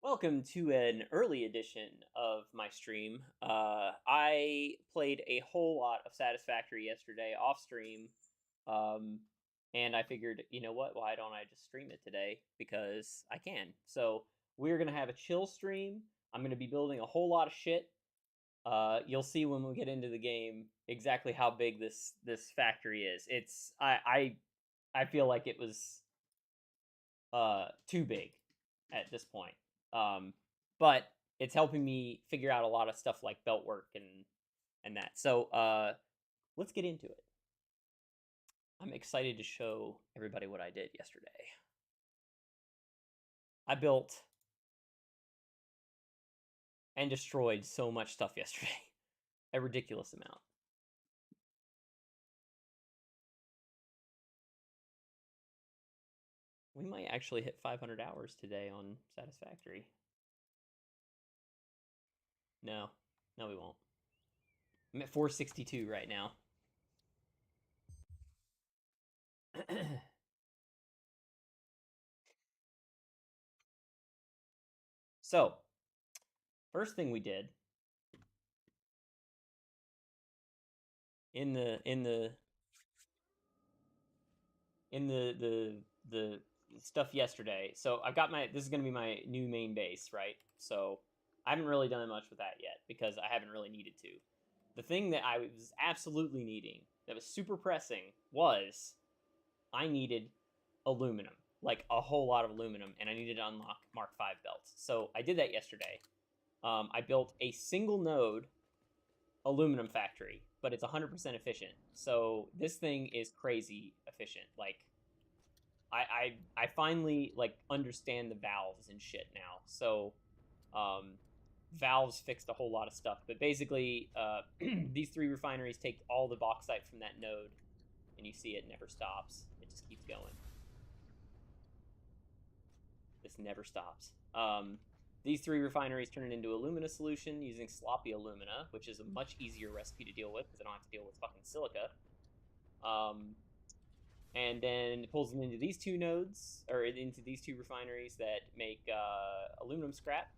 Welcome to an early edition of my stream. I played a whole lot of Satisfactory yesterday off stream, um, and I figured, you know what? Why don't I just stream it today? Because I can. So we're gonna have a chill stream. I'm gonna be building a whole lot of shit. You'll see when we get into the game exactly how big this factory is. I feel like it was too big at this point. But it's helping me figure out a lot of stuff like belt work and that. So let's get into it. I'm excited to show everybody what I did yesterday. I built and destroyed so much stuff yesterday. A ridiculous amount. We might actually hit 500 hours today on Satisfactory. No, we won't. I'm at 462 right now. So, first thing we did in the stuff yesterday. So I've got this is going to be my new main base, right? So I haven't really done much with that yet because I haven't really needed to. The thing that I was absolutely needing, that was super pressing, was I needed aluminum. like a whole lot of aluminum, and I needed to unlock Mark V belts. So I did that yesterday. I built a single node aluminum factory, but it's 100% efficient. So this thing is crazy efficient. Like I finally like understand the valves and shit now. So valves fixed a whole lot of stuff. But basically, these 3 refineries take all the bauxite from that node, and you see it never stops. It just keeps going. This never stops. These 3 refineries turn it into alumina solution using sloppy alumina, which is a much easier recipe to deal with because I don't have to deal with fucking silica. And then it pulls them into these 2 nodes, or into these 2 refineries that make aluminum scrap.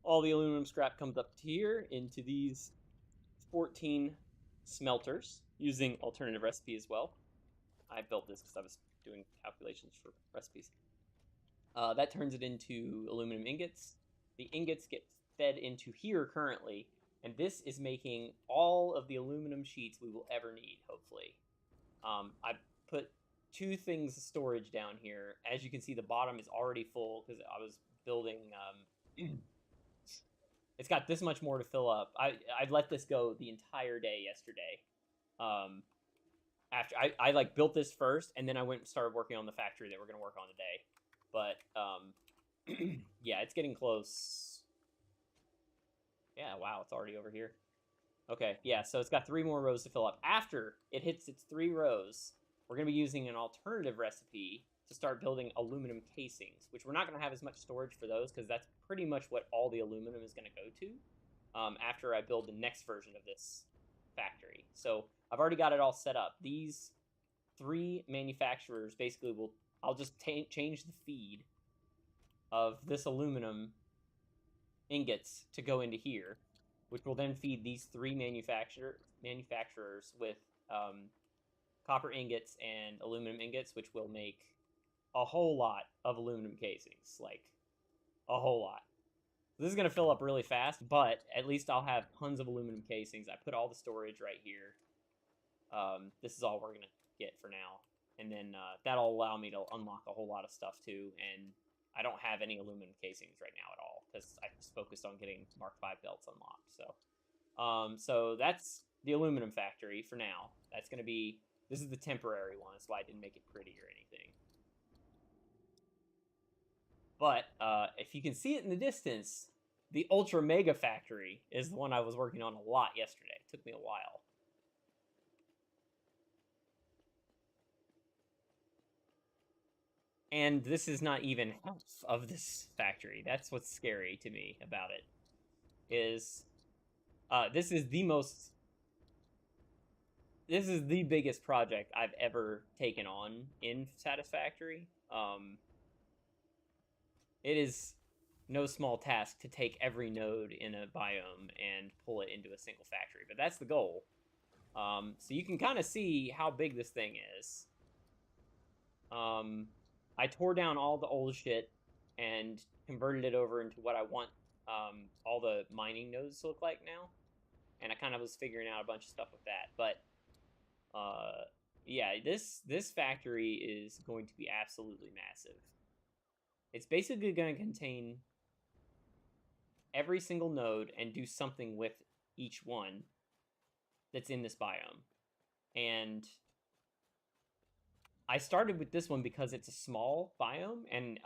All the aluminum scrap comes up here into these 14 smelters using alternative recipe as well. I built this because I was doing calculations for recipes. That turns it into aluminum ingots. The ingots get fed into here currently, and this is making all of the aluminum sheets we will ever need, hopefully. I put 2 things of storage down here. As you can see, the bottom is already full because I was building... it's got this much more to fill up. I'd let this go the entire day yesterday. After I like built this first, and then I went and started working on the factory that we're going to work on today. But yeah, it's getting close. Yeah, wow, it's already over here. Okay, yeah, so it's got 3 more rows to fill up. After it hits its 3 rows, we're going to be using an alternative recipe to start building aluminum casings, which we're not going to have as much storage for those because that's pretty much what all the aluminum is going to go to after I build the next version of this factory. So I've already got it all set up. These 3 manufacturers basically will... I'll just change the feed of this aluminum ingots to go into here, which will then feed these 3 manufacturers with copper ingots and aluminum ingots, which will make a whole lot of aluminum casings, like a whole lot. This is going to fill up really fast, but at least I'll have tons of aluminum casings. I put all the storage right here. This is all we're going to get for now. And then that'll allow me to unlock a whole lot of stuff too. And I don't have any aluminum casings right now at all because I just focused on getting Mark V belts unlocked. So that's the aluminum factory for now. That's going to be... This is the temporary one. That's why I didn't make it pretty or anything. But if you can see it in the distance, the Ultra Mega Factory is the one I was working on a lot yesterday. It took me a while. And this is not even half of this factory. That's what's scary to me about it. Is this is the most... This is the biggest project I've ever taken on in Satisfactory. It is no small task to take every node in a biome and pull it into a single factory, but that's the goal. So you can kind of see how big this thing is. I tore down all the old shit and converted it over into what I want all the mining nodes to look like now. And I kind of was figuring out a bunch of stuff with that. But yeah, this factory is going to be absolutely massive. It's basically going to contain every single node and do something with each one that's in this biome. And I started with this one because it's a small biome, and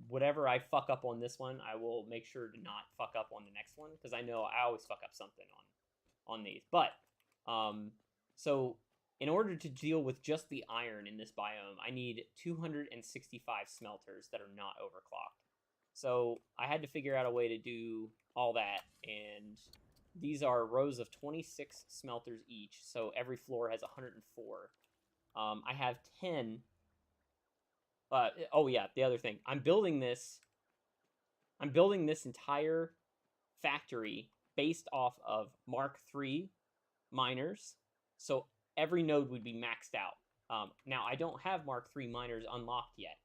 whatever I fuck up on this one, I will make sure to not fuck up on the next one, because I know I always fuck up something on these. But, so in order to deal with just the iron in this biome, I need 265 smelters that are not overclocked. So I had to figure out a way to do all that, and these are rows of 26 smelters each, so every floor has 104. I have 10. Oh yeah, the other thing. I'm building this entire factory based off of Mark III miners, so every node would be maxed out. Now, I don't have Mark III miners unlocked yet,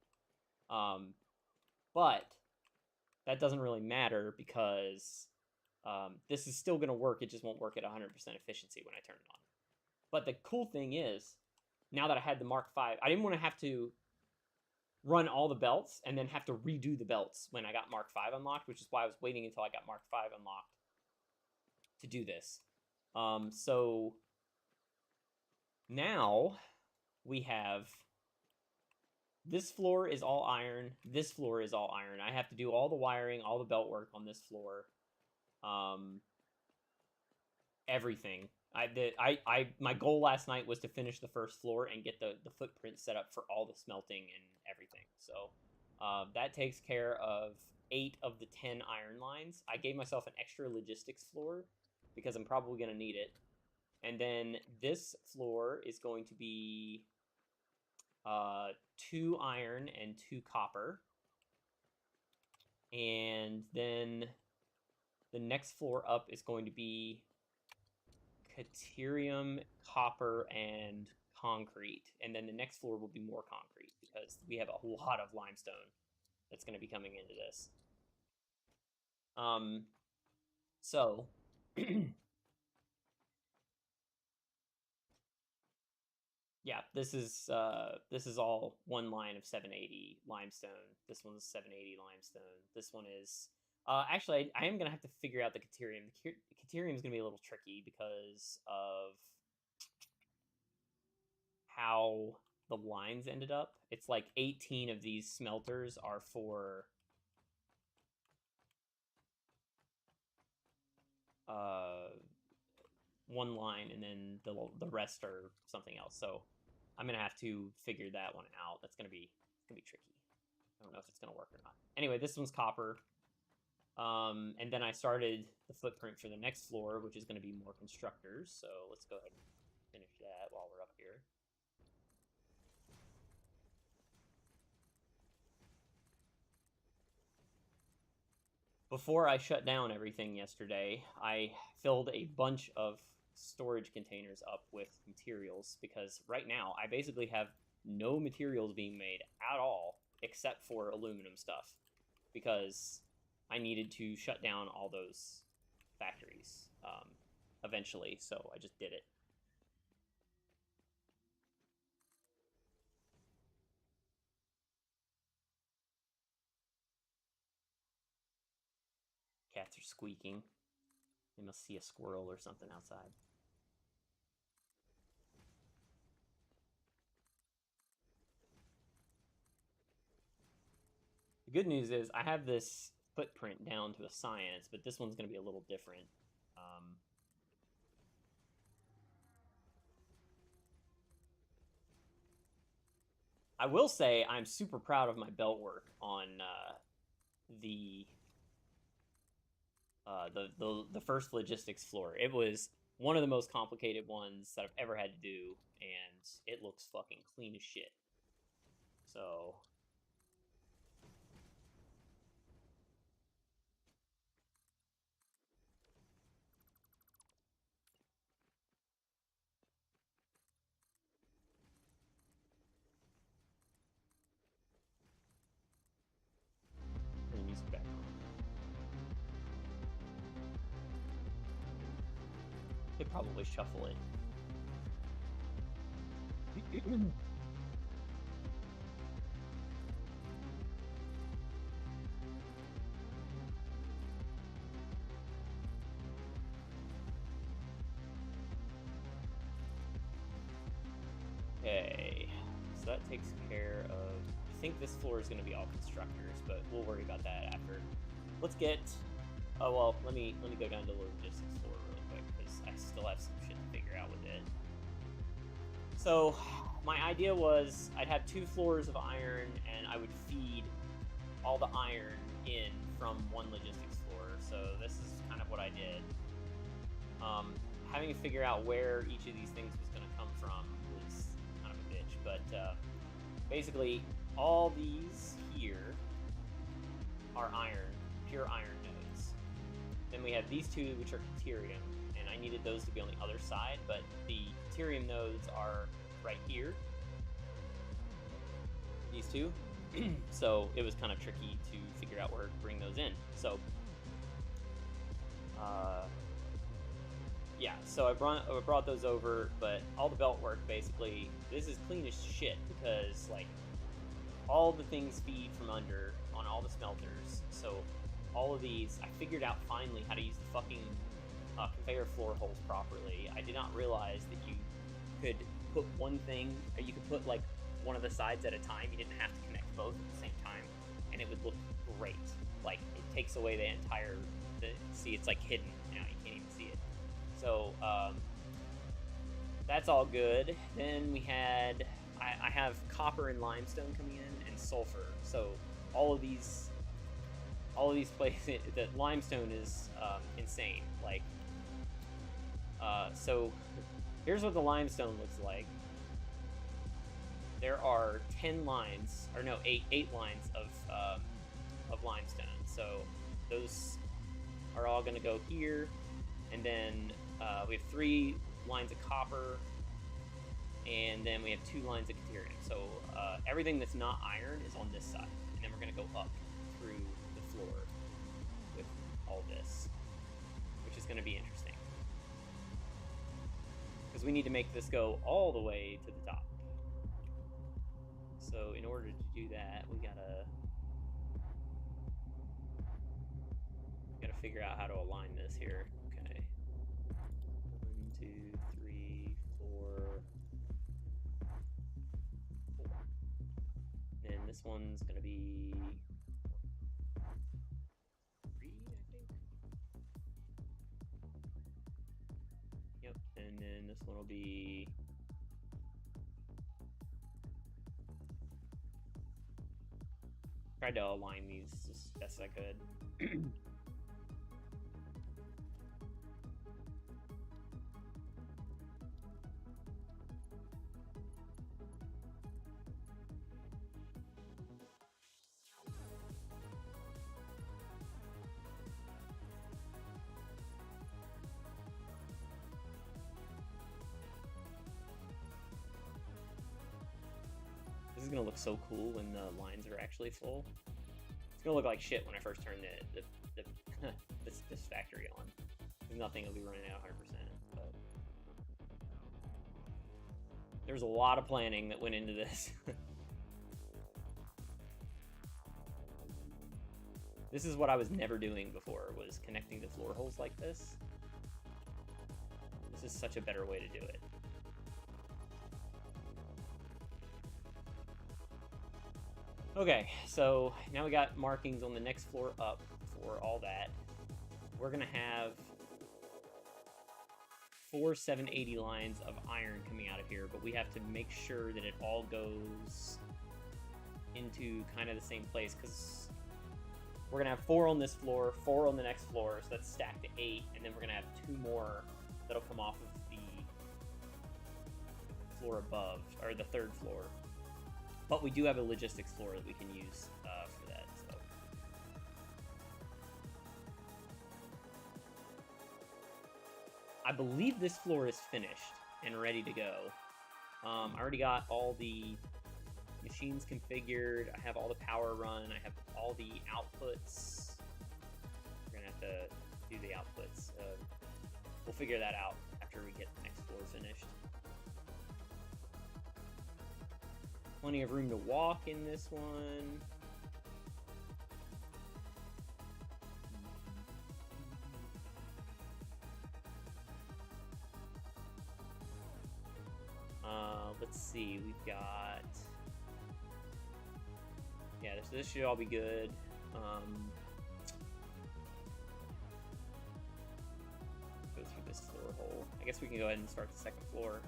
but that doesn't really matter because this is still going to work. It just won't work at 100% efficiency when I turn it on. But the cool thing is, now that I had the Mark V, I didn't want to have to run all the belts and then have to redo the belts when I got Mark 5 unlocked, which is why I was waiting until I got Mark 5 unlocked to do this. So now we have this floor is all iron. This floor is all iron. I have to do all the wiring, all the belt work on this floor. Everything. My goal last night was to finish the first floor and get the footprint set up for all the smelting and everything. So that takes care of 8 of the 10 iron lines. I gave myself an extra logistics floor because I'm probably going to need it. And then this floor is going to be 2 iron and 2 copper. And then the next floor up is going to be Caterium, copper, and concrete. And then the next floor will be more concrete because we have a lot of limestone that's going to be coming into this. So yeah, this is all one line of 780 limestone. This one's 780 limestone. This one is actually I am gonna have to figure out the Caterium. The Caterium is gonna be a little tricky because of how the lines ended up. It's like 18 of these smelters are for one line, and then the rest are something else. So I'm gonna have to figure that one out. That's gonna be tricky. I don't know if it's gonna work or not. Anyway, this one's copper. And then I started the footprint for the next floor, which is going to be more constructors. So let's go ahead and finish that while we're up here. Before I shut down everything yesterday, I filled a bunch of storage containers up with materials because right now I basically have no materials being made at all except for aluminum stuff because I needed to shut down all those factories eventually, so I just did it. Cats are squeaking. They must see a squirrel or something outside. The good news is I have this footprint down to a science, but this one's going to be a little different. I will say I'm super proud of my belt work on the first logistics floor. It was one of the most complicated ones that I've ever had to do, and it looks fucking clean as shit. So turn the music back on. Could probably shuffle it. Okay, so that takes care of. I think this floor is going to be all constructors, but we'll worry about that after. Let's get. Oh well, let me go down to the logistics floor really quick because I still have some shit to figure out with it. So, my idea was I'd have 2 floors of iron, and I would feed all the iron in from one logistics floor. So this is kind of what I did. Having to figure out where each of these things was going to come from was kind of a bitch, but basically all these here are iron, pure iron nodes. Then we have these 2, which are Caterium, and I needed those to be on the other side, but the Caterium nodes are right here. These 2. So it was kind of tricky to figure out where to bring those in. So yeah, so I brought those over, but all the belt work basically, this is clean as shit because like all the things feed from under on all the smelters. So all of these, I figured out finally how to use the fucking conveyor floor holes properly. I did not realize that you could put one thing, or you could put like one of the sides at a time. You didn't have to connect both at the same time, and it would look great. Like, it takes away the entire, see, it's like hidden now, you can't even see it. So that's all good. Then we had, I have copper and limestone coming in, and sulfur. So all of these places, the limestone is insane. Like, so here's what the limestone looks like. There are 10 lines, or no, eight lines of limestone. So those are all going to go here, and then we have 3 lines of copper, and then we have 2 lines of caterium. So everything that's not iron is on this side, and then we're going to go up through the floor with all this, which is going to be interesting, because we need to make this go all the way to the top. So in order to do that, we gotta figure out how to align this here. Okay. 1, 2, 3, 4, 4. And this one's gonna be 3, I think. Yep. And then this one will be. Tried to align these as best I could. This is gonna look so cool when the lines are actually full. It's gonna look like shit when I first turn this factory on. Nothing will be running at 100%. But there's a lot of planning that went into this. This is what I was never doing before, was connecting the floor holes like this. This is such a better way to do it. Okay, so now we got markings on the next floor up for all that. We're gonna have 4 780 lines of iron coming out of here, but we have to make sure that it all goes into kind of the same place, because we're gonna have 4 on this floor, 4 on the next floor, so that's stacked to 8, and then we're gonna have 2 more that'll come off of the floor above, or the 3rd floor. But we do have a logistics floor that we can use for that. So I believe this floor is finished and ready to go. I already got all the machines configured. I have all the power run. I have all the outputs. We're gonna have to do the outputs. We'll figure that out after we get the next floor finished. Plenty of room to walk in this one. Let's see, we've got... Yeah, this should all be good. Go through this floor hole. I guess we can go ahead and start the 2nd floor.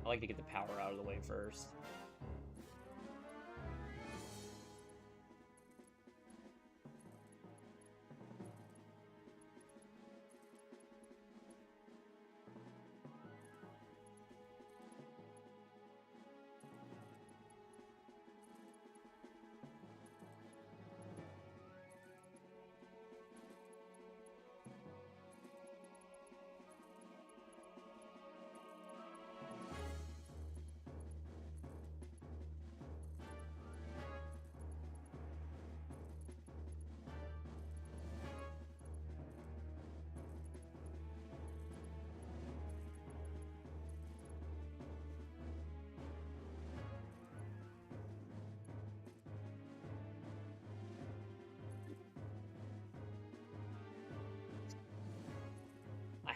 I like to get the power out of the way first.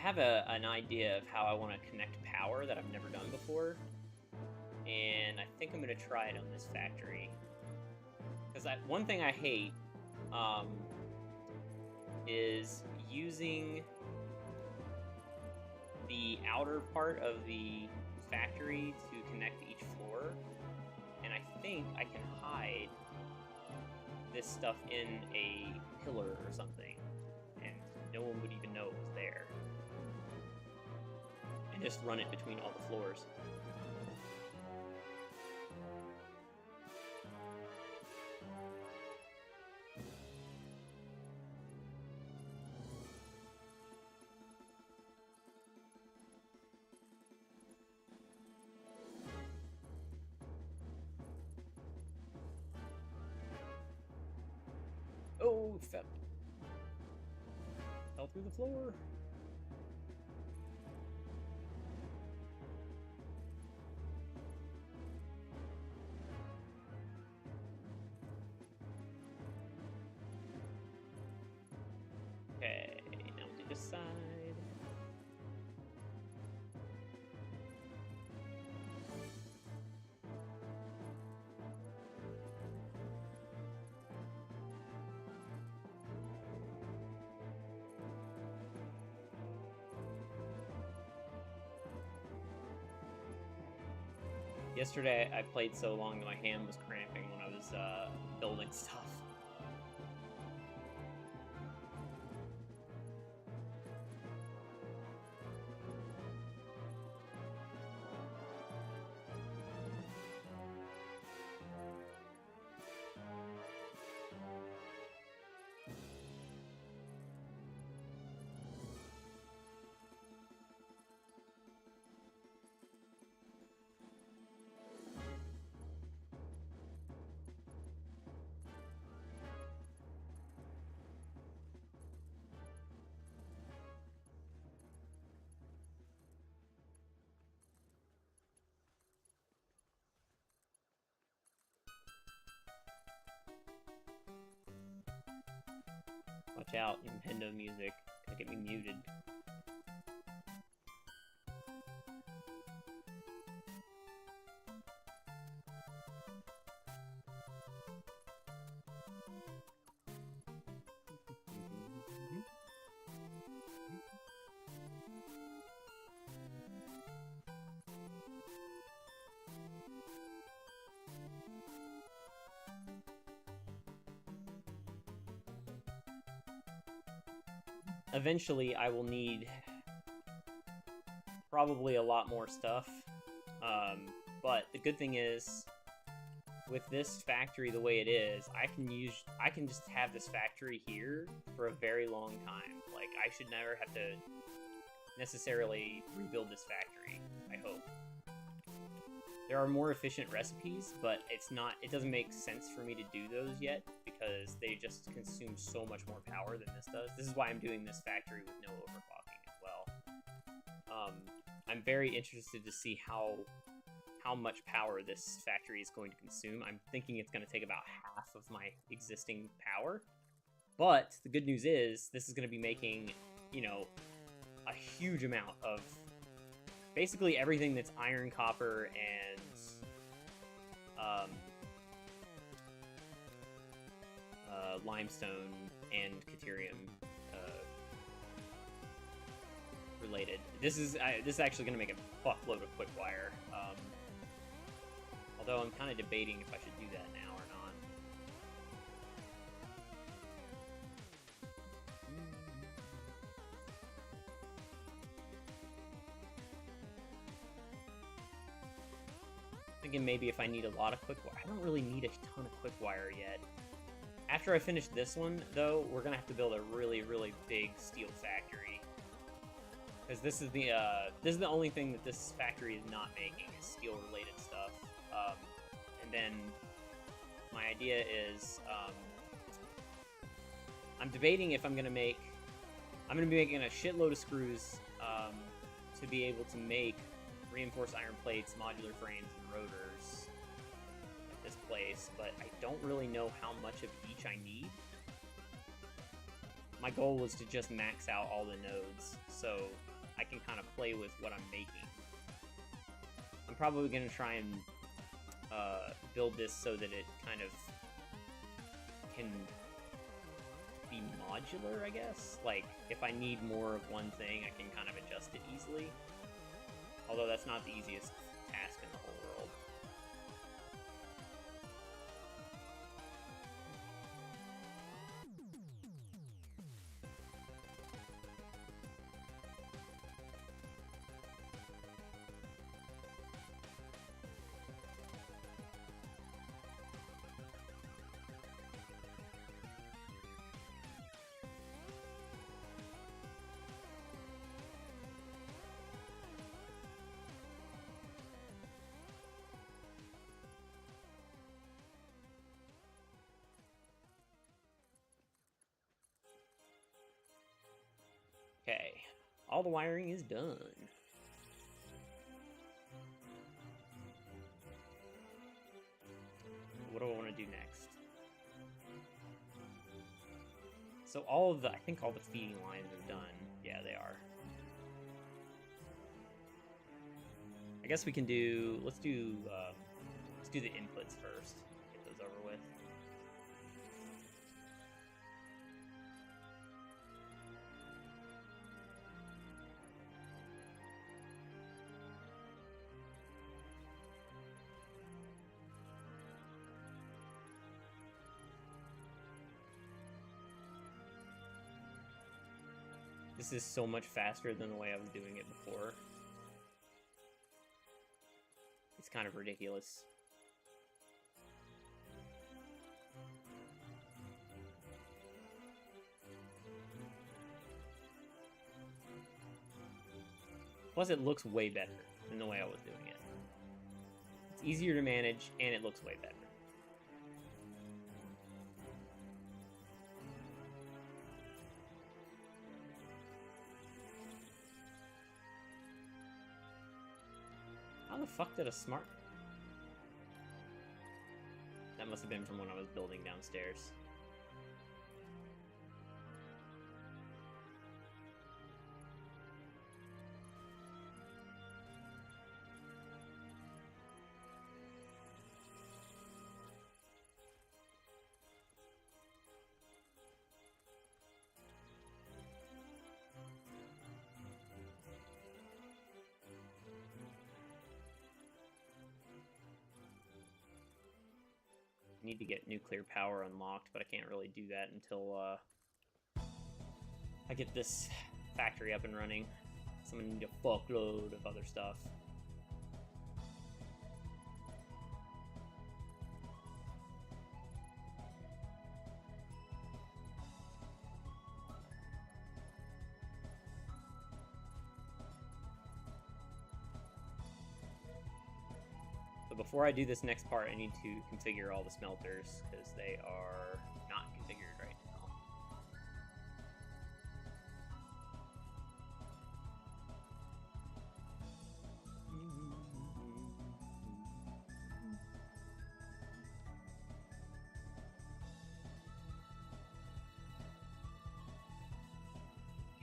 have an idea of how I want to connect power that I've never done before, and I think I'm gonna try it on this factory. Because one thing I hate is using the outer part of the factory to connect to each floor, and I think I can hide this stuff in a pillar or something, and no one would even know it was there, and just run it between all the floors. Oh, fell through the floor. Okay, now we'll do this side. Yesterday, I played so long that my hand was cramping when I was building stuff. Watch out, Nintendo music. Gonna get me muted. Eventually, I will need probably a lot more stuff, but the good thing is, with this factory the way it is, I can just have this factory here for a very long time. Like, I should never have to necessarily rebuild this factory, I hope. There are more efficient recipes, but it doesn't make sense for me to do those yet, because they just consume so much more power than this does. This is why I'm doing this factory with no overclocking as well. I'm very interested to see how much power this factory is going to consume. I'm thinking it's going to take about half of my existing power. But the good news is, this is going to be making, you know, a huge amount of basically everything that's iron, copper, and limestone and Caterium related. This is actually going to make a fuckload of quick wire. Although I'm kind of debating if I should do that now or not. Thinking maybe if I need a lot of quick wire. I don't really need a ton of quick wire yet. After I finish this one, though, we're gonna have to build a really, really big steel factory. Because this is the only thing that this factory is not making is steel-related stuff. And then my idea is, I'm debating if I'm gonna be making a shitload of screws to be able to make reinforced iron plates, modular frames, and rotors at this place, but I don't really know how much of each I need. My goal was to just max out all the nodes, so I can kind of play with what I'm making. I'm probably going to try and build this so that it kind of can be modular, I guess. Like, if I need more of one thing, I can kind of adjust it easily. Although that's not the easiest task in the whole world. Okay, all the wiring is done. What do I want to do next? So I think all the feeding lines are done. Yeah, they are. I guess we can do, let's do the inputs first. Get those over with. This is so much faster than the way I was doing it before. It's kind of ridiculous. Plus, it looks way better than the way I was doing it. It's easier to manage, and it looks way better. How the fuck did a smart... That must have been from when I was building downstairs. Need to get nuclear power unlocked, but I can't really do that until I get this factory up and running. So I'm gonna need a fuckload of other stuff. So before I do this next part, I need to configure all the smelters, because they are not configured right now.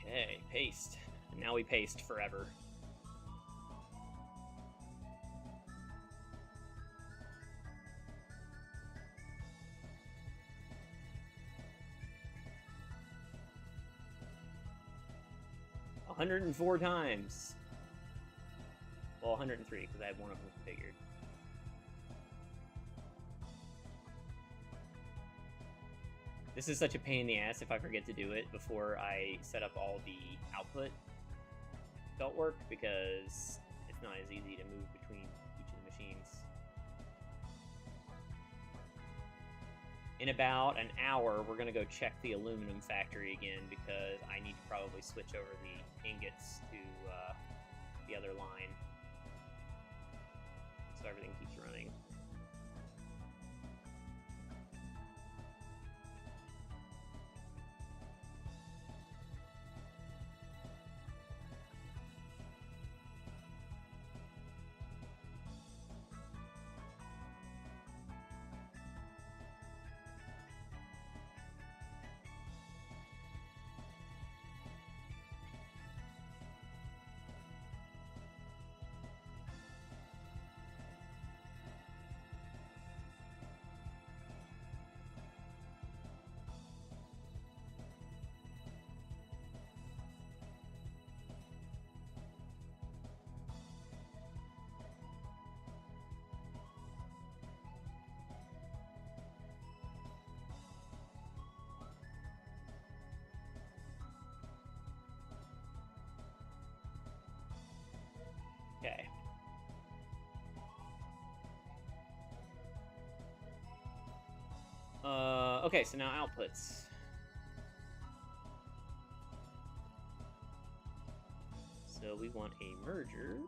Okay, paste. And now we paste forever. $104 times. Well, 103, because I have one of them configured. This is such a pain in the ass if I forget to do it before I set up all the output belt work, because it's not as easy to move between each of the machines. In about an hour, we're going to go check the aluminum factory again, because I need to probably switch over the ingots to the other line, so everything keeps running. Okay, so now outputs. So we want a merger.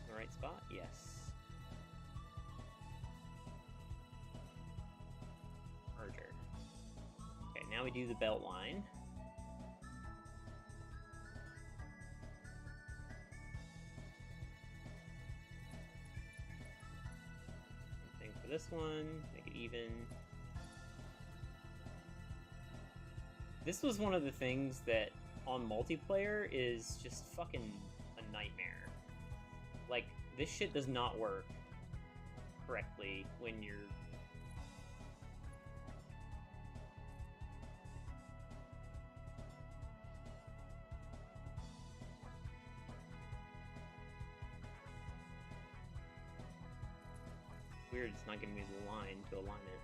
The right spot? Yes. Merger. Okay, now we do the belt line. Same thing for this one. Make it even. This was one of the things that on multiplayer is just fucking a nightmare. Like, this shit does not work correctly when you're... Weird, it's not giving me the line to align it.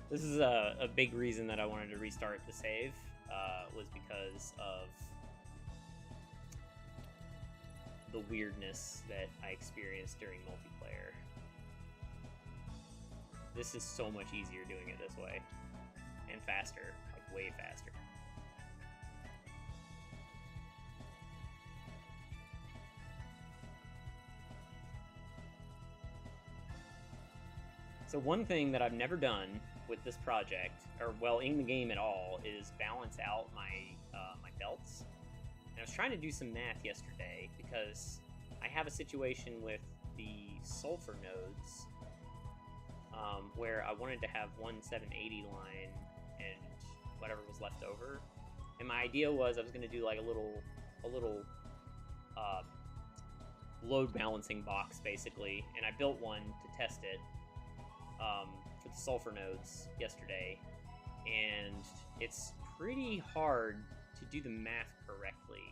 This is a big reason that I wanted to restart the save, was because of the weirdness that I experienced during multiplayer. This is so much easier doing it this way. And faster, like way faster. So one thing that I've never done with this project, or well, in the game at all, is balance out my my belts. And I was trying to do some math yesterday because I have a situation with the sulfur nodes where I wanted to have one 780 line and whatever was left over. And my idea was I was going to do like a little load balancing box basically, and I built one to test it. For the sulfur nodes yesterday, and it's pretty hard to do the math correctly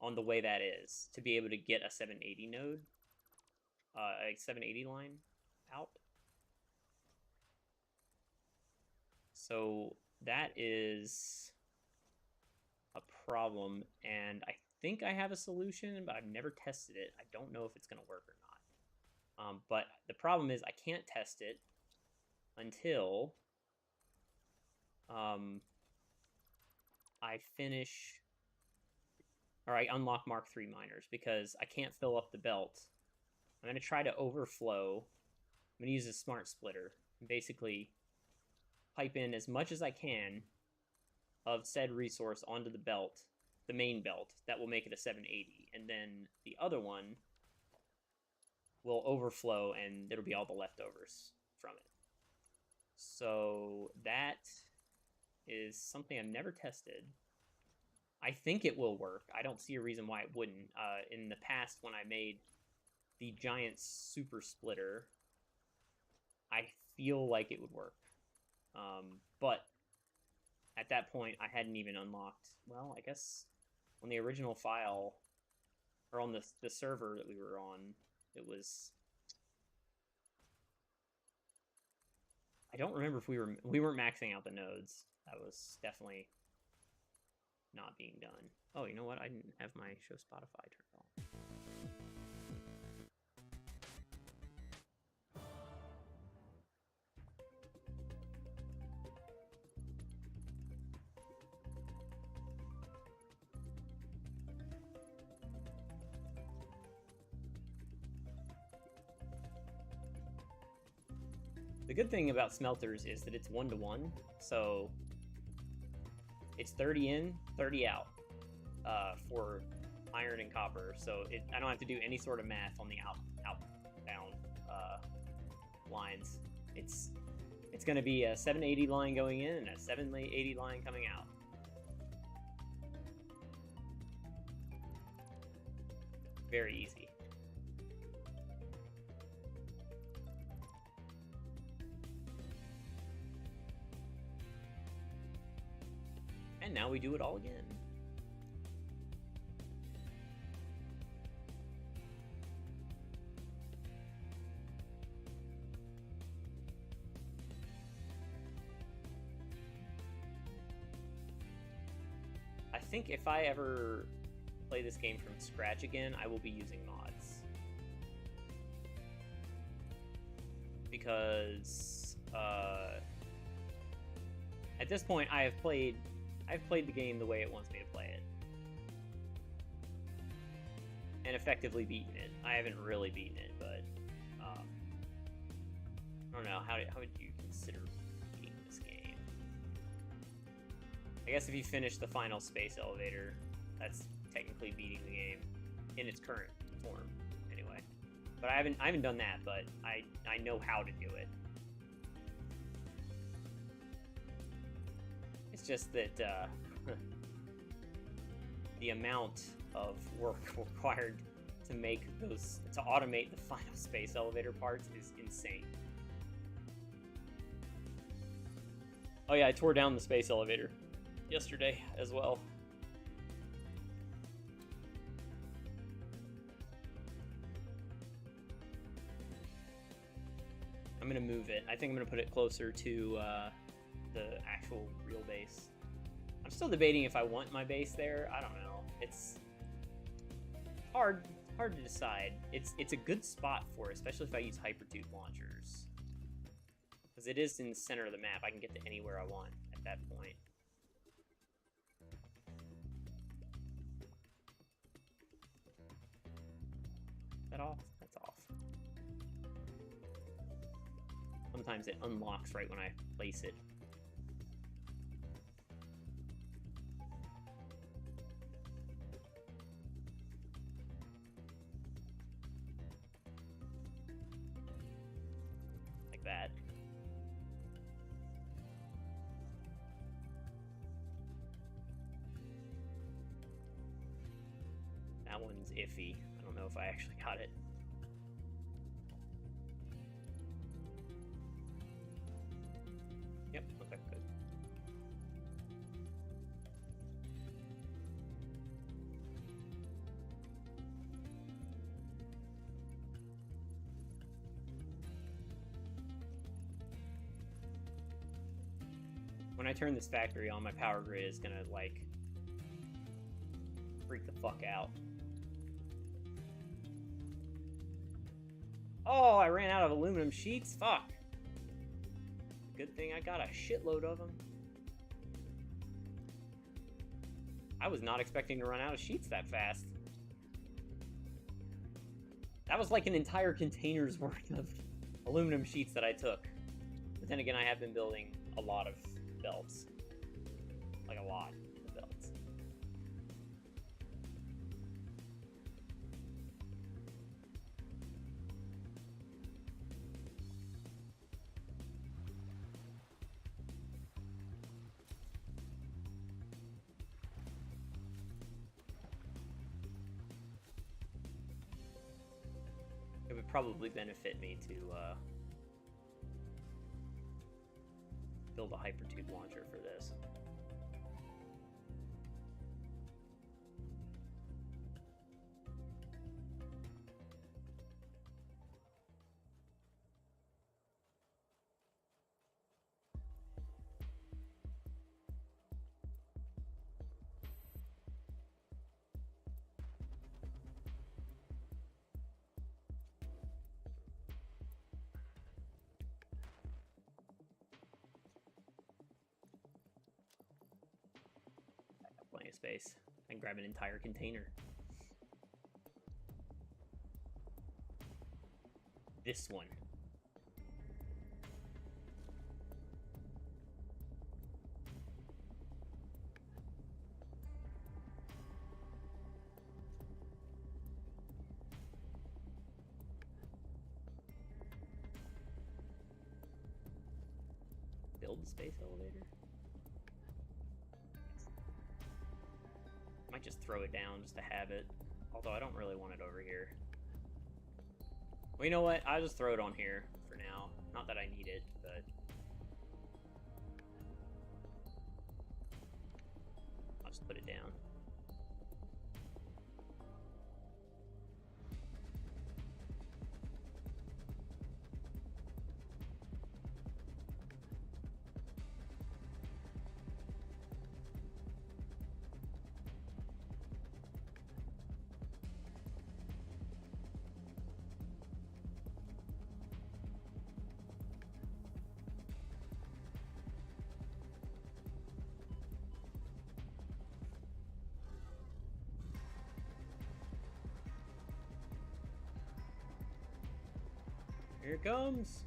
on the way that is to be able to get a 780 node, a 780 line out. So that is a problem, and I think I have a solution, but I've never tested it. I don't know if it's going to work or not. But the problem is I can't test it until I finish, or I unlock Mark III miners, because I can't fill up the belt. I'm going to try to overflow. I'm going to use a smart splitter and basically pipe in as much as I can of said resource onto the belt, the main belt, that will make it a 780, and then the other one will overflow and it'll be all the leftovers from it. So that is something I've never tested. I think it will work. I don't see a reason why it wouldn't. In the past, when I made the giant super splitter, I feel like it would work. But at that point, I hadn't even unlocked, well, I guess on the original file, or on the server that we were on, it was... I don't remember if we weren't maxing out the nodes. That was definitely not being done. Oh, you know what? I didn't have my show Spotify turned on. The good thing about smelters is that it's 1-to-1, so it's 30 in, 30 out for iron and copper. So I don't have to do any sort of math on the outbound lines. It's going to be a 780 line going in and a 780 line coming out. Very easy. And now we do it all again. think if I ever play this game from scratch again, I will be using mods. Because at this point I've played the game the way it wants me to play it. And effectively beaten it. I haven't really beaten it, but I don't know, how would you consider beating this game? I guess if you finish the final space elevator, that's technically beating the game in its current form, anyway. But I haven't done that, but I know how to do it. It's just that the amount of work required to automate the final space elevator parts is insane. Oh yeah, I tore down the space elevator yesterday as well. I'm gonna move it. I think I'm gonna put it closer to the actual real base. I'm still debating if I want my base there. I don't know. It's hard to decide. It's a good spot for it, especially if I use hypertube launchers. Because it is in the center of the map. I can get to anywhere I want at that point. Is that off? That's off. Sometimes it unlocks right when I place it. Like that. That one's iffy. I don't know if I actually got it. Yep, okay, good. When I turn this factory on, my power grid is gonna, like, freak the fuck out. Oh, I ran out of aluminum sheets? Fuck. Good thing I got a shitload of them. I was not expecting to run out of sheets that fast. That was like an entire container's worth of aluminum sheets that I took. But then again, I have been building a lot of belts. Like a lot of belts. It would probably benefit me to build a hypertube launcher for this. Plenty of space. I can grab an entire container. This one. Build the space elevator. Might just throw it down just to have it. Although I don't really want it over here. Well, you know what? I'll just throw it on here for now. Not that I need it, but... I'll just put it down. Here it comes.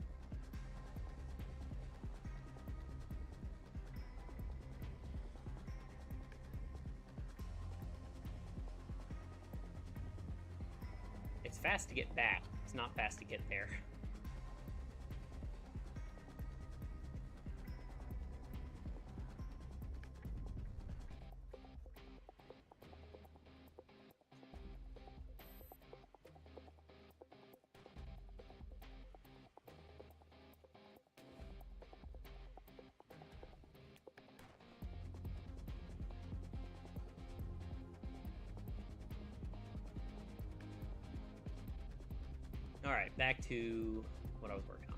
It's fast to get back. It's not fast to get there. Alright, back to what I was working on.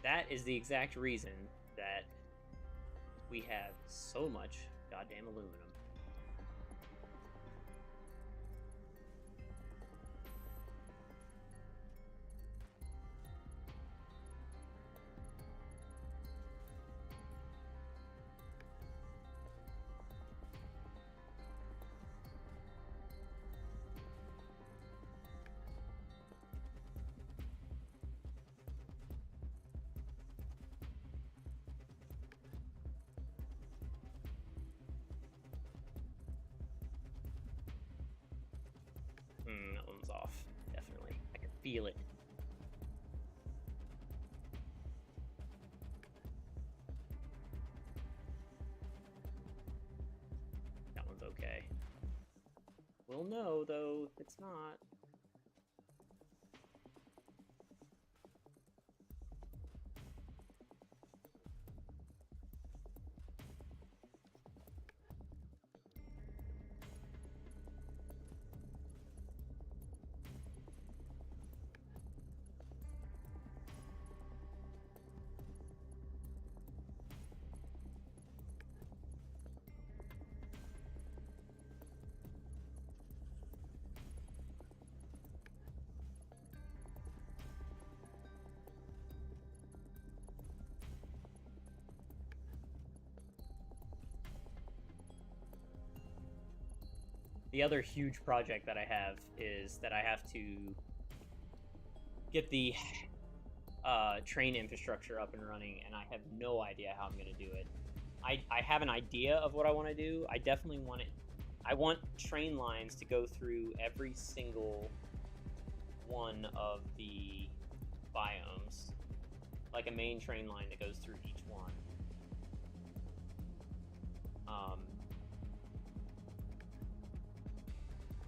That is the exact reason that we have so much goddamn aluminum. That one's off. Definitely. I can feel it. That one's okay. We'll know, though, if it's not. The other huge project that I have is that I have to get the train infrastructure up and running, and I have no idea how I'm going to do it. I have an idea of what I want to do. I definitely want it. I want train lines to go through every single one of the biomes, like a main train line that goes through each one.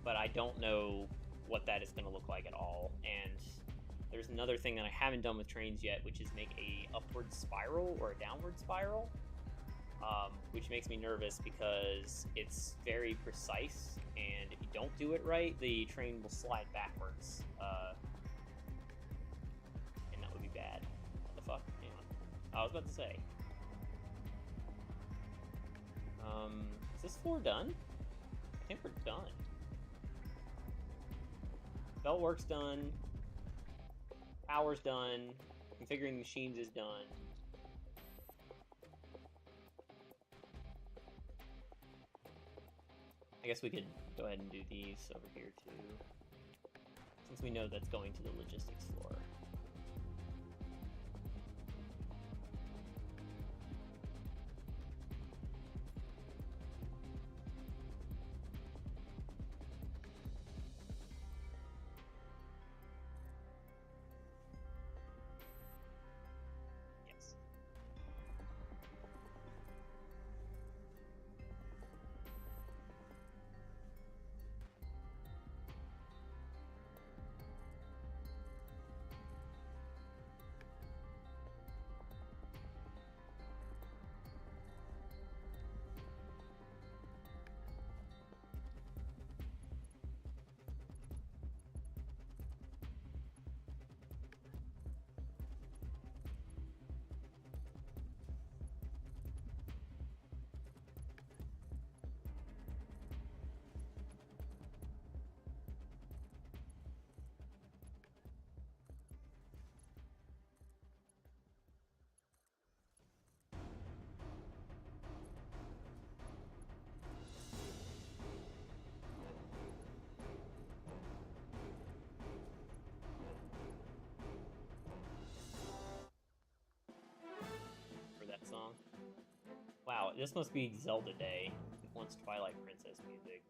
But I don't know what that is going to look like at all. And there's another thing that I haven't done with trains yet, which is make a upward spiral or a downward spiral, which makes me nervous because it's very precise, and if you don't do it right, the train will slide backwards, and that would be bad. What the fuck? Hang on. I was about to say. Is this floor done? I think we're done. Belt work's done. Power's done. Configuring machines is done. I guess we could go ahead and do these over here too, since we know that's going to the logistics floor. Wow, this must be Zelda Day. Once Twilight Princess music.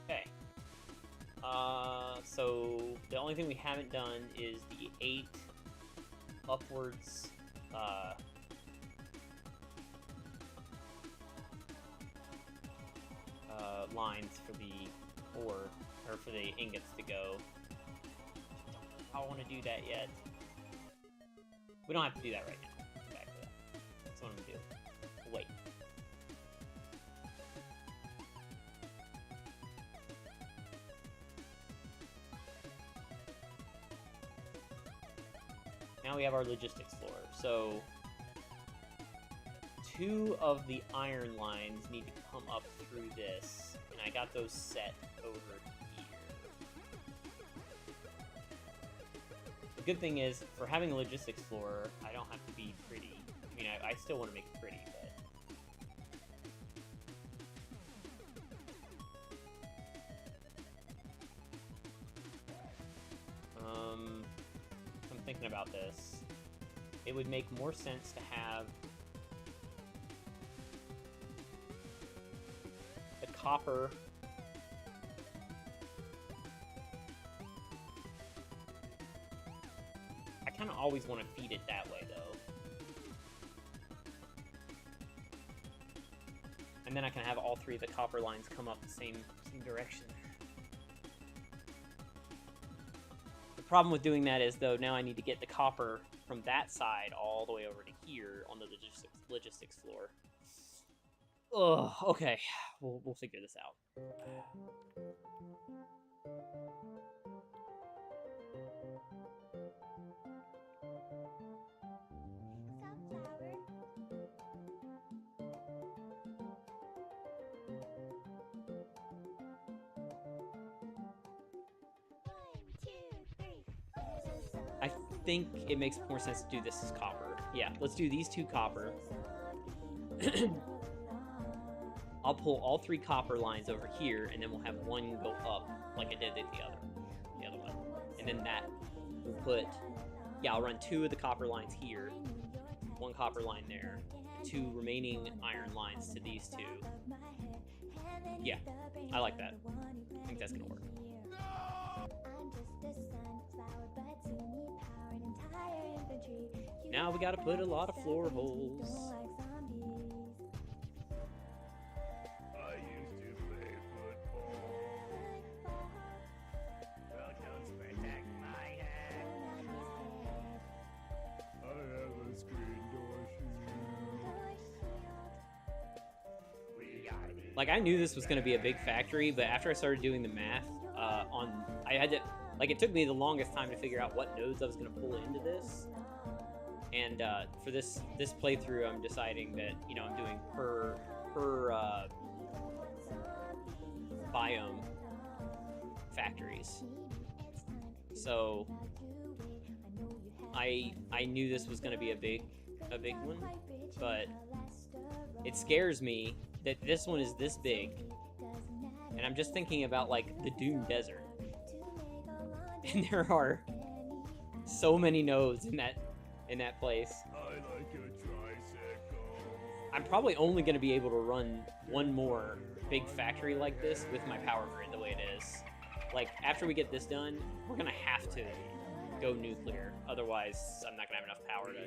Okay. So the only thing we haven't done is the 8 upwards, lines for the ore, or for the ingots to go. I don't want to do that yet. We don't have to do that right now. Come back to that. That's what I'm gonna do. Wait. Now we have our logistics floor. So 2 of the iron lines need to come up through this, and I got those set over here. The good thing is, for having a logistics floor, I don't have to be pretty. I mean, I still want to make it pretty, but... I'm thinking about this. It would make more sense to have the copper I kind of always want to feed it that way, though. And then I can have all 3 of the copper lines come up the same direction. The problem with doing that is, though, now I need to get the copper from that side all the way over to here on the logistics floor. Ugh, okay. We'll figure this out. I think it makes more sense to do this as copper. Yeah, let's do these 2 copper. I'll pull all 3 copper lines over here, and then we'll have 1 go up like I did with the other one. And then that will put... Yeah, I'll run 2 of the copper lines here, 1 copper line there, 2 remaining iron lines to these 2. Yeah, I like that. I think that's gonna work. Now we gotta put a lot of floor holes. I used to play football. Well, don't protect my head. I have a screen door shield. Like, I knew this was gonna be a big factory, but after I started doing the math, I had to... Like, it took me the longest time to figure out what nodes I was gonna pull into this. And for this playthrough, I'm deciding that, you know, I'm doing per biome factories. So I knew this was going to be a big one, but it scares me that this one is this big, and I'm just thinking about like the Doom Desert, and there are so many nodes in that place. I like a tricycle. I'm probably only going to be able to run one more big factory like this with my power grid the way it is. Like, after we get this done, we're going to have to go nuclear. Otherwise, I'm not going to have enough power to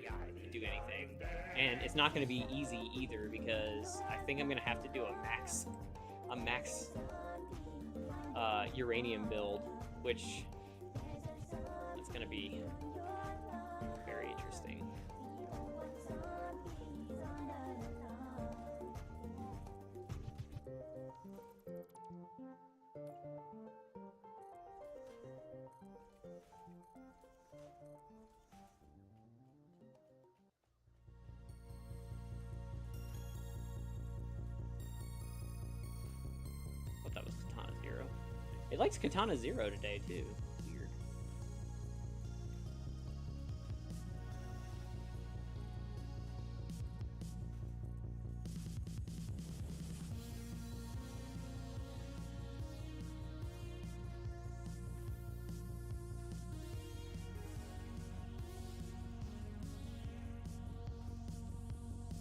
do anything. And it's not going to be easy either, because I think I'm going to have to do a max uranium build, which it's going to be very interesting. Thought that was Katana Zero. It likes Katana Zero today too. Weird.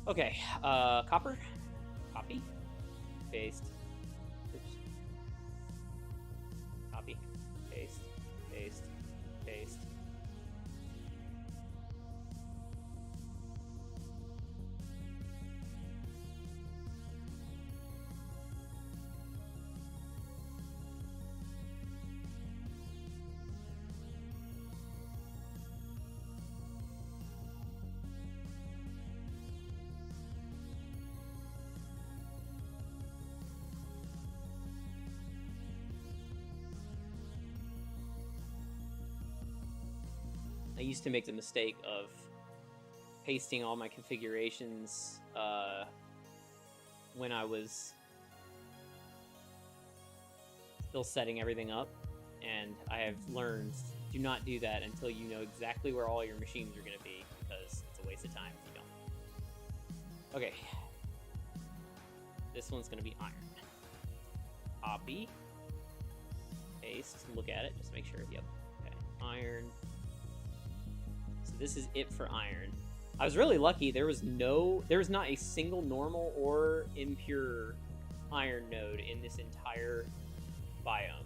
Okay, copper, copy, paste, oops, copy, paste, paste, paste. I used to make the mistake of pasting all my configurations when I was still setting everything up, and I have learned do not do that until you know exactly where all your machines are going to be, because it's a waste of time if you don't. Okay. This one's going to be iron. Copy. Paste. Look at it. Just make sure. Yep. Okay. Iron. So this is it for iron. I was really lucky. There was not a single normal or impure iron node in this entire biome.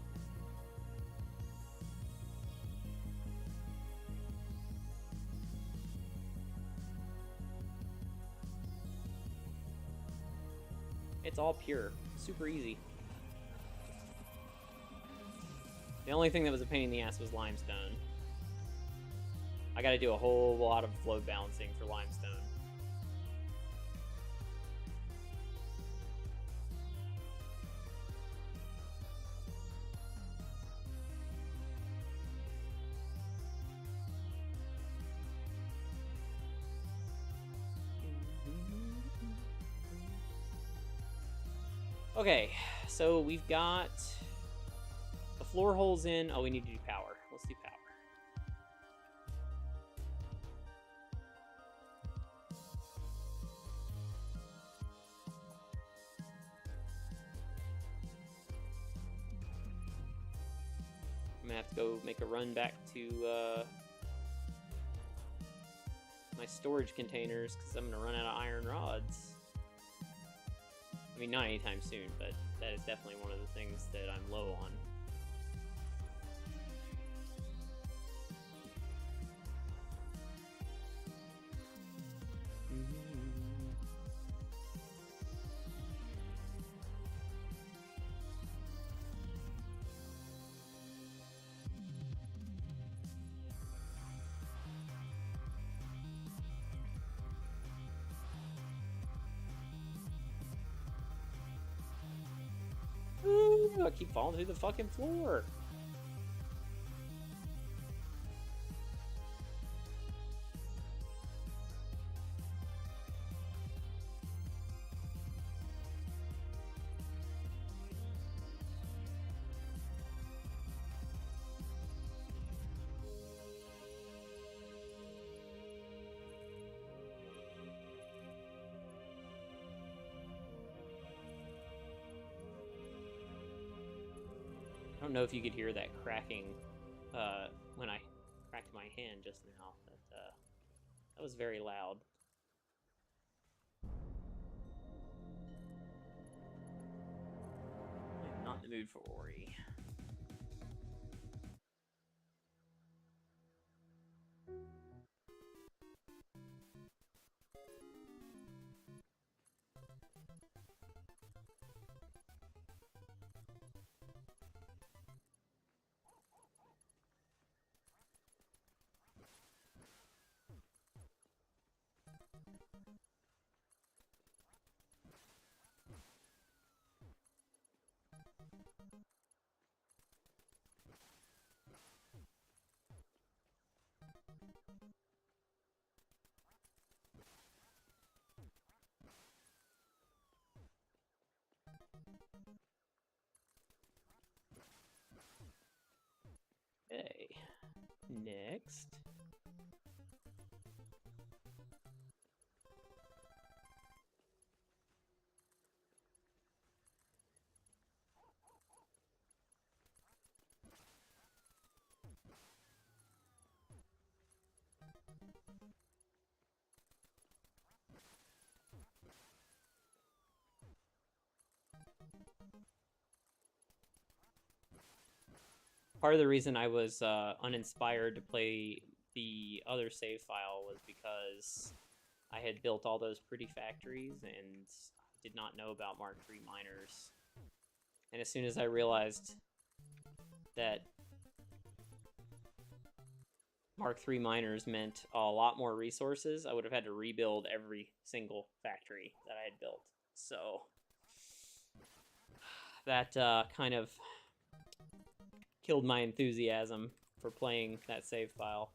It's all pure. Super easy. The only thing that was a pain in the ass was limestone. I gotta do a whole lot of load balancing for limestone. Okay, so we've got the floor holes in. Oh, we need to do power. Let's do power. I'm gonna have to go make a run back to my storage containers because I'm gonna run out of iron rods. I mean, not anytime soon, but that is definitely one of the things that I'm low on. Ooh, I keep falling through the fucking floor. I don't know if you could hear that cracking when I cracked my hand just now. That was very loud. I'm not in the mood for Ori. Okay. Next. Part of the reason I was uninspired to play the other save file was because I had built all those pretty factories and did not know about Mark III miners. And as soon as I realized that Mark III miners meant a lot more resources, I would have had to rebuild every single factory that I had built. So that kind of killed my enthusiasm for playing that save file.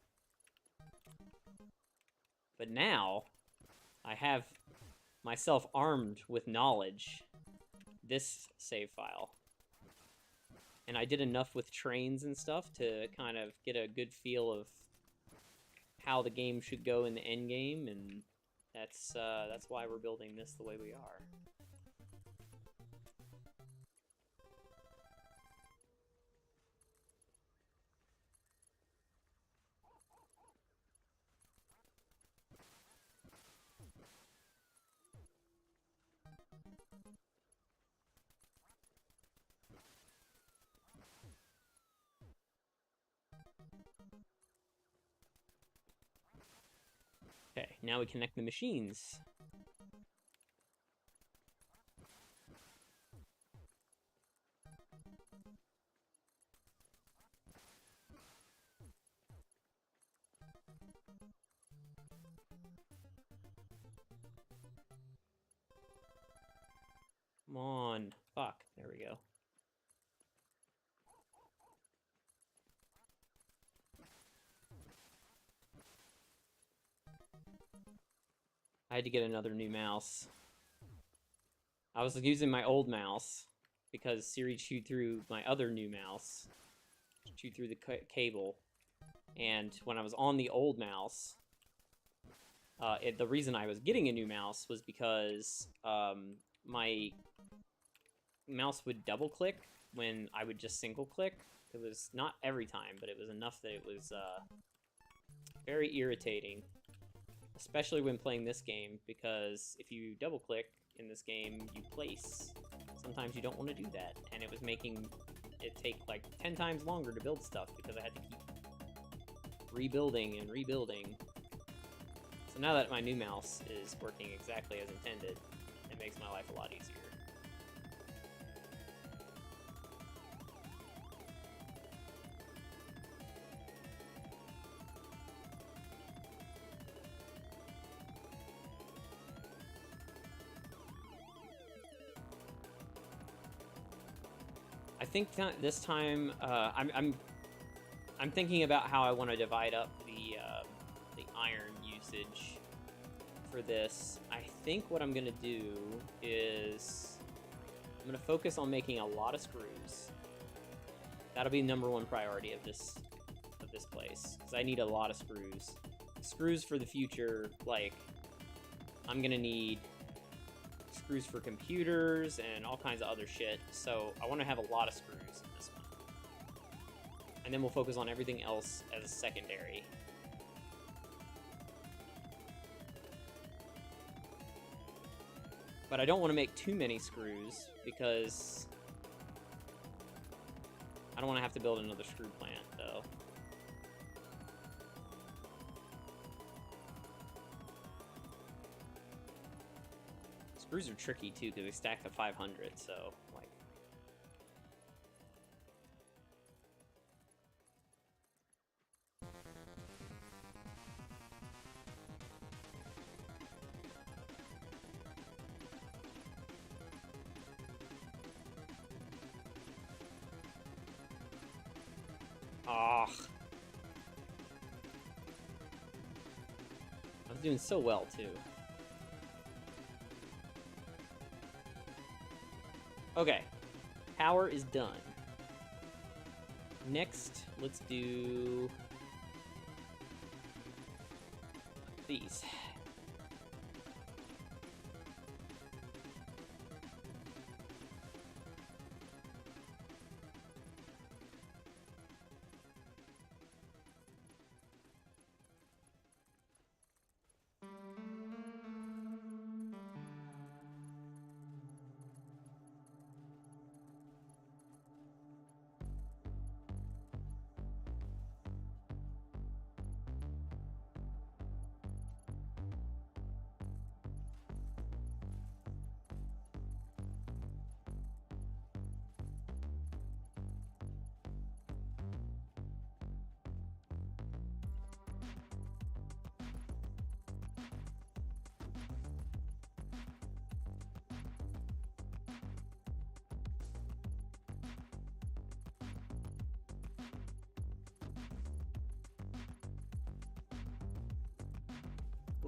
But now, I have myself armed with knowledge. This save file. And I did enough with trains and stuff to kind of get a good feel of how the game should go in the end game, and that's why we're building this the way we are. Okay, now we connect the machines. Come on. Fuck. There we go. I had to get another new mouse. I was using my old mouse because Siri chewed through my other new mouse. Chewed through the cable. And when I was on the old mouse, the reason I was getting a new mouse was because my mouse would double click when I would just single click. It was not every time, but it was enough that it was very irritating, especially when playing this game, because if you double click in this game, you place. Sometimes you don't want to do that, and it was making it take like 10 times longer to build stuff because I had to keep rebuilding and rebuilding. So now that my new mouse is working exactly as intended, it makes my life a lot easier. I think this time I'm thinking about how I want to divide up the iron usage for this. I think what I'm gonna do is I'm gonna focus on making a lot of screws. That'll be #1 priority of this place, because I need a lot of screws. Screws for the future, like I'm gonna need screws for computers and all kinds of other shit, so I want to have a lot of screws in this one. And then we'll focus on everything else as a secondary. But I don't want to make too many screws, because I don't want to have to build another screw plant, though. Screws are tricky, too, because they stack to 500, so, like... Ah. I was doing so well, too. Okay. Power is done. Next, let's do... these.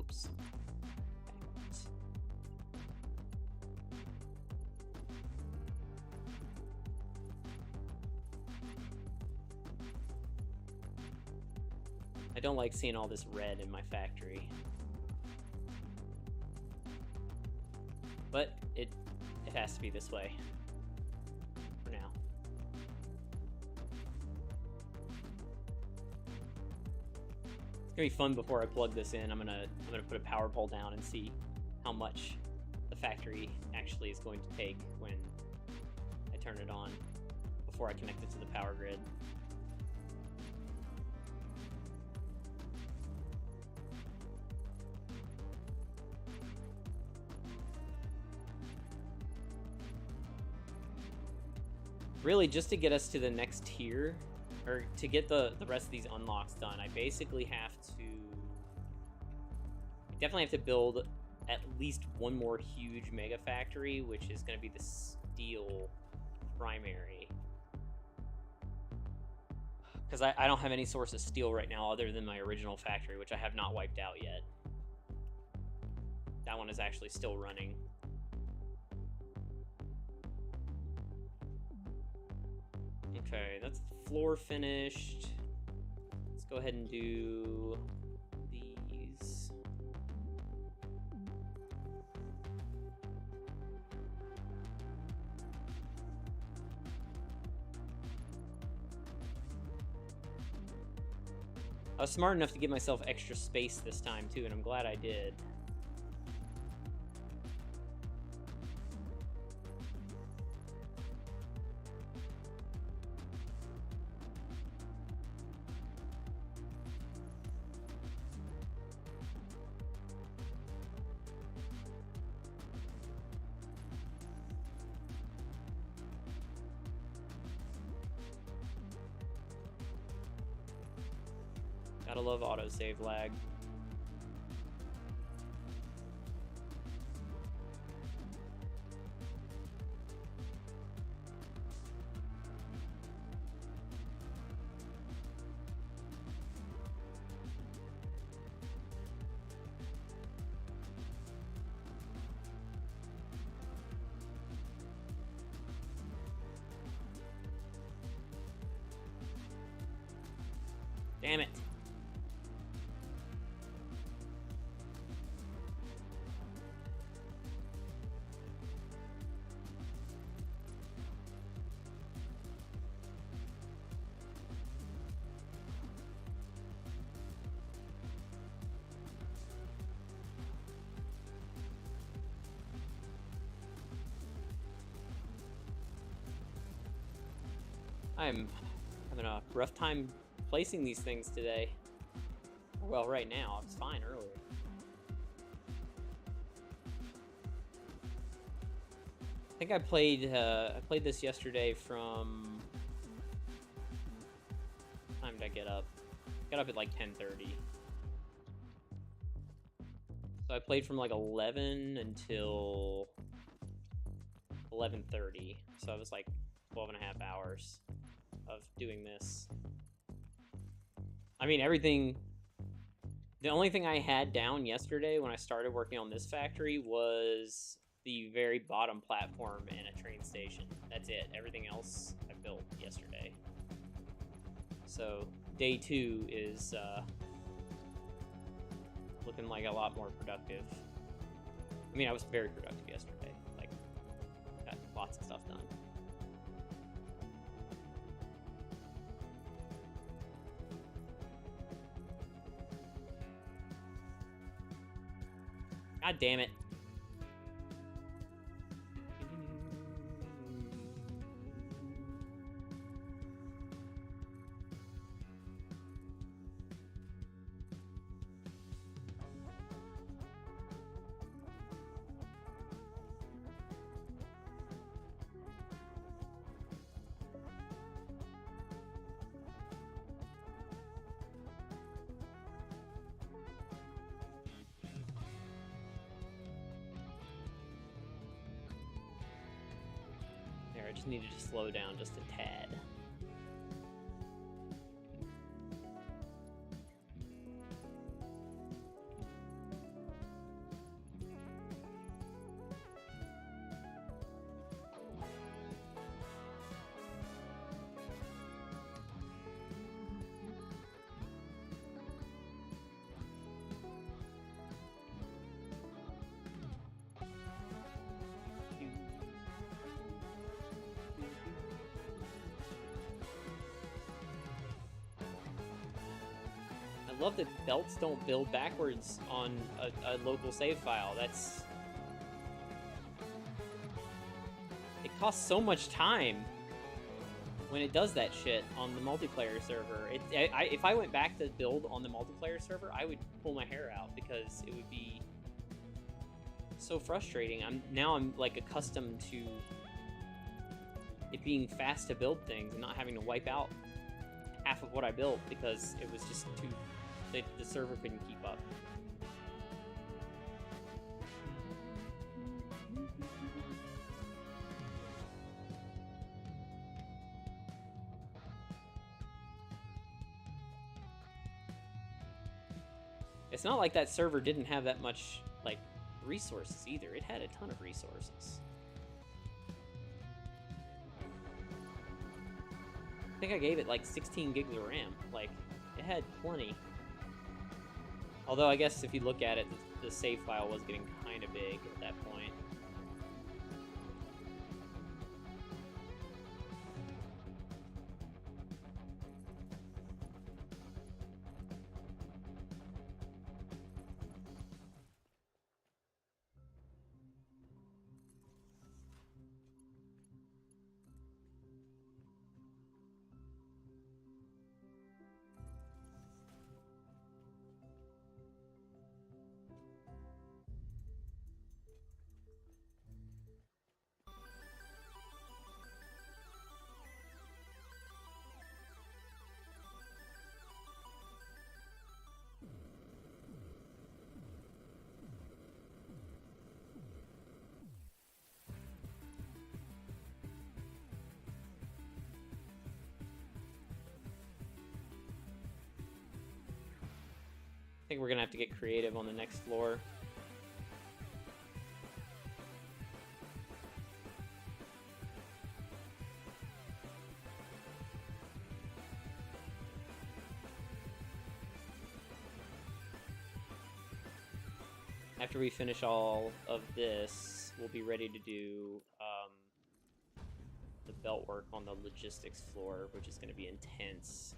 Oops. I don't like seeing all this red in my factory. But it has to be this way. For now. It's gonna be fun before I plug this in. I'm gonna put a power pole down and see how much the factory actually is going to take when I turn it on before I connect it to the power grid. Really, just to get us to the next tier, or to get the rest of these unlocks done, I basically have to... I definitely have to build at least one more huge mega factory, which is going to be the steel primary. Because I don't have any source of steel right now other than my original factory, which I have not wiped out yet. That one is actually still running. Okay, that's the floor finished. Let's go ahead and do these. I was smart enough to give myself extra space this time too, and I'm glad I did. Gotta love autosave lag. Damn it. I'm having a rough time placing these things today. Well, right now, it's fine earlier. I think I played this yesterday from... What time did I get up? I got up at like 10:30. So I played from like 11 until 11:30. So I was like 12 and a half hours of doing this. I mean, everything... The only thing I had down yesterday when I started working on this factory was the very bottom platform and a train station. That's it. Everything else I built yesterday. So day 2 is looking like a lot more productive. I mean, I was very productive yesterday. Like, got lots of stuff done. God damn it. I just needed to slow down just a tad. I love that belts don't build backwards on a local save file. It costs so much time when it does that shit on the multiplayer server. If I went back to build on the multiplayer server, I would pull my hair out because it would be so frustrating. I'm like accustomed to it being fast to build things and not having to wipe out half of what I built because it was just too... The server couldn't keep up. It's not like that server didn't have that much, like, resources either. It had a ton of resources. I think I gave it like 16 gigs of RAM. Like, it had plenty. Although I guess if you look at it, the save file was getting kind of big at that point. I think we're gonna have to get creative on the next floor. After we finish all of this, we'll be ready to do the belt work on the logistics floor, which is going to be intense.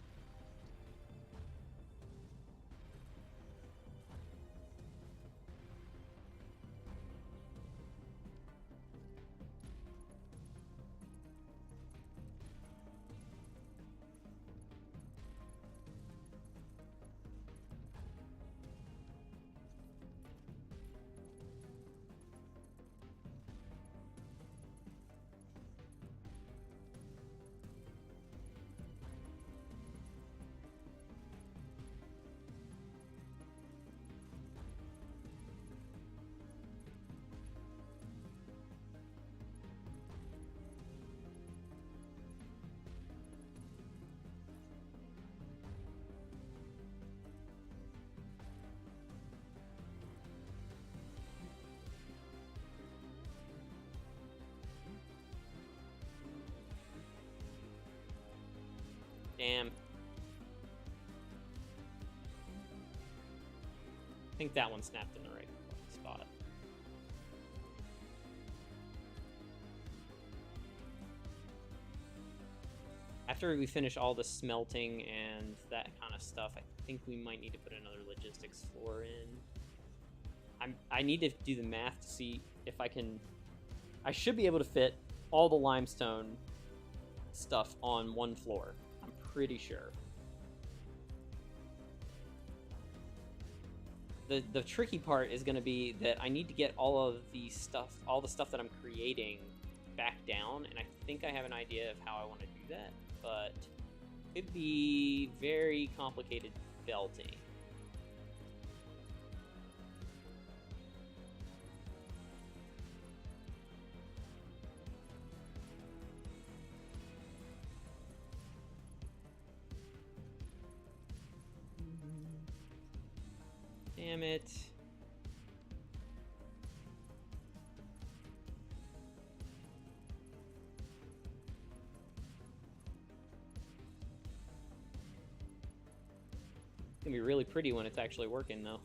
Damn. I think that one snapped in the right spot. After we finish all the smelting and that kind of stuff, I think we might need to put another logistics floor in. I need to do the math to see if I can... I should be able to fit all the limestone stuff on one floor. I'm pretty sure. The tricky part is going to be that I need to get all the stuff that I'm creating back down, and I think I have an idea of how I want to do that, but it'd be very complicated belting. Damn it. It's gonna be really pretty when it's actually working, though.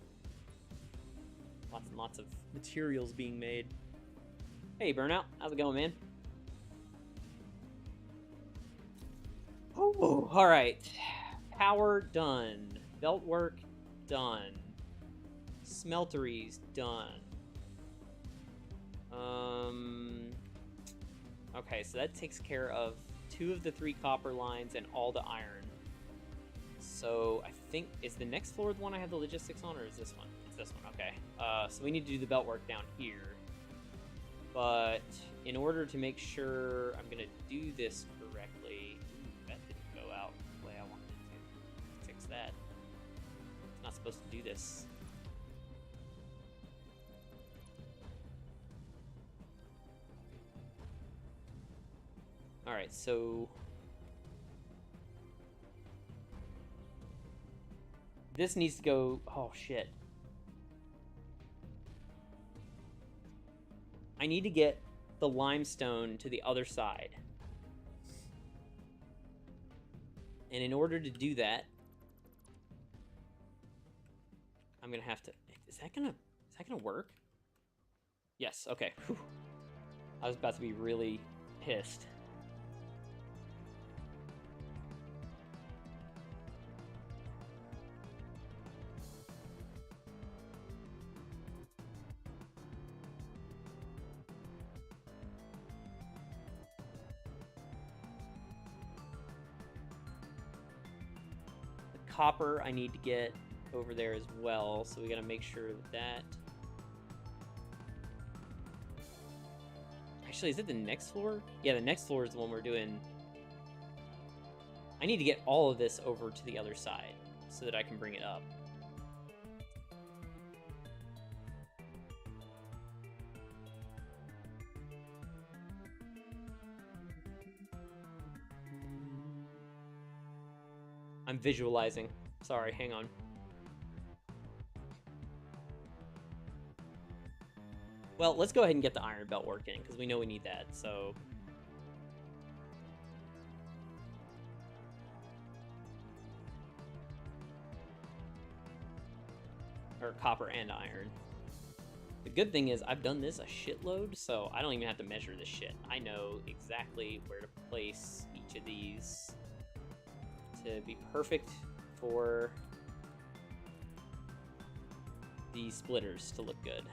Lots and lots of materials being made. Hey, Burnout. How's it going, man? Oh, alright. Power done. Belt work, done. Smelteries, done. Okay, so that takes care of 2 of the 3 copper lines and all the iron. So I think, is the next floor the one I have the logistics on, or is this one? It's this one, okay. So we need to do the belt work down here. But in order to make sure I'm gonna do this correctly, that didn't go out the way I wanted it to. Fix that. It's not supposed to do this. Alright, so this needs to go. Oh shit. I need to get the limestone to the other side. And in order to do that, I'm gonna have to. Is that gonna work? Yes, okay. Whew. I was about to be really pissed. Copper I need to get over there as well, so we gotta make sure that actually, is it the next floor? Yeah, the next floor is the one we're doing. I need to get all of this over to the other side so that I can bring it up. I'm visualizing. Sorry, hang on. Well, let's go ahead and get the iron belt working, because we know we need that, so... Or copper and iron. The good thing is, I've done this a shitload, so I don't even have to measure this shit. I know exactly where to place each of these to be perfect for the splitters to look good.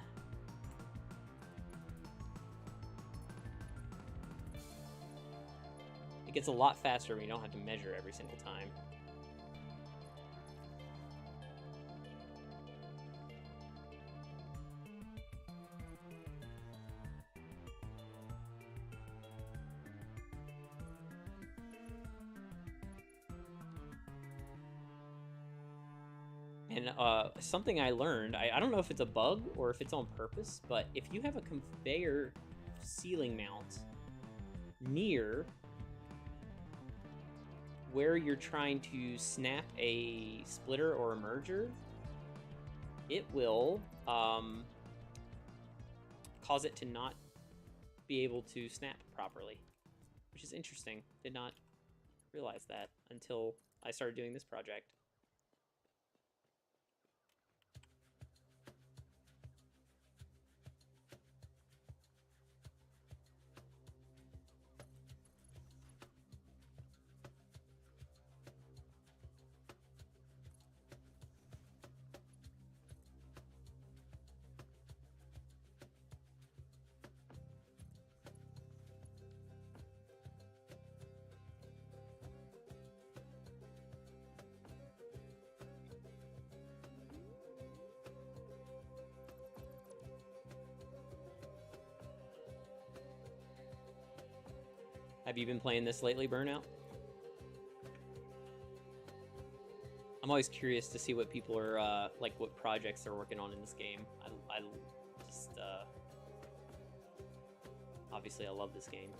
It gets a lot faster when you don't have to measure every single time. And something I learned, I don't know if it's a bug or if it's on purpose, but if you have a conveyor ceiling mount near where you're trying to snap a splitter or a merger, it will cause it to not be able to snap properly, which is interesting. Did not realize that until I started doing this project. Have you been playing this lately, Burnout? I'm always curious to see what people are, like, what projects they're working on in this game. I just, obviously I love this game.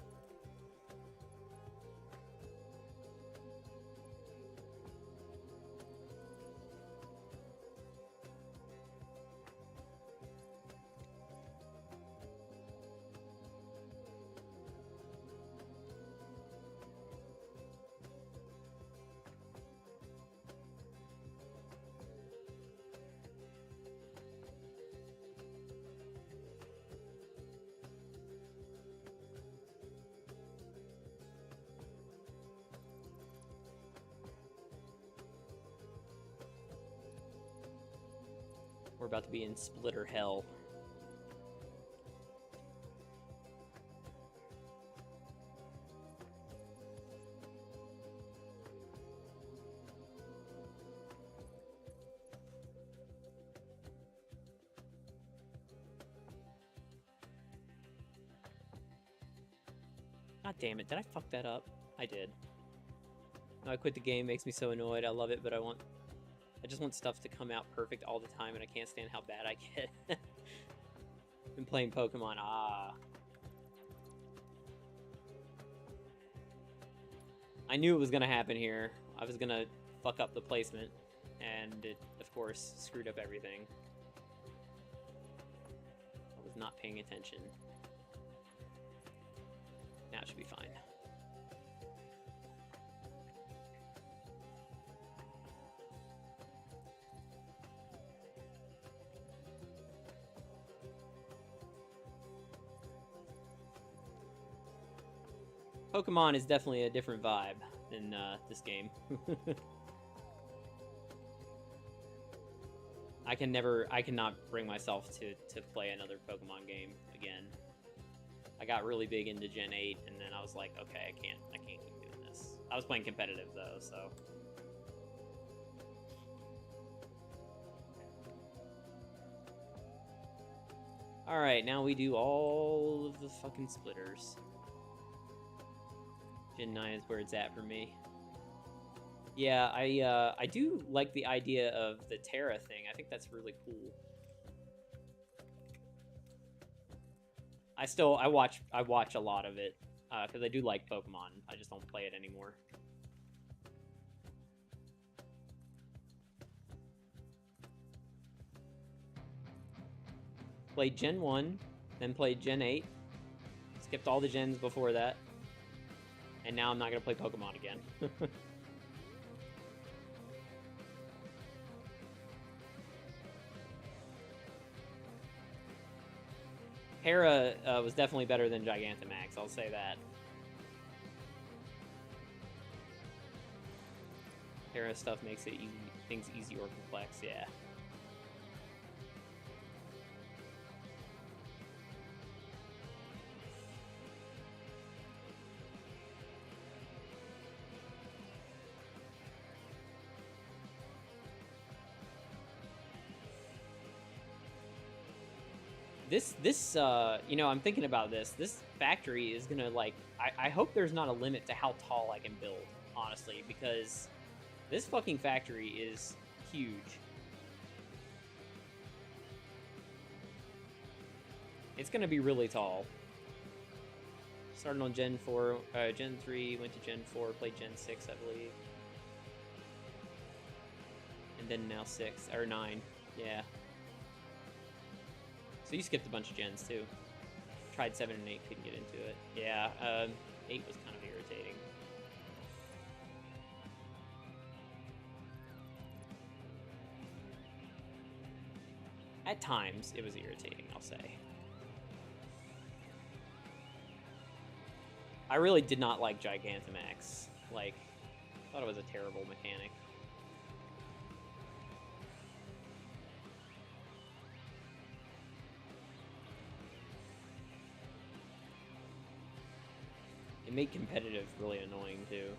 We're about to be in splitter hell. God damn it, did I fuck that up? I did. No, I quit the game, makes me so annoyed. I love it, but I just want stuff to come out perfect all the time, and I can't stand how bad I get. Been playing Pokemon, I knew it was gonna happen here. I was gonna fuck up the placement, and it, of course, screwed up everything. I was not paying attention. Now it should be fine. Pokemon is definitely a different vibe than this game. I cannot bring myself to play another Pokemon game again. I got really big into Gen 8, and then I was like, okay, I can't keep doing this. I was playing competitive though, so. Alright, now we do all of the fucking splitters. Gen 9 is where it's at for me. Yeah, I do like the idea of the Terra thing. I think that's really cool. I watch a lot of it because I do like Pokemon. I just don't play it anymore. Played Gen 1, then played Gen 8. Skipped all the gens before that. And now I'm not going to play Pokemon again. Hera was definitely better than Gigantamax, I'll say that. Hera stuff makes it easy, things easy or complex, yeah. This you know, I'm thinking about this. This factory is gonna, like, I hope there's not a limit to how tall I can build, honestly, because this fucking factory is huge. It's gonna be really tall. Started on Gen 4, Gen 3, went to Gen 4, played Gen 6, I believe. And then now 6, or 9, yeah. So you skipped a bunch of gens, too. Tried 7 and 8, couldn't get into it. Yeah, 8 was kind of irritating. At times, it was irritating, I'll say. I really did not like Gigantamax. Like, I thought it was a terrible mechanic. It made competitive really annoying, too.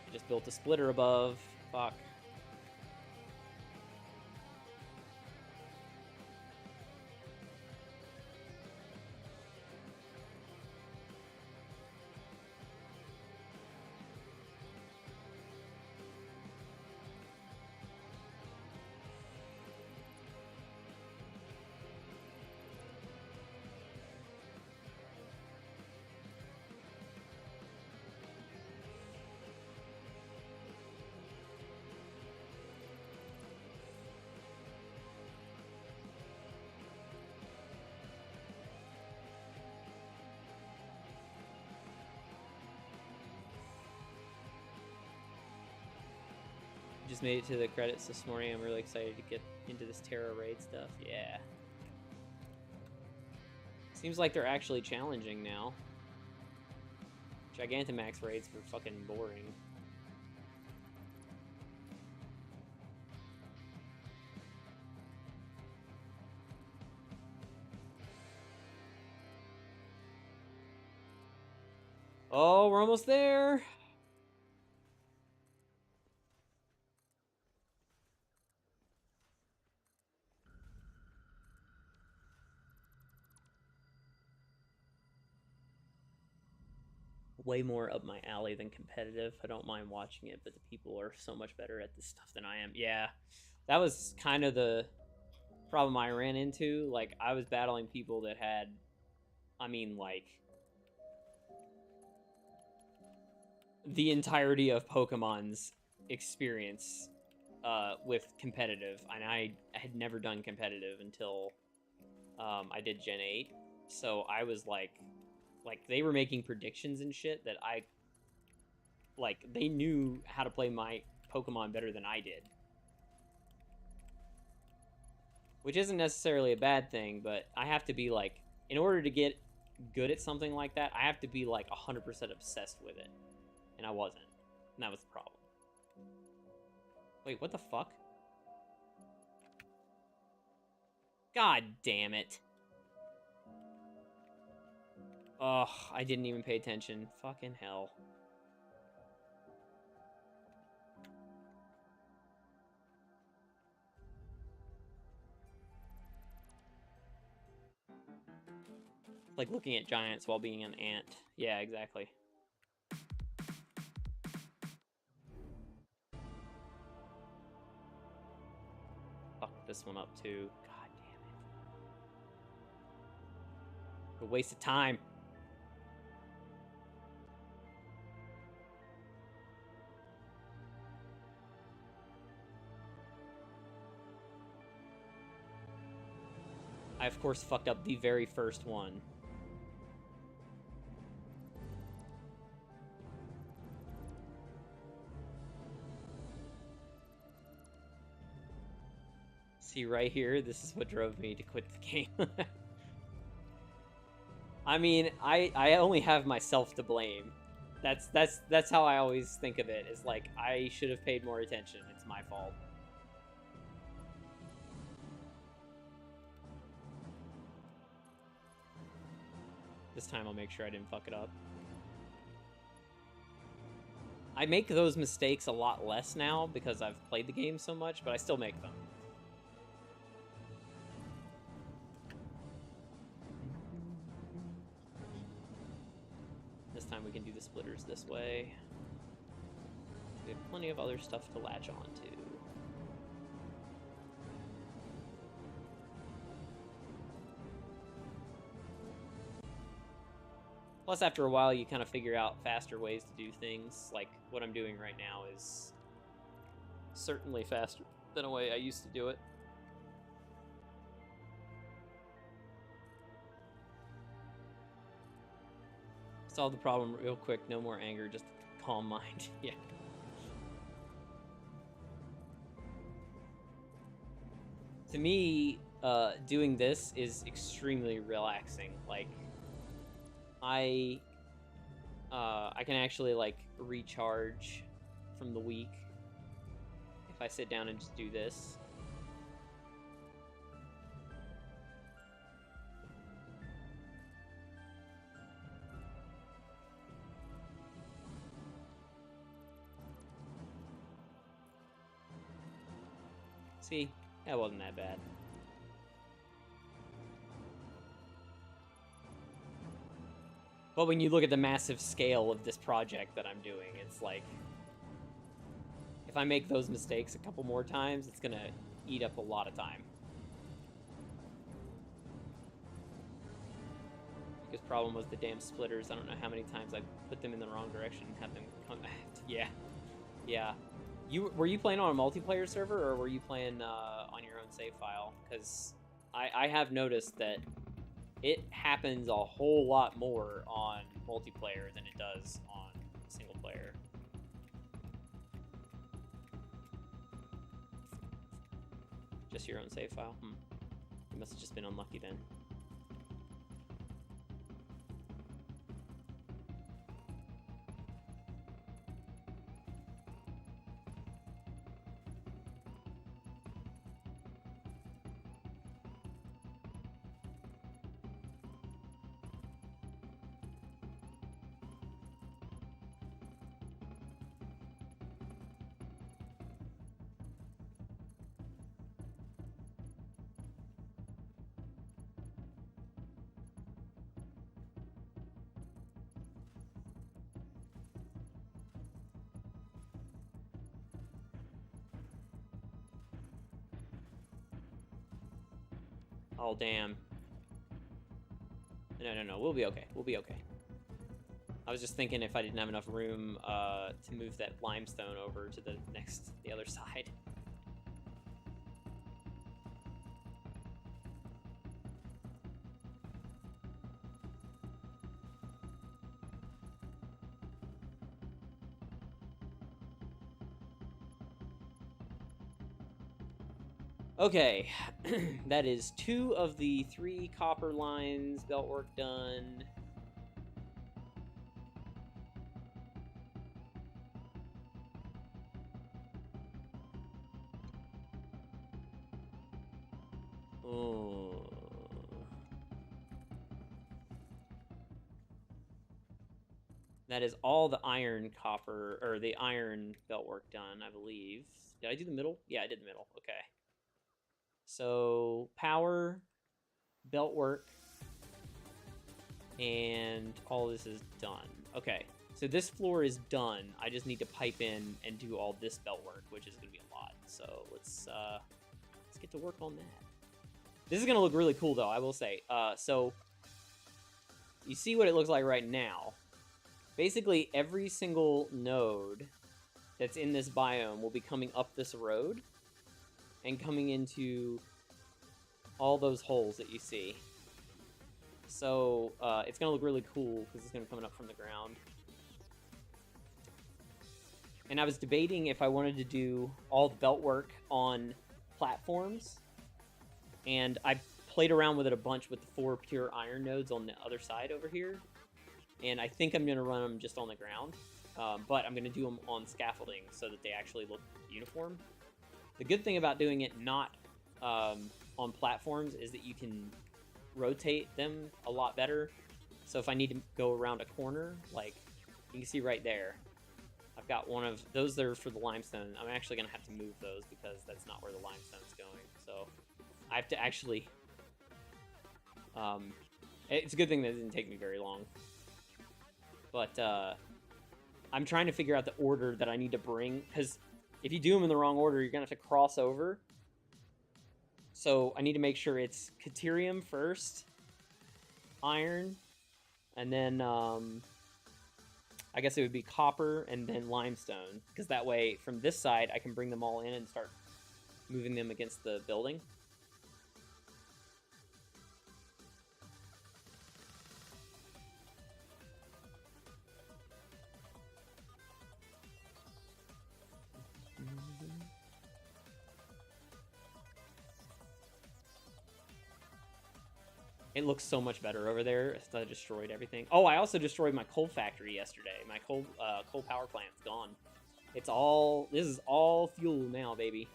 I just built a splitter above. Fuck. Just made it to the credits this morning. I'm really excited to get into this Terra raid stuff. Yeah. Seems like they're actually challenging now. Gigantamax raids were fucking boring. Oh, we're almost there. Way more up my alley than competitive. I don't mind watching it, but the people are so much better at this stuff than I am. Yeah, that was kind of the problem I ran into. Like, I was battling people that had, I mean, like, the entirety of Pokemon's experience with competitive, and I had never done competitive until I did Gen 8. So I was like they were making predictions and shit that I like. They knew how to play my Pokemon better than I did, which isn't necessarily a bad thing. But I have to be like, in order to get good at something like that, I have to be like 100% obsessed with it, and I wasn't, and that was the problem. Wait, what the fuck? God damn it. Ugh, I didn't even pay attention. Fucking hell. Like looking at giants while being an ant. Yeah, exactly. Fuck this one up too. God damn it. A waste of time. I, of course, fucked up the very first one. See, right here, this is what drove me to quit the game. I mean, I only have myself to blame. That's how I always think of it. Is like, I should have paid more attention. It's my fault. This time I'll make sure I didn't fuck it up. I make those mistakes a lot less now because I've played the game so much, but I still make them. This time we can do the splitters this way. We have plenty of other stuff to latch on to. Plus, after a while, you kind of figure out faster ways to do things. Like, what I'm doing right now is certainly faster than a way I used to do it. Solve the problem real quick, no more anger, just calm mind. Yeah. To me, doing this is extremely relaxing. Like, I can actually, like, recharge from the week if I sit down and just do this. See, that wasn't that bad. But when you look at the massive scale of this project that I'm doing, it's like, if I make those mistakes a couple more times, it's gonna eat up a lot of time. Biggest problem was the damn splitters. I don't know how many times I put them in the wrong direction and have them come back. Yeah. Yeah. Were you playing on a multiplayer server, or were you playing on your own save file? Because I have noticed that it happens a whole lot more on multiplayer than it does on single player. Just your own save file? You must have just been unlucky then. Oh, damn. No. We'll be okay. We'll be okay. I was just thinking if I didn't have enough room to move that limestone over to the other side. Okay, that is 2 of the 3 copper lines belt work done. Oh. That is all the iron copper, or the iron belt work done, I believe. Did I do the middle? Yeah, I did the middle. Okay. So, power, belt work, and all this is done. Okay, so this floor is done. I just need to pipe in and do all this belt work, which is going to be a lot. So let's get to work on that. This is going to look really cool, though, I will say. So you see what it looks like right now. Basically, every single node that's in this biome will be coming up this road and coming into all those holes that you see. So it's going to look really cool because it's going to be coming up from the ground. And I was debating if I wanted to do all the belt work on platforms. And I played around with it a bunch with the 4 pure iron nodes on the other side over here. And I think I'm going to run them just on the ground. But I'm going to do them on scaffolding so that they actually look uniform. The good thing about doing it not on platforms is that you can rotate them a lot better. So if I need to go around a corner, like you can see right there, I've got one of those there for the limestone. I'm actually going to have to move those because that's not where the limestone's going. So I have to actually... it's a good thing that it didn't take me very long. But I'm trying to figure out the order that I need to bring, because if you do them in the wrong order, you're going to have to cross over. So I need to make sure it's Caterium first, iron, and then I guess it would be copper and then limestone, because that way from this side I can bring them all in and start moving them against the building. It looks so much better over there. I destroyed everything. Oh, I also destroyed my coal factory yesterday. My coal power plant's gone. It's all... This is all fuel now, baby.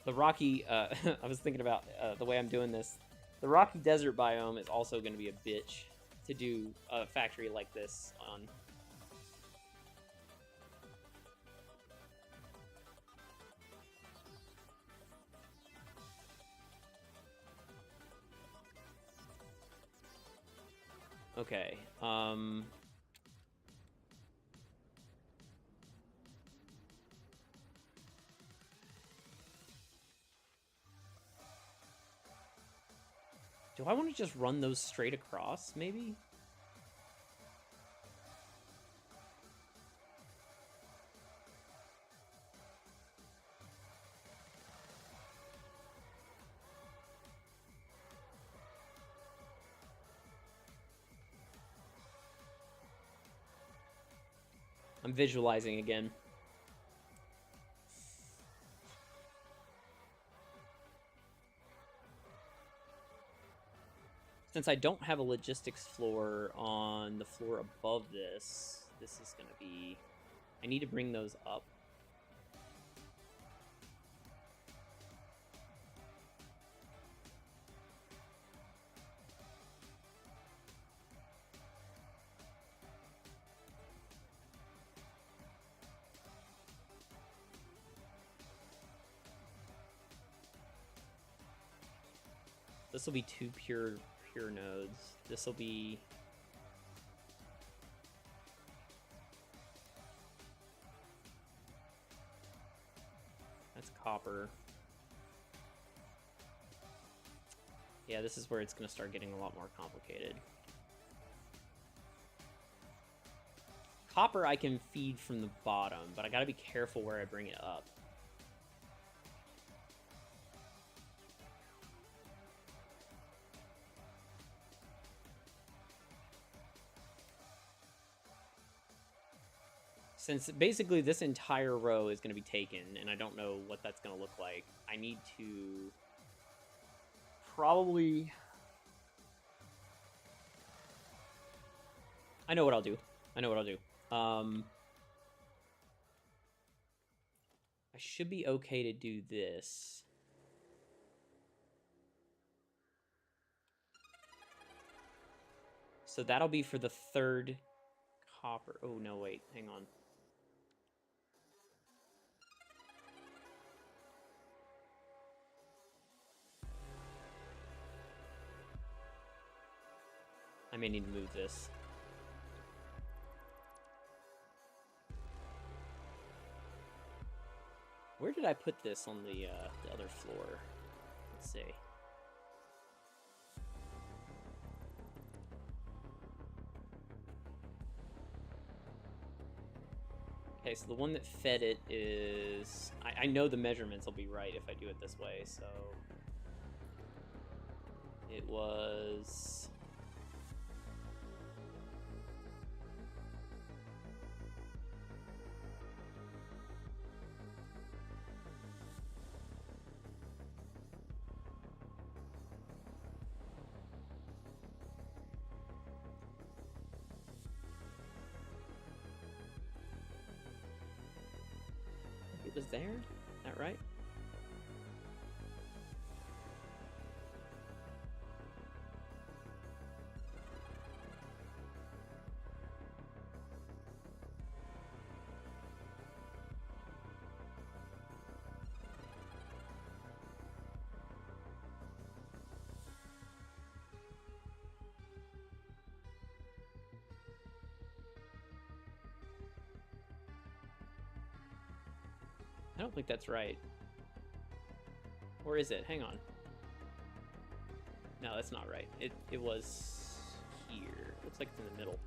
The rocky... I was thinking about the way I'm doing this. The rocky desert biome is also going to be a bitch to do a factory like this on. Okay, do I want to just run those straight across, maybe? I'm visualizing again. Since I don't have a logistics floor on the floor above this, this is going to be... I need to bring those up. This will be 2 pure nodes. This will be... That's copper. Yeah, this is where it's going to start getting a lot more complicated. Copper I can feed from the bottom, but I got to be careful where I bring it up. Since basically this entire row is going to be taken, and I don't know what that's going to look like, I need to probably... I know what I'll do. I should be okay to do this. So that'll be for the third copper. Oh, no, wait. Hang on. I may need to move this. Where did I put this on the other floor? Let's see. Okay, so the one that fed it is... I know the measurements will be right if I do it this way, so... It was... It was there? Is that right? I don't think that's right. Or is it? Hang on. No, that's not right. It was here. Looks like it's in the middle.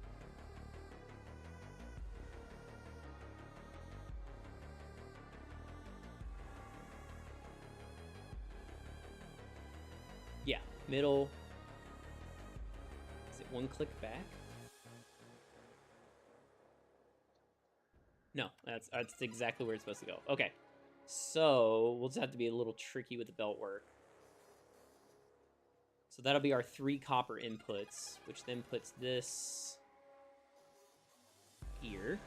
Yeah, middle. Is it one click back? No, that's exactly where it's supposed to go. Okay, so we'll just have to be a little tricky with the belt work. So that'll be our 3 copper inputs, which then puts this here.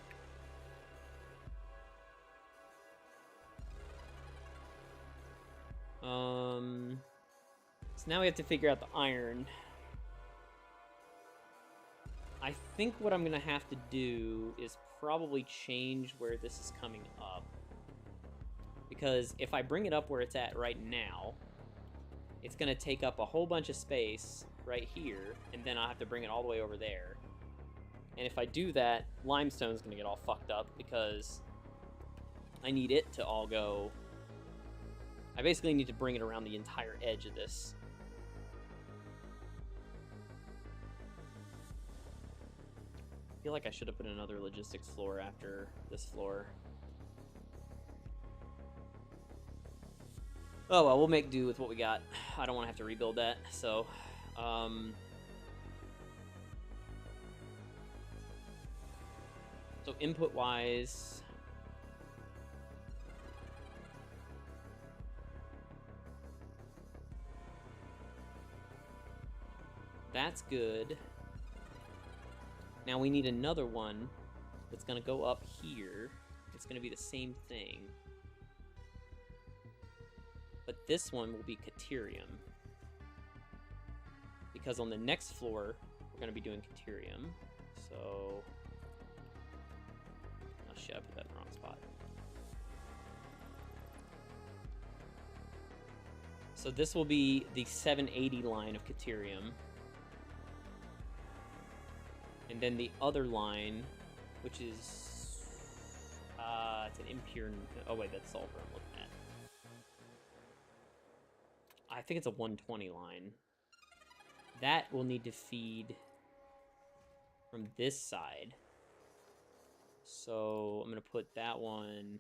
So now we have to figure out the iron. I think what I'm going to have to do is probably change where this is coming up. Because if I bring it up where it's at right now, it's going to take up a whole bunch of space right here, and then I'll have to bring it all the way over there. And if I do that, limestone's going to get all fucked up because I need it to all go... I basically need to bring it around the entire edge of this. I feel like I should have put another logistics floor after this floor. Oh well, we'll make do with what we got. I don't want to have to rebuild that, so... So input-wise... That's good. Now we need another one that's going to go up here. It's going to be the same thing. But this one will be Caterium. Because on the next floor, we're going to be doing Caterium. So... Oh shit, I put that in the wrong spot. So this will be the 780 line of Caterium. And then the other line, which is... it's an impure... Oh wait, that's sulfur I'm looking at. I think it's a 120 line. That will need to feed from this side. So I'm going to put that one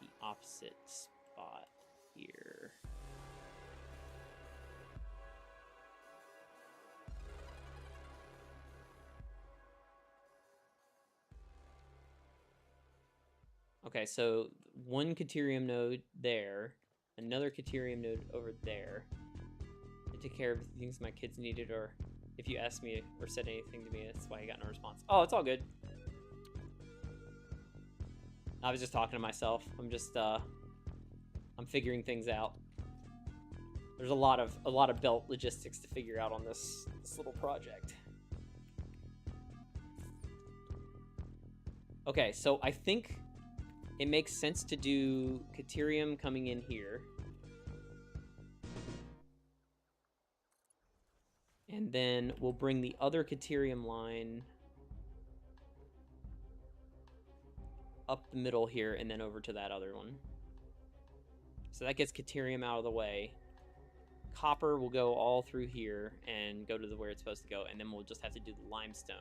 the opposite spot here. Okay, so one Caterium node there, another Caterium node over there. I took care of the things my kids needed, or if you asked me or said anything to me, that's why you got no response. Oh, it's all good. I was just talking to myself. I'm just, I'm figuring things out. There's a lot of belt logistics to figure out on this little project. Okay, so I think it makes sense to do Caterium coming in here. And then we'll bring the other Caterium line up the middle here and then over to that other one. So that gets Caterium out of the way. Copper will go all through here and go to where it's supposed to go, and then we'll just have to do the limestone.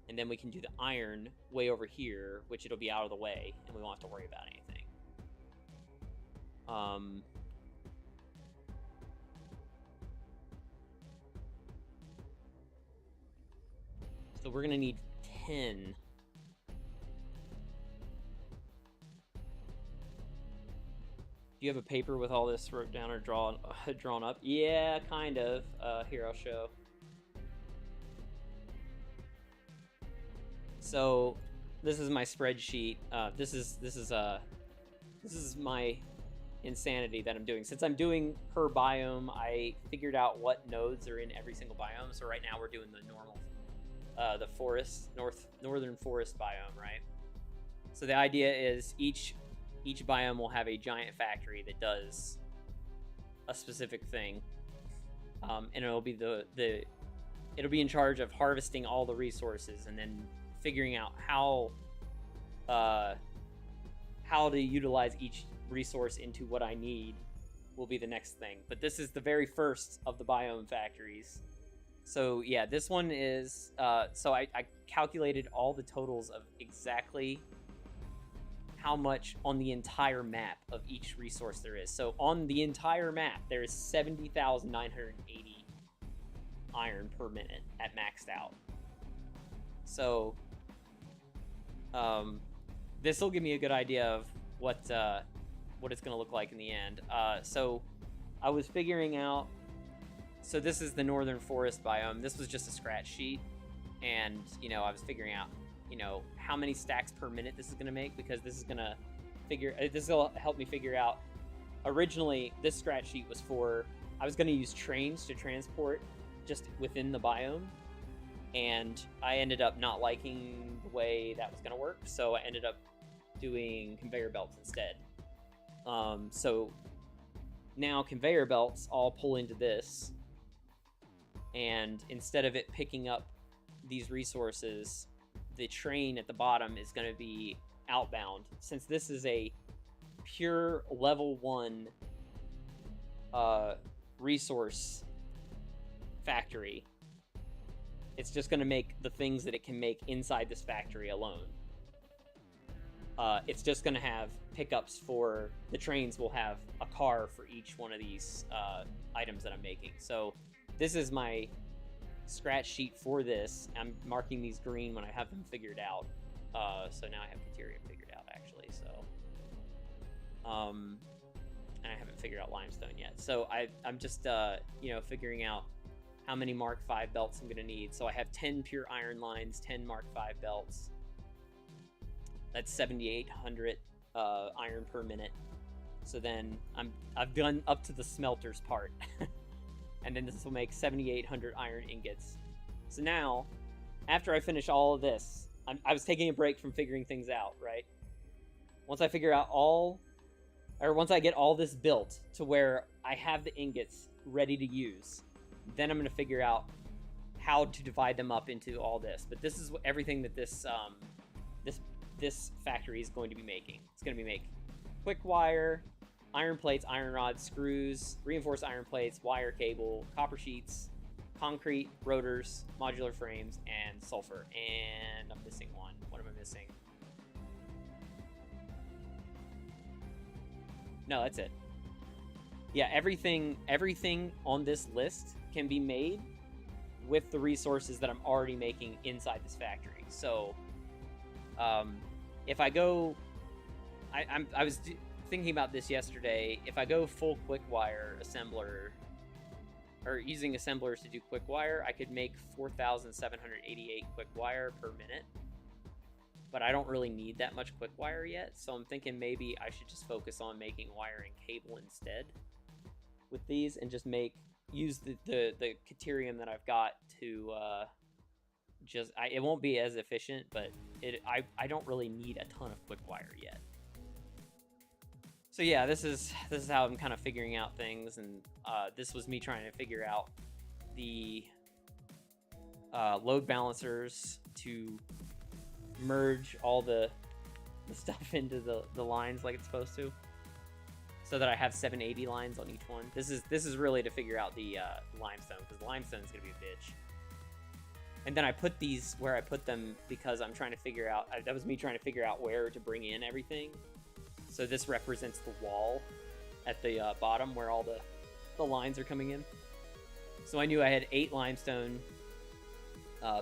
And then we can do the iron way over here, which it'll be out of the way, and we won't have to worry about anything. So we're gonna need 10. Do you have a paper with all this wrote down or drawn up? Yeah, kind of. Here, I'll show. So this is my spreadsheet. This is my insanity that I'm doing. Since I'm doing per biome, I figured out what nodes are in every single biome. So right now we're doing the normal, the forest, northern forest biome, right? So the idea is each biome will have a giant factory that does a specific thing, and it'll be it'll be in charge of harvesting all the resources and then figuring out how to utilize each resource into what I need will be the next thing. But this is the very first of the biome factories. So yeah, this one is so I calculated all the totals of exactly how much on the entire map of each resource there is. So on the entire map, there is 70,980 iron per minute at maxed out. So this will give me a good idea of what it's going to look like in the end. So I was figuring out, so this is the northern forest biome. This was just a scratch sheet, and I was figuring out how many stacks per minute this is going to make, because this will help me figure out. Originally, this scratch sheet was for, I was going to use trains to transport just within the biome, and I ended up not liking the way that was going to work, so I ended up doing conveyor belts instead. So now conveyor belts all pull into this, and instead of it picking up these resources, the train at the bottom is going to be outbound. Since this is a pure level 1 resource factory, it's just going to make the things that it can make inside this factory alone. It's just going to have pickups for the trains. Will have a car for each one of these items that I'm making. So this is my scratch sheet for this. I'm marking these green when I have them figured out. So now I have Caterium figured out, actually. So, and I haven't figured out limestone yet. So I'm just figuring out how many Mark V belts I'm going to need. So I have 10 pure iron lines, 10 Mark V belts. That's 7,800 iron per minute. So then I've done up to the smelters part. And then this will make 7,800 iron ingots. So now, after I finish all of this, I was taking a break from figuring things out, right? Once I figure out once I get all this built to where I have the ingots ready to use, then I'm going to figure out how to divide them up into all this. But this is everything that this factory is going to be making. It's going to be making quick wire, iron plates, iron rods, screws, reinforced iron plates, wire cable, copper sheets, concrete, rotors, modular frames, and sulfur. And I'm missing one. What am I missing? No, that's it. Yeah, everything on this list can be made with the resources that I'm already making inside this factory. So, if I go, I was thinking about this yesterday. If I go full quick wire assembler, or using assemblers to do quick wire, I could make 4,788 quick wire per minute. But I don't really need that much quick wire yet, so I'm thinking maybe I should just focus on making wire and cable instead with these, and just use the Caterium that I've got to it won't be as efficient, but I don't really need a ton of quick wire yet. So yeah, this is how I'm kind of figuring out things, and this was me trying to figure out the load balancers to merge all the stuff into the lines like it's supposed to, so that I have 780 lines on each one. This is really to figure out the limestone, because the limestone is gonna be a bitch. And then I put these where I put them because I'm trying to figure out, that was me trying to figure out where to bring in everything. So this represents the wall at the bottom where all the lines are coming in. So I knew I had 8 limestone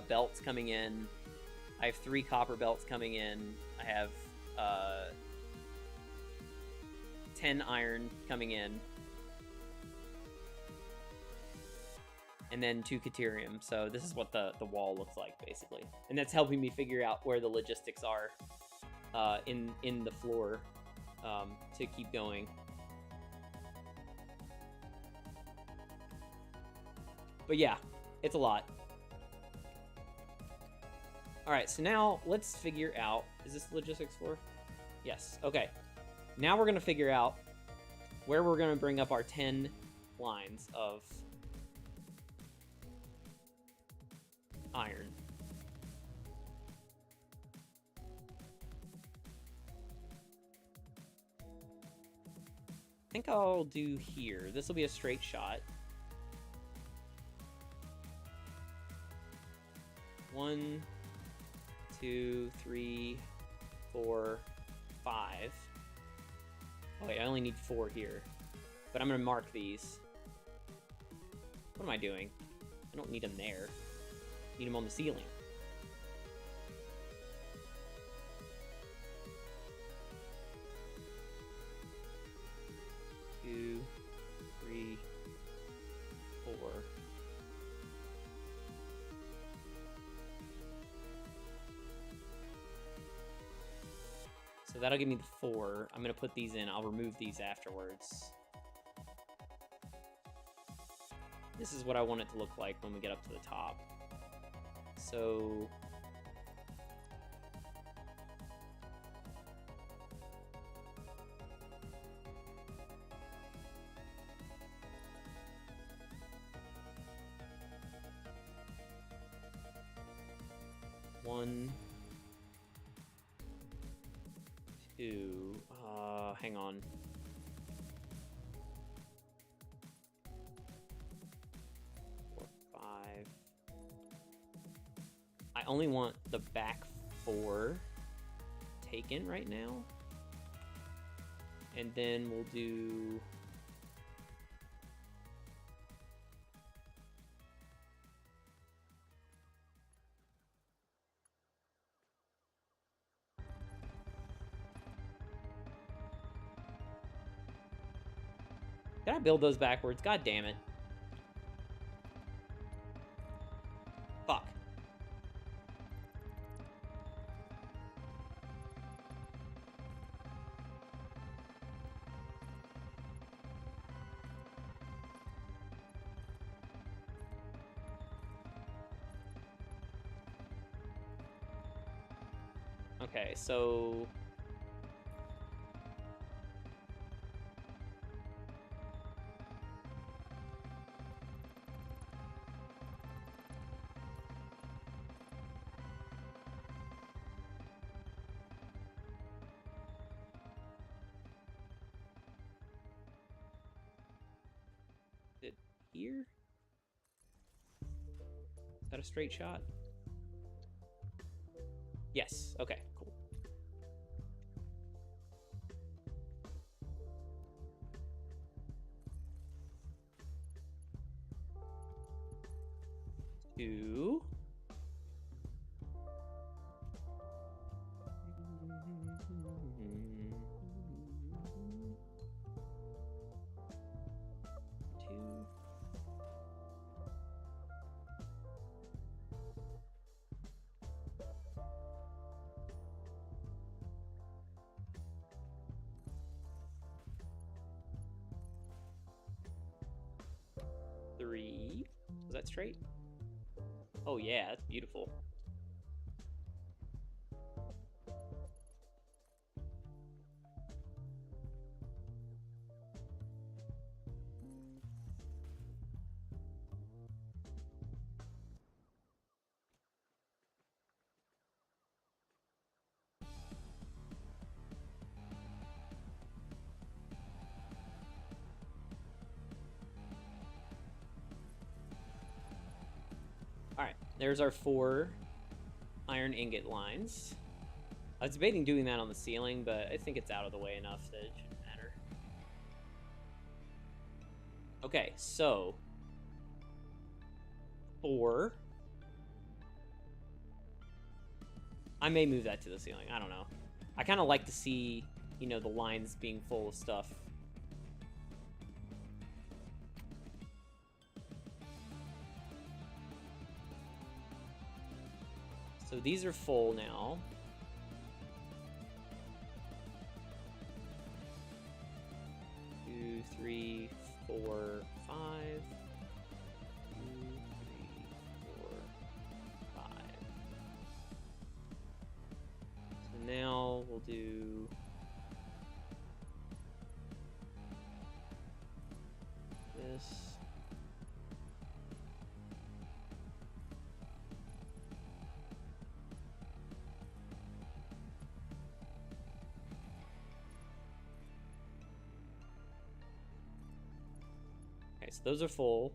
belts coming in. I have 3 copper belts coming in. I have 10 iron coming in. And then 2 Caterium. So this is what the wall looks like, basically. And that's helping me figure out where the logistics are in the floor to keep going. But yeah, it's a lot. Alright, so now let's figure out... Is this the logistics floor? Yes, okay. Now we're going to figure out where we're going to bring up our 10 lines of iron. I think I'll do here. This will be a straight shot. 1, 2, 3, 4, 5. Oh wait, I only need 4 here. But I'm gonna mark these. What am I doing? I don't need them there. I need them on the ceiling. Two, 3, 4. So that'll give me the 4. I'm gonna put these in. I'll remove these afterwards. This is what I want it to look like when we get up to the top. So... One, 2, hang on. 4, 5. I only want the back 4 taken right now. And then we'll do... Did I build those backwards? God damn it. Fuck. Okay, so... here. Is that a straight shot? Yes. Okay, cool. Two. Two. Three. Was that straight? Oh yeah, that's beautiful. Alright, there's our 4 iron ingot lines. I was debating doing that on the ceiling, but I think it's out of the way enough that it shouldn't matter. Okay, so 4. I may move that to the ceiling. I don't know. I kind of like to see, you know, the lines being full of stuff. So these are full now. Two, three, 4, 5. 2, 3, 4, 5. So now we'll do this. Okay, so those are full.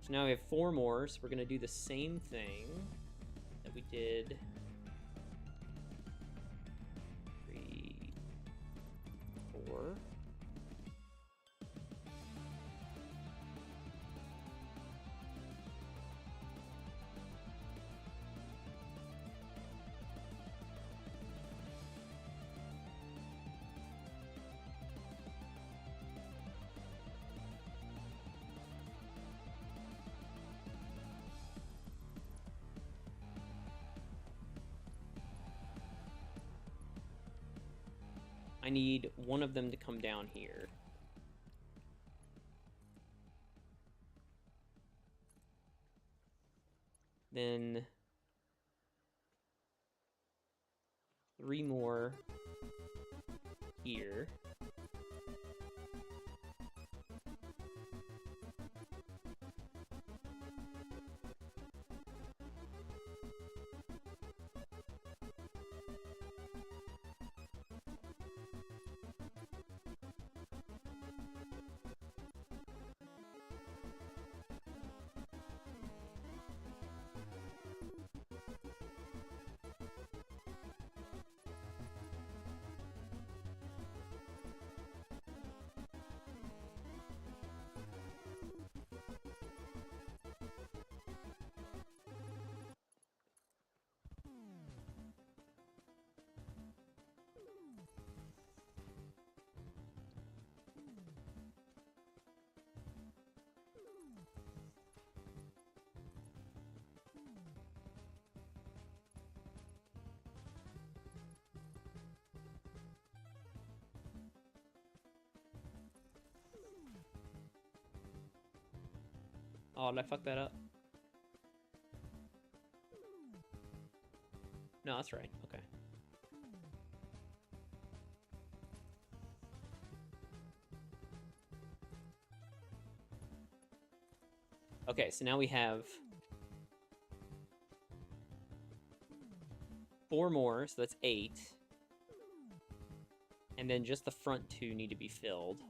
So now we have 4 more, so we're going to do the same thing that we did. 3, 4. I need one of them to come down here. Then 3 more here. Oh, did I fuck that up? No, that's right. Okay. Okay, so now we have 4 more, so that's 8. And then just the front 2 need to be filled.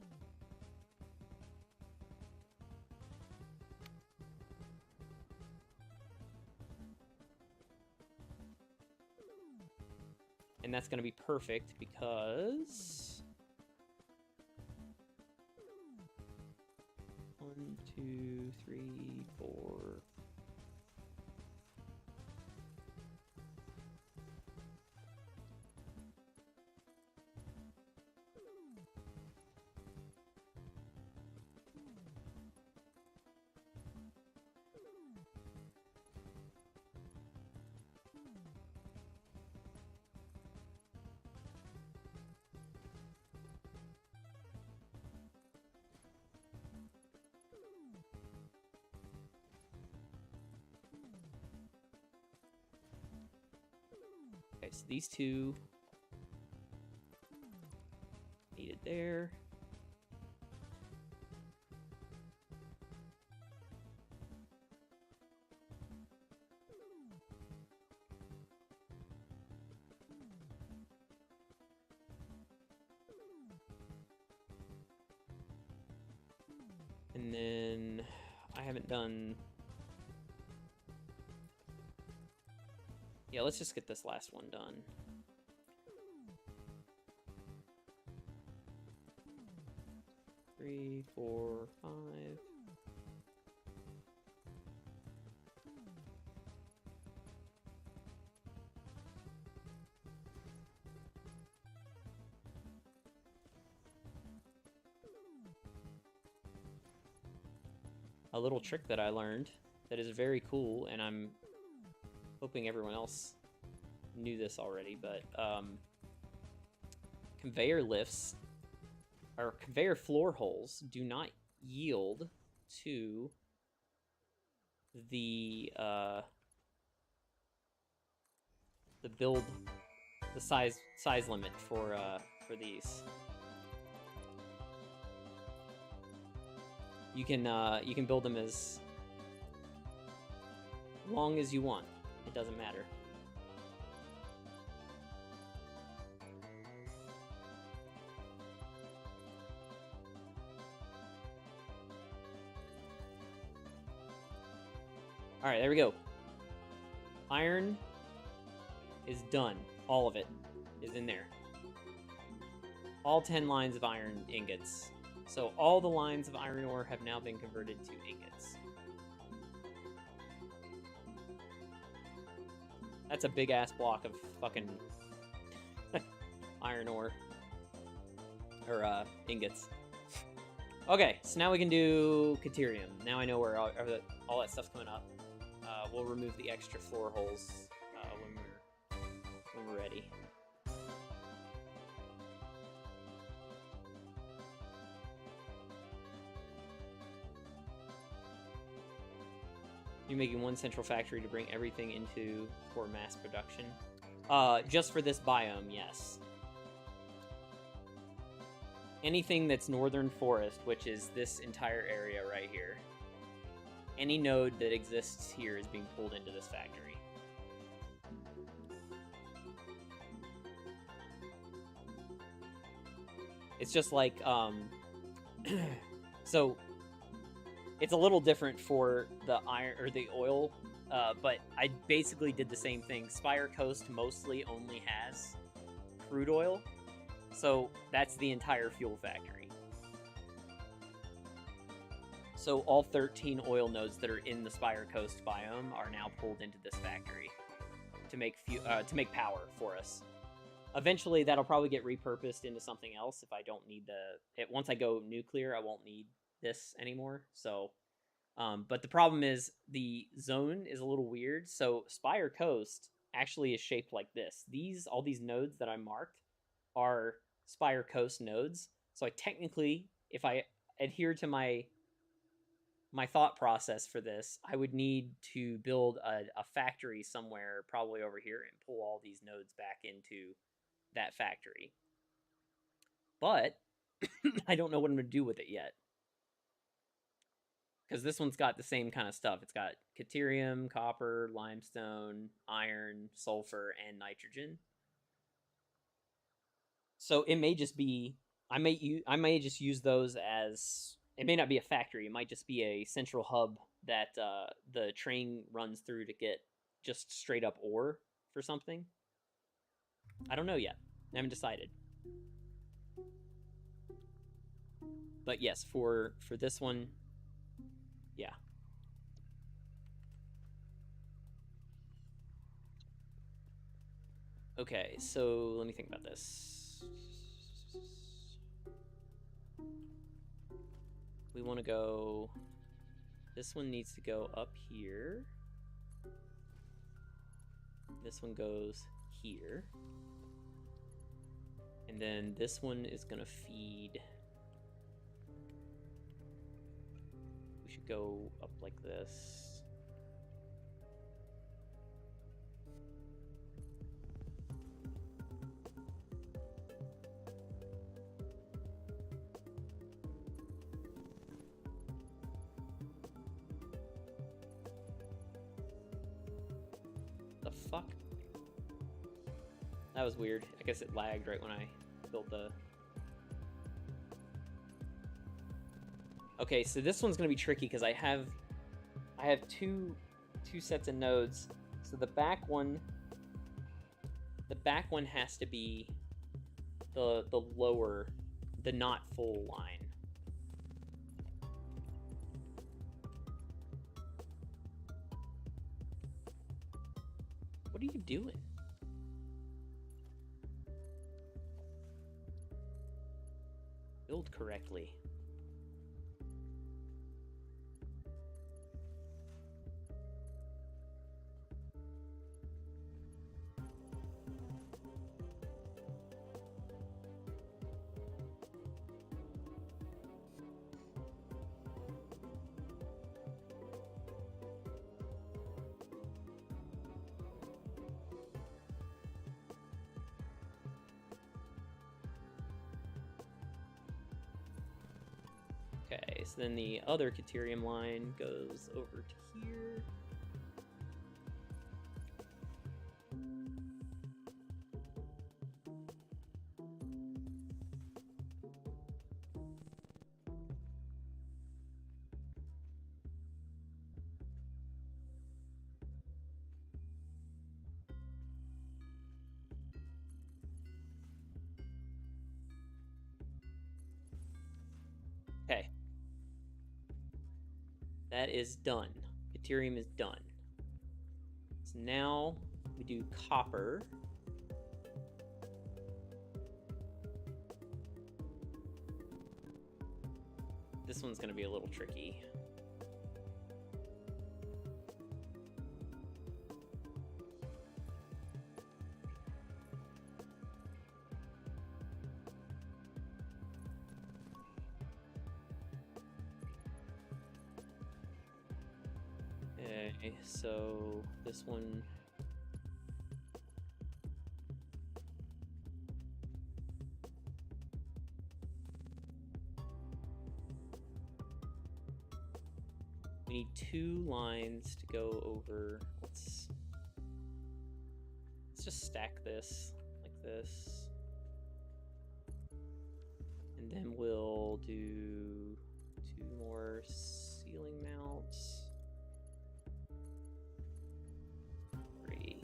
And that's going to be perfect because 1, 2, 3, 4. Okay, so these two needed there. And then I haven't done... Yeah, let's just get this last one done. Three, 4, 5. A little trick that I learned that is very cool, and I'm hoping everyone else knew this already, but conveyor lifts or conveyor floor holes do not yield to the build, the size limit for these. You can build them as long as you want. It doesn't matter. All right, there we go. Iron is done. All of it is in there. All 10 lines of iron ingots. So all the lines of iron ore have now been converted to ingots. That's a big ass block of fucking iron ore. Or ingots. Okay, so now we can do Caterium. Now I know where all that stuff's coming up. We'll remove the extra floor holes when we're ready. You're making one central factory to bring everything into for mass production. Just for this biome, yes. Anything that's northern forest, which is this entire area right here. Any node that exists here is being pulled into this factory. It's just like, so it's a little different for the iron or the oil, but I basically did the same thing. Spire Coast mostly only has crude oil, so that's the entire fuel factory. So all 13 oil nodes that are in the Spire Coast biome are now pulled into this factory to make power for us. Eventually, that'll probably get repurposed into something else if I don't need once I go nuclear, I won't need this anymore. So, but the problem is the zone is a little weird. So Spire Coast actually is shaped like this. All these nodes that I marked are Spire Coast nodes. So I technically, if I adhere to my thought process for this, I would need to build a factory somewhere, probably over here, and pull all these nodes back into that factory. But I don't know what I'm going to do with it yet. Because this one's got the same kind of stuff. It's got Caterium, copper, limestone, iron, sulfur, and nitrogen. So it may just be, I may just use those as, it may not be a factory. It might just be a central hub that the train runs through to get just straight up ore for something. I don't know yet. I haven't decided. But yes, for this one, yeah. Okay, so let me think about this. We want to go... This one needs to go up here. This one goes here. And then this one is going to feed... We should go up like this. The fuck? That was weird. I guess it lagged right when I built the... Okay, so this one's gonna be tricky because I have two sets of nodes. So the back one has to be the lower, the not full line. What are you doing? Build correctly. Okay, so then the other Caterium line goes over to here. Okay. That is done. Caterium is done. So now we do copper. This one's gonna be a little tricky. Okay, so this one... We need two lines to go over. Let's just stack this like this. And then we'll do two more ceiling mounts. Three.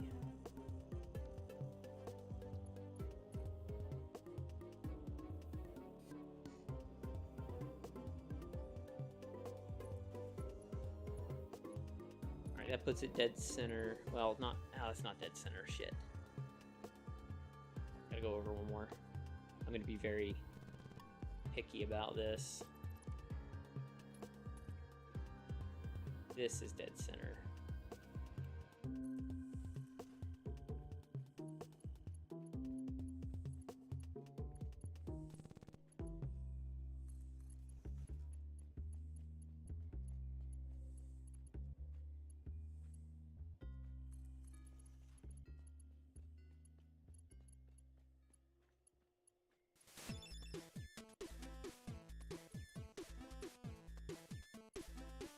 Alright, that puts it dead center. Well, not... Oh, it's not dead center. Shit. Gotta go over one more. I'm gonna be very picky about this. This is dead center.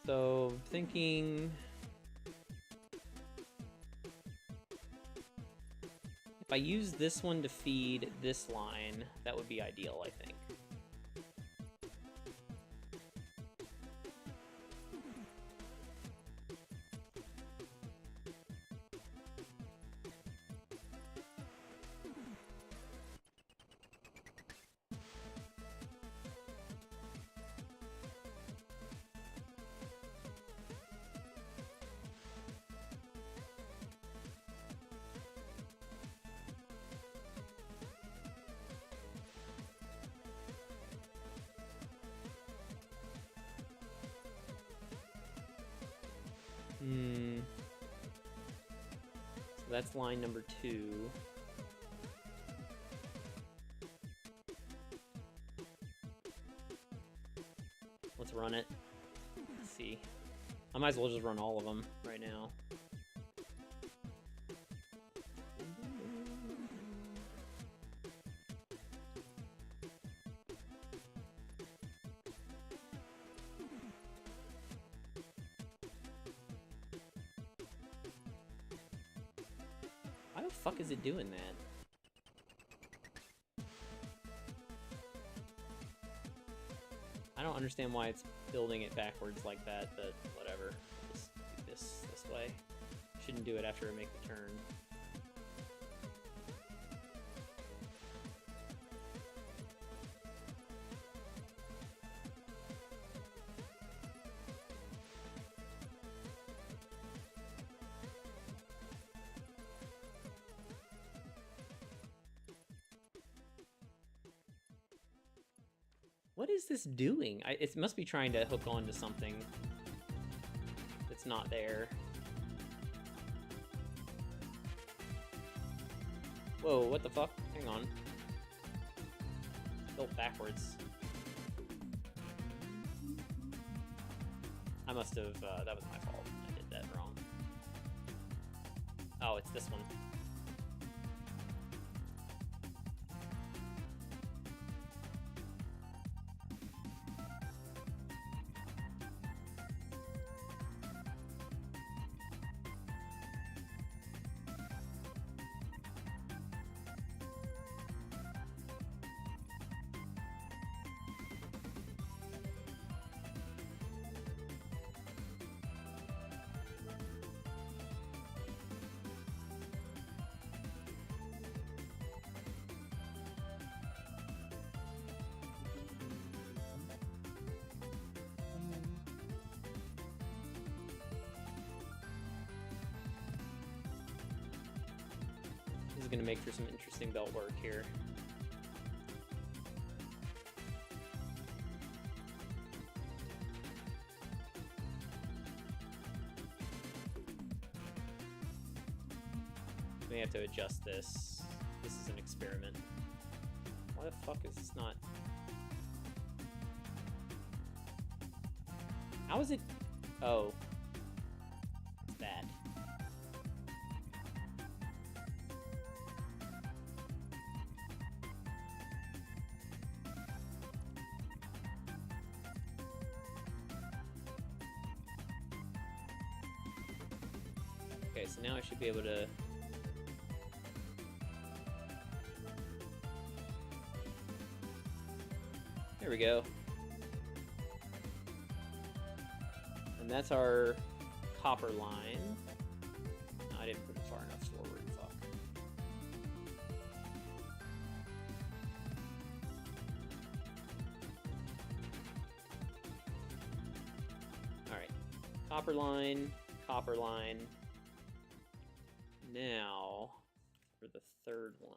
So, thinking if I use this one to feed this line, that would be ideal, I think. So that's line number 2. Let's run it. Let's see. I might as well just run all of them right now. Why the fuck is it doing that? I don't understand why it's building it backwards like that, but whatever. Just do this way. Shouldn't do it after I make the turn. What is this doing? It must be trying to hook onto something that's not there. Whoa, what the fuck? Hang on. Built backwards. I must have, that was my fault. I did that wrong. Oh, it's this one. This is going to make for some interesting belt work here. May have to adjust this. This is an experiment. Why the fuck is this not? How is it? Oh. It's that. Okay, so now I should be able to... There we go. And that's our copper line. No, I didn't put it far enough forward, fuck. Alright. Copper line, copper line. Now, for the third one.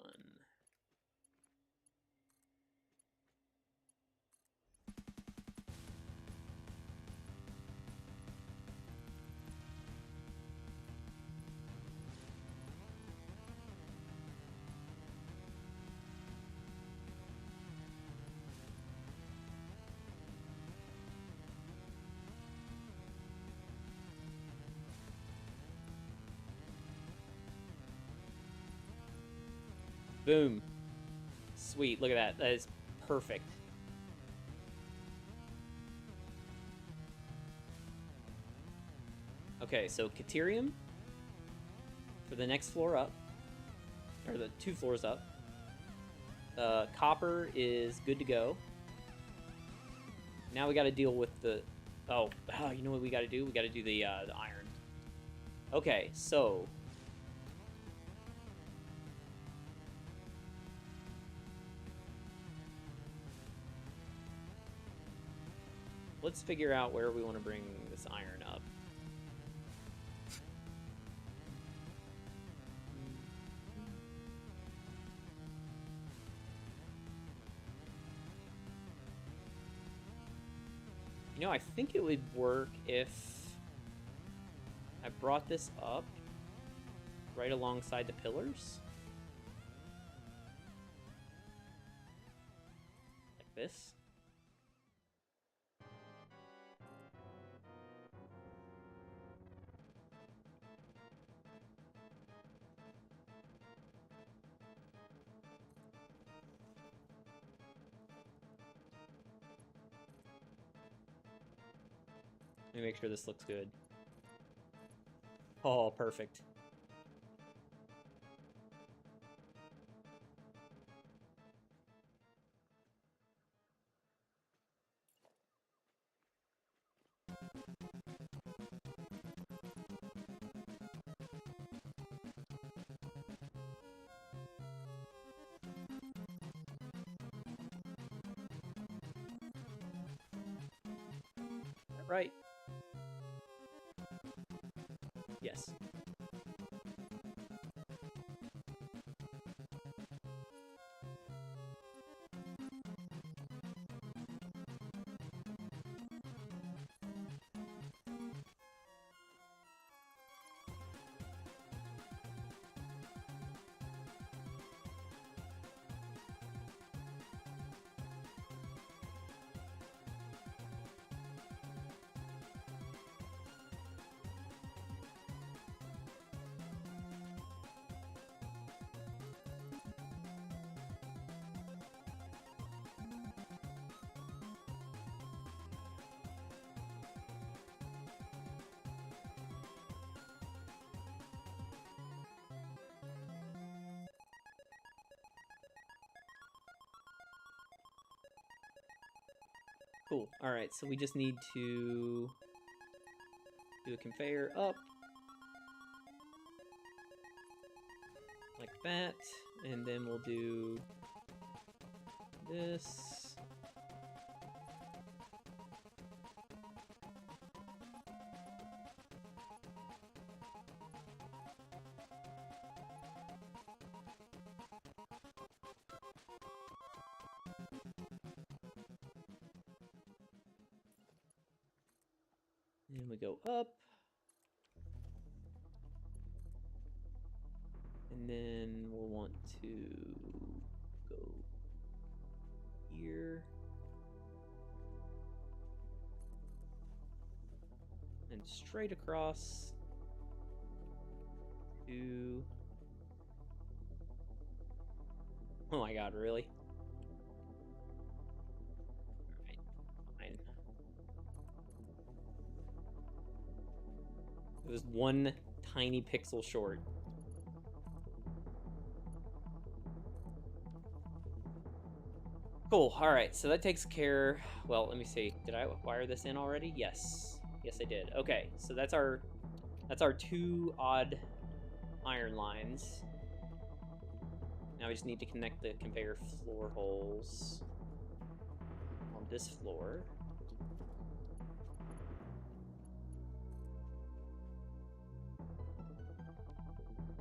Boom. Sweet, look at that. That is perfect. Okay, so Caterium for the next floor up, or the 2 floors up. Copper is good to go. Now we got to deal with the... Oh, you know what we got to do? We got to do the iron. Okay, so... let's figure out where we want to bring this iron up. You know, I think it would work if I brought this up right alongside the pillars. Like this. Let me make sure this looks good. Oh, perfect. Right. Yes. Cool. Alright, so we just need to do a conveyor up. Like that. And then we'll do this. And we go up. And then we'll want to go here. And straight across to... Oh my god, really? Alright, fine. It was one tiny pixel short. Cool, alright, so that takes care... Well, let me see. Did I wire this in already? Yes. Yes, I did. Okay, so that's our 2 odd iron lines. Now we just need to connect the conveyor floor holes on this floor.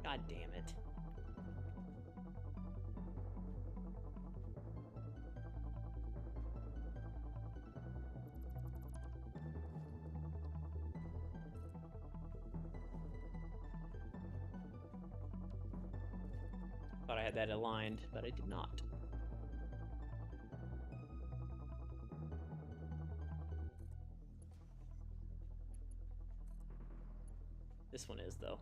God damn it. Thought I had that aligned, but I did not. This one is, though.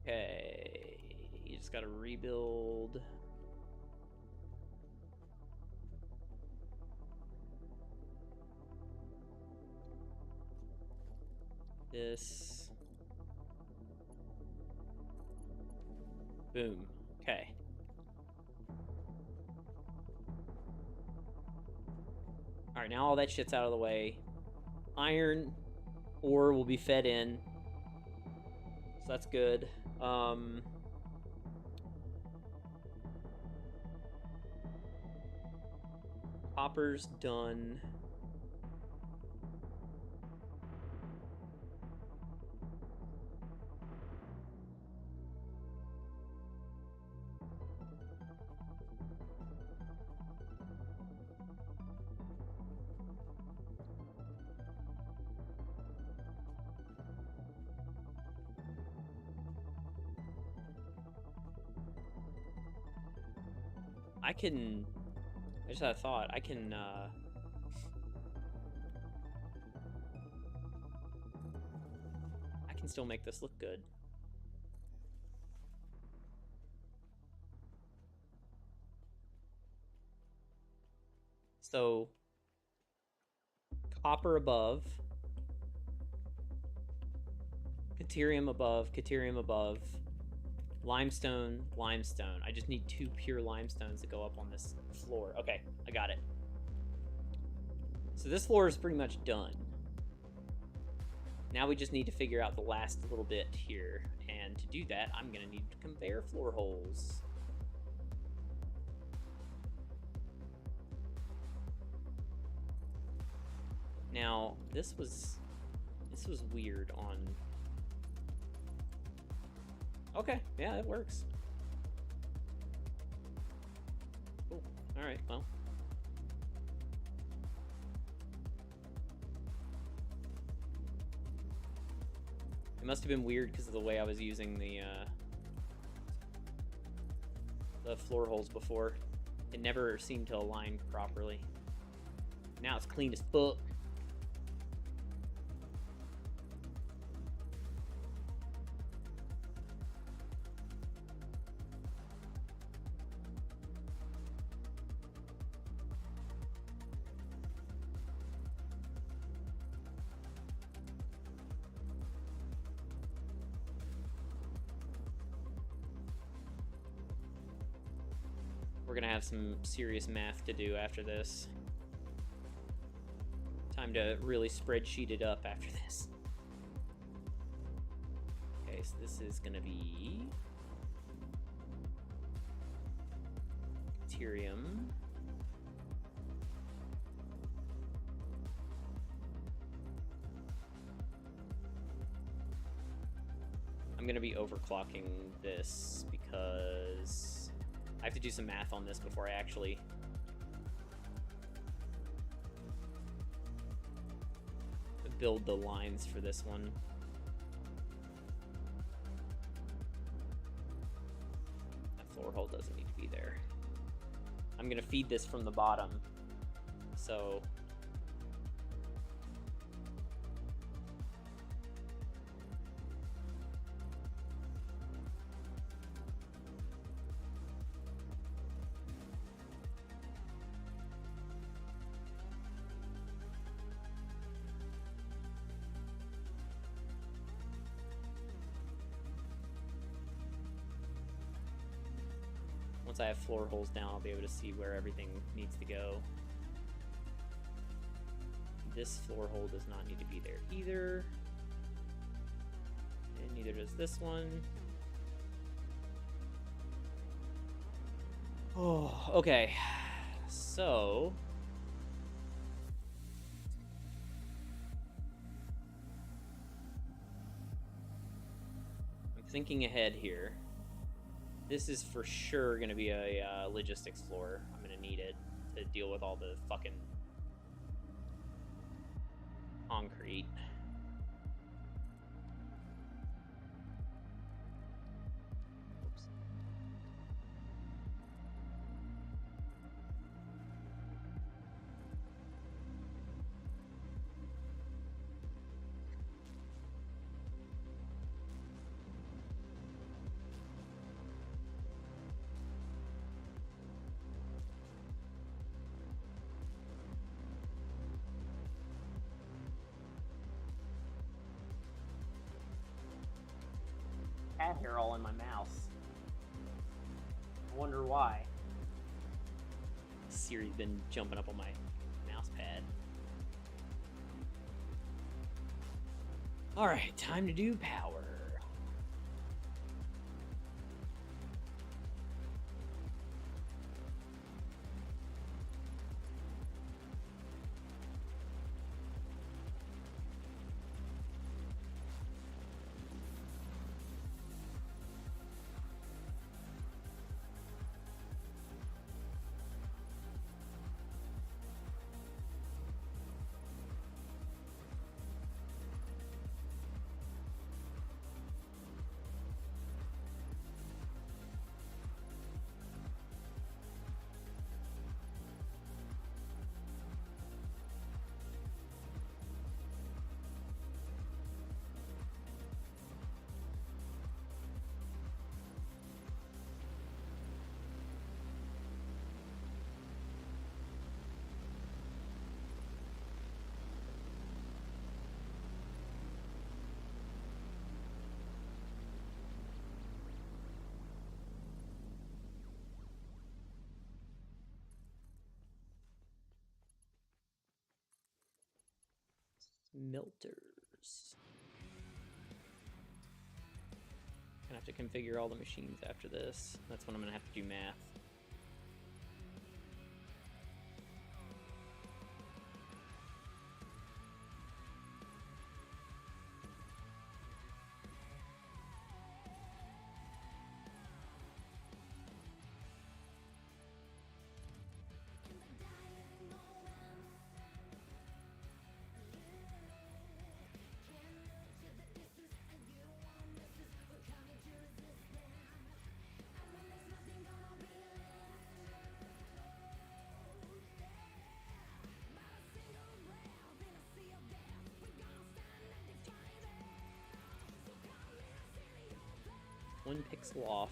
Okay, you just gotta rebuild. This. Boom. Okay. Alright, now all that shit's out of the way. Iron ore will be fed in. So that's good. Copper's done. I just had a thought. I can still make this look good. So, copper above, Caterium above, limestone, limestone. I just need 2 pure limestones to go up on this floor. Okay, I got it. So this floor is pretty much done. Now we just need to figure out the last little bit here. And to do that, I'm gonna need conveyor floor holes. Now, this was weird on... Okay, yeah, it works. Cool. Alright, well. It must have been weird because of the way I was using the floor holes before. It never seemed to align properly. Now it's clean as fuck. We're gonna have some serious math to do after this. Time to really spreadsheet it up after this. Okay, so this is gonna be Ethereum. I'm gonna be overclocking this because I have to do some math on this before I actually build the lines for this one. That floor hole doesn't need to be there. I'm gonna feed this from the bottom, so once I have floor holes down, I'll be able to see where everything needs to go. This floor hole does not need to be there either. And neither does this one. Oh, okay. So... I'm thinking ahead here. This is for sure going to be a logistics floor. I'm going to need it to deal with all the fucking concrete. Oops. Cat hair all in my mouth. I wonder why. Siri's been jumping up on my mouse pad. Alright, time to do power. Melters. Gonna have to configure all the machines after this. That's when I'm gonna have to do math. One pixel off.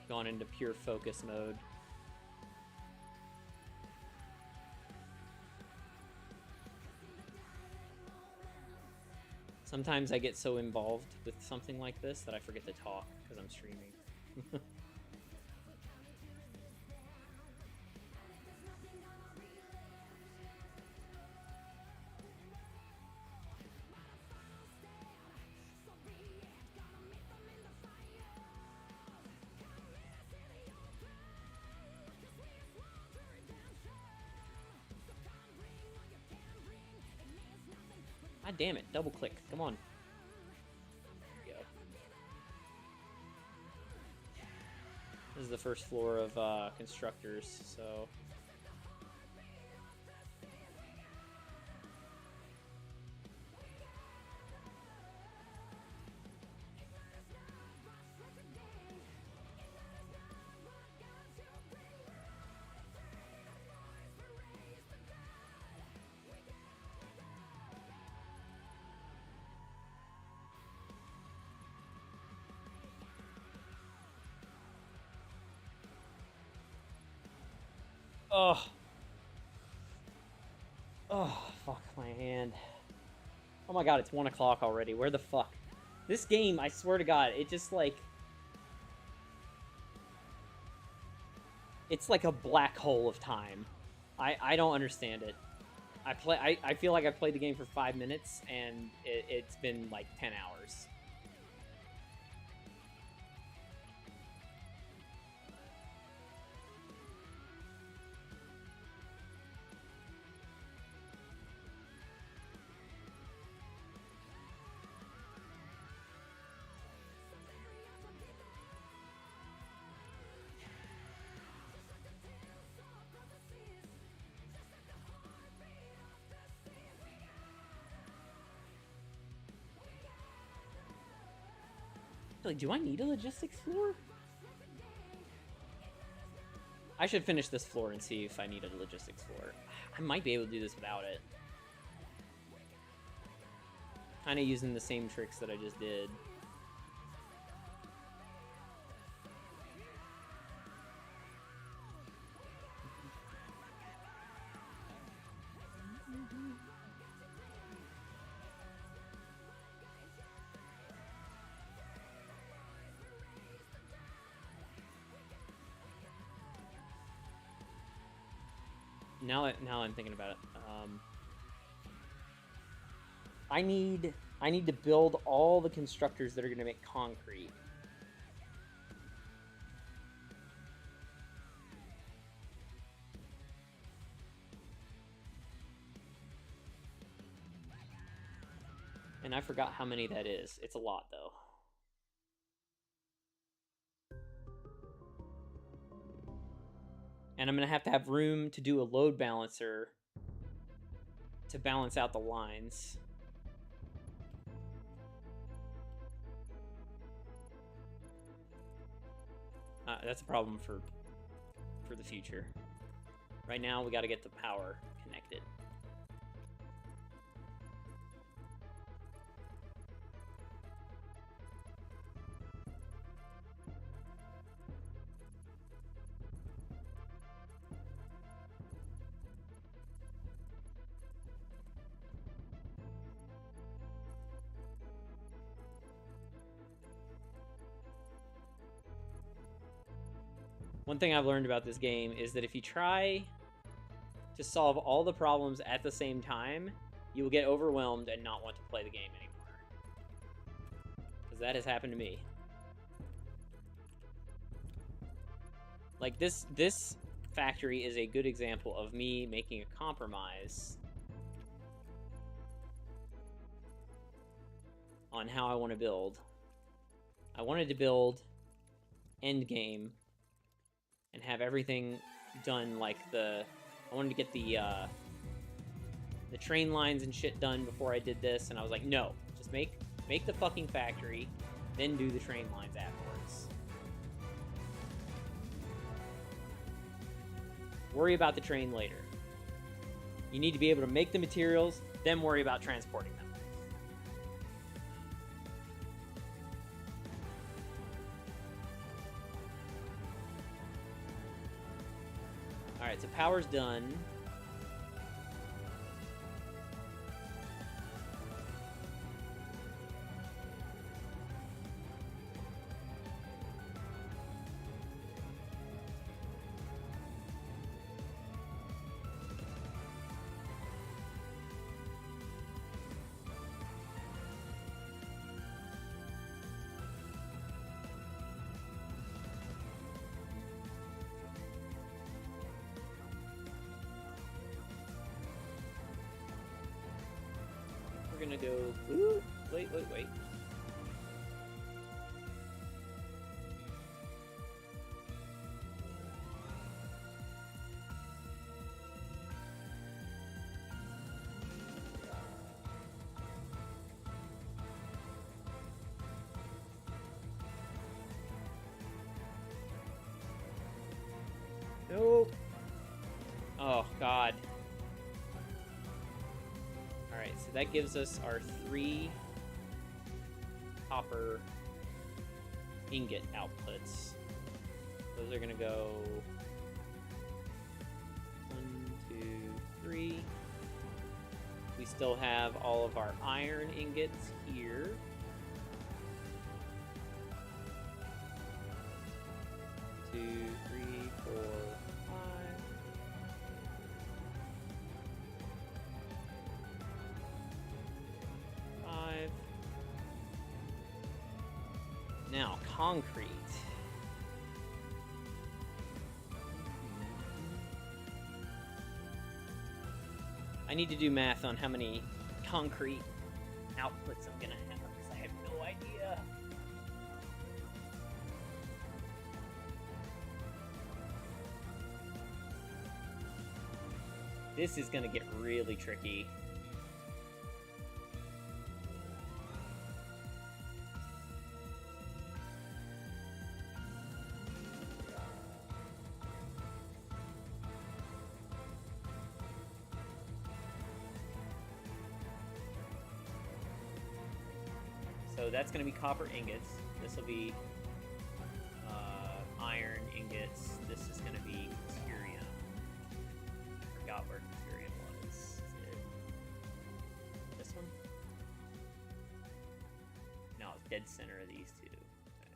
Gone into pure focus mode. Sometimes I get so involved with something like this that I forget to talk because I'm streaming. God damn it, double click, come on. There we go. This is the first floor of constructors, so... Oh. Oh, fuck my hand. Oh my god, it's 1 o'clock already. Where the fuck? This game, I swear to god, it just like... It's like a black hole of time. I don't understand it. I feel like I've played the game for 5 minutes, and it's been like 10 hours. Like, do I need a logistics floor? I should finish this floor and see if I need a logistics floor. I might be able to do this without it. Kind of using the same tricks that I just did. Now I'm thinking about it. I need to build all the constructors that are going to make concrete. And I forgot how many that is. It's a lot, though. And I'm going to have room to do a load balancer to balance out the lines. That's a problem for the future. Right now, we got to get the power connected. One thing I've learned about this game is that if you try to solve all the problems at the same time, you will get overwhelmed and not want to play the game anymore. Because that has happened to me. Like, this factory is a good example of me making a compromise on how I want to build. I wanted to build endgame and have everything done like I wanted to get the train lines and shit done before I did this, and I was like, no, just make the fucking factory, then do the train lines afterwards. Worry about the train later. You need to be able to make the materials, then worry about transporting them. Alright, so power's done. We're gonna go. Ooh, wait. Nope. Oh, God. Alright, so that gives us our 3 copper ingot outputs. Those are gonna go 1, 2, 3. We still have all of our iron ingots here. Two, 3, 4, 5. Now, concrete. I need to do math on how many concrete outputs I'm gonna have, because I have no idea. This is gonna get really tricky. So that's going to be copper ingots. This will be iron ingots. This is going to be curium. I forgot where curium was. Is it this one? No, it's dead center of these two. Okay.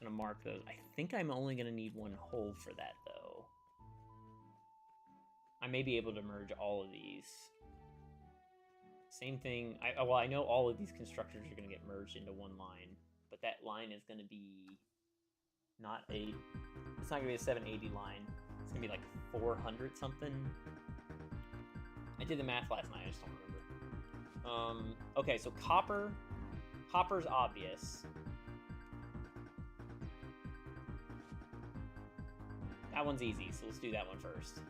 I'm going to mark those. I think I'm only going to need 1 hole for that, though. I may be able to merge all of these. Same thing. Well, I know all of these constructors are going to get merged into 1 line, but that line is going to be not a. It's not going to be a 780 line. It's going to be like 400 something. I did the math last night. I just don't remember. Okay, so copper. Copper's obvious. That one's easy, so let's do that one first.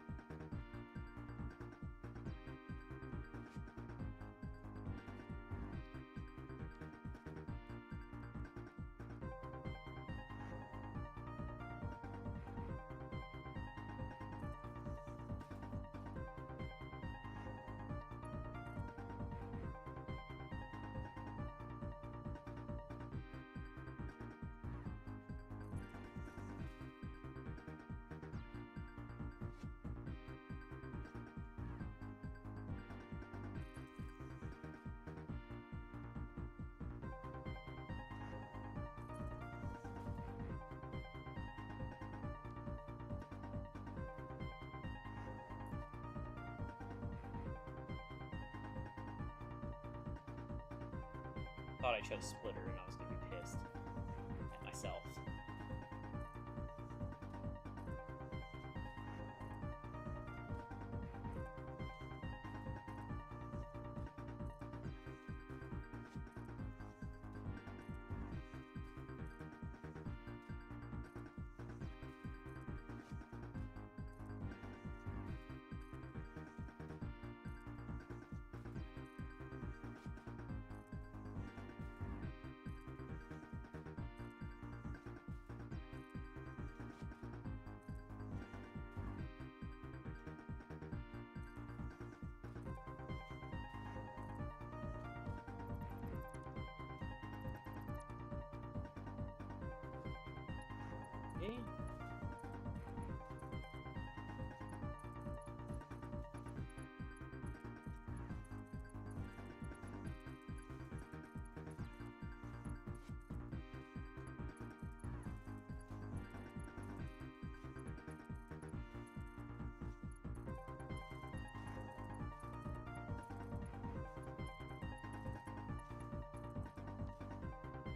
thought I chose Splitter, and I was going to be pissed at myself. Okay.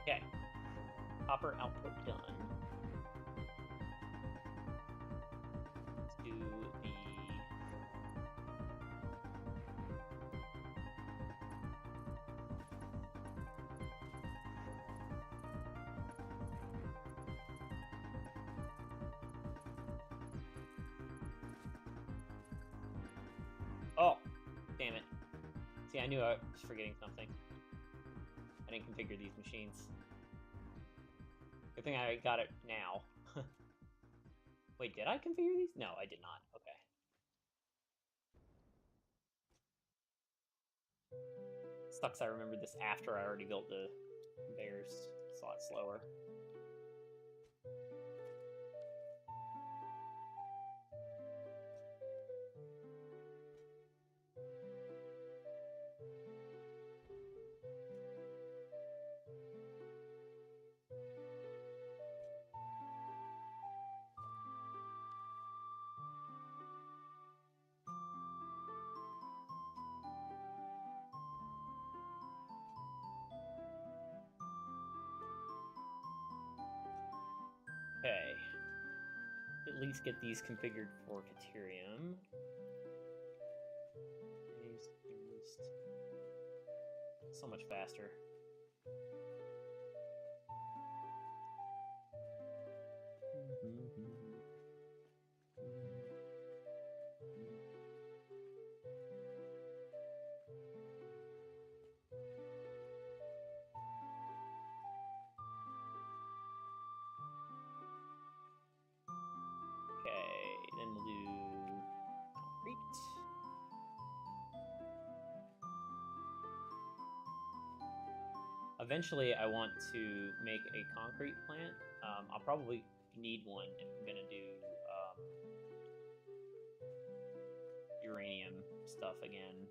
Okay. Copper output done. Let's do the... Oh, damn it. See, I knew I was forgetting something. I didn't configure these machines. Good thing I got it now. Wait, did I configure these? No, I did not. Okay. Sucks I remembered this after I already built the conveyors. It's a lot slower. Okay. At least get these configured for Caterium. So much faster. Okay, then we'll do concrete. Eventually, I want to make a concrete plant. I'll probably need one if I'm gonna do uranium stuff again.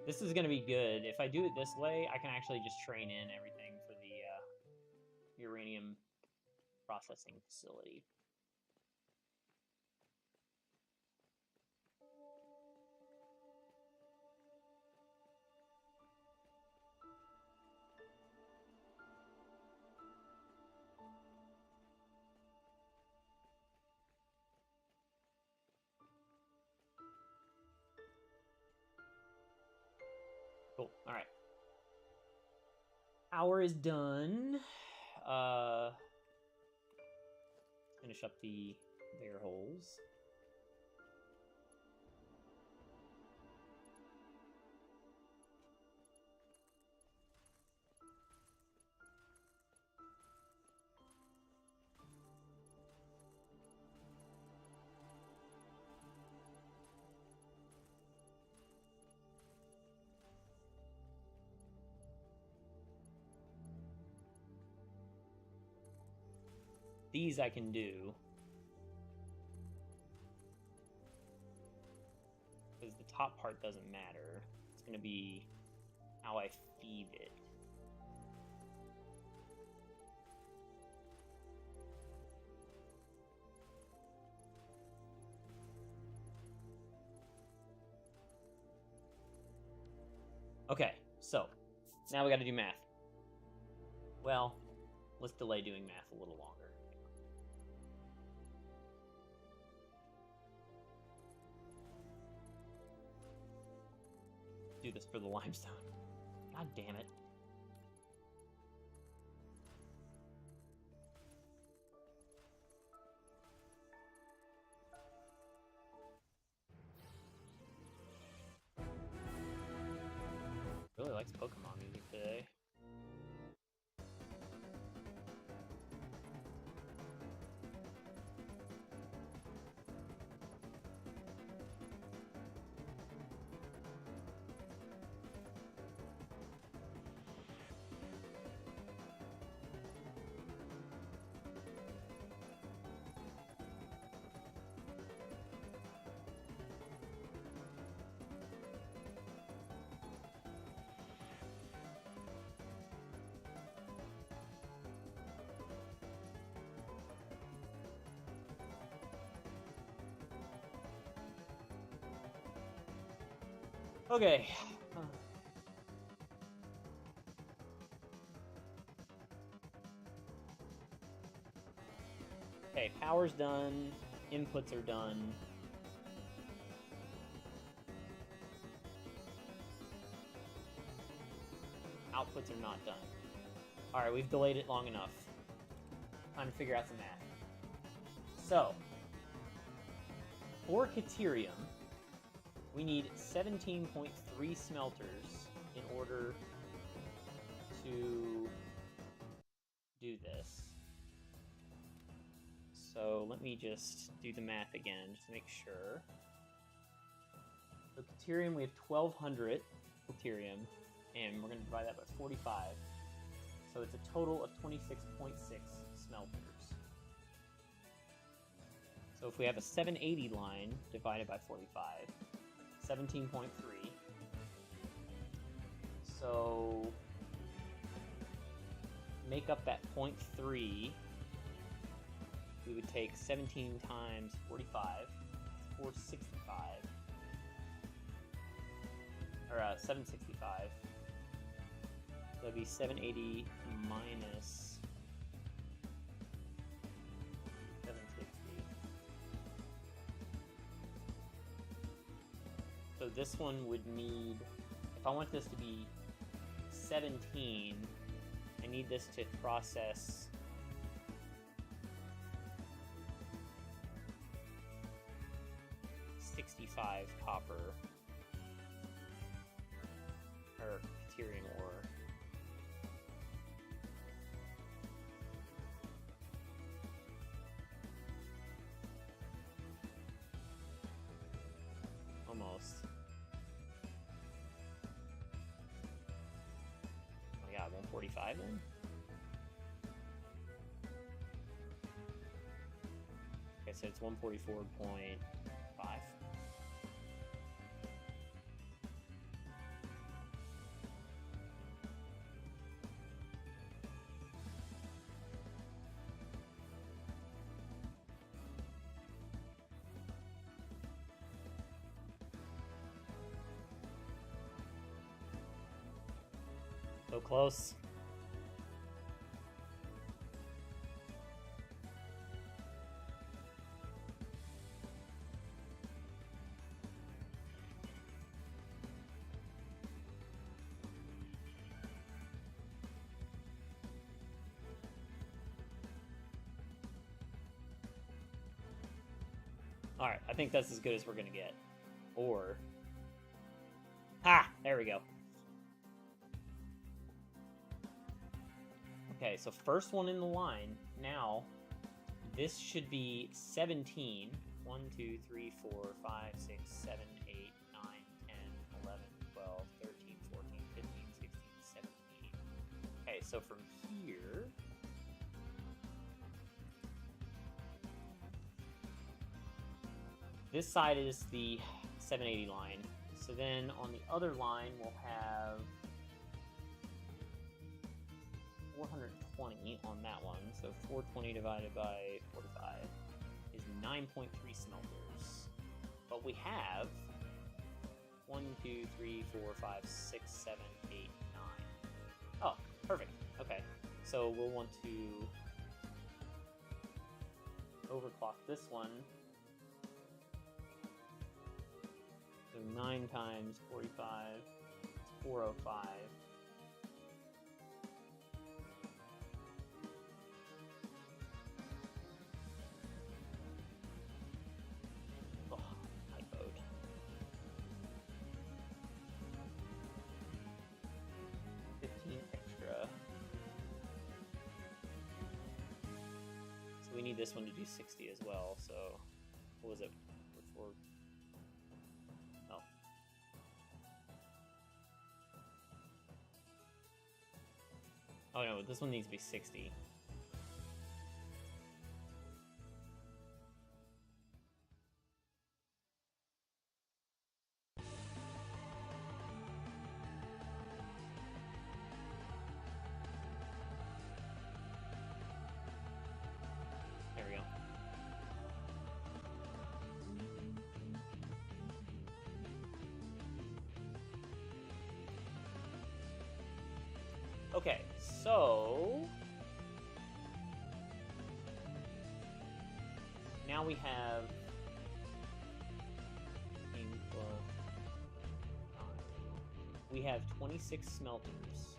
This is gonna be good. If I do it this way, I can actually just train in everything for the uranium processing facility. Cool. All right. Hour is done. Finish up the conveyor holes. These I can do. Because the top part doesn't matter. It's going to be how I feed it. Okay, so now we got to do math. Well, let's delay doing math a little longer. Do this for the limestone. God damn it. Really likes Pokemon music today. Okay. Okay, power's done. Inputs are done. Outputs are not done. Alright, we've delayed it long enough. Time to figure out some math. So, for Caterium, we need 17.3 smelters in order to do this. So let me just do the math again, just to make sure. So Caterium, we have 1,200 Caterium, and we're going to divide that by 45. So it's a total of 26.6 smelters. So if we have a 780 line divided by 45, 17.3. So make up that 0.3. We would take 17 times 45, 465, or 765. So that'd be 780 minus 760. So this one would need, if I want this to be 17, I need this to process 65 copper, or Caterium ore. Almost. Oh my god, 145 then? Okay, so it's 144.5. So close. Alright, I think that's as good as we're gonna get. Or... Ha! There we go. Okay, so first one in the line. Now, this should be 17. 1, 2, 3, 4, 5, 6, 7, 8, 9, 10, 11, 12, 13, 14, 15, 16, 17. Okay, so from here... This side is the 780 line. So then on the other line, we'll have 420 on that one. So 420 divided by 45 is 9.3 smelters. But we have 1, 2, 3, 4, 5, 6, 7, 8, 9. Oh, perfect. Okay. So we'll want to overclock this one. So 9 times 45 is 405. Oh, typoed. Extra. So we need this one to do 60 as well, so what was it before? Oh. Oh no, this one needs to be 60. There we go. Okay, so now we have we have 26 smelters.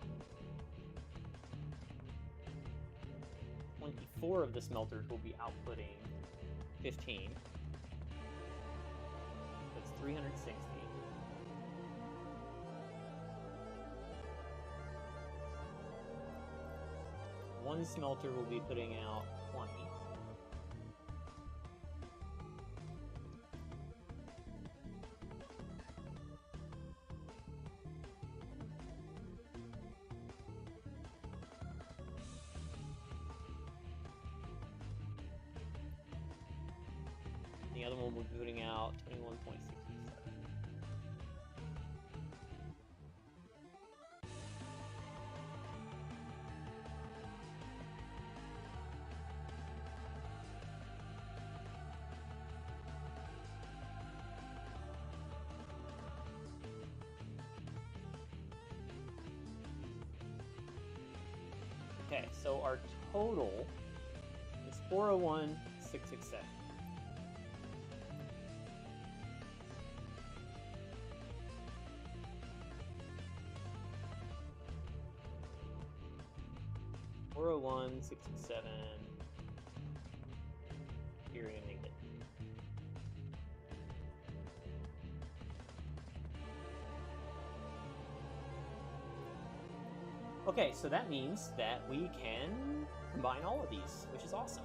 24 of the smelters will be outputting 15. That's 360. One smelter will be putting out 20. The other one will be putting out 21.67. Okay, so our total is 401,667. $401,667. Period. Make it. Okay, so that means that we can combine all of these, which is awesome.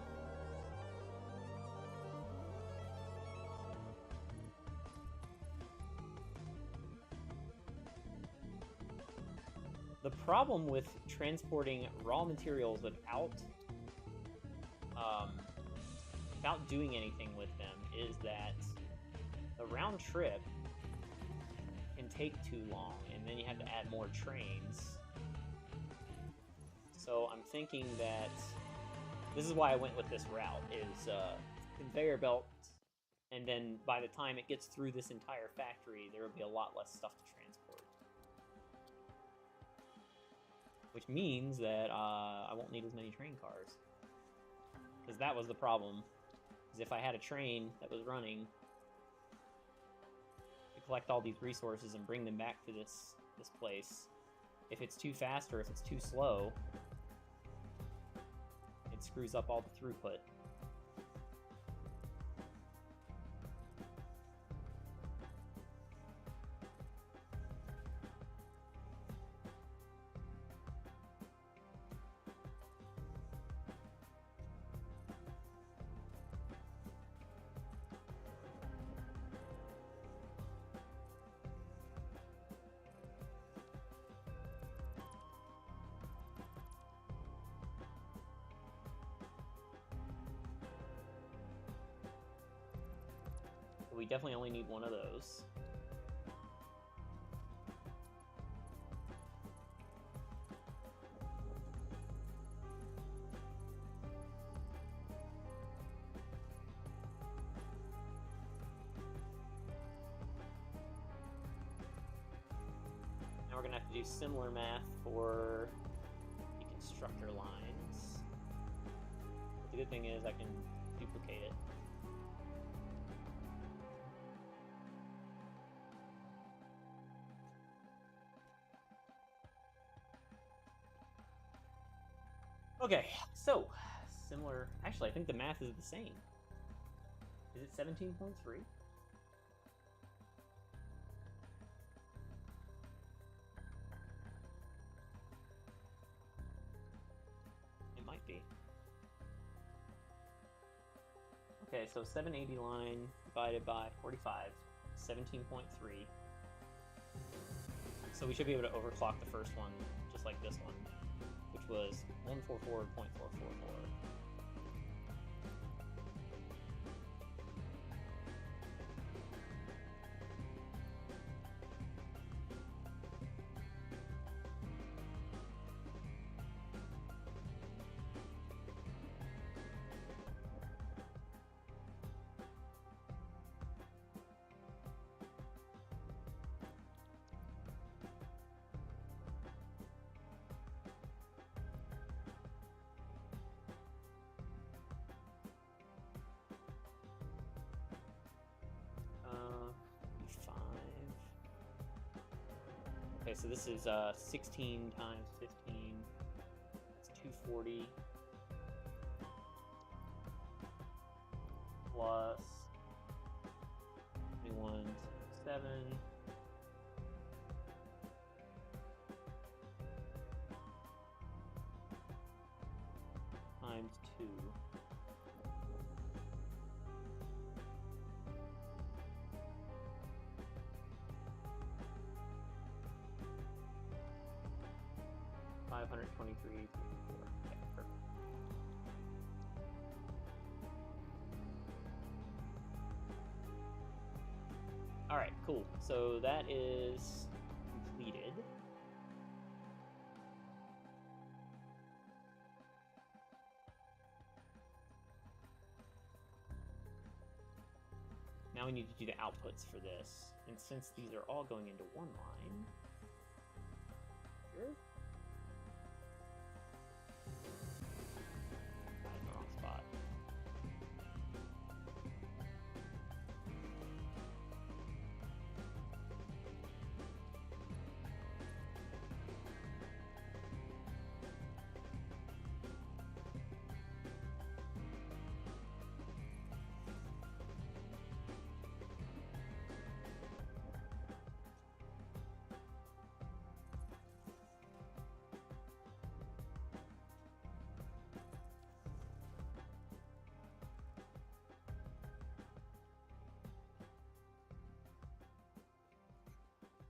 The problem with transporting raw materials without doing anything with them is that the round trip can take too long, and then you have to add more trains. So I'm thinking that this is why I went with this route, is conveyor belt, and then by the time it gets through this entire factory, there will be a lot less stuff to transport. Which means that I won't need as many train cars. Because that was the problem, is if I had a train that was running to collect all these resources and bring them back to this place, if it's too fast or if it's too slow, it screws up all the throughput. We definitely only need one of those. Now we're gonna have to do similar math for the structure lines. But the good thing is I can duplicate it. Okay, so similar. Actually, I think the math is the same. Is it 17.3? It might be. Okay, so 780 line divided by 45, 17.3. So we should be able to overclock the first one, just like this one, which was 144.444. Okay, so this is 16 times 15. It's 240 plus 21.7 times 2. $523.54. Okay, perfect. All right, cool. So that is completed. Now we need to do the outputs for this. And since these are all going into one line, sure. I'm in the wrong spot.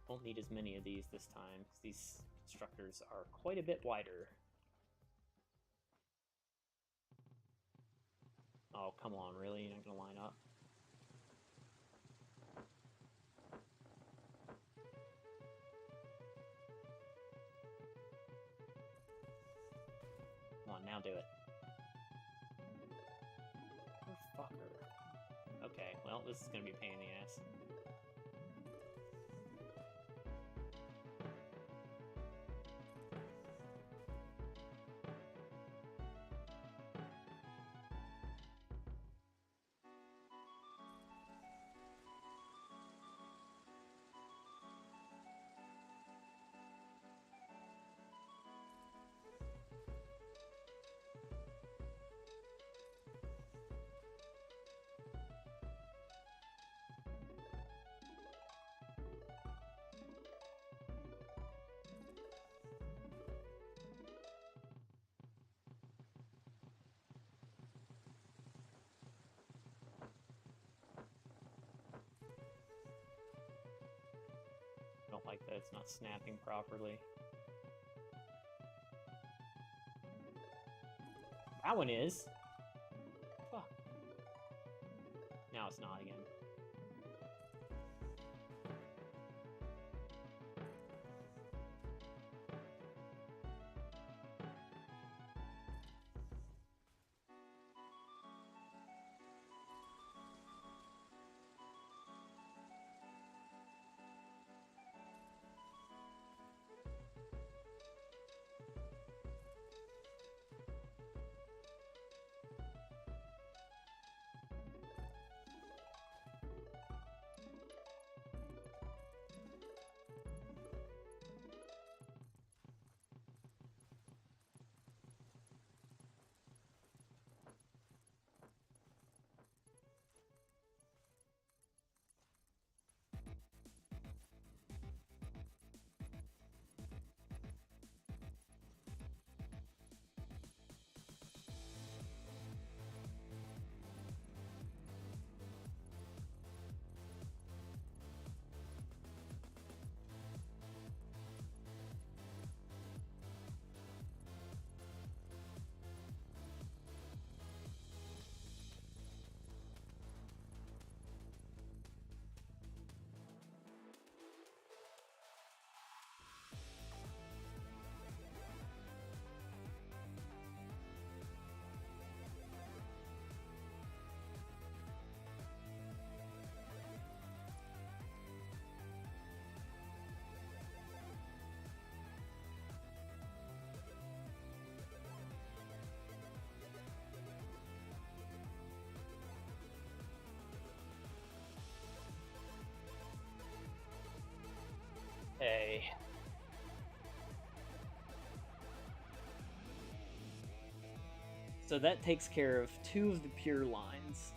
Won't need as many of these this time, because these constructors are quite a bit wider. Oh, come on, really? You're not going to line up? Come on, now do it. Oh, fucker. Okay, well, this is going to be a pain in the ass. I don't like that it's not snapping properly. That one is. Fuck. Now it's not again. Okay. So that takes care of 2 of the pure lines.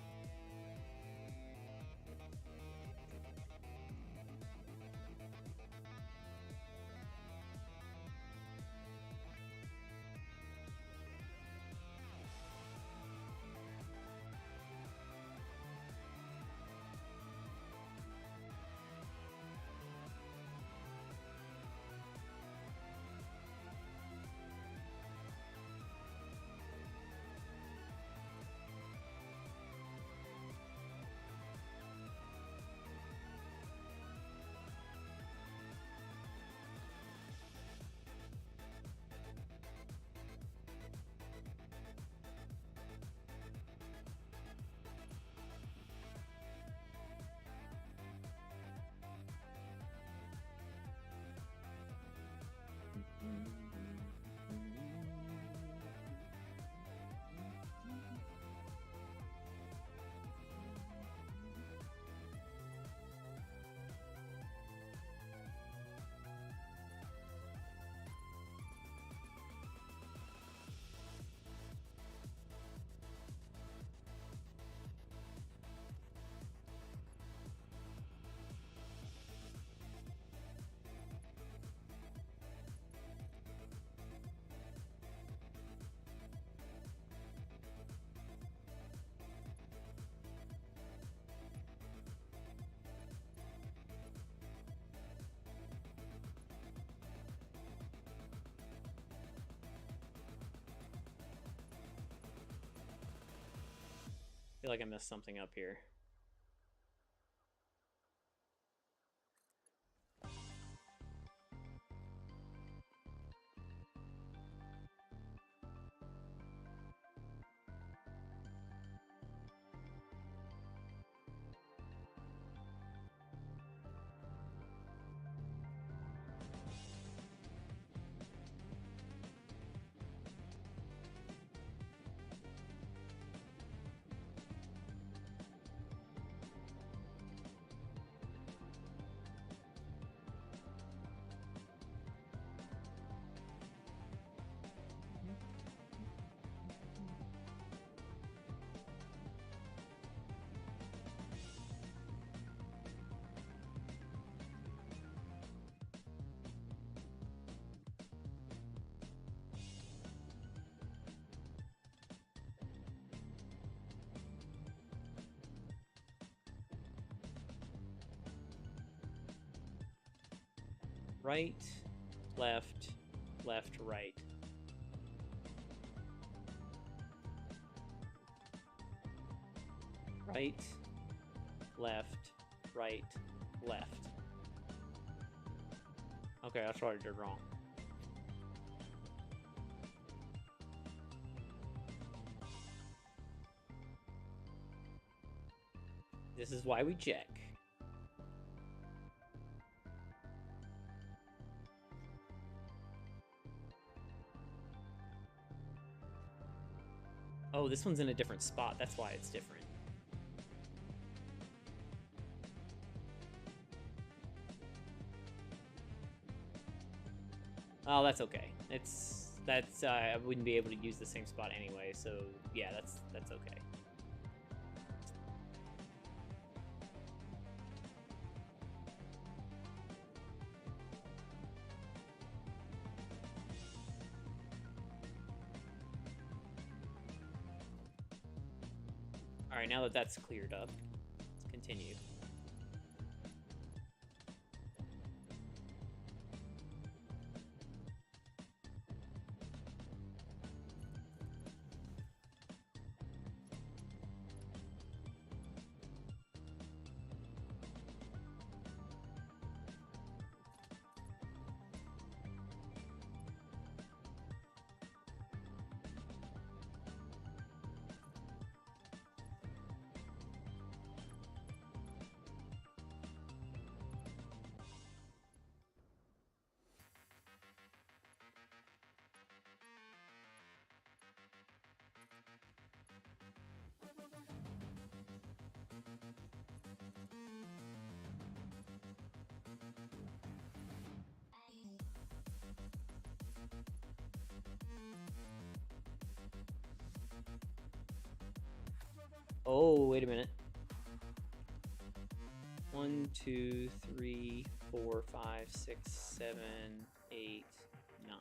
I feel like I messed something up here. Right, left, left, right. Right, left, right, left. Okay, that's what I did wrong. This is why we check. Oh, this one's in a different spot. That's why it's different. Oh, that's okay. That's I wouldn't be able to use the same spot anyway, so yeah, that's okay. All right, now that that's cleared up, let's continue. Oh, wait a minute. 1, 2, 3, 4, 5, 6, 7, 8, 9.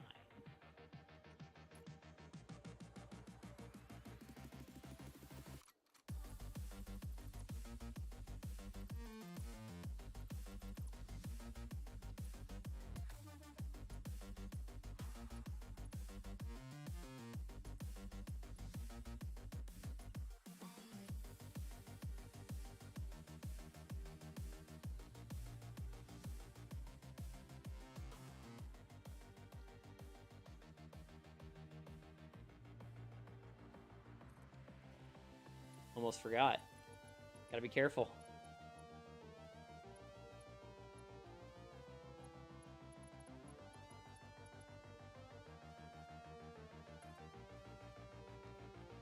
Almost forgot. Gotta be careful.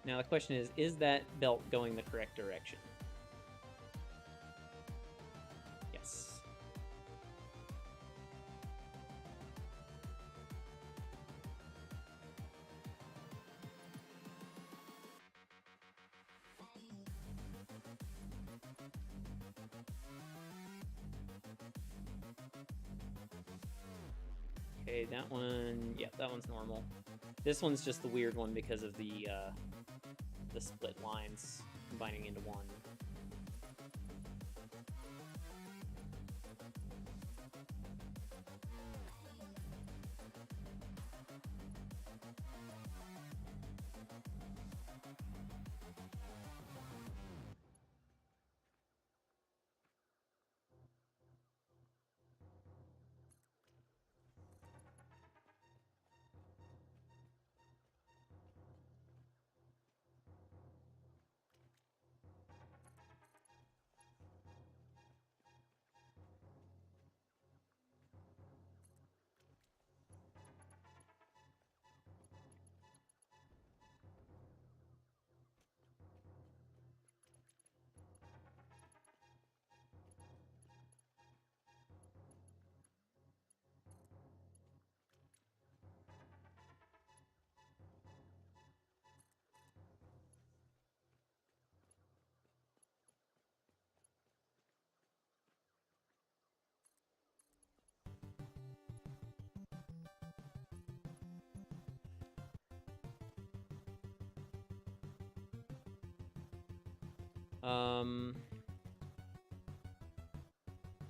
Now the question is that belt going the correct direction? Yes. Okay, that one, yeah, that one's normal. This one's just the weird one because of the split lines combining into one.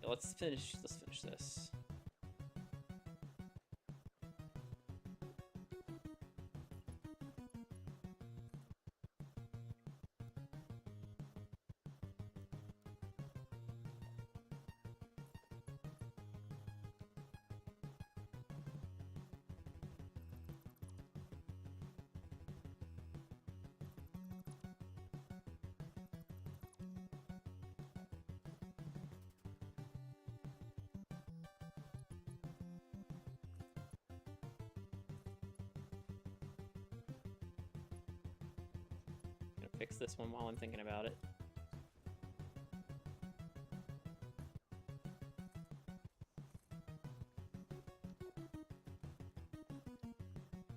Let's finish this. Gonna fix this one while I'm thinking about it.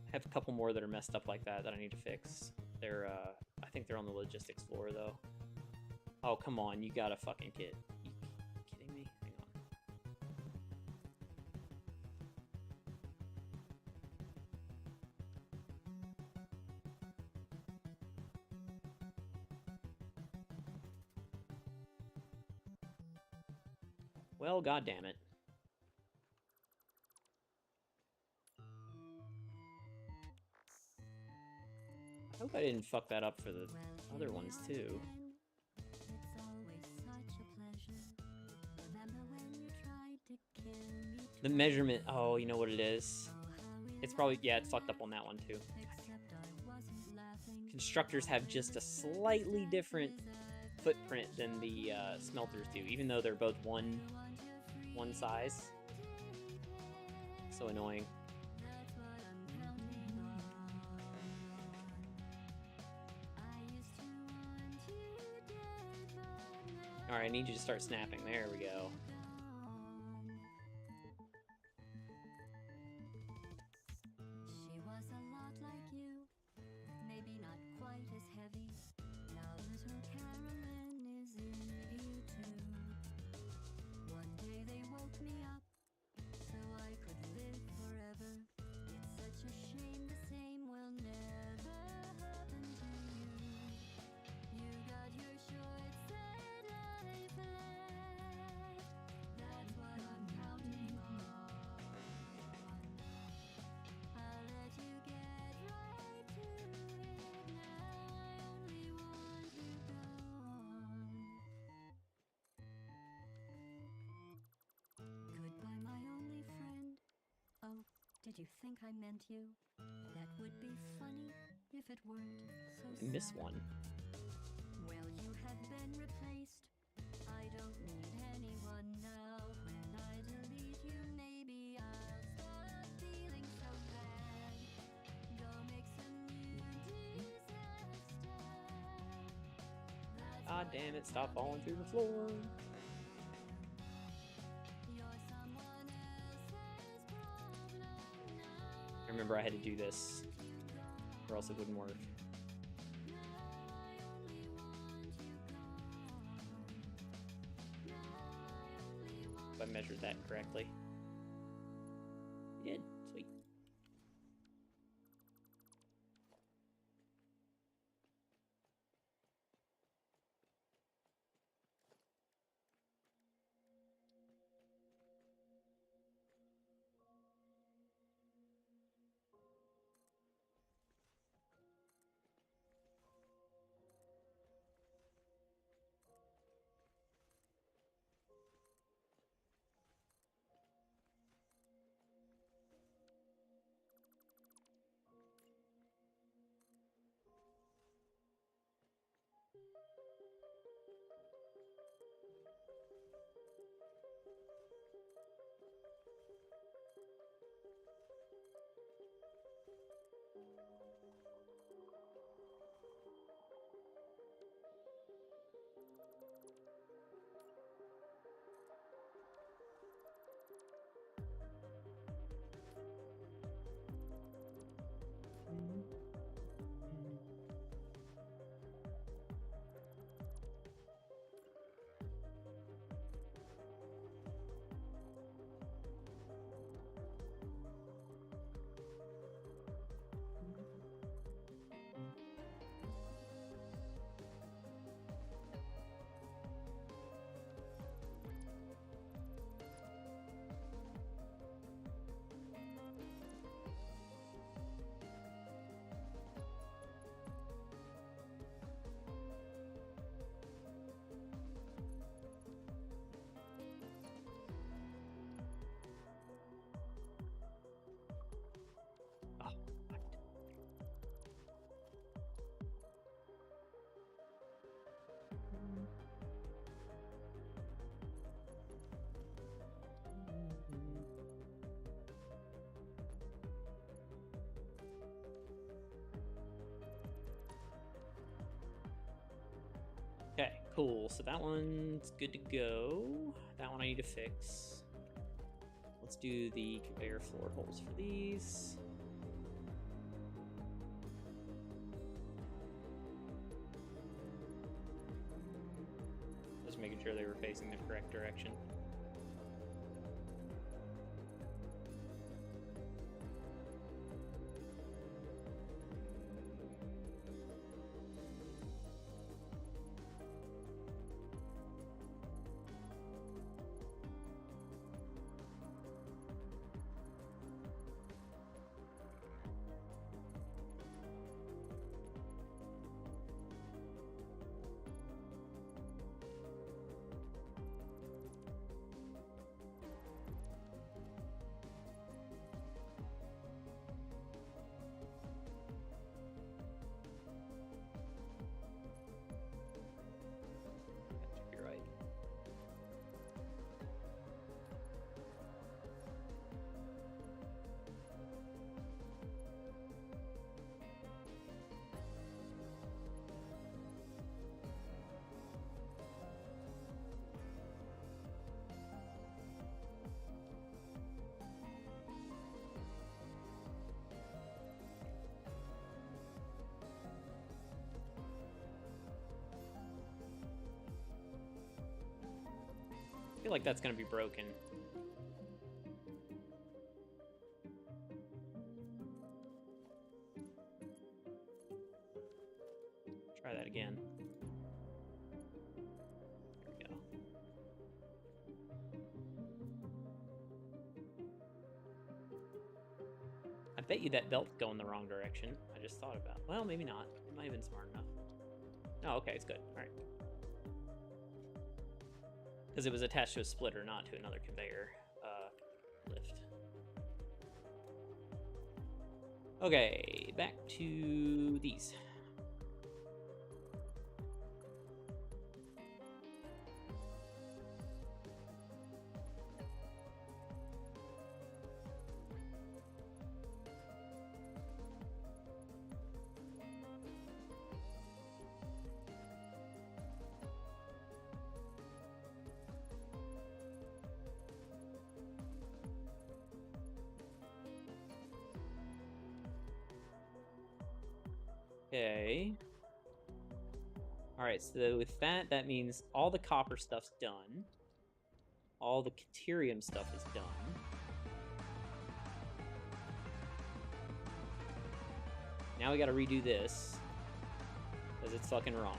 I have a couple more that are messed up like that I need to fix. They're, I think they're on the logistics floor, though. Oh, come on, you gotta fucking kid. You kidding me? Hang on. Well, goddammit. I hope I didn't fuck that up for the other ones, too. The measurement, oh, you know what it is? It's probably, yeah, it's fucked up on that one, too. Constructors have just a slightly different footprint than the smelters do, even though they're both one size. So annoying. Alright, I need you to start snapping. There we go. She was a lot like you, maybe not quite as heavy. Now there's her cat. Did you think I meant you? That would be funny if it weren't so I miss sad. one. Well, you have been replaced. I don't need anyone now. When I delete you, maybe I'll stop feeling so bad. Go make some new disaster. God damn it, stop falling through the floor. You're someone else's problem now. I remember I had to do this, or else it wouldn't work. If I measured that correctly. I did. Sweet. Oh, what? Okay, cool. So that one's good to go. That one I need to fix. Let's do the conveyor floor holes for these. Just making sure they were facing the correct direction. That should be right. I feel like that's gonna be broken. Try that again. There we go. I bet you that belt's going the wrong direction. I just thought about. Well, maybe not. It might have been smart enough. Oh, okay, it's good. All right. Because it was attached to a splitter, not to another conveyor lift. Okay, back to these. Okay. Alright, so with that, that means all the copper stuff's done. All the Caterium stuff is done. Now we gotta redo this. Because it's fucking wrong.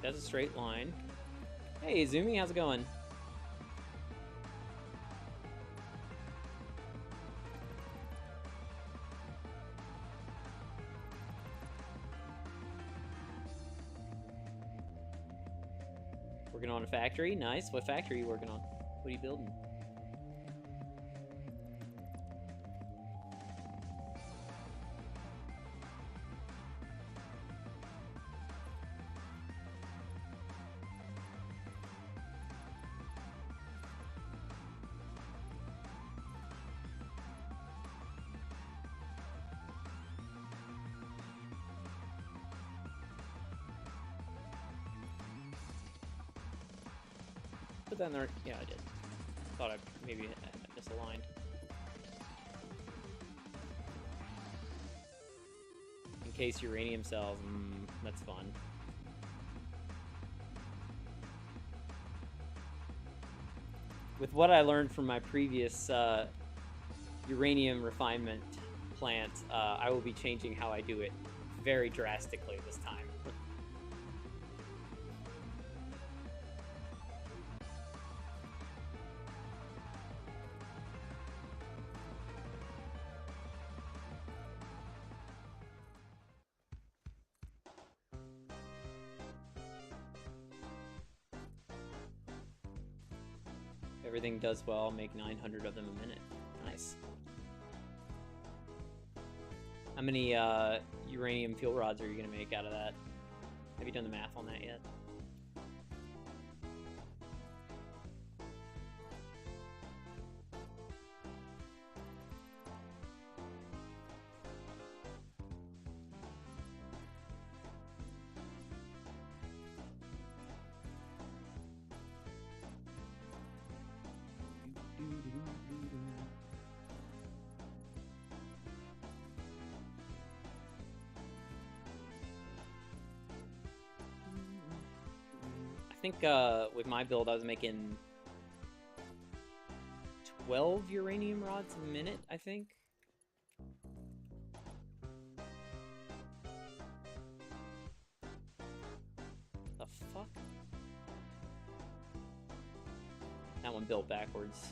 That's a straight line. Hey, Zumi, how's it going? Working on a factory? Nice. What factory are you working on? What are you building? Put that in there. Yeah, I did. Thought I maybe misaligned. In case uranium cells, that's fun. With what I learned from my previous uranium refinement plant, I will be changing how I do it very drastically this time. Everything does well, I'll make 900 of them a minute. Nice. How many uranium fuel rods are you going to make out of that? Have you done the math on that yet? I think with my build I was making 12 uranium rods a minute, I think. The fuck? That one built backwards.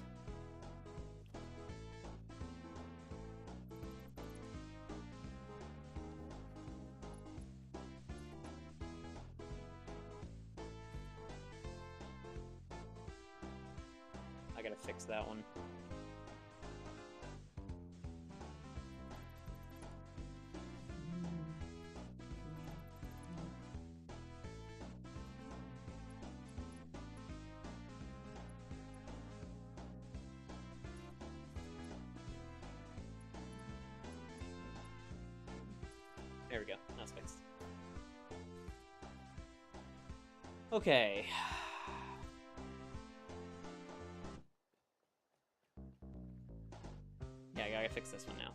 I gotta fix that one. There we go. Now it's fixed. Okay. Yeah, I gotta fix this one now.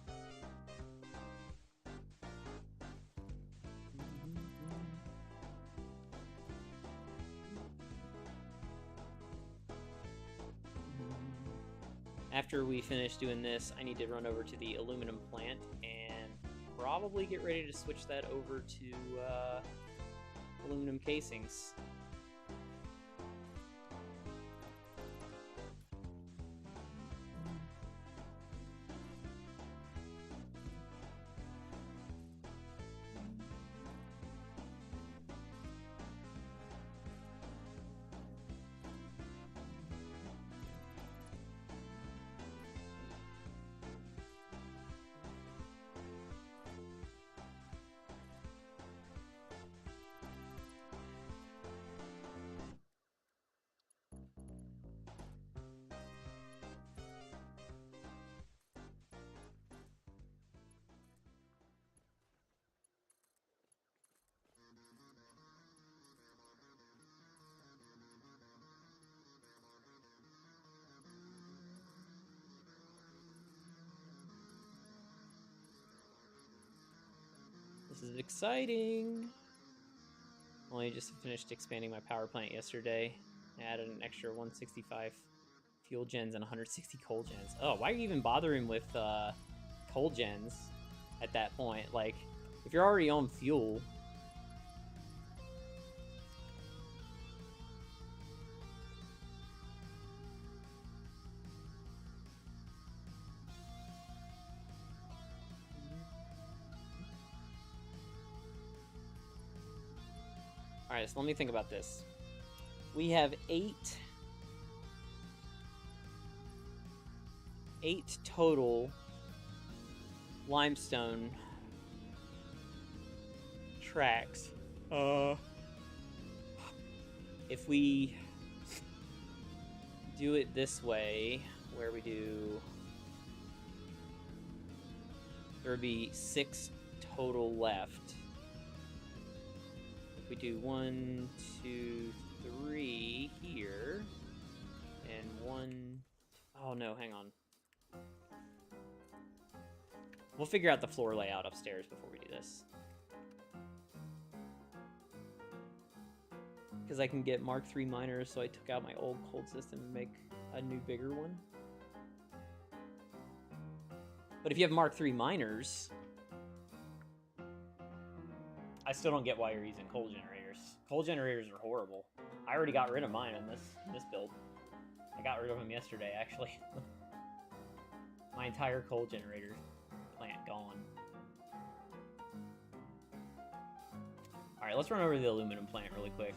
After we finish doing this, I need to run over to the aluminum plant and probably get ready to switch that over to aluminum casings. This is exciting! Only just finished expanding my power plant yesterday. I added an extra 165 fuel gens and 160 coal gens. Oh, why are you even bothering with coal gens at that point? Like, if you're already on fuel... Alright, so let me think about this. We have eight total limestone tracks. If we do it this way, where we do... There would be 6 total left. We do 1, 2, 3 here, and 1... Oh no, hang on. We'll figure out the floor layout upstairs before we do this. Because I can get Mark III miners, so I took out my old cold system and make a new, bigger one. But if you have Mark III miners... I still don't get why you're using coal generators. Coal generators are horrible. I already got rid of mine in this build. I got rid of them yesterday, actually. My entire coal generator plant gone. Alright, let's run over to the aluminum plant really quick.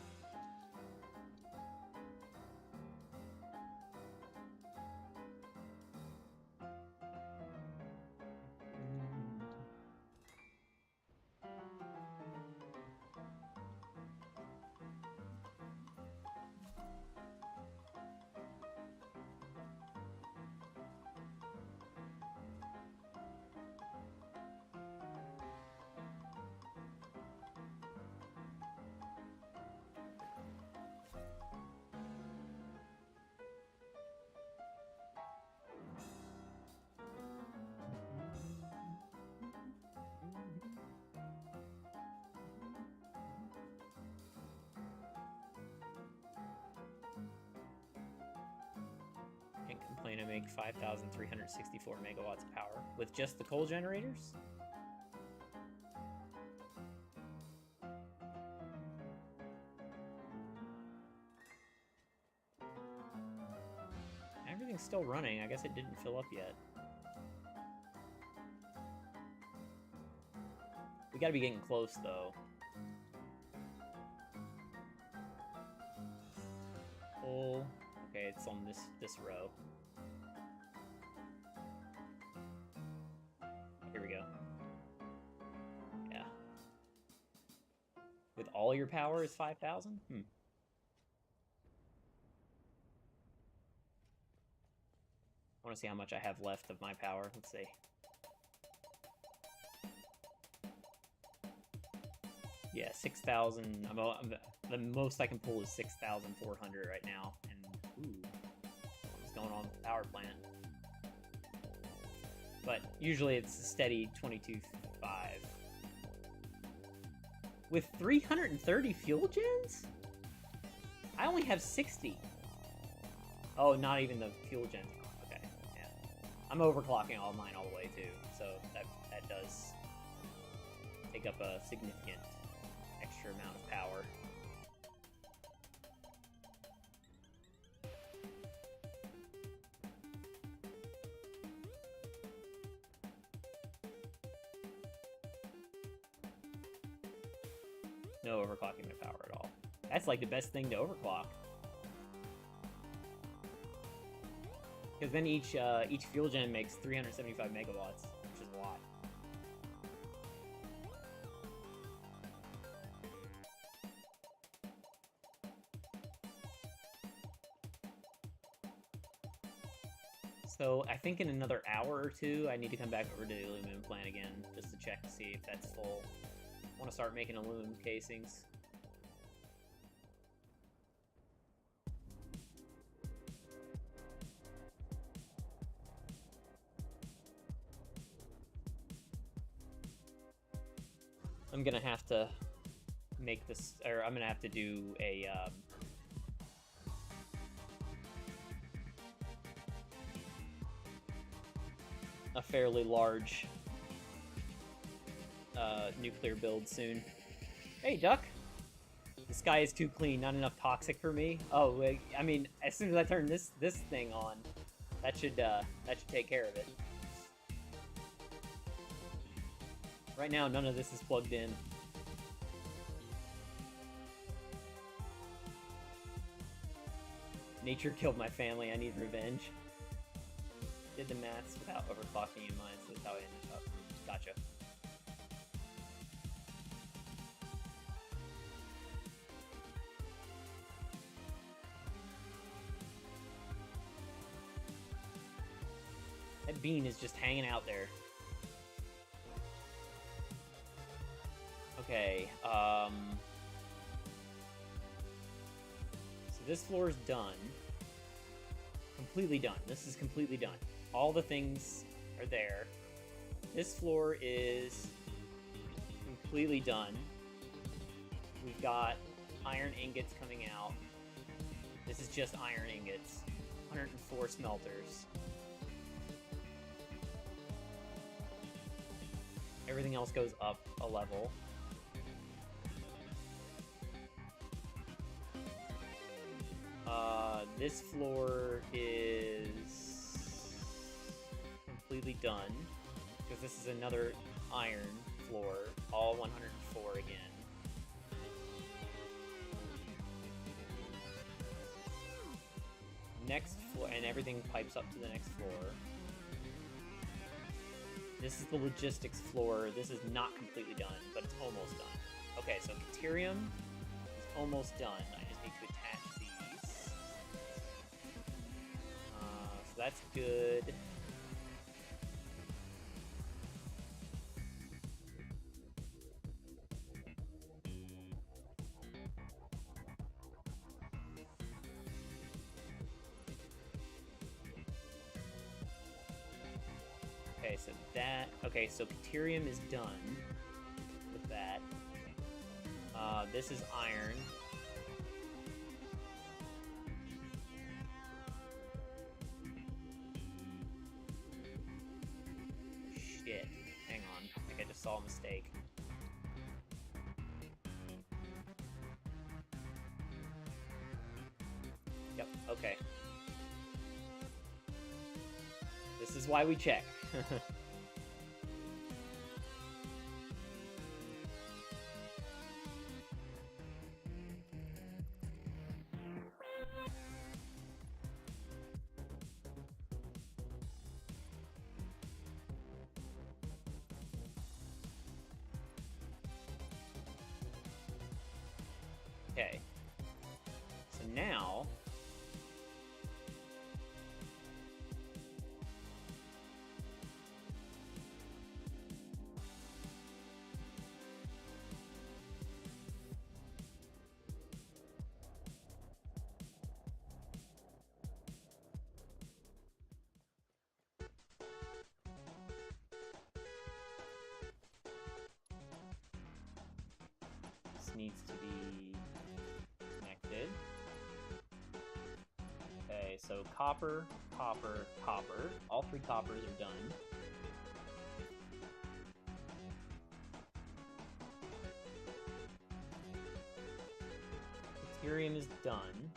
Can't complain, I make 5,364 megawatts of power with just the coal generators. Everything's still running. I guess it didn't fill up yet. We gotta be getting close, though. Full. Okay, it's on this row. Here we go. Yeah. With all your power is 5,000? I want to see how much I have left of my power. Let's see. Yeah, 6,000. The most I can pull is 6,400 right now. And ooh, what's going on with the power plant? But usually it's a steady 22.5. With 330 fuel gens? I only have 60. Oh, not even the fuel gens. Okay, yeah. I'm overclocking all mine all the way too, so that does take up a significant extra amount of power. No overclocking the power at all. That's like the best thing to overclock. Because then each fuel gen makes 375 megawatts, which is a lot. So I think in another hour or two, I need to come back over to the aluminum plant again, just to check to see if that's full. I want to start making aluminum casings. I'm gonna have to make this, or I'm gonna have to do a fairly large nuclear build soon. Hey, Duck! The sky is too clean, not enough toxic for me. Oh, I mean, as soon as I turn this thing on, that should take care of it. Right now, none of this is plugged in. Nature killed my family, I need revenge. Did the maths without overclocking in mind, so that's how I ended up. Gotcha. That bean is just hanging out there. Okay, so this floor is done. Completely done. This is completely done. All the things are there. This floor is completely done. We've got iron ingots coming out. This is just iron ingots. 104 smelters. Everything else goes up a level. This floor is completely done, because this is another iron floor, all 104 again. Next floor, and everything pipes up to the next floor. This is the logistics floor. This is not completely done, but it's almost done. Okay, so Caterium is almost done. I just need to attach these. So that's good. Okay, so that... Okay, so Caterium is done with that. This is iron. Shit. Hang on. I think I just saw a mistake. Yep, okay. This is why we check. Okay. So now... needs to be connected. Okay, so copper, copper, copper. All 3 coppers are done. Deuterium is done.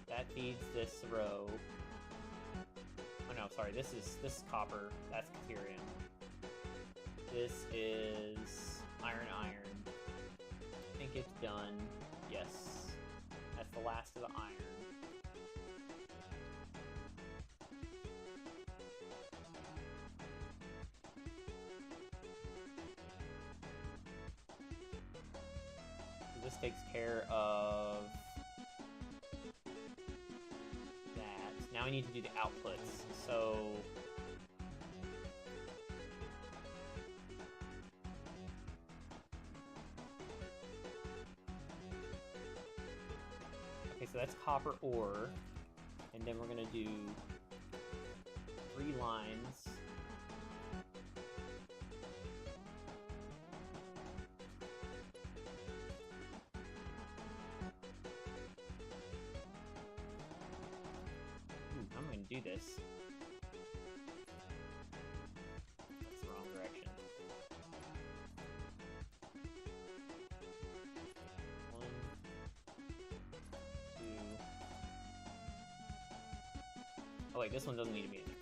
That feeds this row. Oh no, sorry, this is copper. That's deuterium. This is iron, iron. I think it's done. Yes. That's the last of the iron. So this takes care of that. Now I need to do the outputs. So okay, so that's copper ore, and then we're gonna do 3 lines. I'm gonna do this. That's the wrong direction. 1, 2. Oh wait, this one doesn't need to be in there.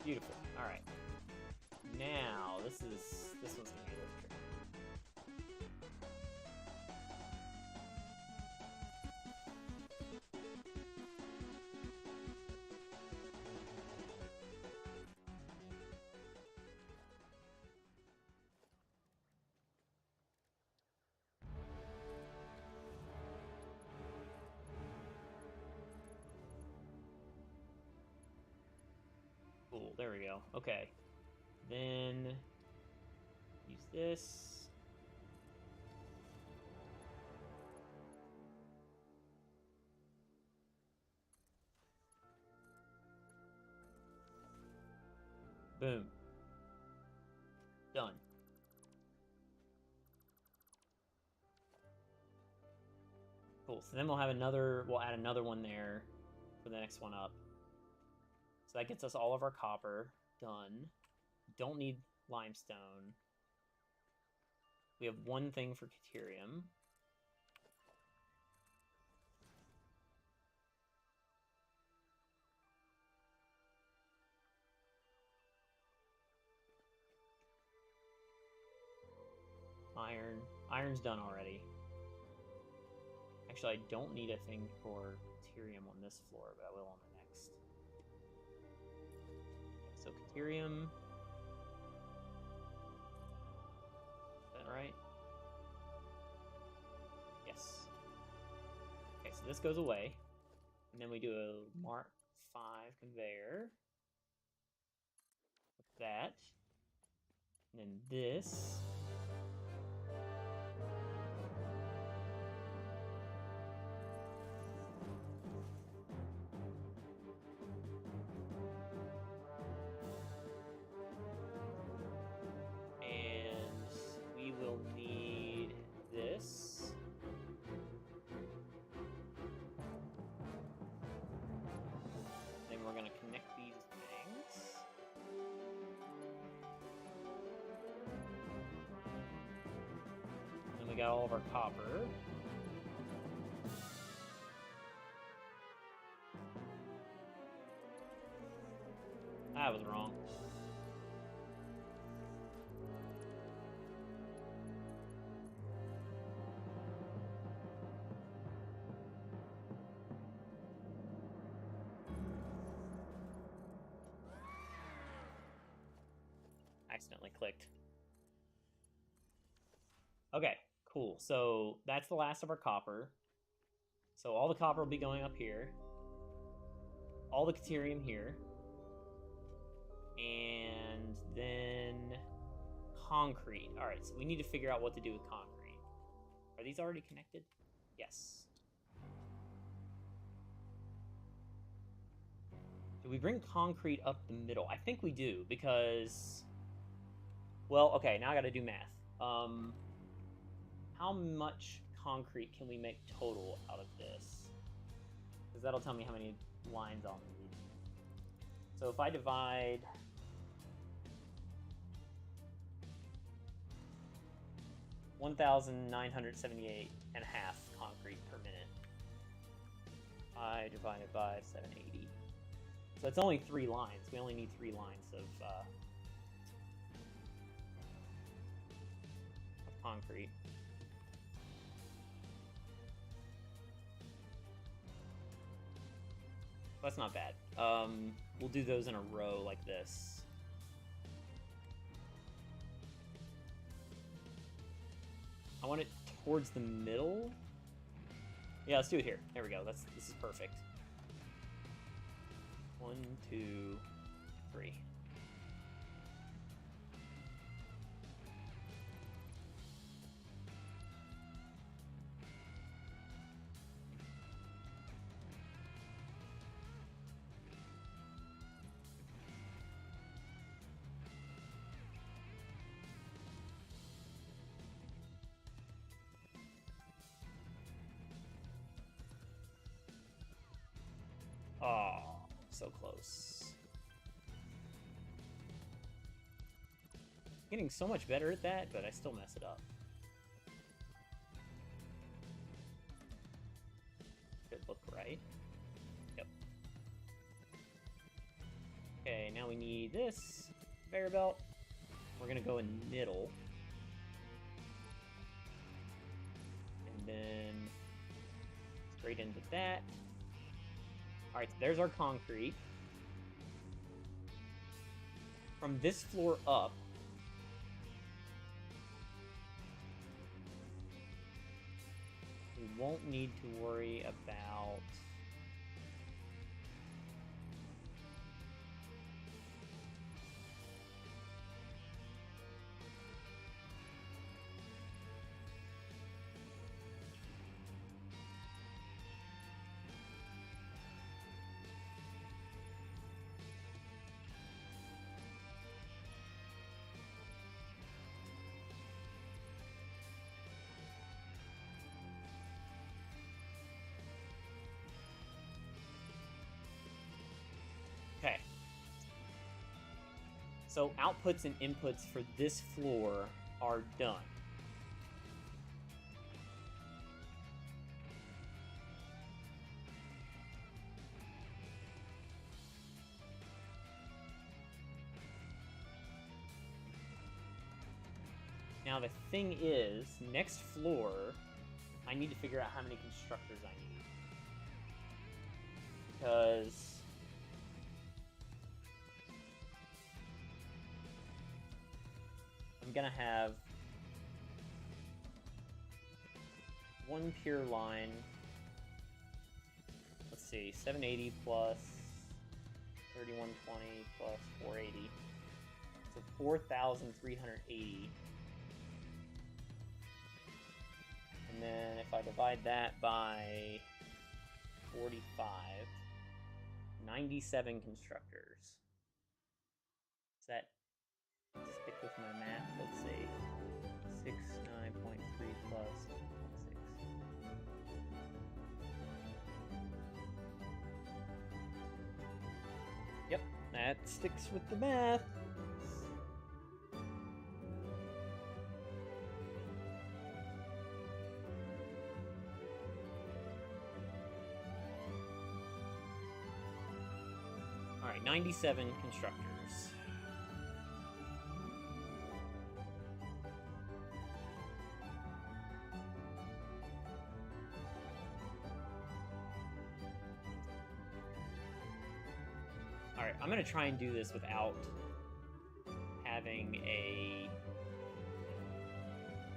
Beautiful. All right. Now this one's gonna be a little tricky. Cool. There we go. Okay. Then use this. Boom. Done. Cool. So then we'll add another one there for the next one up. So that gets us all of our copper done. Don't need limestone. We have one thing for deuterium. Iron. Iron's done already. Actually, I don't need a thing for deuterium on this floor, but I will on the next. Okay, so deuterium. Is that right? Yes. Okay, so this goes away. And then we do a Mark 5 conveyor. Like that. And then this. And we will need this. Then we're going to connect these things. Then we got all of our copper. I was wrong. accidentally clicked. Okay, cool. So that's the last of our copper. So all the copper will be going up here. All the caterium here. And then concrete. All right, so we need to figure out what to do with concrete. Are these already connected? Yes. Do we bring concrete up the middle? I think we do, because... Well, okay, now I gotta do math. How much concrete can we make total out of this? Because that'll tell me how many lines I'll need. So if I divide... 1,978 and a half concrete per minute. I divided by 780. So it's only 3 lines. We only need 3 lines of concrete. That's not bad. We'll do those in a row like this. I want it towards the middle. Yeah, let's do it here. There we go. This is perfect. 1, 2, 3. Oh, so close. Getting so much better at that, but I still mess it up. Should look right. Yep. Okay, now we need this conveyor belt. We're gonna go in middle. And then straight into that. Alright, so there's our concrete. From this floor up, we won't need to worry about... Okay. So outputs and inputs for this floor are done. Now the thing is, next floor, I need to figure out how many constructors I need. Because... I'm gonna have one pure line. Let's see, 780 plus 3120 plus 480. So 4,380. And then if I divide that by 45, 97 constructors. Is that... Stick with my math, let's see. 69.3 plus 6. Yep, that sticks with the math. Alright, 97 constructors. Alright, I'm going to try and do this without having a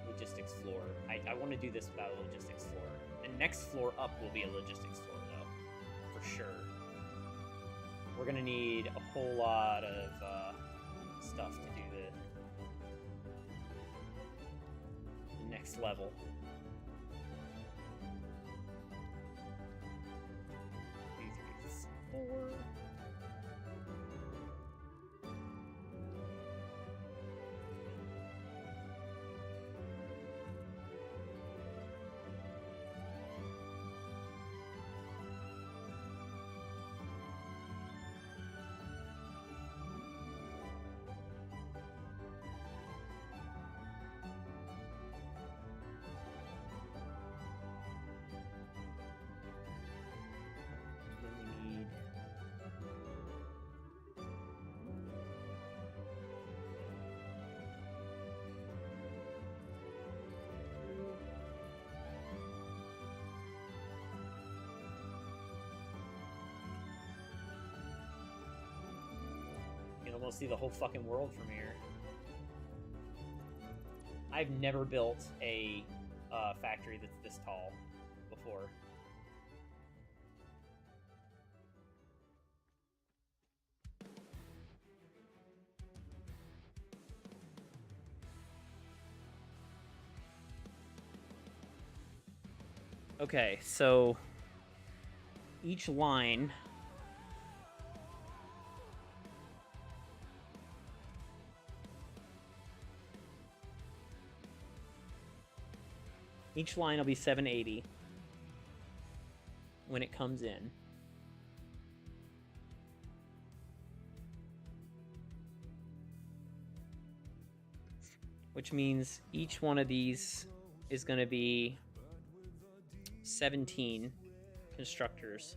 logistics floor. I want to do this without a logistics floor. The next floor up will be a logistics floor, though, for sure. We're gonna need a whole lot of stuff to do the next level. Four. You can almost see the whole fucking world from here. I've never built a factory that's this tall before. Okay, so each line will be 780 when it comes in. Which means each one of these is going to be 17 constructors.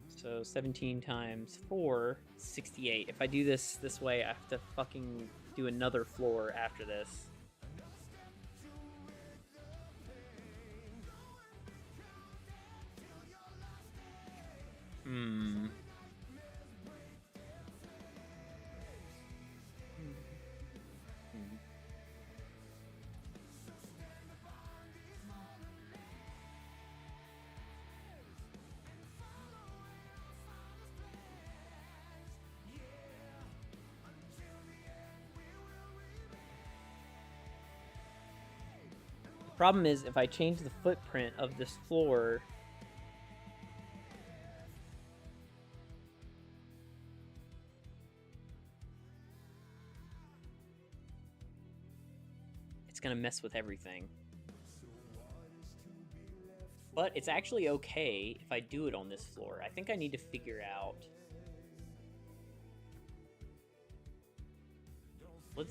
So 17 times 4, 68. If I do this way, I have to fucking do another floor after this. Problem is, if I change the footprint of this floor, it's gonna mess with everything. But it's actually okay if I do it on this floor. I think I need to figure out...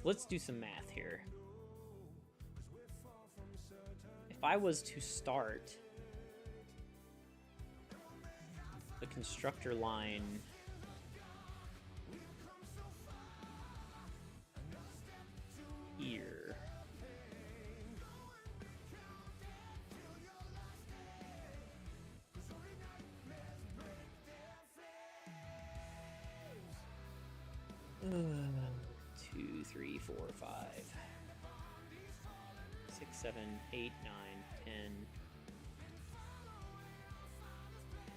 Let's do some math here. If I was to start the constructor line here, two, three, 4, 5, 6, 7, 8, 9, 10,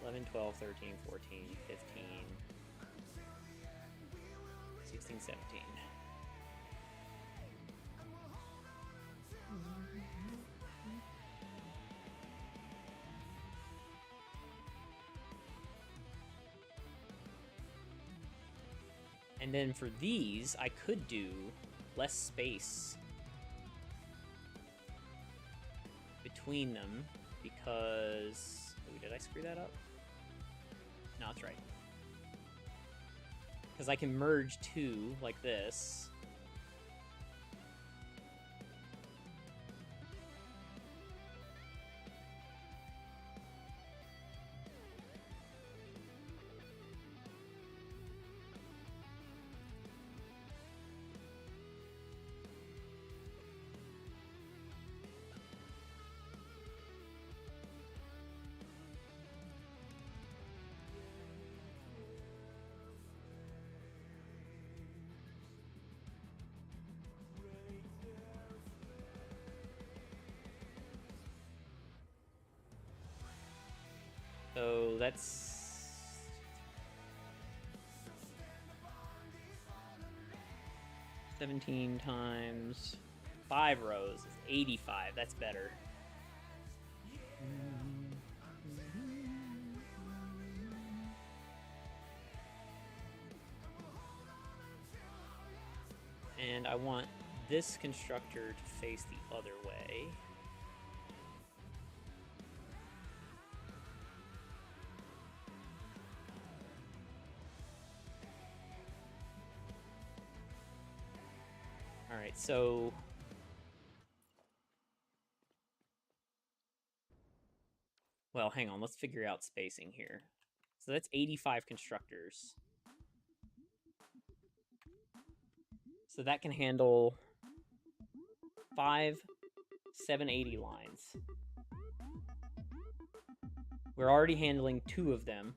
11, 12, 13, 14, 15, 16, 17. And then for these, I could do less space between them because... Oh, did I screw that up? No, that's right. Because I can merge two like this. So that's 17 times 5 rows is 85. That's better. And I want this constructor to face the other way. All right, so well, hang on, let's figure out spacing here. So that's 85 constructors. So that can handle 5 780 lines. We're already handling 2 of them.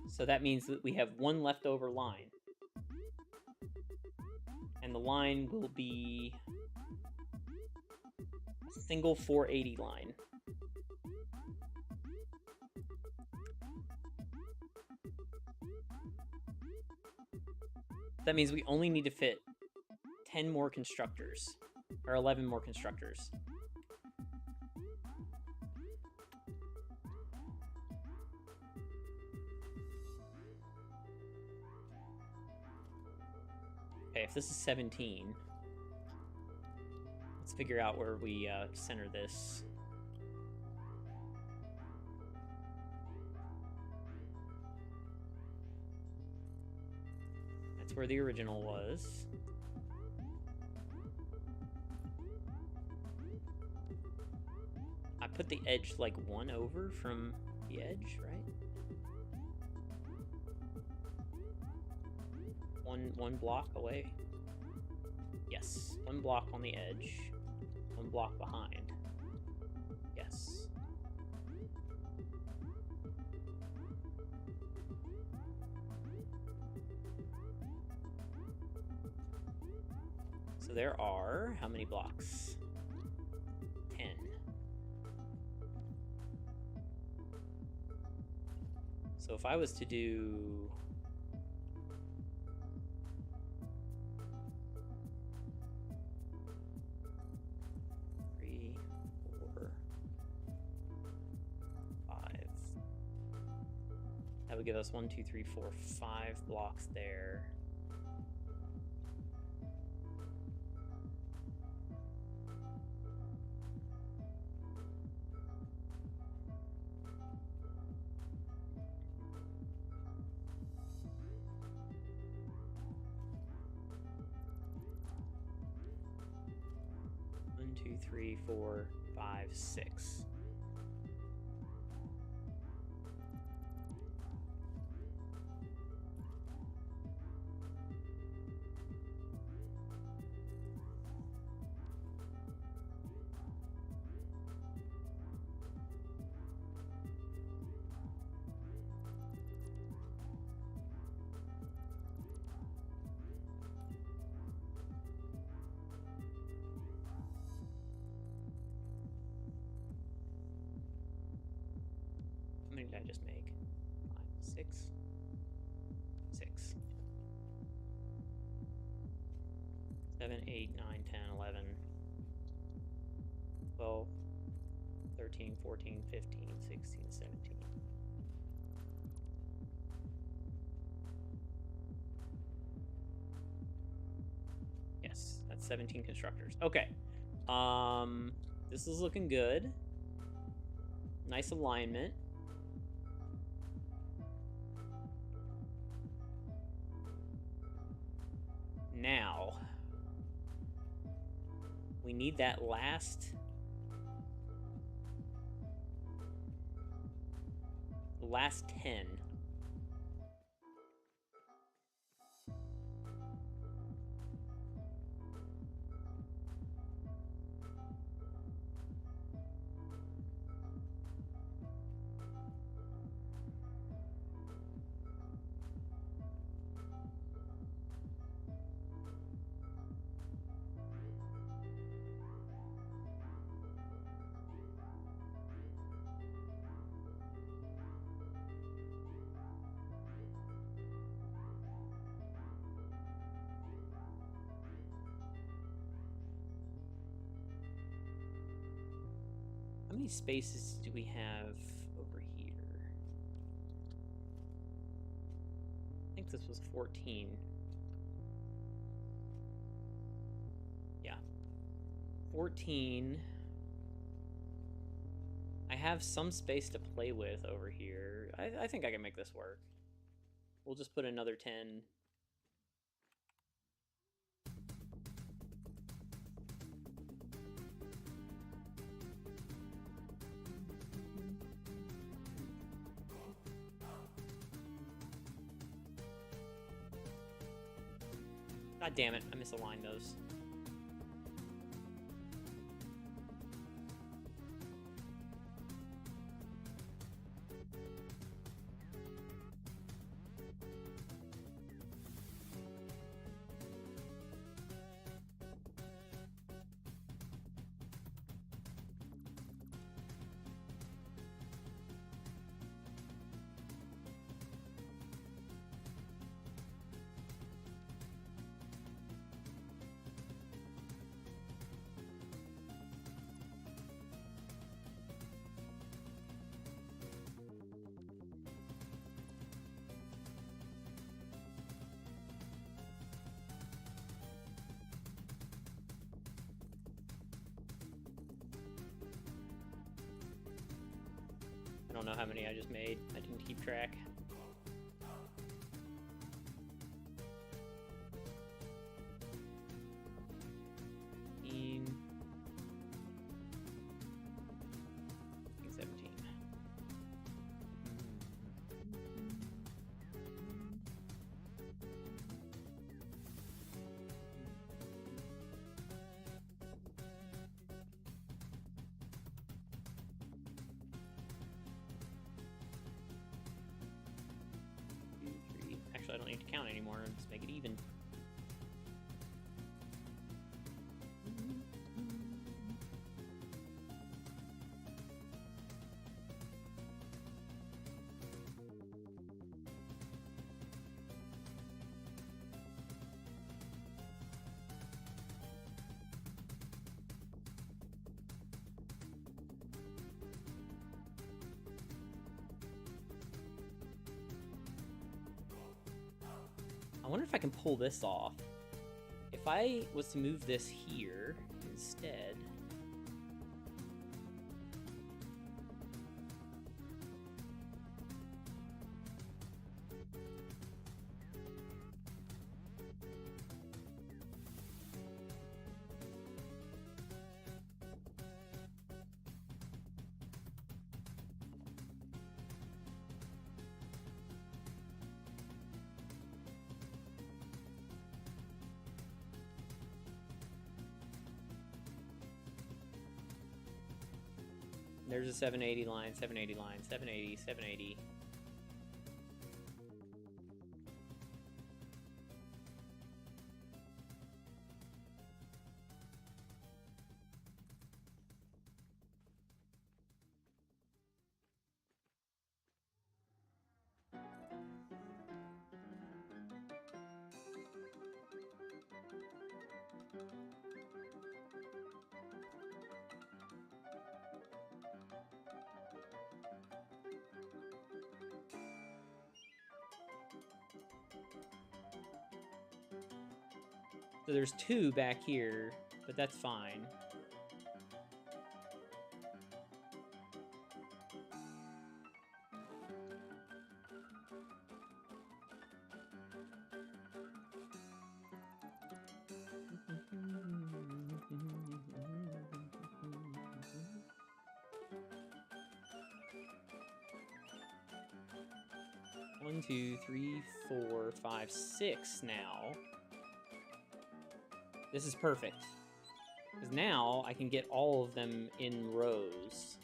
So that means that we have 1 leftover line. And the line will be a single 480 line. That means we only need to fit 10 more constructors, or 11 more constructors. Okay, if this is 17, let's figure out where we center this. That's where the original was. I put the edge like 1 over from the edge, right? One block away. Yes, 1 block on the edge, 1 block behind. Yes. So there are how many blocks? 10. So if I was to do 3, 4, 5, that would give us 1, 2, 3, 4, 5 blocks there. One, 2, 3, 4, 5, 6. How many did I just make? 5, 6, 6. 7, 8, 9, 10, 11, 12, 13, 14, 15, 16, 17. Yes, that's 17 constructors. Okay. This is looking good. Nice alignment. Now, we need that last the last 10. many spaces do we have over here? I think this was 14. Yeah. 14. I have some space to play with over here. I think I can make this work. We'll just put another 10. God damn it, I misaligned those. I don't know how many I just made. I didn't keep track. I think 17. Actually, I don't need to count anymore. Just make it even. I wonder if I can pull this off. If I was to move this here instead. There's a 780 line, 780 line, 780, 780. So there's two back here, but that's fine. One, two, three, 4, 5, 6 now. This is perfect. Because now I can get all of them in rows.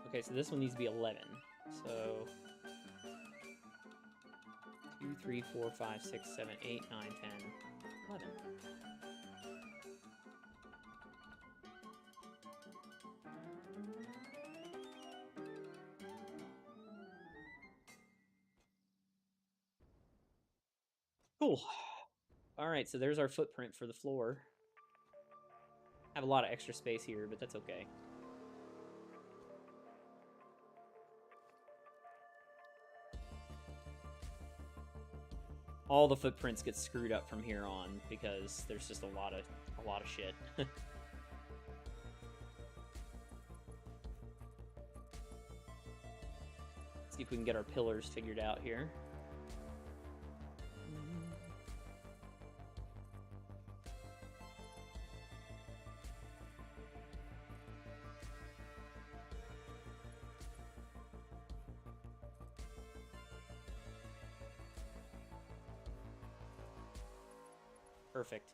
Okay, so this one needs to be 11. So 2, 3, 4, 5, 6, 7, 8, 9, 10, 11. Cool. All right, so there's our footprint for the floor. Have a lot of extra space here, but that's okay. All the footprints get screwed up from here on because there's just a lot of shit. See if we can get our pillars figured out here. Perfect.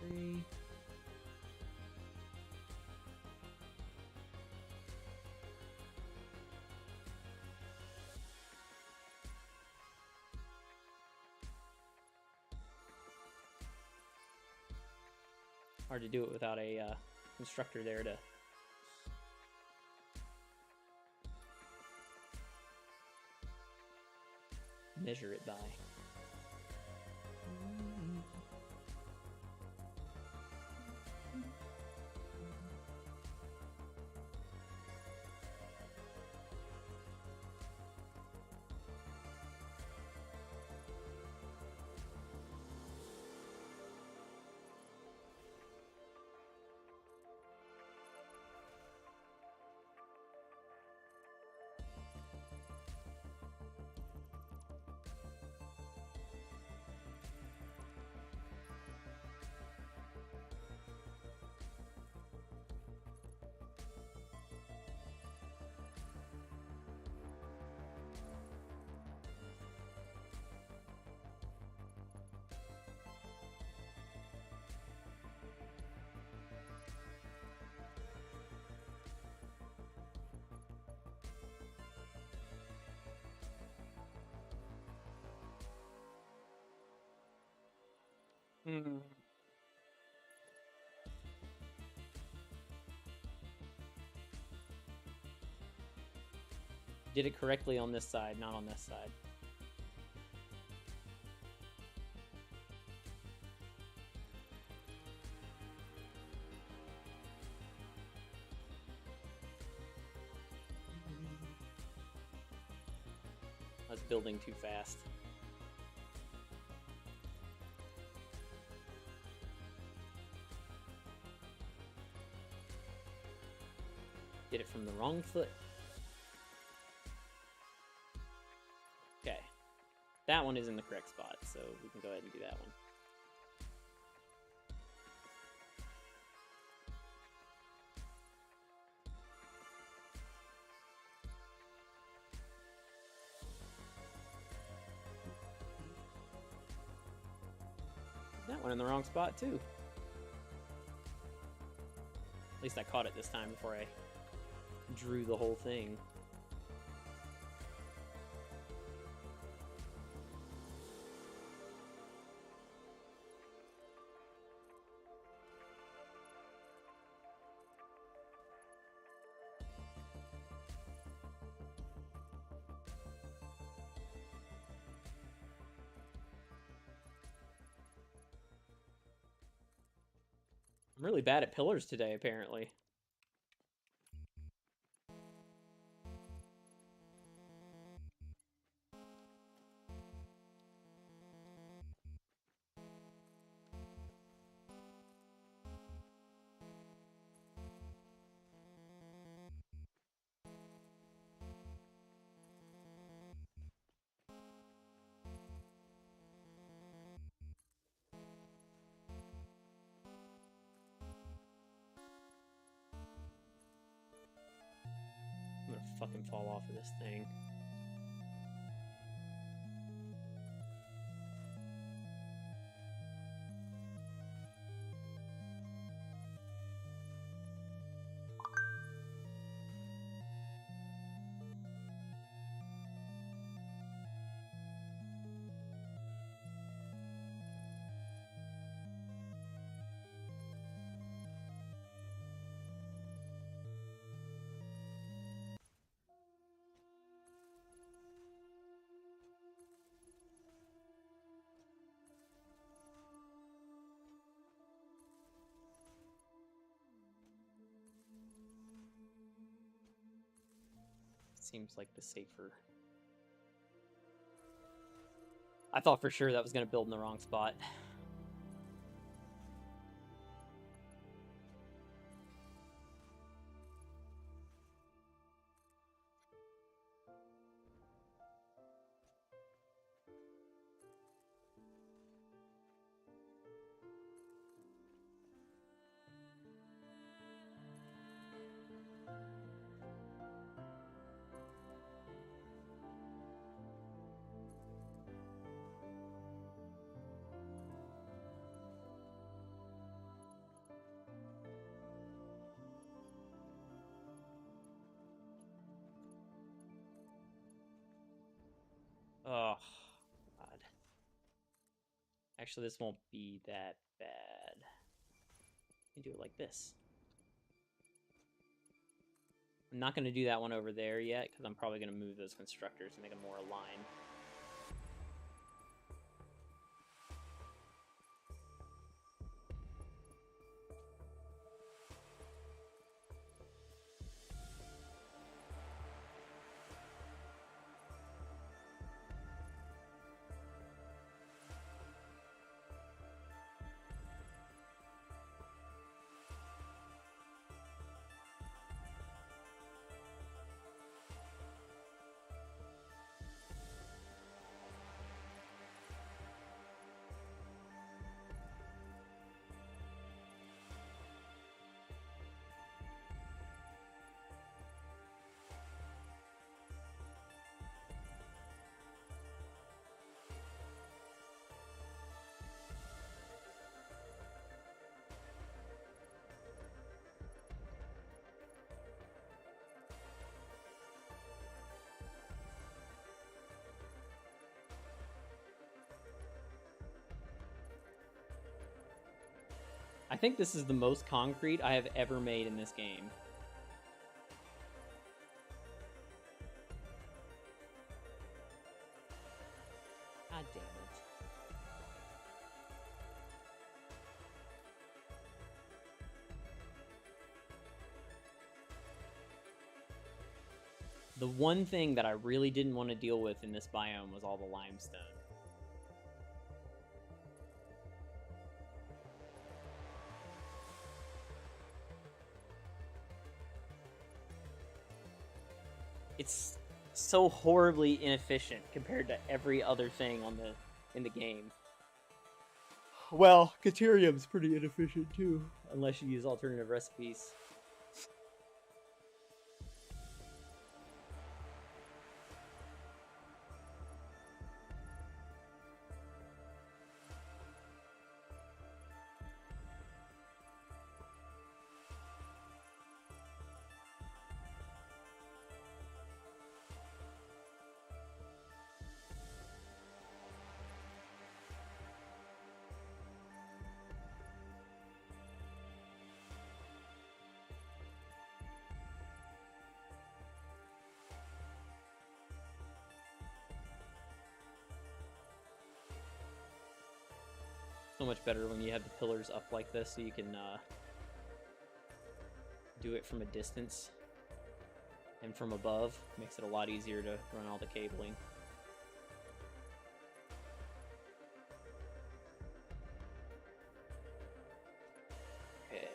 Three. Hard to do it without a constructor there to measure it by. Did it correctly on this side, not on this side. I was building too fast. Did it from the wrong foot. Okay. That one is in the correct spot, so we can go ahead and do that one. That one in the wrong spot, too. At least I caught it this time before I drew the whole thing. I'm really bad at pillars today, apparently. fucking fall off of this thing. Seems like the safer. I thought for sure that was going to build in the wrong spot. Oh, God. Actually, this won't be that bad. Let me do it like this. I'm not going to do that one over there yet, because I'm probably going to move those constructors and make them more aligned. I think this is the most concrete I have ever made in this game. God damn it. The one thing that I really didn't want to deal with in this biome was all the limestone. It's so horribly inefficient compared to every other thing on in the game. Well, Caterium's pretty inefficient too, unless you use alternative recipes. So much better when you have the pillars up like this, so you can do it from a distance and from above. Makes it a lot easier to run all the cabling. Okay.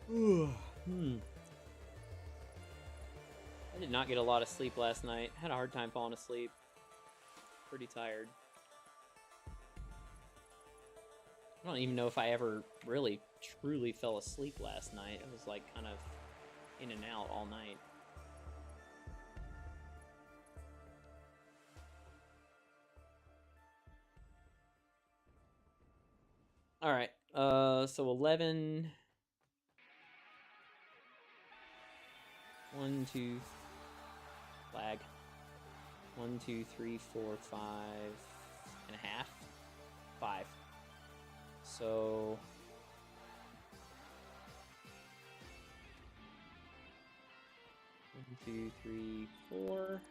Hmm. I did not get a lot of sleep last night. Had a hard time falling asleep. Pretty tired. I don't even know if I ever really truly fell asleep last night. I was like kind of in and out all night. All right. So 11. 1, 2, flag. 1, 2, 3, 4, 5 and a half. 5. So 1, 2, 3, 4.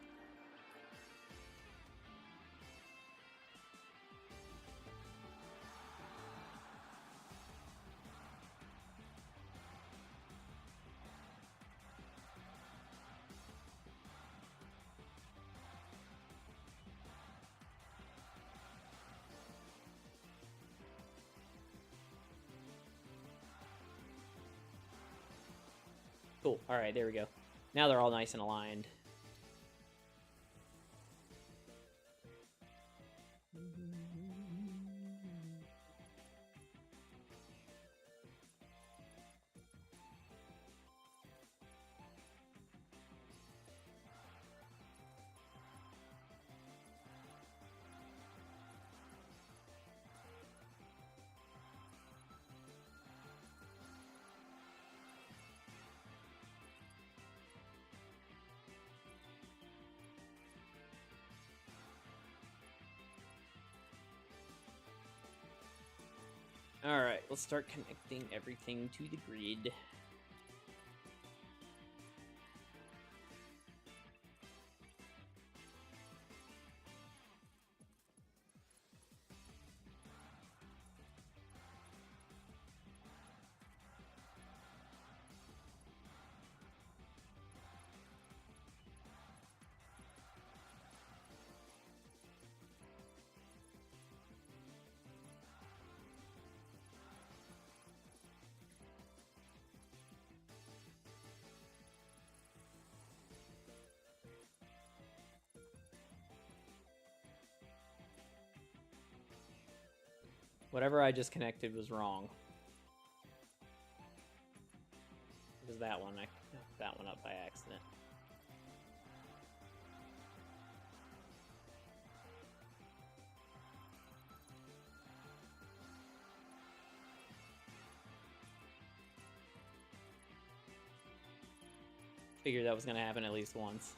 Cool. All right, there we go. Now they're all nice and aligned. All right, let's start connecting everything to the grid. Whatever I just connected was wrong. It was that one. I hooked that one up by accident. Figured that was going to happen at least once.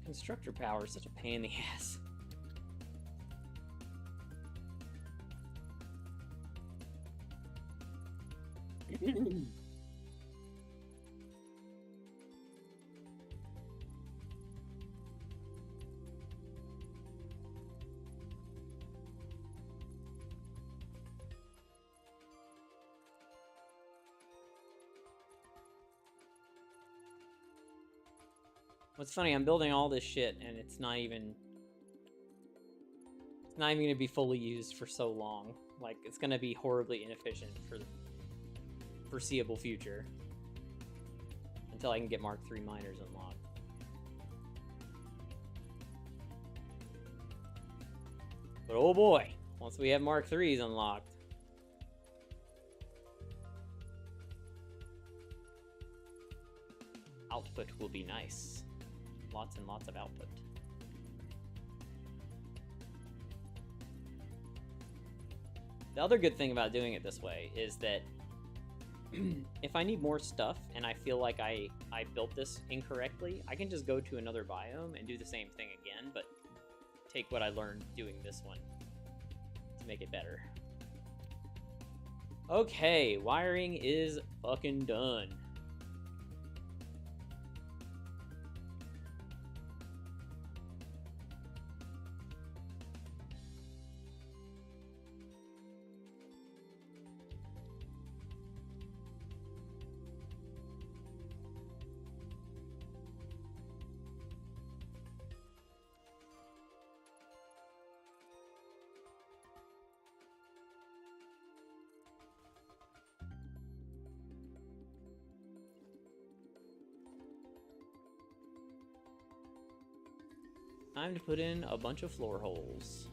Constructor power is such a pain in the ass. What's funny, I'm building all this shit and it's not even It's not even going to be fully used for so long. Like, it's going to be horribly inefficient for the foreseeable future. Until I can get Mark III miners unlocked. But oh boy, once we have Mark IIIs unlocked. Output will be nice. Lots and lots of output. The other good thing about doing it this way is that if I need more stuff and I feel like I built this incorrectly, I can just go to another biome and do the same thing again, but take what I learned doing this one to make it better. Okay, wiring is fucking done. Time to put in a bunch of floor holes.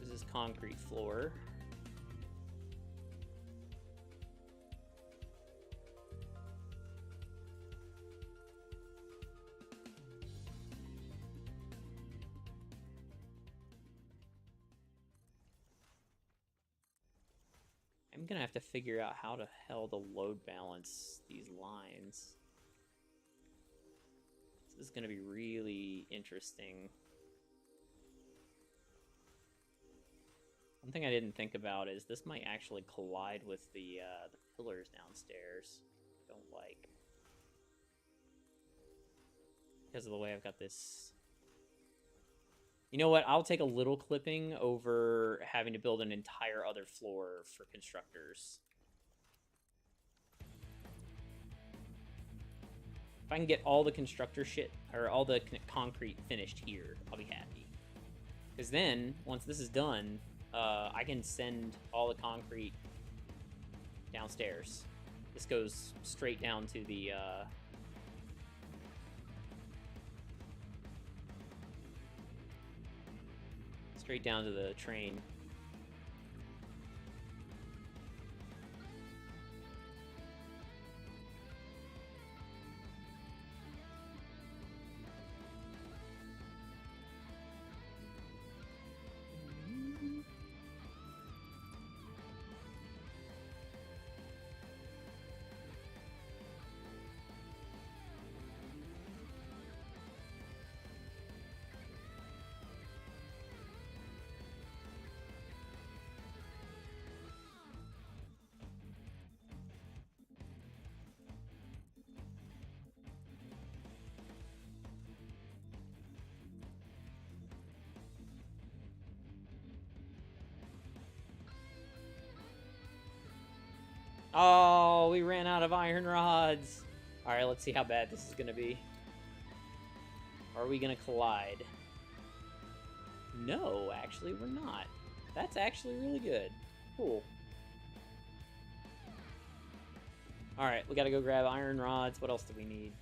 This is concrete floor. I'm gonna have to figure out how the hell to load balance these lines. This is gonna be really interesting. One thing I didn't think about is this might actually collide with the pillars downstairs. Don't like. Because of the way I've got this. You know what? I'll take a little clipping over having to build an entire other floor for constructors. If I can get all the constructor shit, or all the concrete finished here, I'll be happy. Because then, once this is done, I can send all the concrete downstairs. This goes straight down to the, straight down to the train. Oh, we ran out of iron rods. Alright, let's see how bad this is gonna be. Are we gonna collide? No, actually, we're not. That's actually really good. Cool. Alright, we gotta go grab iron rods. What else do we need?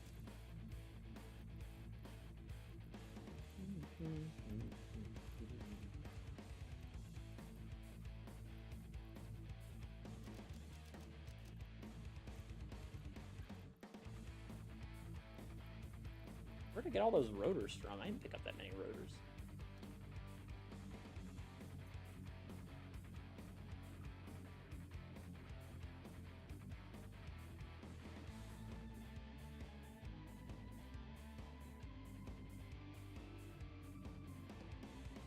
Where'd I get all those rotors from? I didn't pick up that many rotors.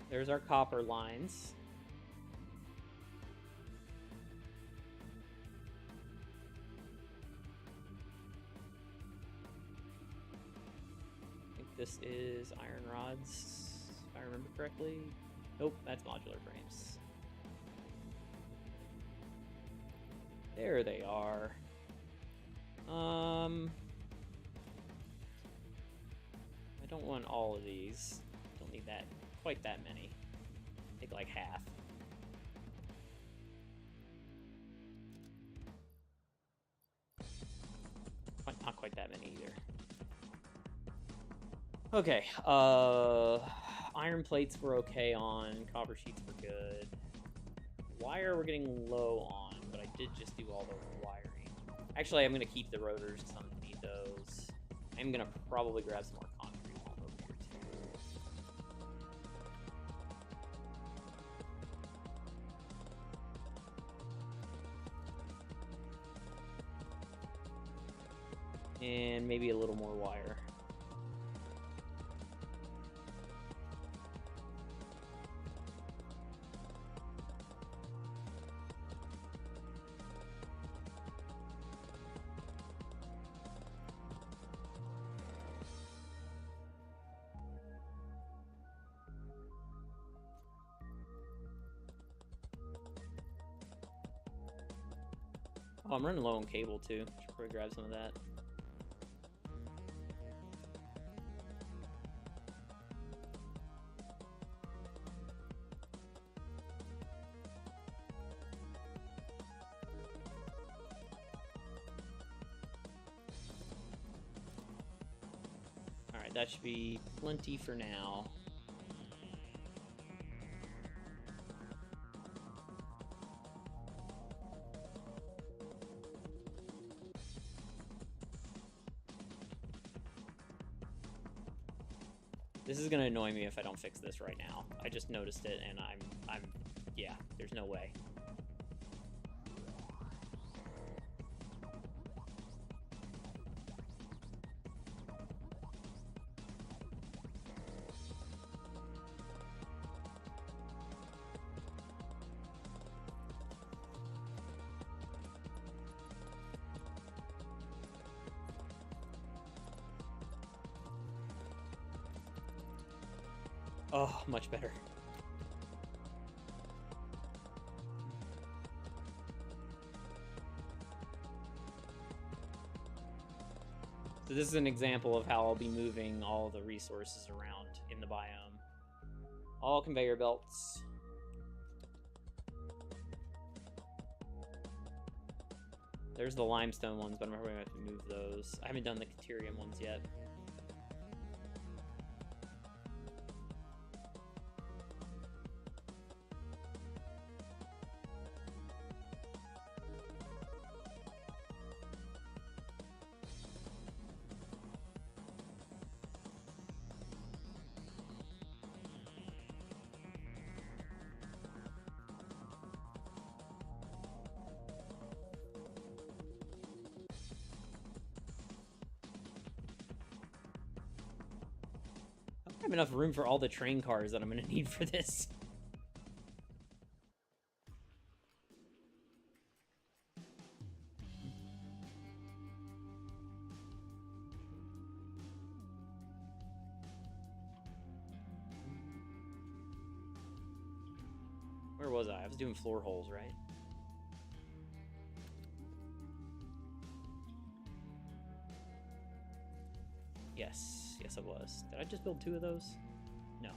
There's our copper lines. This is iron rods, if I remember correctly. Nope, that's modular frames. There they are. don't want all of these. Don't need that, quite that many. Take like half. Not quite that many either. Okay, iron plates were okay on, copper sheets were good. Wire we're getting low on, but I did just do all the wiring. Actually, I'm gonna keep the rotors because I'm gonna need those. I'm gonna probably grab some more concrete while I'm over here too. And maybe a little more wire. Oh, I'm running low on cable too. Should probably grab some of that. Alright, that should be plenty for now. This is gonna annoy me if I don't fix this right now. I just noticed it, and yeah, there's no way. Oh, much better. So this is an example of how I'll be moving all the resources around in the biome. All conveyor belts. There's the limestone ones, but I'm probably going to have to move those. I haven't done the Caterium ones yet. I don't have enough room for all the train cars that I'm going to need for this. Where was I? I was doing floor holes, right? Yes, yes I was. Did I just build 2 of those? No.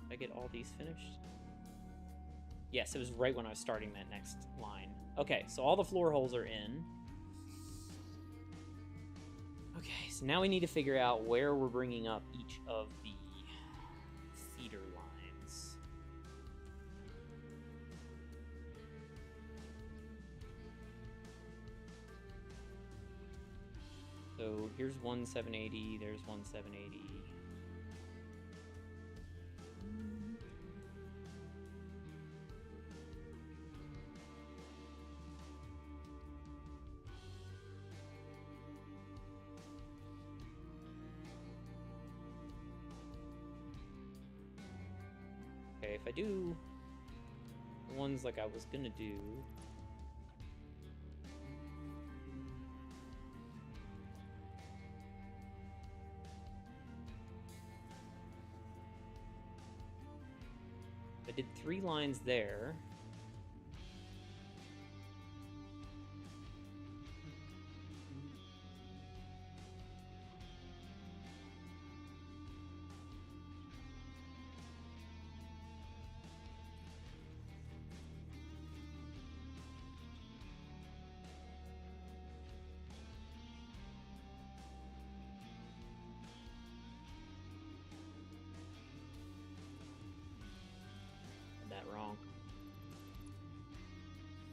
Did I get all these finished? Yes, it was right when I was starting that next line. Okay, so all the floor holes are in. Okay, so now we need to figure out where we're bringing up each of the feeder lines. So here's 1,780, there's 1,780. Okay, if I do the ones like I was gonna do, I did 3 lines there. That wrong.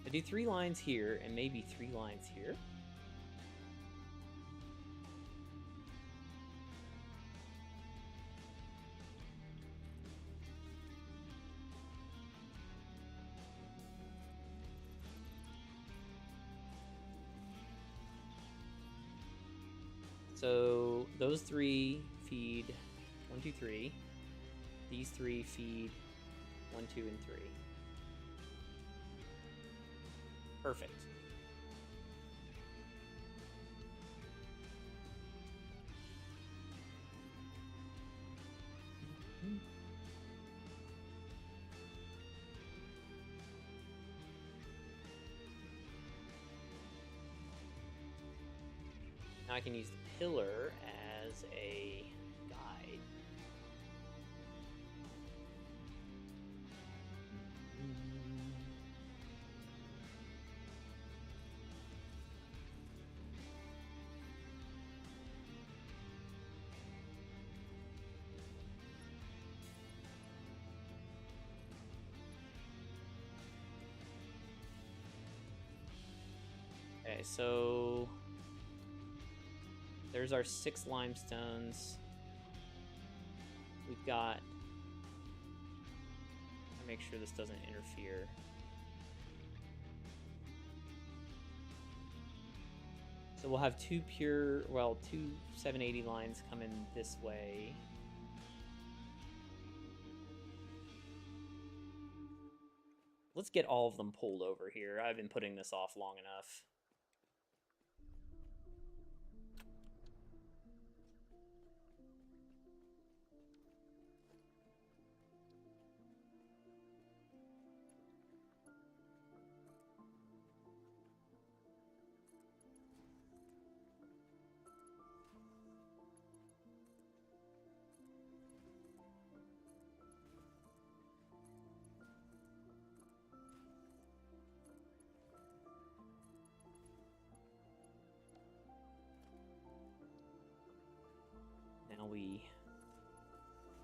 I do 3 lines here and maybe 3 lines here. So those 3 feed 1, 2, 3. These 3 feed 1, 2, and 3. Perfect. Now I can use the pillar as a guide. Okay, so there's our 6 limestones. We've got, I'll make sure this doesn't interfere. So we'll have 2 780 lines coming this way. Let's get all of them pulled over here. I've been putting this off long enough. Now we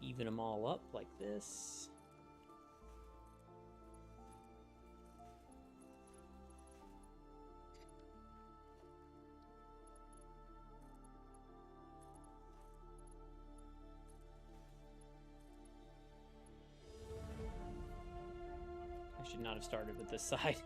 even them all up like this. I should not have started with this side.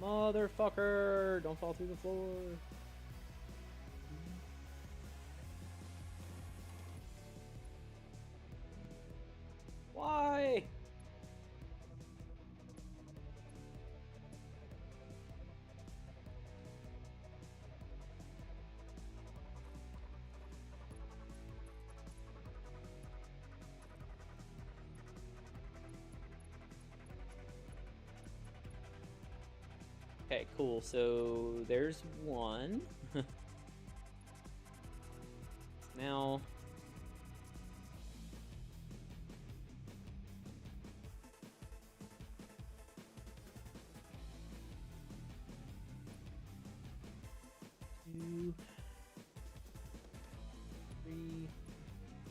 Motherfucker! Don't fall through the floor. Why? Okay, cool. So there's one. Now. Two, three,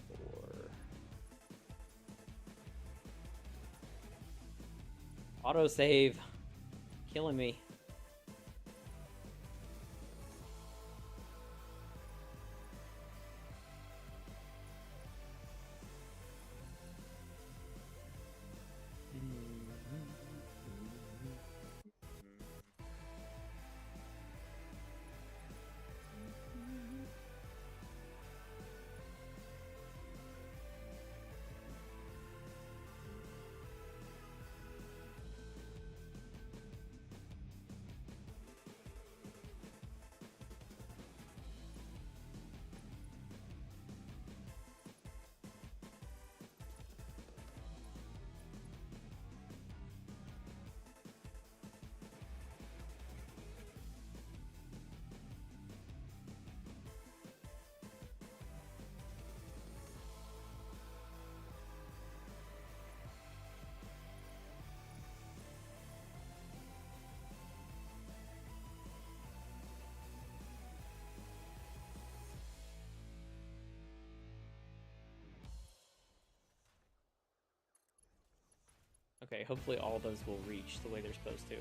four. Autosave. Killing me. Okay, hopefully all those will reach the way they're supposed to.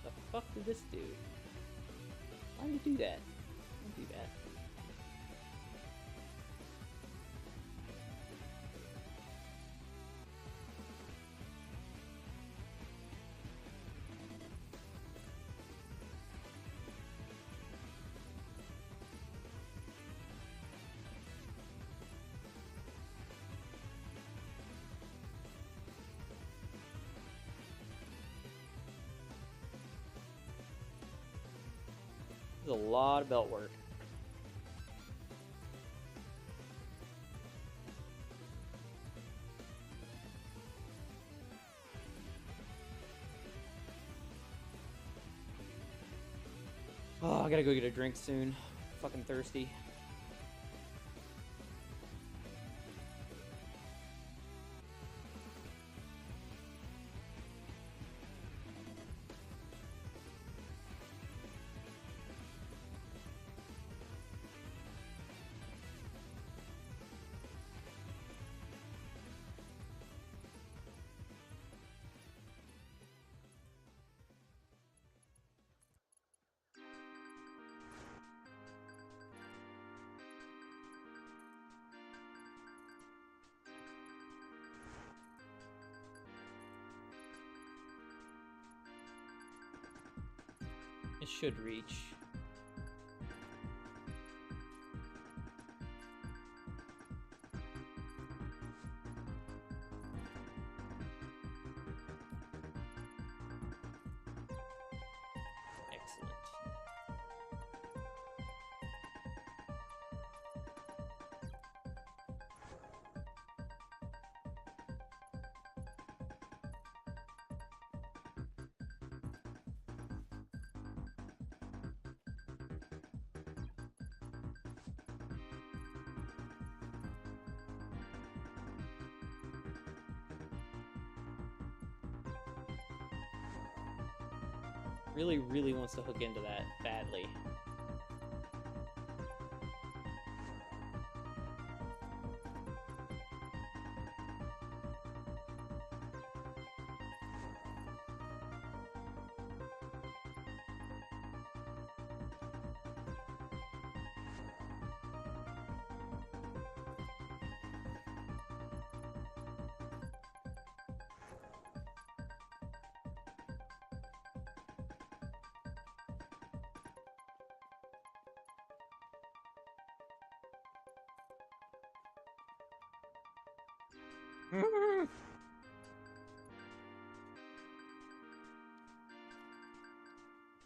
The fuck did this do? Why did you do that? Don't do that. There's a lot of belt work. Oh, I gotta go get a drink soon. Fucking thirsty. It should reach. Excellent. Really, really wants to hook into that badly.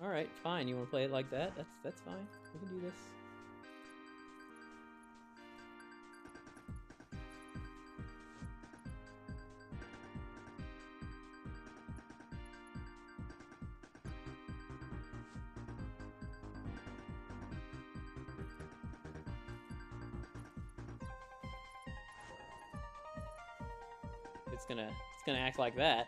Alright, fine. You want to play it like that? That's fine. We can do this. It's gonna act like that.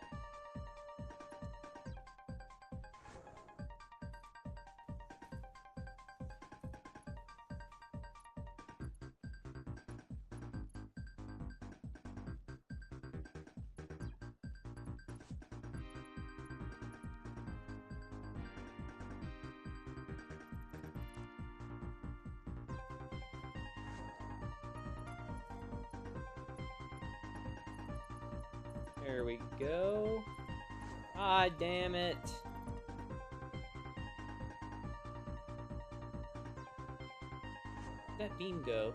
There we go. Ah, damn it. Where'd that beam go?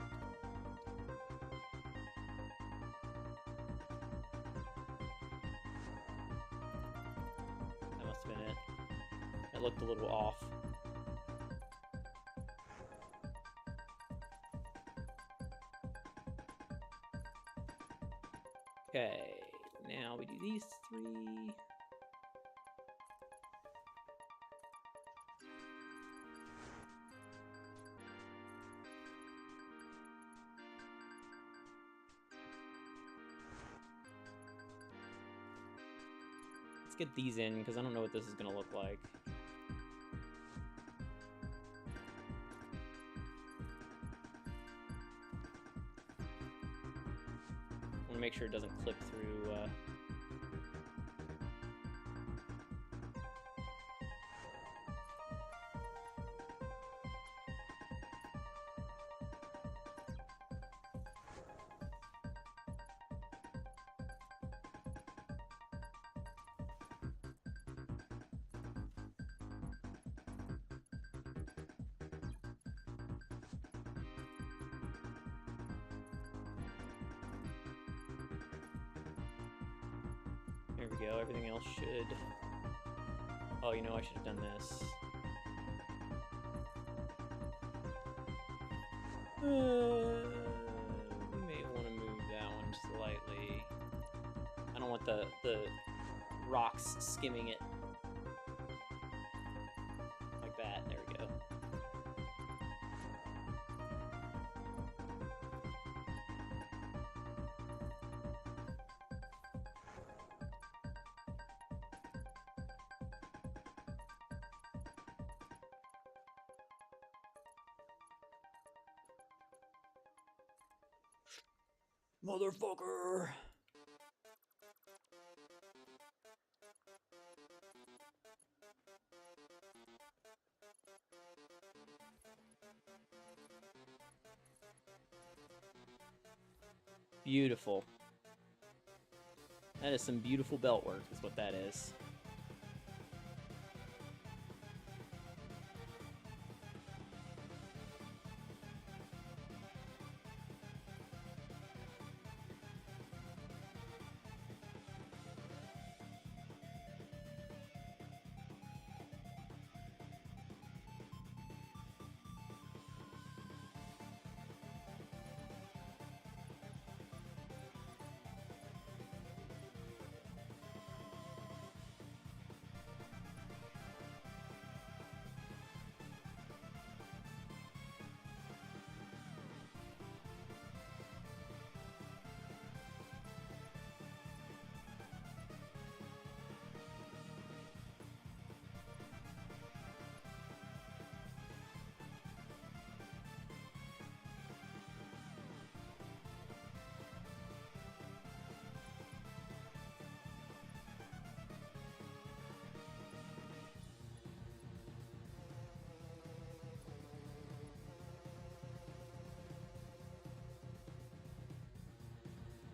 That must have been it. That looked a little off. Okay, now we do these three. Let's get these in, because I don't know what this is going to look like. I want to make sure it doesn't clip through... There we go, everything else should... Oh, you know, I should have done this. We may want to move that one slightly. I don't want the rocks skimming it. Like that, there we go. Motherfucker! Beautiful. That is some beautiful belt work, is what that is.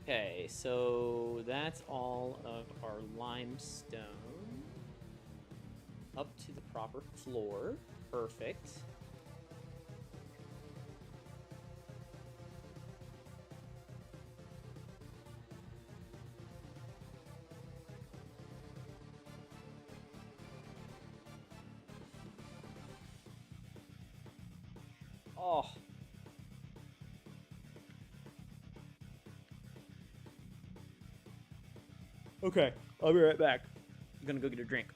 Okay, so that's all of our limestone. Up to the proper floor. Perfect. Oh. Okay, I'll be right back. I'm gonna go get a drink.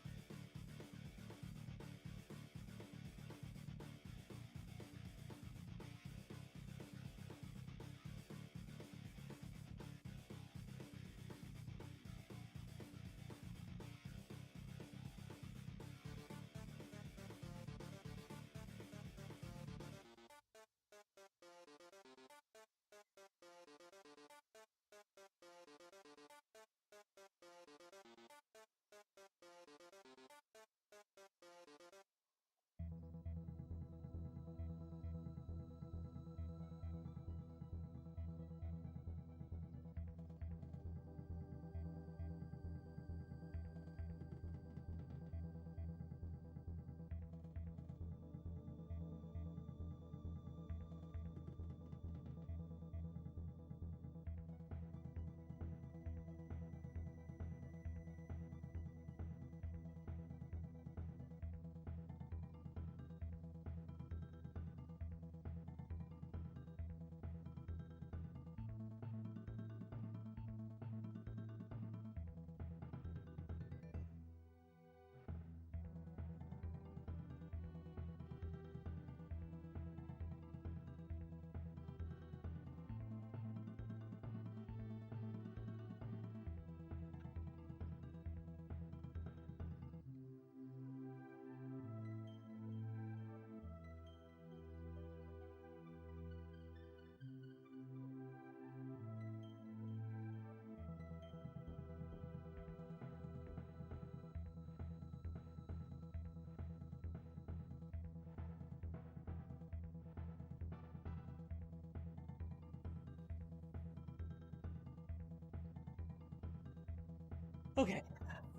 Okay,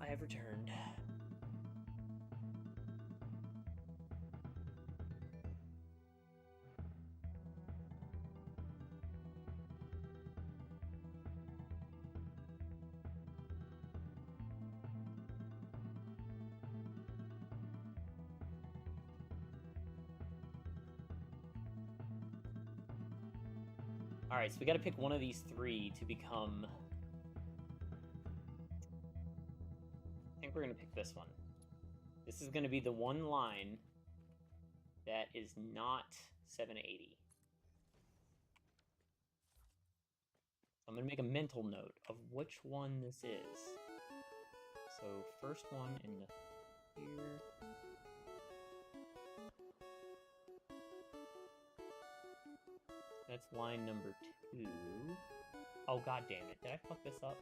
I have returned. Alright, so we gotta pick one of these three to become... I think we're gonna pick this one. This is gonna be the one line that is not 780. I'm gonna make a mental note of which one this is. So, first one in here. That's line number 2. Oh, god damn it. Did I fuck this up?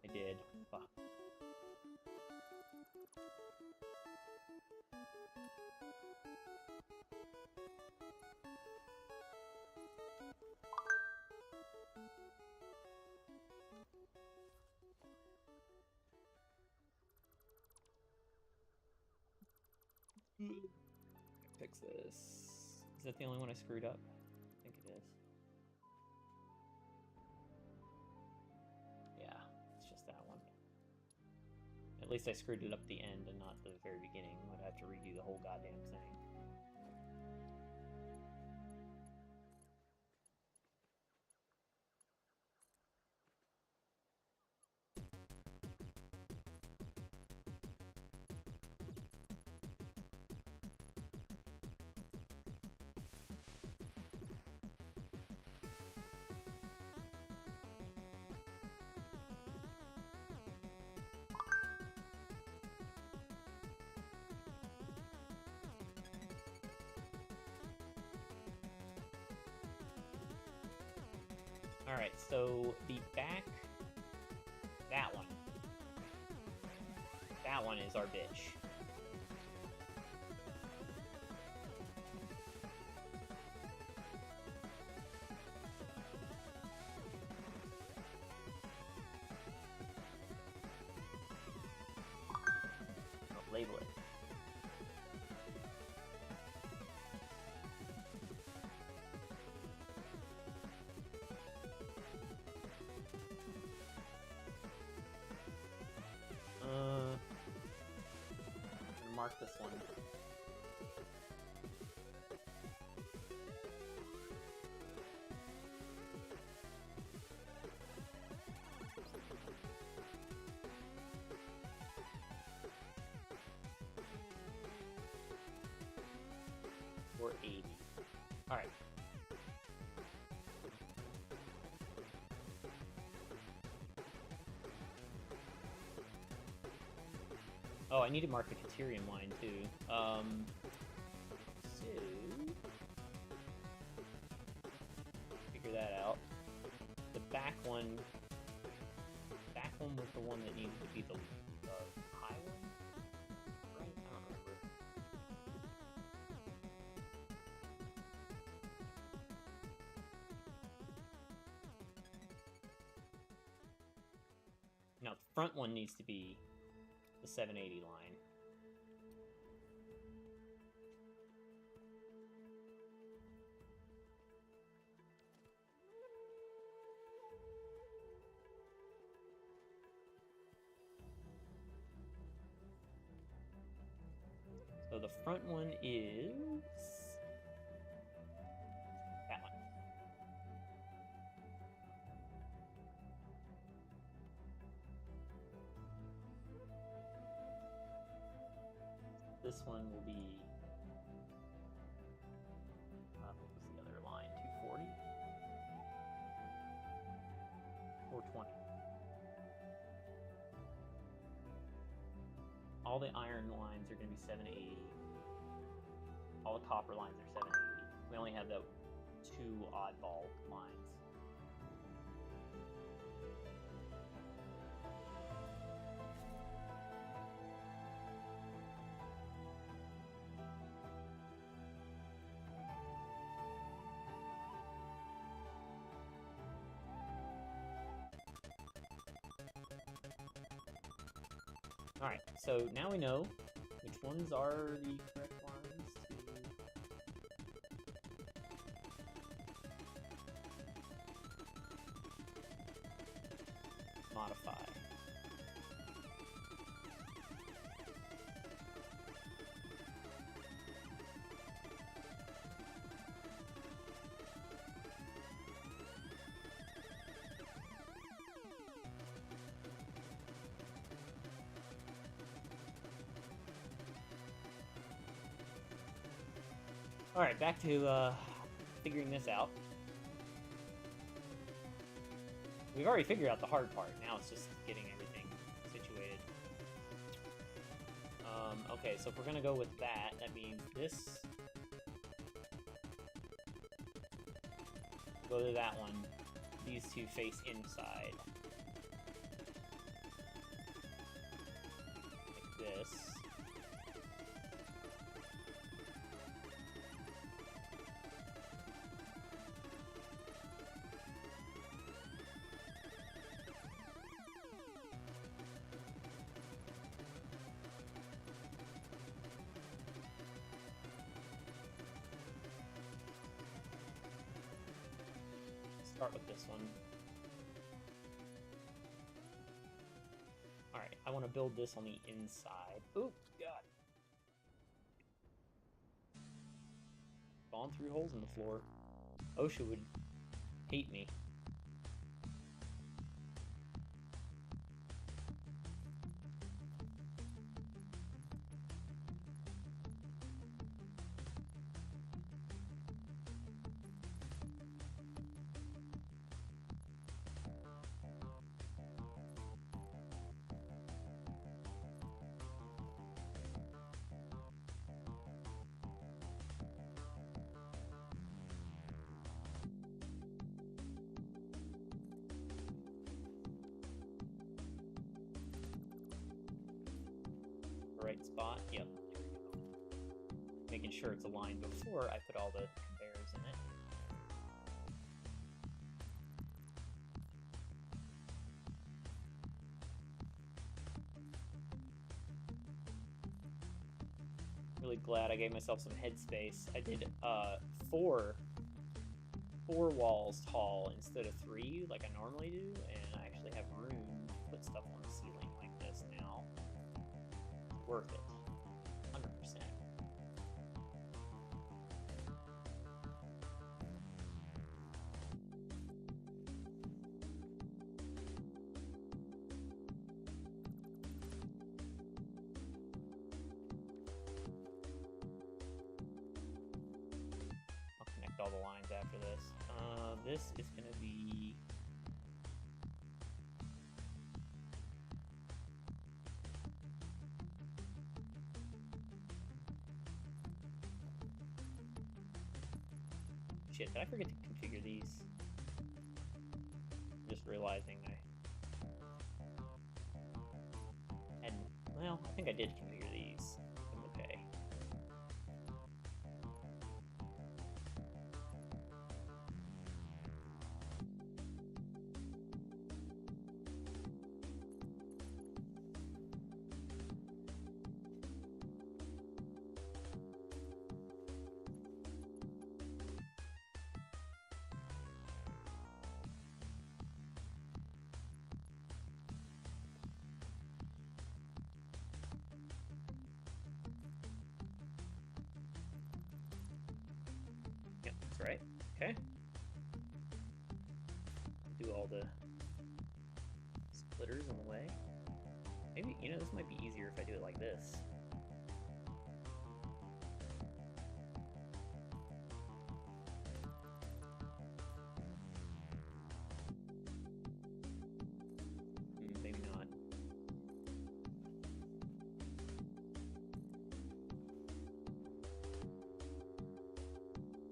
I did. Fuck. Fix this. Is that the only one I screwed up? I think it is. Yeah, it's just that one. At least I screwed it up the end and not the very beginning. I'd have to redo the whole goddamn thing. Alright, so the back... That one. That one is our bitch. I'll label it. mark this one. Or 80. Alright. Oh, I need to mark the Caterium line too. So figure that out. The back one was the one that needed to be the high one, right? I don't remember. Now the front one needs to be the 780 line. So the front one is that one. This one will be, what was the other line? 240? 420. All the iron lines are going to be 780. All the copper lines are 780. We only have the 2 oddball lines. Alright, so now we know which ones are the correct lines to modify. Alright, back to figuring this out. We've already figured out the hard part. Now it's just getting everything situated. Okay, so if we're gonna go with that, that means this. Go to that one. These two face inside. Like this. Start with this one. Alright, I want to build this on the inside. Oop, God. Gone through holes in the floor. OSHA would hate me. Right spot. Yep. There we go. Making sure it's aligned before I put all the conveyors in it. Really glad I gave myself some headspace. I did four walls tall instead of 3 like I normally do, and I actually have room to put stuff on the ceiling like this now. Worth it. 100%. select all the lines after this. This is gonna be... Shit, did I forget to configure these? Just realizing well, I think I did configure these. I'm okay. Yep, that's right. Okay. Do all the splitters on the way. Maybe, you know, this might be easier if I do it like this. Maybe not.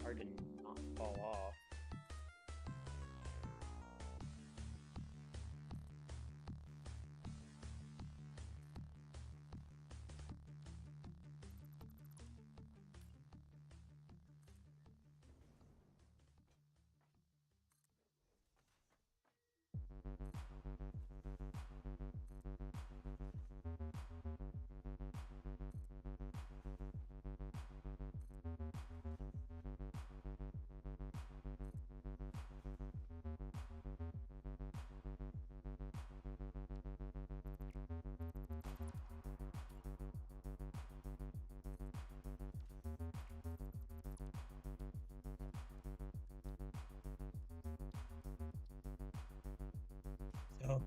Hard to not fall off. So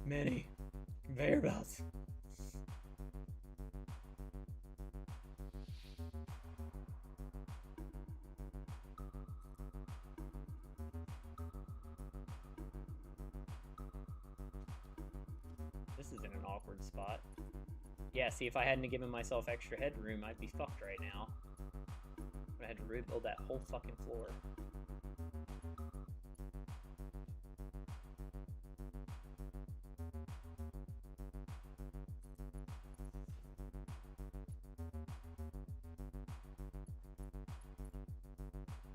many conveyor belts. This is in an awkward spot. Yeah, see, if I hadn't given myself extra headroom, I'd be fucked right now. I had to rebuild that whole fucking floor.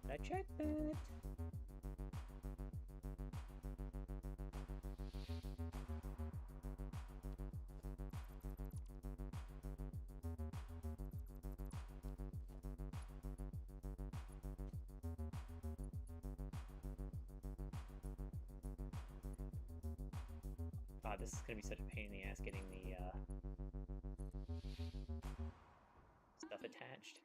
I checked it. God, this is gonna be such a pain in the ass getting the stuff attached.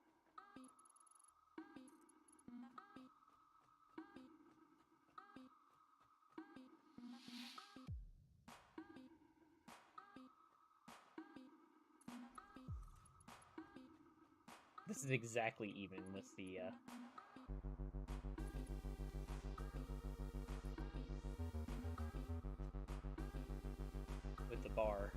This is exactly even with the bar.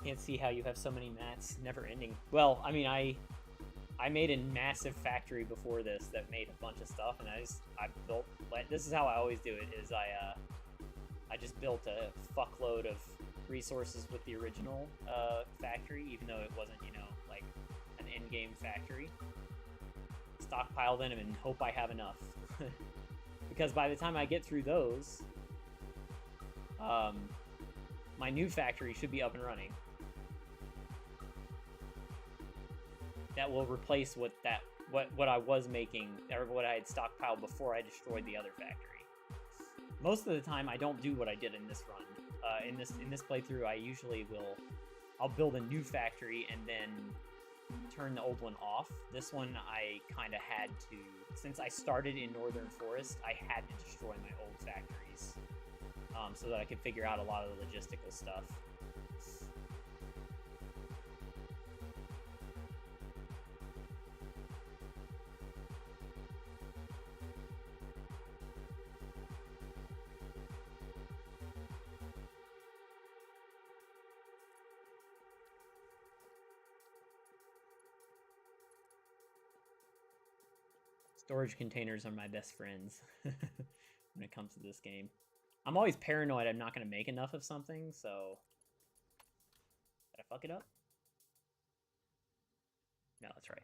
Can't see how you have so many mats, never ending. Well, I mean, I made a massive factory before this that made a bunch of stuff, and I built, like, this is how I always do it, is I just built a fuckload of resources with the original factory, even though it wasn't, you know, like an in-game factory. Stockpile them and hope I have enough. Because by the time I get through those, my new factory should be up and running. that will replace what I was making, or what I had stockpiled before I destroyed the other factory. Most of the time, I don't do what I did in this run. In this playthrough, I'll build a new factory and then turn the old one off. This one, I kind of had to, since I started in Northern Forest, I had to destroy my old factories, so that I could figure out a lot of the logistical stuff. Storage containers are my best friends when it comes to this game. I'm always paranoid I'm not going to make enough of something, so... Did I fuck it up? No, that's right.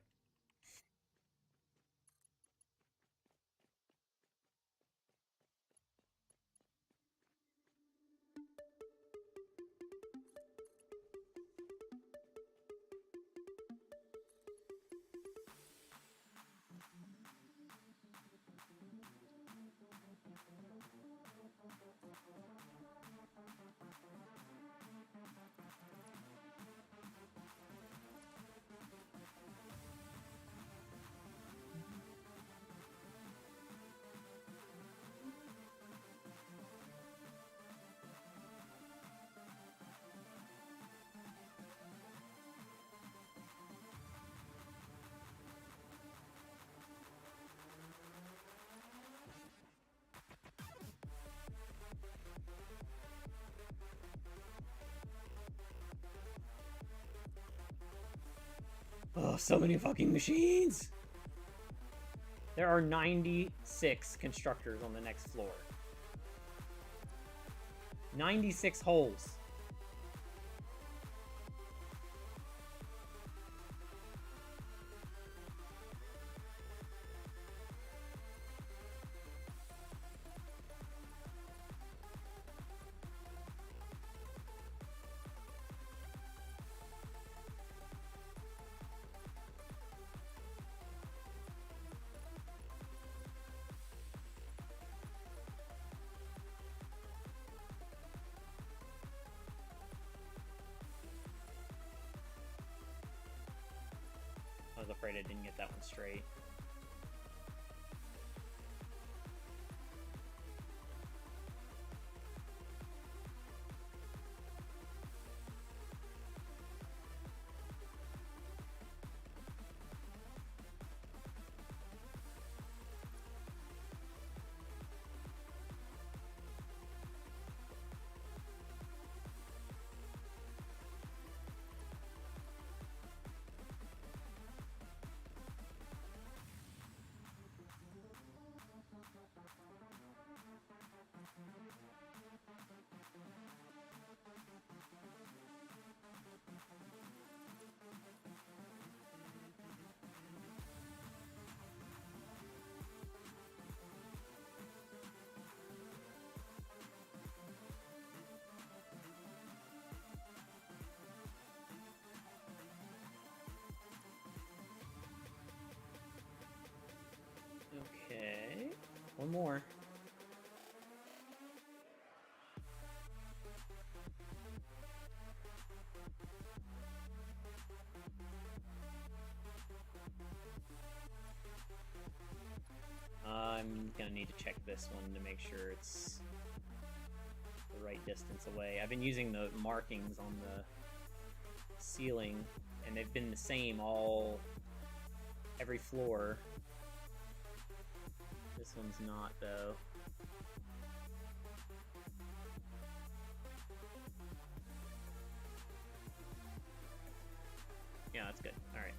Oh, so many fucking machines! There are 96 constructors on the next floor. 96 holes. I was afraid I didn't get that one straight. Okay, one more. I'm gonna need to check this one to make sure it's the right distance away. I've been using the markings on the ceiling, and they've been the same every floor. This one's not, though. Yeah, that's good. All right.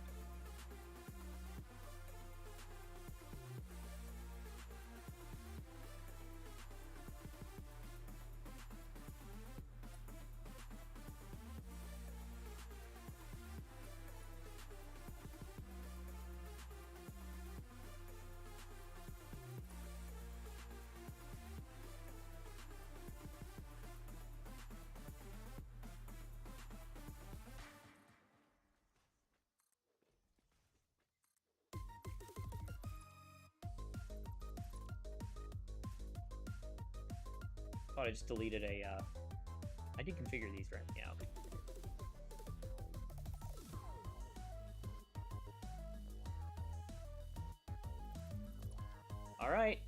thought I just deleted a, I did configure these right, yeah. Alright.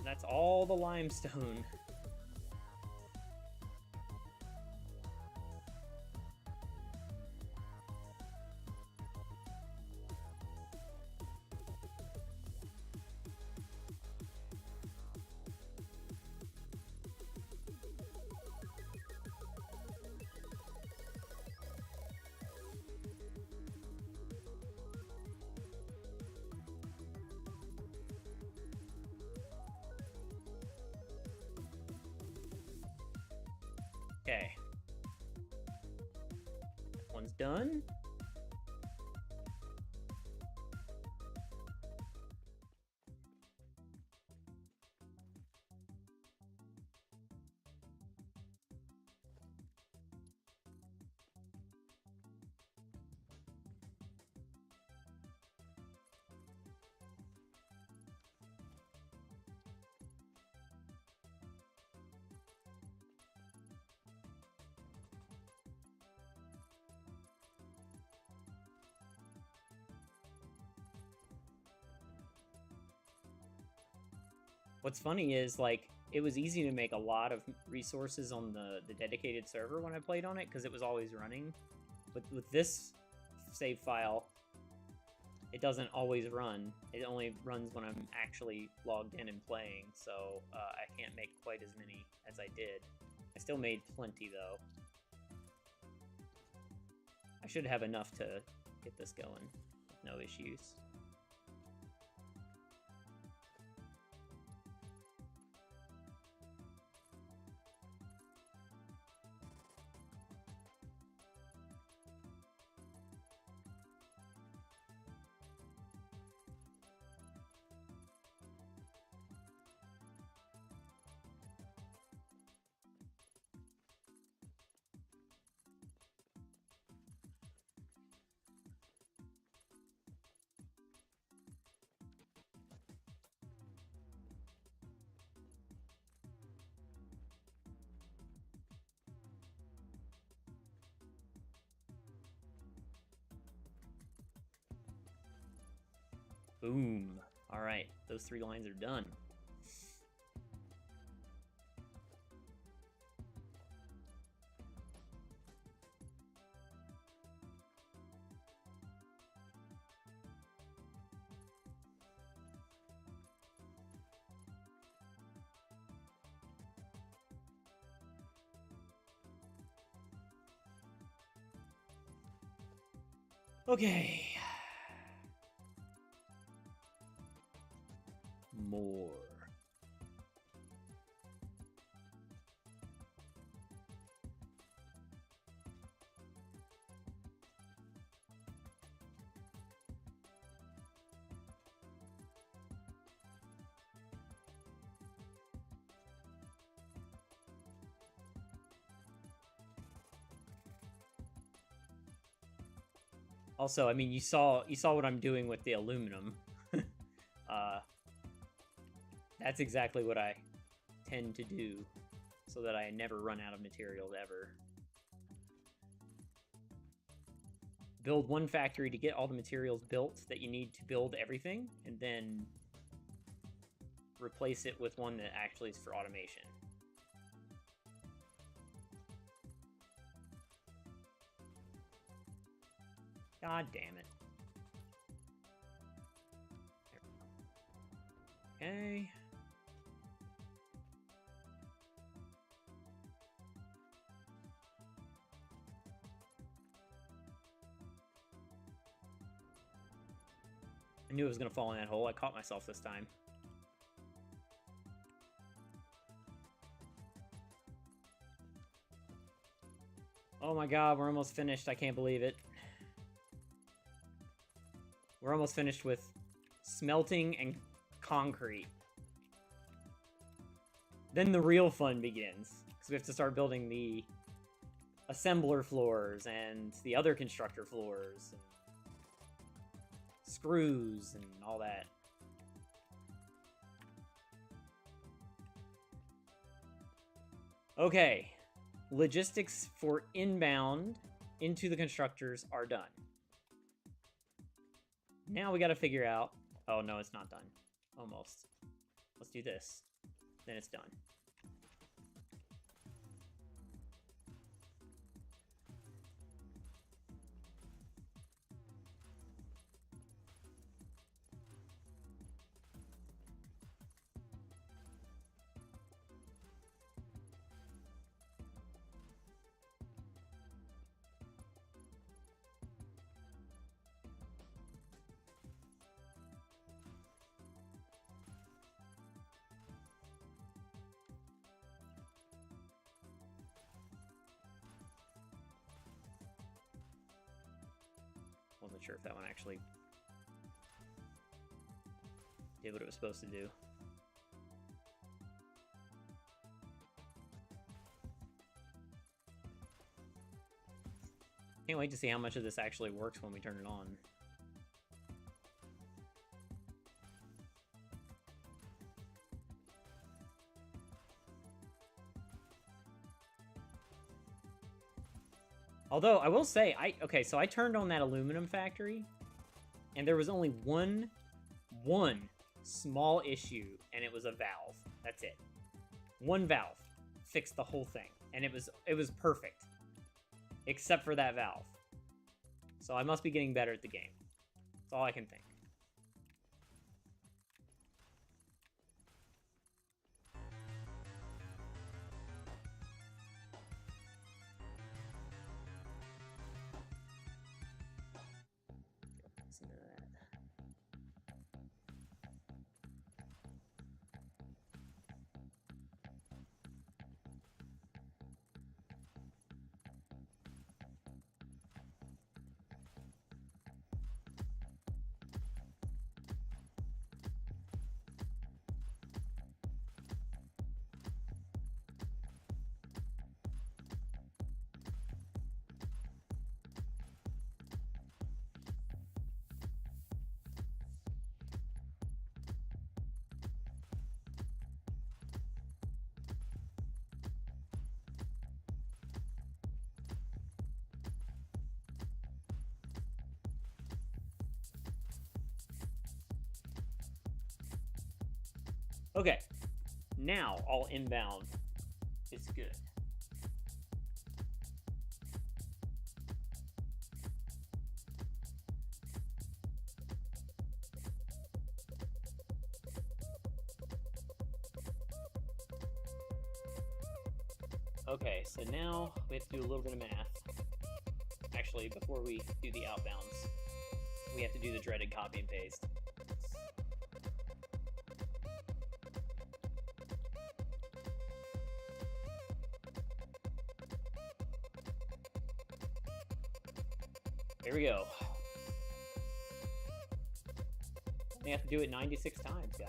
That's all the limestone. Okay. That one's done. What's funny is, like, it was easy to make a lot of resources on the dedicated server when I played on it, because it was always running. But with this save file, it doesn't always run. It only runs when I'm actually logged in and playing, so I can't make quite as many as I did. I still made plenty, though. I should have enough to get this going with no issues. Boom. Alright, those 3 lines are done. Okay. More. Also, I mean, you saw what I'm doing with the aluminum. That's exactly what I tend to do, so that I never run out of materials ever. Build one factory to get all the materials built that you need to build everything, and then replace it with one that actually is for automation. God damn it. Okay. I knew it was going to fall in that hole. I caught myself this time. Oh my god, we're almost finished. I can't believe it. We're almost finished with smelting and concrete. Then the real fun begins, because we have to start building the assembler floors and the other constructor floors and screws and all that. Okay. Logistics for inbound into the constructors are done. Now we gotta figure out... Oh, no, it's not done. Almost. Let's do this. Then it's done. Wasn't sure if that one actually did what it was supposed to do. Can't wait to see how much of this actually works when we turn it on. Although, I will say, okay, so I turned on that aluminum factory, and there was only one small issue, and it was a valve. That's it. One valve fixed the whole thing, and it was perfect. Except for that valve. So I must be getting better at the game. That's all I can think. Listen to that. Okay, now all inbound is good. Okay, so now we have to do a little bit of math. Actually, before we do the outbounds, we have to do the dreaded copy and paste. Here we go. We have to do it 96 times, guys.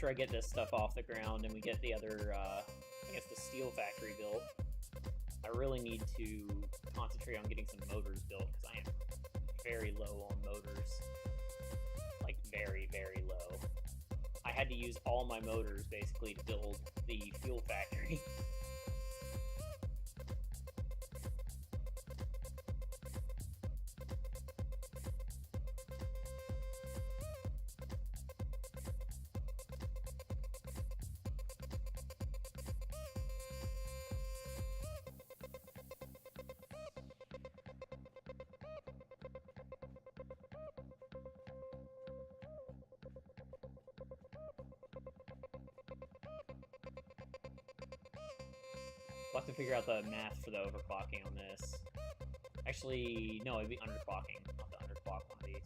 After I get this stuff off the ground and we get the other, I guess the steel factory built, I really need to concentrate on getting some motors built, because I am very low on motors. Like, very, very low. I had to use all my motors, basically, to build the fuel factory. I'll have to figure out the math for the overclocking on this. Actually, no, it'd be underclocking. I'll have to underclock one of these.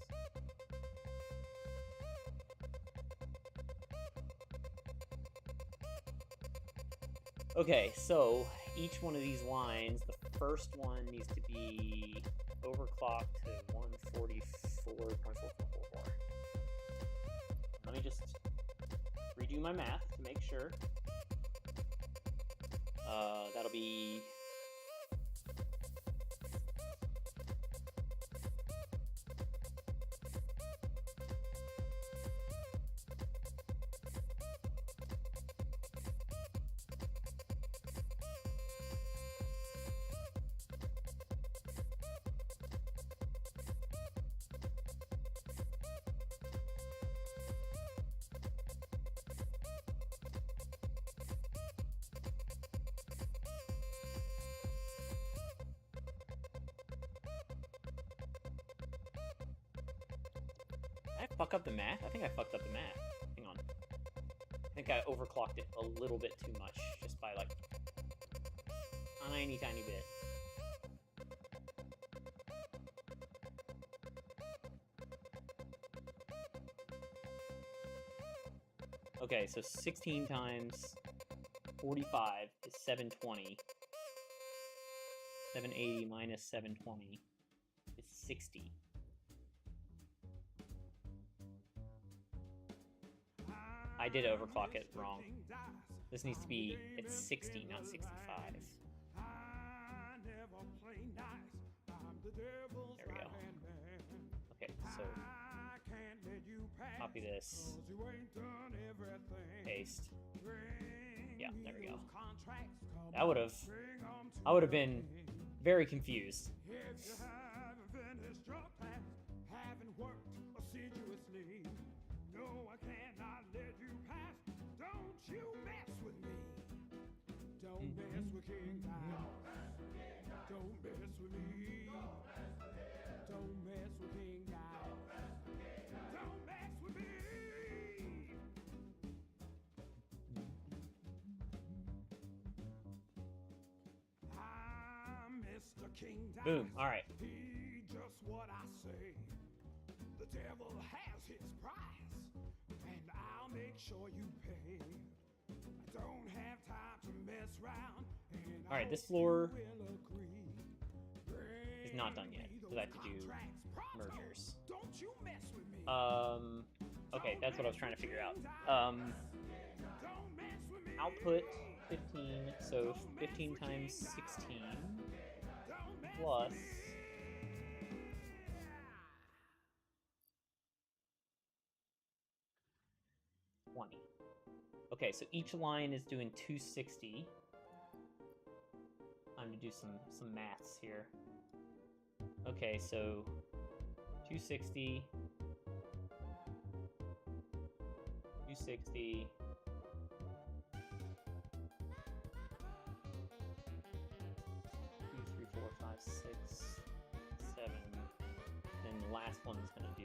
Okay, so each one of these lines, the first one needs to be overclocked to 144.4444. Let me just redo my math to make sure. That'll be... Did I fuck up the math? I think I fucked up the math. Hang on. I think I overclocked it a little bit too much, just by like a tiny bit. Okay, so 16 times 45 is 720. 780 minus 720 is 60. I did overclock it wrong. This needs to be at 60, not 65. There we go. Okay, so copy this. Paste. Yeah, there we go. I would have been very confused. Boom. All right. Just what I say. The devil has his price, and I'll make sure you pay. I don't have time to mess around. All right, this floor is not done yet, because I have to do mergers. Don't you mess with me. Okay, that's what I was trying to figure out. Output 15, so 15 times 16 plus 20. Okay, so each line is doing 260. I'm gonna do some maths here. Okay, so 260, 260. 2, 3, 4, 5, 6, 7. Then the last one is gonna do.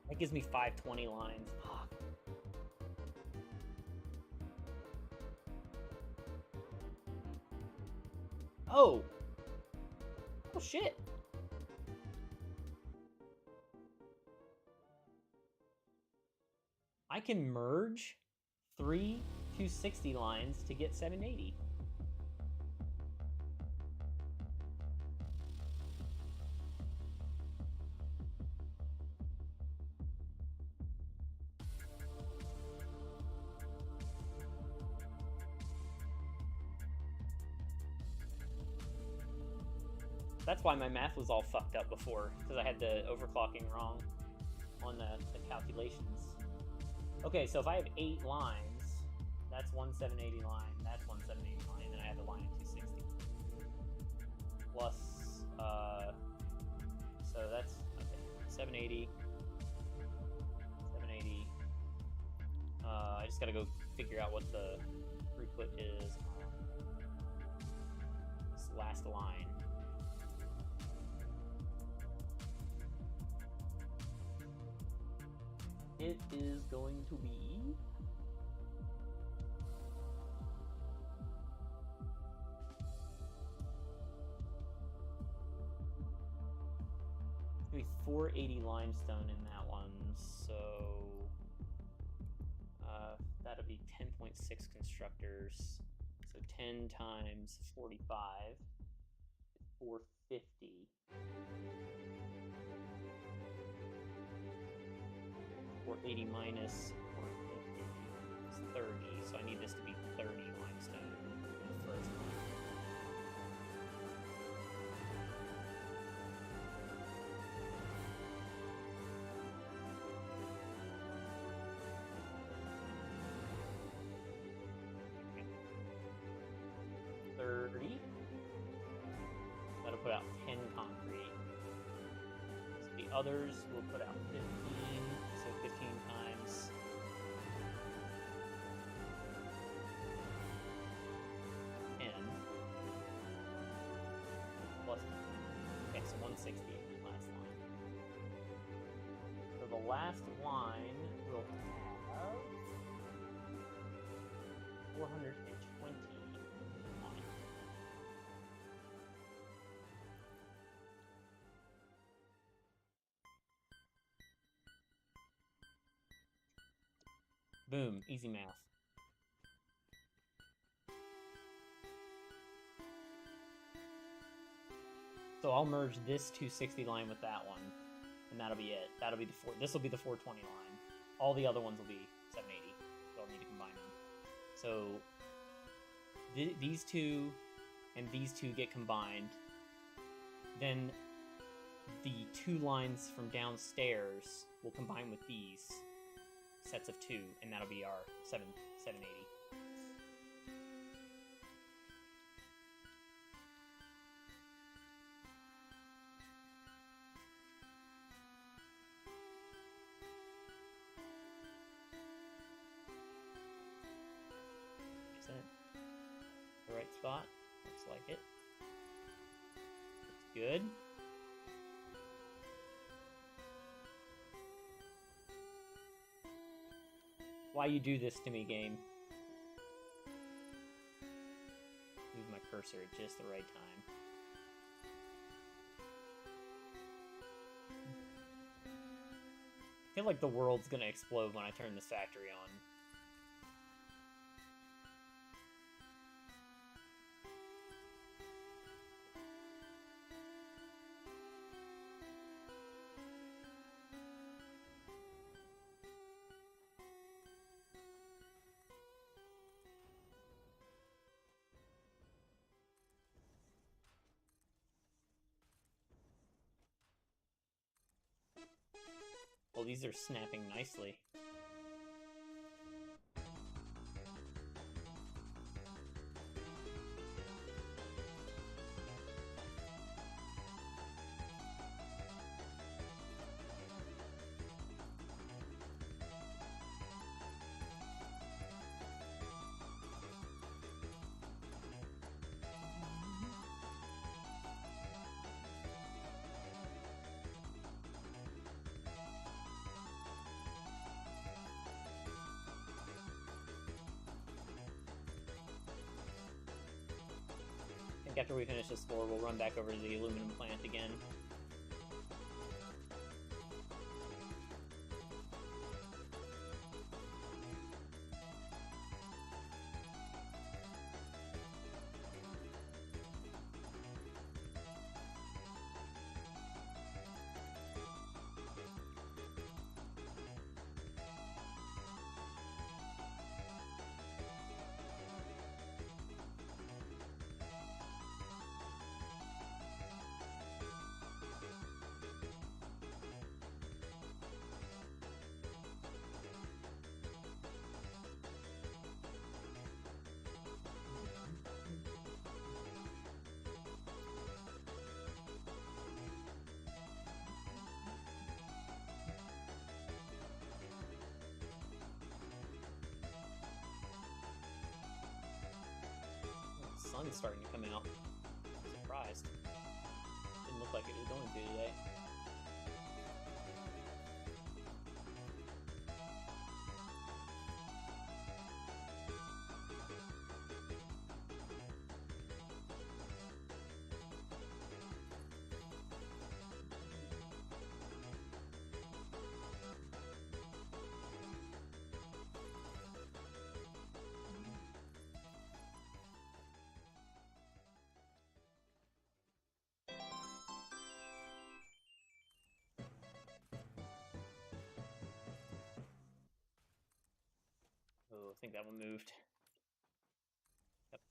That gives me 520 lines. Fuck. Oh! Oh shit! I can merge 3 260 lines to get 780. That's why my math was all fucked up before, because I had the overclocking wrong on the calculations. Okay, so if I have 8 lines, that's one 780 line, that's one 780 line, and then I have the line at 260. Plus, so that's, okay, 780, 780. I just gotta go figure out what the throughput is on this last line. it is going to be... Maybe 480 limestone in that one, so that'll be 10.6 constructors. So 10 times 45, 450. 480 minus 450 is 30, so I need this to be 30 limestone in the first one. That'll put out 10 concrete. So the others will put out 15, so 15 times. Plus, okay, so 160 last line. So the last line will have 420 on it. Boom, easy math. So I'll merge this 260 line with that one, and that'll be it. That'll be this will be the 420 line. All the other ones will be 780. So I'll need to combine them. So these two and these two get combined. Then the two lines from downstairs will combine with these sets of two, and that'll be our 780. Is that the right spot? Looks like it. Looks good. Why you do this to me, game? Move my cursor at just the right time. I feel like the world's gonna explode when I turn this factory on. Well, these are snapping nicely. I think after we finish this floor, we'll run back over to the aluminum plant again. The sun's starting to come out. I'm surprised. Didn't look like it was going to today. think that one moved. Yep.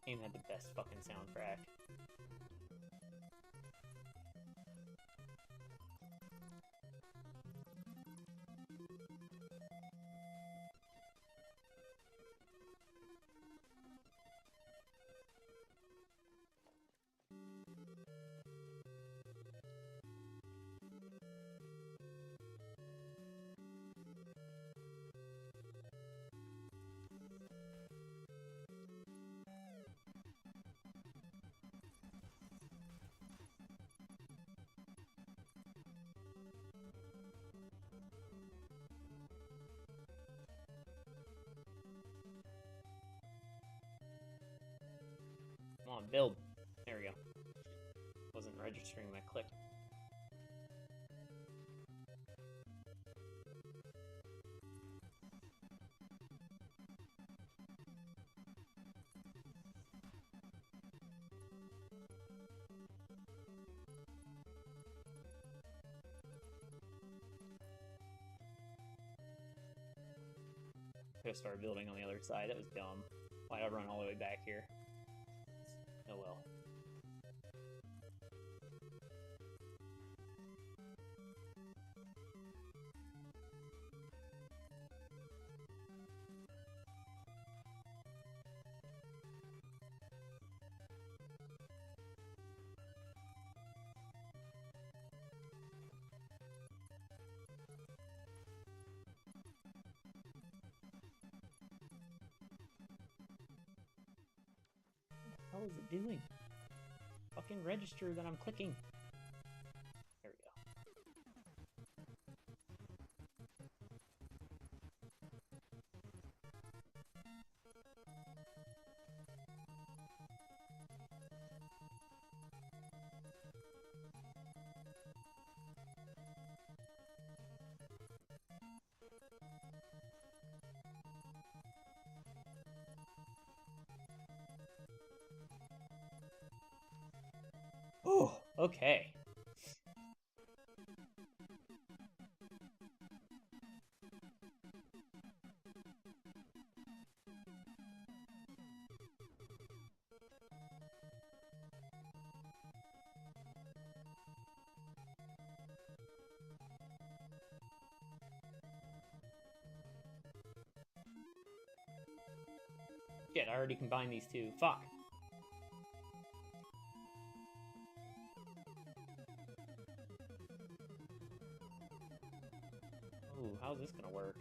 Game had the best fucking soundtrack. Come on, build. There we go. Wasn't registering my click. Could have started building on the other side. That was dumb. Why'd I run all the way back here? Oh well. What the hell is it doing? Fucking register that I'm clicking. There we go. Oh, okay. Shit, I already combined these two. Fuck. Ooh, how's this gonna work?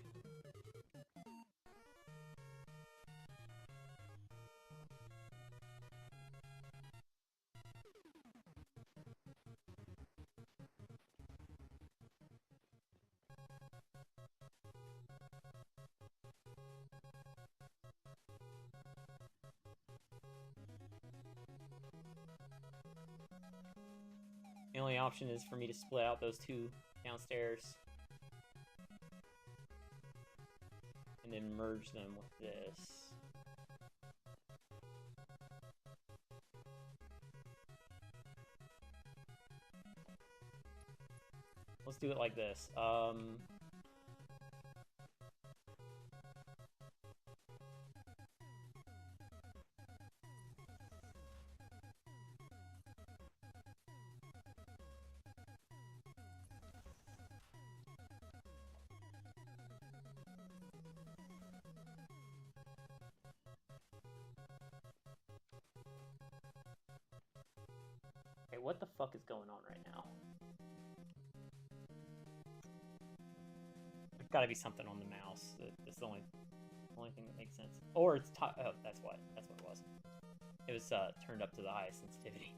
The only option is for me to split out those two downstairs. And then merge them with this. Let's do it like this. what the fuck is going on right now? There's gotta be something on the mouse. That's the only thing that makes sense. Or it's oh, that's what it was. It was turned up to the highest sensitivity.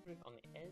Put it on the edge.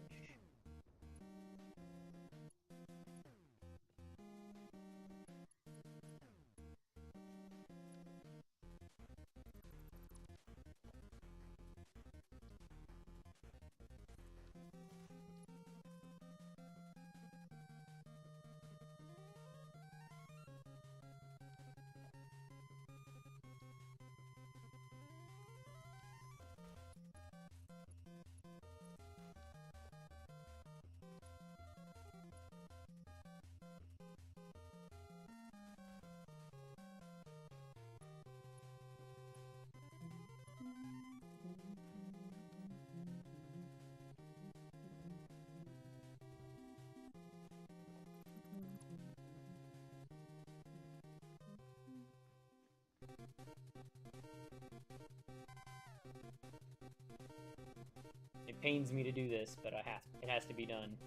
It pains me to do this, but it has to be done.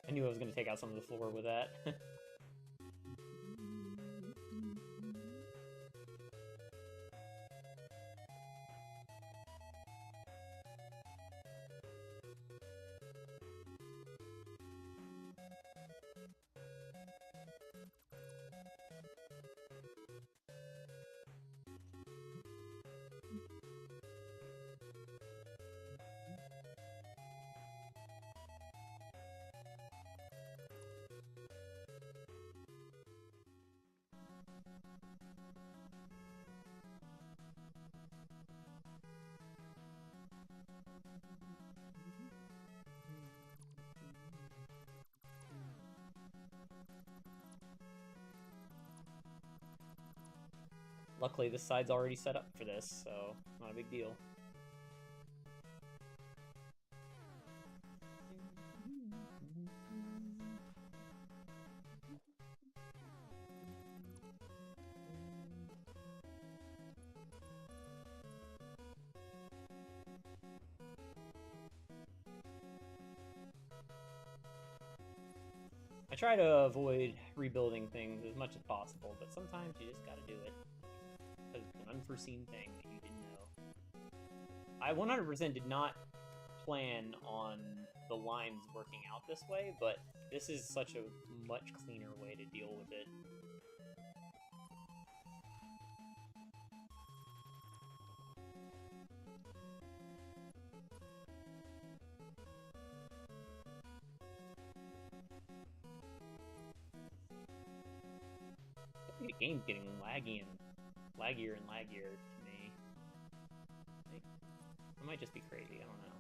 I knew I was going to take out some of the floor with that. Luckily, this side's already set up for this, so not a big deal. I try to avoid rebuilding things as much as possible, but sometimes you just gotta do it. Because it's an unforeseen thing that you didn't know. I 100% did not plan on the lines working out this way, but this is such a much cleaner way to deal with it. The game's getting laggier and laggier to me. Like, I might just be crazy, I don't know.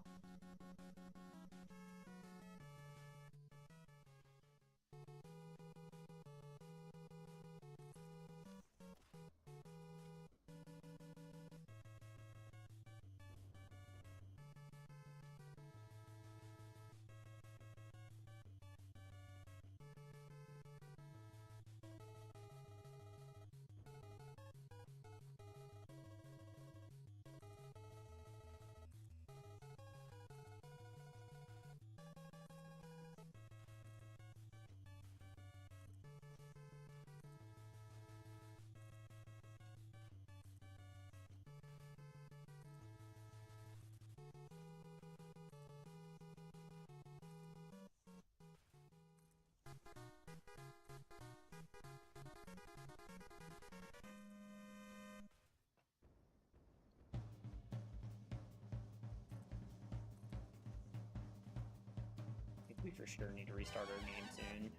I think we for sure need to restart our game soon.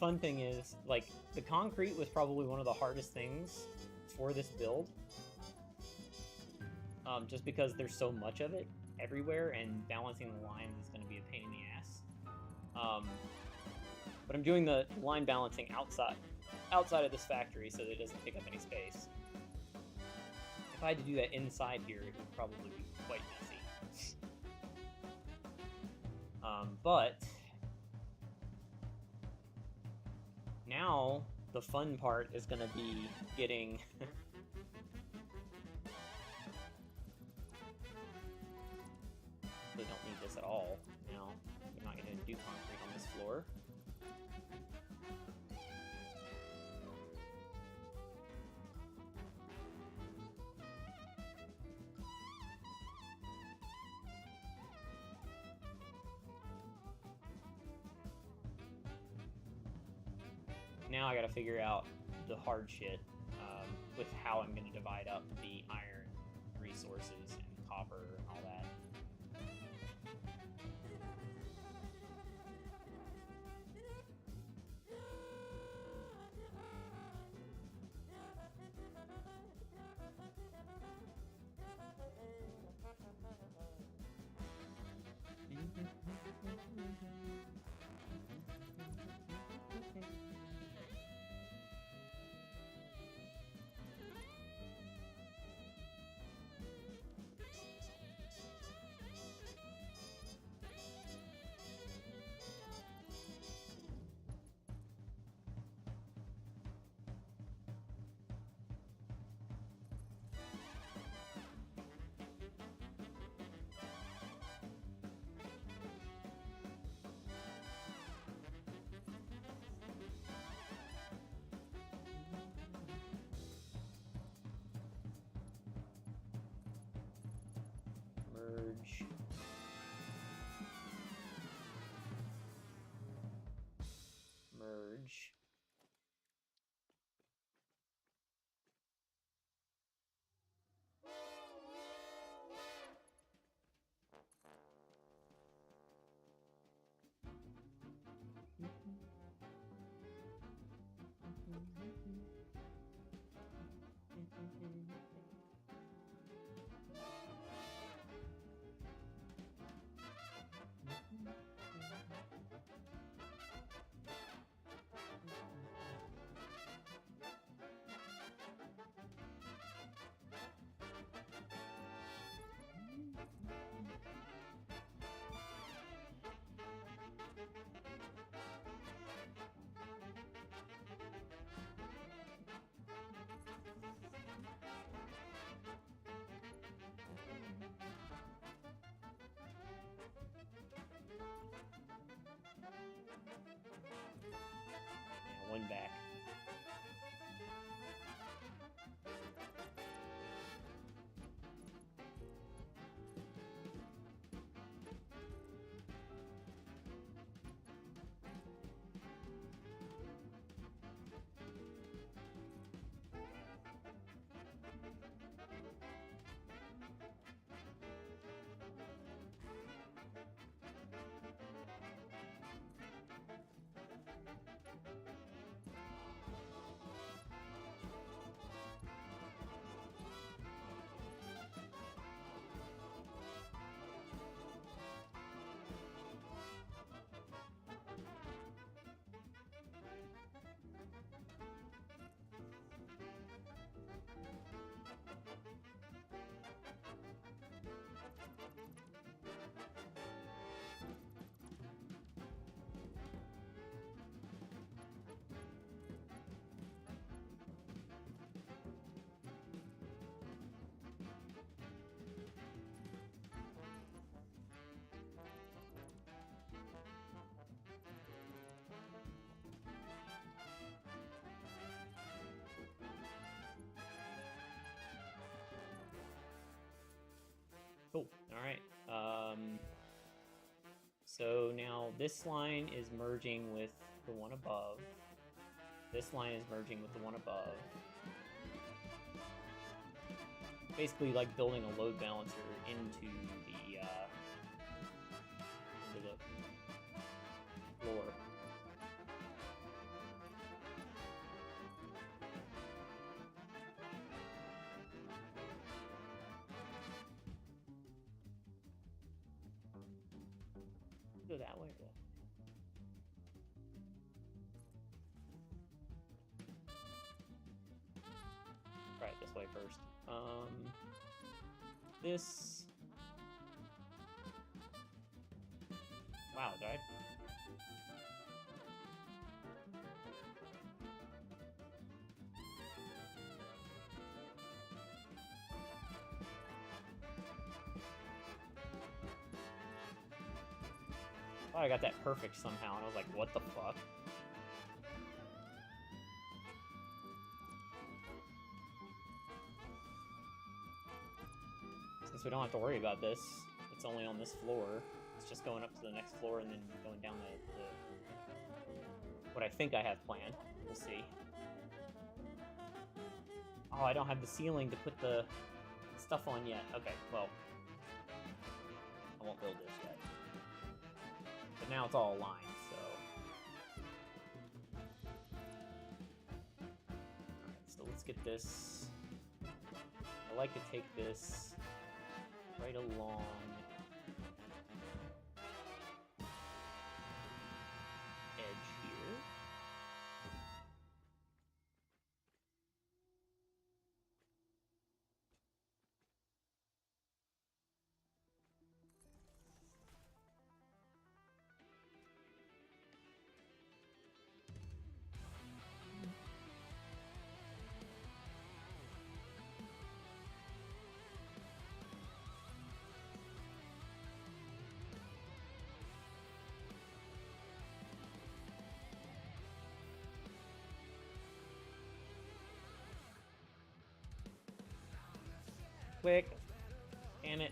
fun thing is, like, the concrete was probably one of the hardest things for this build. Just because there's so much of it everywhere, and balancing the lines is going to be a pain in the ass. But I'm doing the line balancing outside of this factory so that it doesn't take up any space. If I had to do that inside here, it would probably be quite messy. But now the fun part is going to be getting we don't need this at all now. We're not going to do concrete on this floor. Now I gotta figure out the hard shit with how I'm gonna divide up the iron resources and copper and all that. Merge. Merge. One back. Cool. All right. So now this line is merging with the one above. This line is merging with the one above. Basically, like building a load balancer into the floor. go that way or that way? Try it this way first. This... Wow, did I... thought I got that perfect somehow, and I was like, what the fuck? Since we don't have to worry about this, it's only on this floor. It's just going up to the next floor and then going down the what I think I have planned. We'll see. Oh, I don't have the ceiling to put the stuff on yet. Okay, well, I won't build this yet. But now it's all aligned, so... Alright, so let's get this... I like to take this right along... edge here. Quick. Damn it.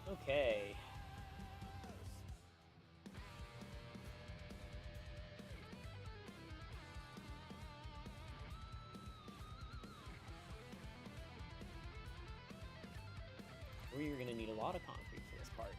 Okay. We're gonna need a lot of concrete for this part.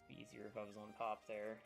It'd be easier if I was on top there.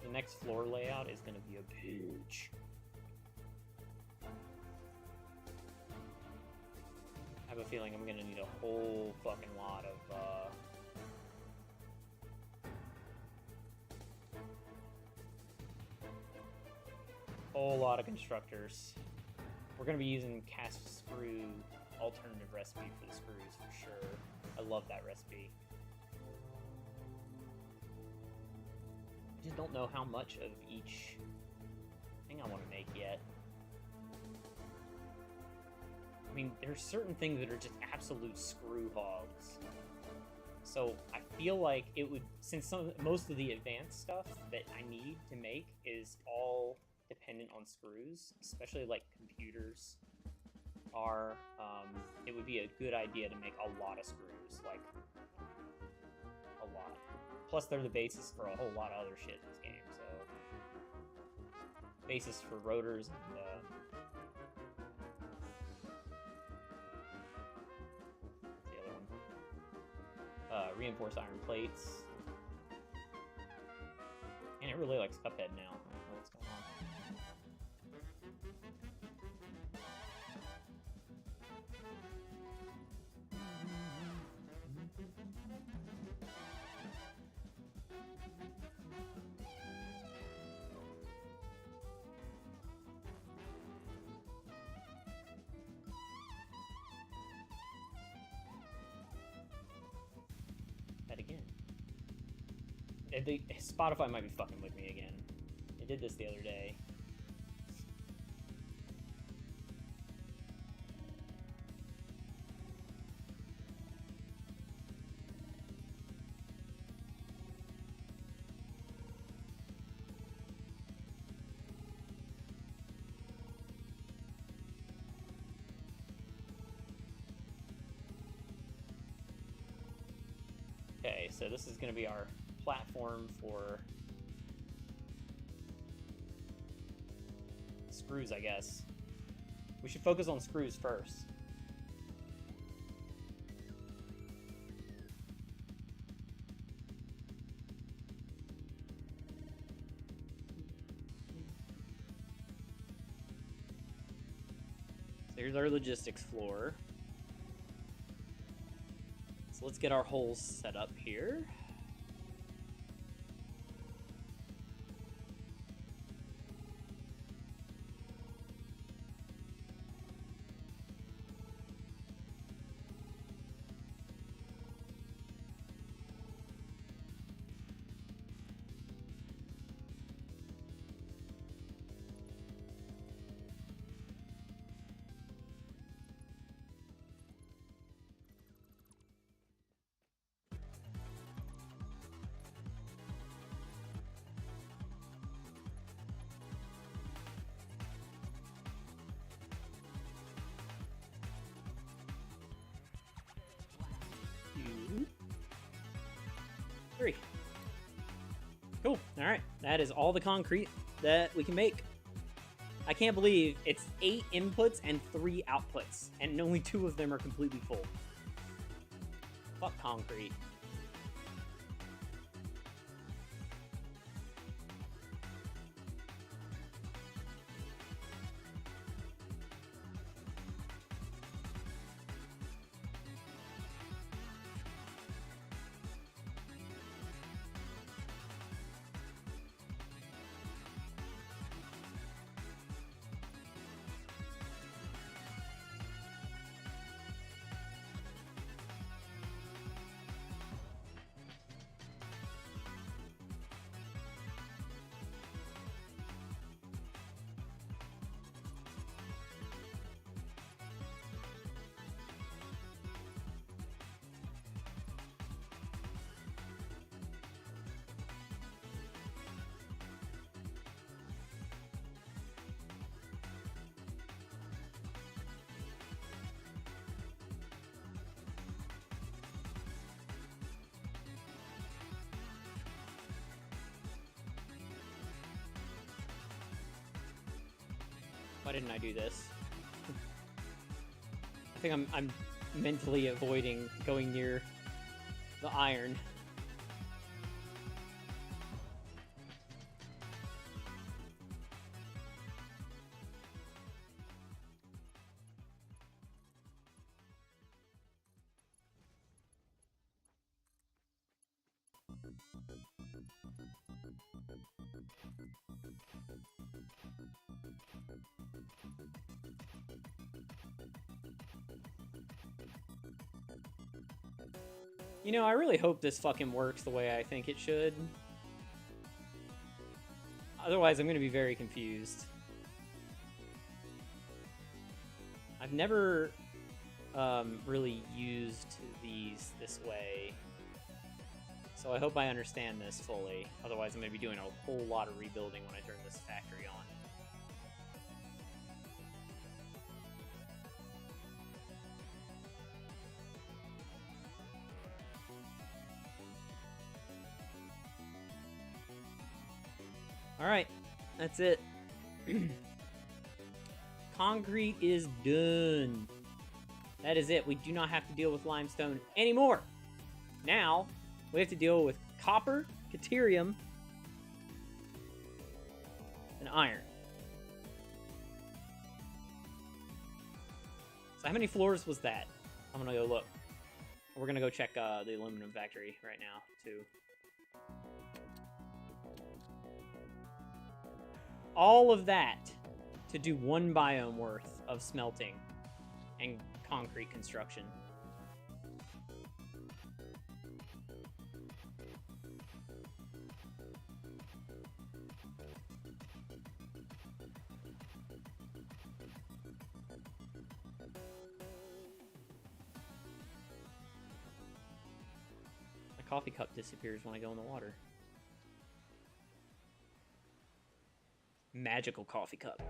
the next floor layout is going to be a bitch. I have a feeling I'm going to need a whole fucking lot of, constructors. We're going to be using cast screw alternative recipe for the screws for sure. I love that recipe. I just don't know how much of each thing I want to make yet. I mean, there's certain things that are just absolute screw hogs. So I feel like it would, since most of the advanced stuff that I need to make is all dependent on screws, especially like computers are, it would be a good idea to make a lot of screws, like a lot. Plus they're the basis for a whole lot of other shit in this game, so basis for rotors and what's the other one? Reinforced iron plates. And it really likes Cuphead now. I don't know what's going on. That again. Spotify might be fucking with me again. They did this the other day. Okay, so this is going to be our platform for screws, I guess. We should focus on screws first. So here's our logistics floor. So let's get our holes set up here. Three. Cool. Alright. That is all the concrete that we can make. I can't believe it's 8 inputs and 3 outputs, and only 2 of them are completely full. Fuck concrete. Why didn't I do this? I think I'm mentally avoiding going near the iron. You know, I really hope this fucking works the way I think it should. Otherwise, I'm going to be very confused. I've never really used these this way. So I hope I understand this fully. Otherwise, I'm going to be doing a whole lot of rebuilding when I turn this factory on. Alright, that's it. Concrete is done. That is it. We do not have to deal with limestone anymore. Now, we have to deal with copper, caterium, and iron. So how many floors was that? I'm gonna go look. We're gonna go check the aluminum factory right now, too. All of that to do one biome worth of smelting and concrete construction. My coffee cup disappears when I go in the water. Magical coffee cup.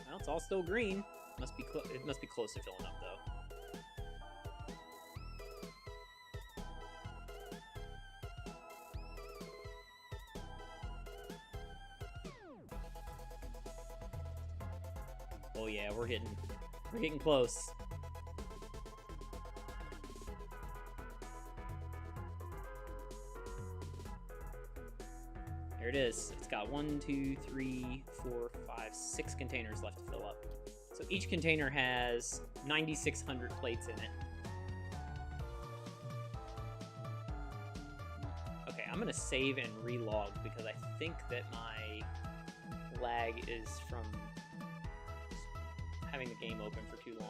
Well, it's all still green. It must be close to filling up, though. Oh yeah, we're getting close. There it is. It's got 1, 2, 3, 4, 5, 6 containers left to fill up. So each container has 9,600 plates in it. Okay, I'm gonna save and relog because I think that my lag is from having the game open for too long.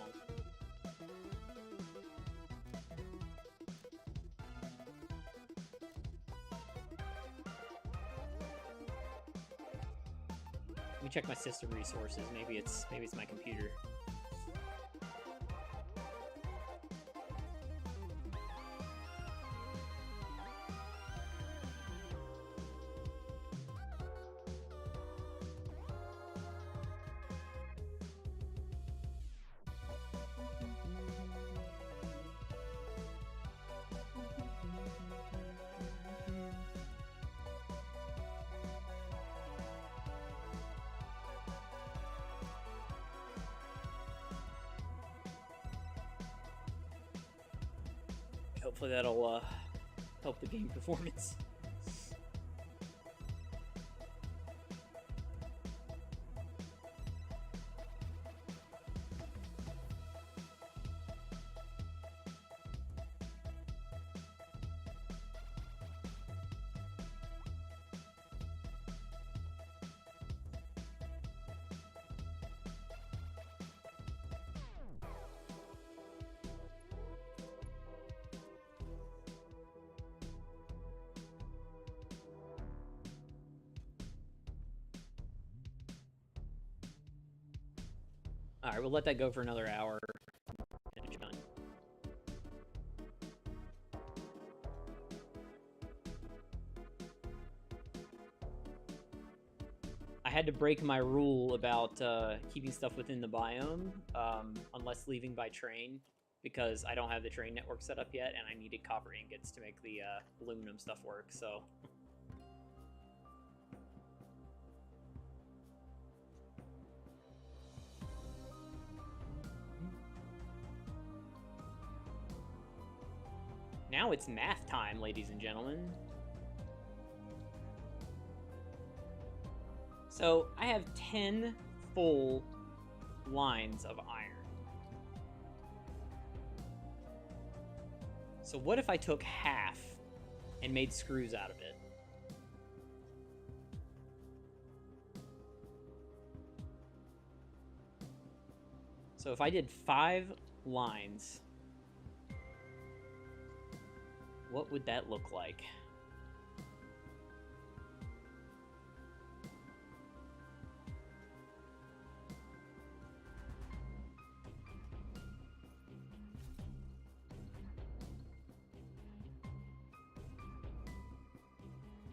Let me check my system resources. Maybe it's my computer. Hopefully that'll help the game performance. Alright, we'll let that go for another hour. I had to break my rule about keeping stuff within the biome, unless leaving by train, because I don't have the train network set up yet, and I needed copper ingots to make the aluminum stuff work, so... Now it's math time, ladies and gentlemen. So, I have 10 full lines of iron. So what if I took half and made screws out of it? So if I did 5 lines, what would that look like?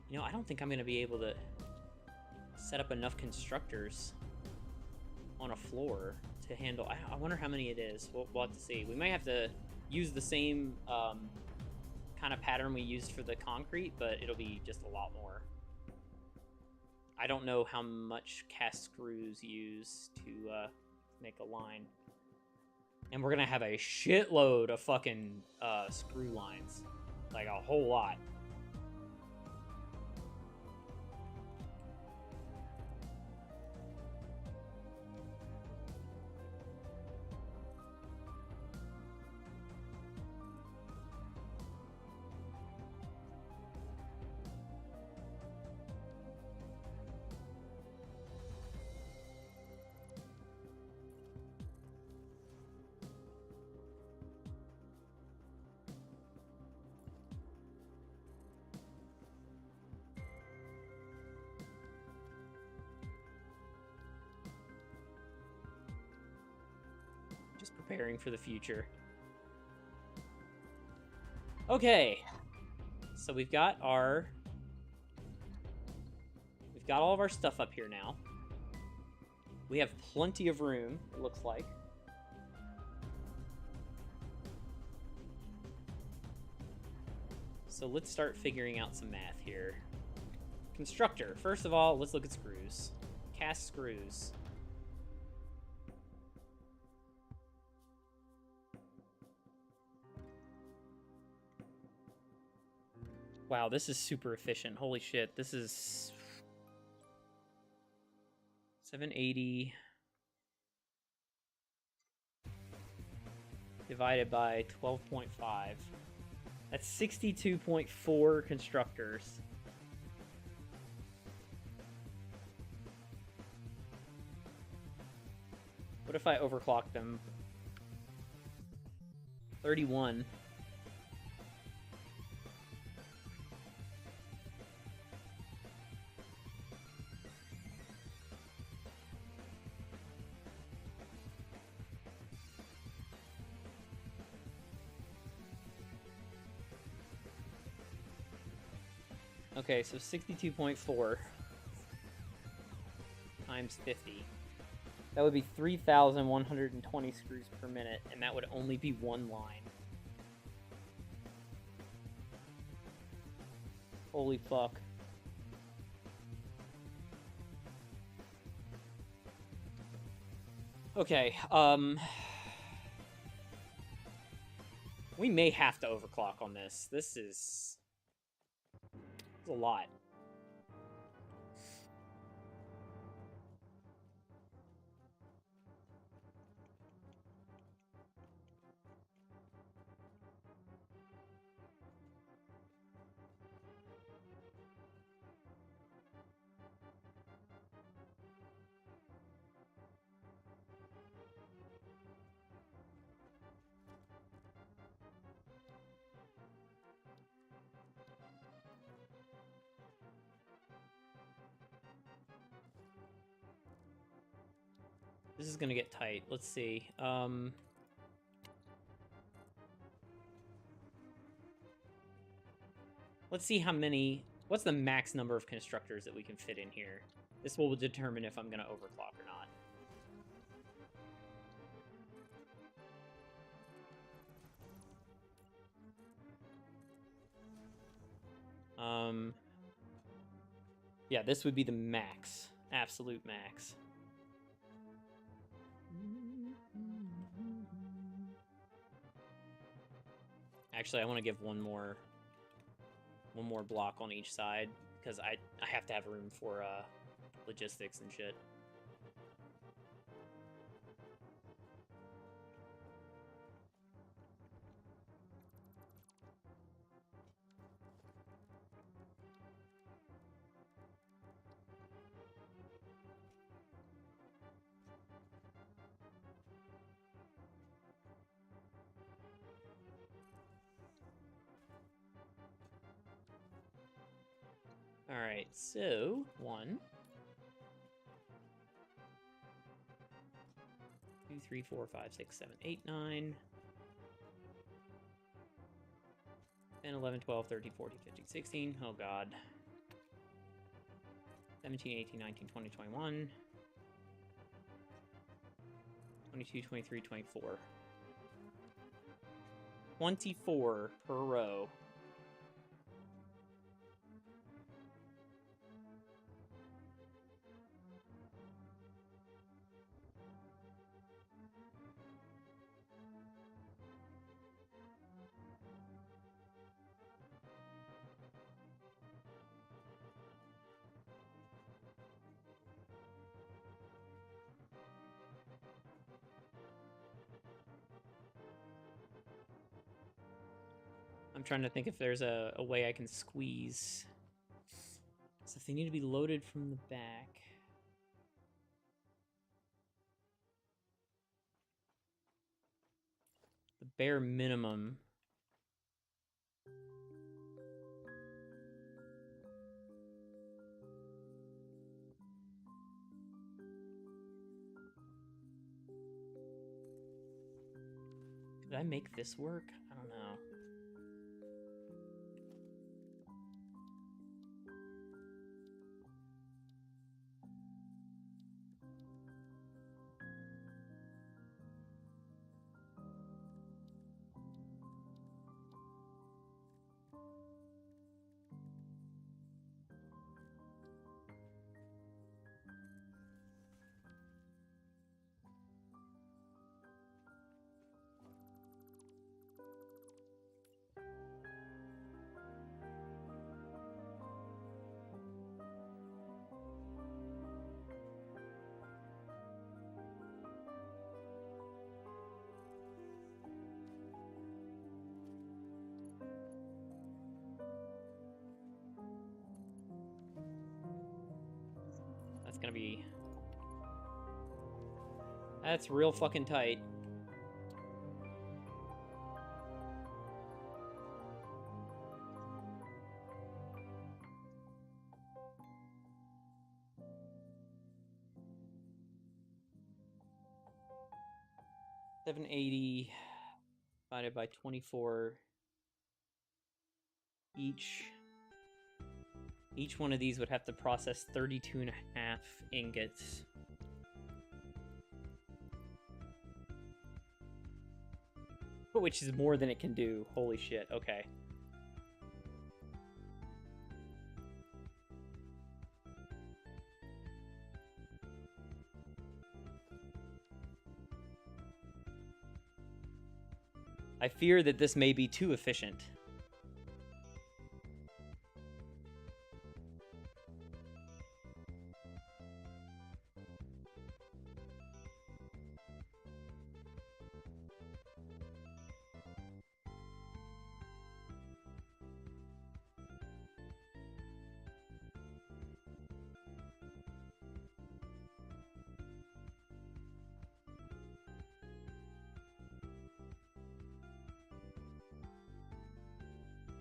You know, I don't think I'm going to be able to set up enough constructors on a floor to handle... I wonder how many it is. We'll have to see. We might have to use the same kind of pattern we used for the concrete, but it'll be just a lot more. I don't know how much cast screws use to make a line. And we're going to have a shitload of fucking screw lines. Like, a whole lot. Just preparing for the future. Okay. So we've got all of our stuff up here now. We have plenty of room, it looks like. So let's start figuring out some math here. Constructor. First of all, let's look at screws. Cast screws. Wow, this is super efficient. Holy shit, this is 780 divided by 12.5. That's 62.4 constructors. What if I overclock them? 31. Okay, so 62.4 times 50. That would be 3,120 screws per minute, and that would only be one line. Holy fuck. Okay, we may have to overclock on this. This is... It's a lot. This is gonna get tight. Let's see. Let's see how many... What's the max number of constructors that we can fit in here? This will determine if I'm gonna overclock or not. Yeah, this would be the max. Absolute max. Actually, I want to give one more block on each side because I have to have room for logistics and shit. Alright, so 1, 2, 3, 4, 5, 6, 7, 8, 9, 10, 11, 12, 13, 14, 15, 16. Oh god. 17, 18, 19, 20, 21. 22, 23, 24. 24 per row. I'm trying to think if there's a way I can squeeze. So if they need to be loaded from the back. The bare minimum. Could I make this work? I don't know. That's gonna be... That's real fucking tight. $780 divided by 24 each. Each one of these would have to process 32.5 ingots. Which is more than it can do. Holy shit, okay. I fear that this may be too efficient.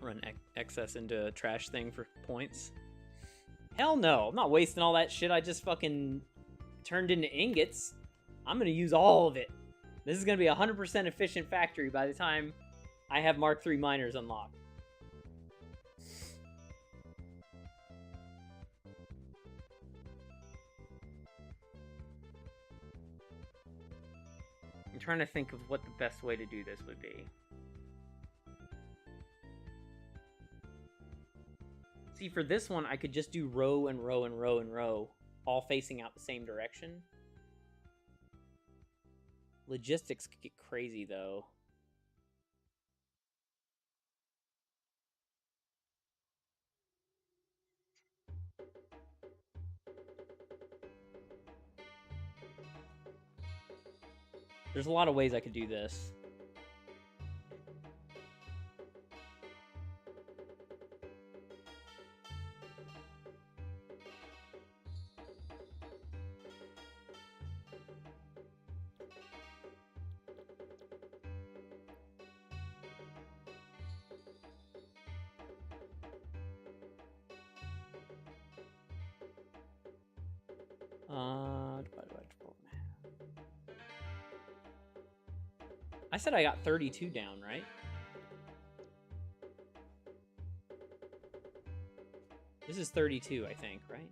Run excess into a trash thing for points. Hell no, I'm not wasting all that shit I just fucking turned into ingots. I'm gonna use all of it. This is gonna be a 100% efficient factory by the time I have Mark III miners unlocked. I'm trying to think of what the best way to do this would be. See, for this one, I could just do row and row and row and row, all facing out the same direction. Logistics could get crazy, though. There's a lot of ways I could do this. Divided by 12.5. I said I got 32 down, right? This is 32, I think, right?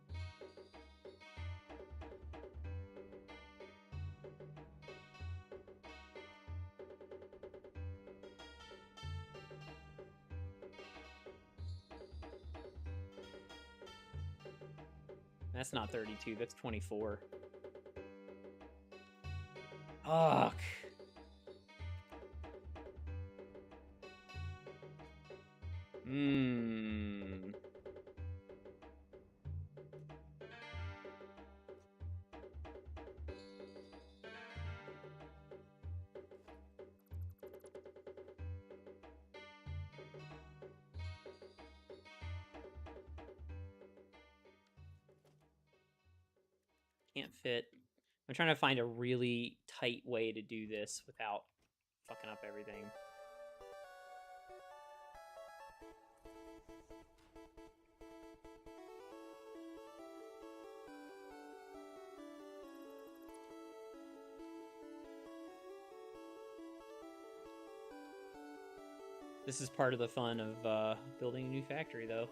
That's not 32, that's 24. Fuck. Can't fit. I'm trying to find a really tight way to do this without fucking up everything. This is part of the fun of building a new factory, though.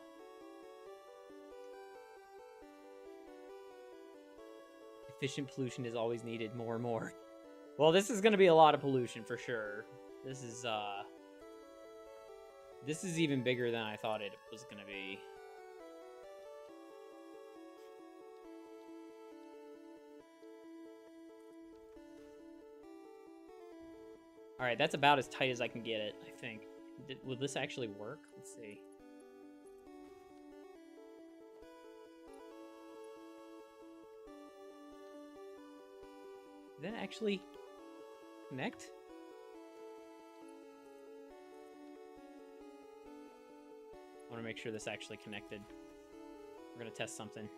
Efficient pollution is always needed more and more. Well, this is going to be a lot of pollution for sure. This is even bigger than I thought it was going to be. All right, that's about as tight as I can get it, I think. Will this actually work? Let's see. Did that actually connect? I want to make sure this actually connected. We're going to test something.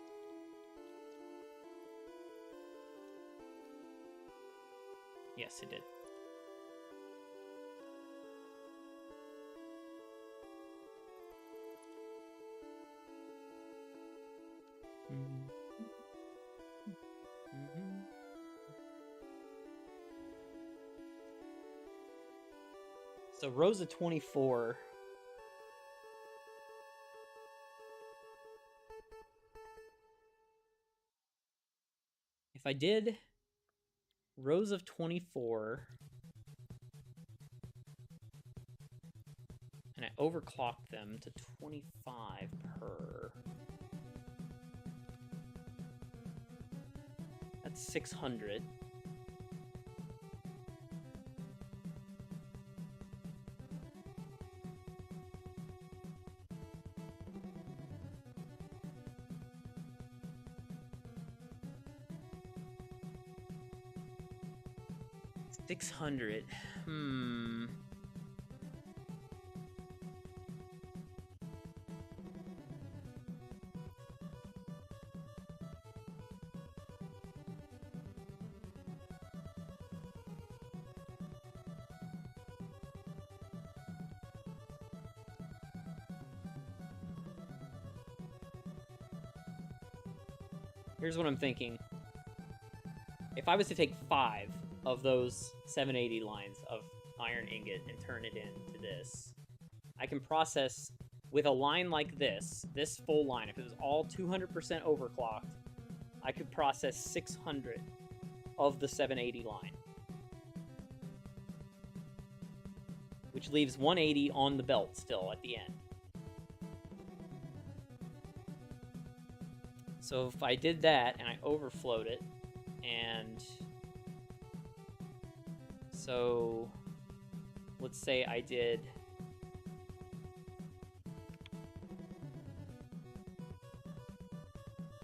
Yes, it did. So rows of 24. If I did rows of 24 and I overclocked them to 25 per, that's 600. $600. Here's what I'm thinking. If I was to take 5 of those 780 lines of iron ingot and turn it into this, I can process with a line like this full line, if it was all 200% overclocked, I could process 600 of the 780 line, which leaves 180 on the belt still at the end. So if I did that and I overflowed it, and so let's say I did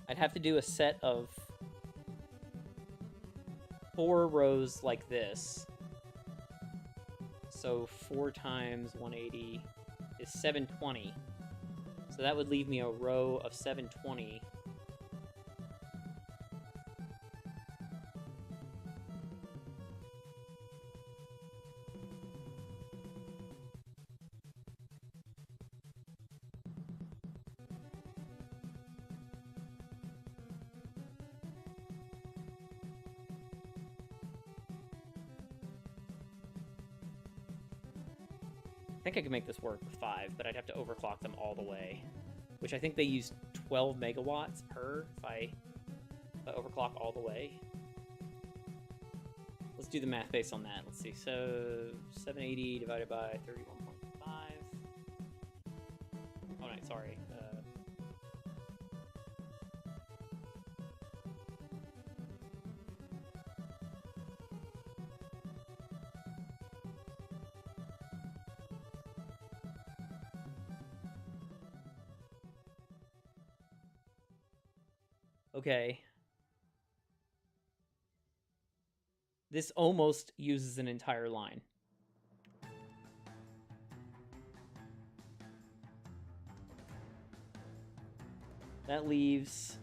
I'd have to do a set of 4 rows like this. So 4 times 180 is 720. So that would leave me a row of 720. I think I could make this work with 5, but I'd have to overclock them all the way. Which I think they use 12 megawatts per if I overclock all the way. Let's do the math based on that. Let's see. So 780 divided by 31.5. Oh, no, sorry. Okay. This almost uses an entire line. That leaves...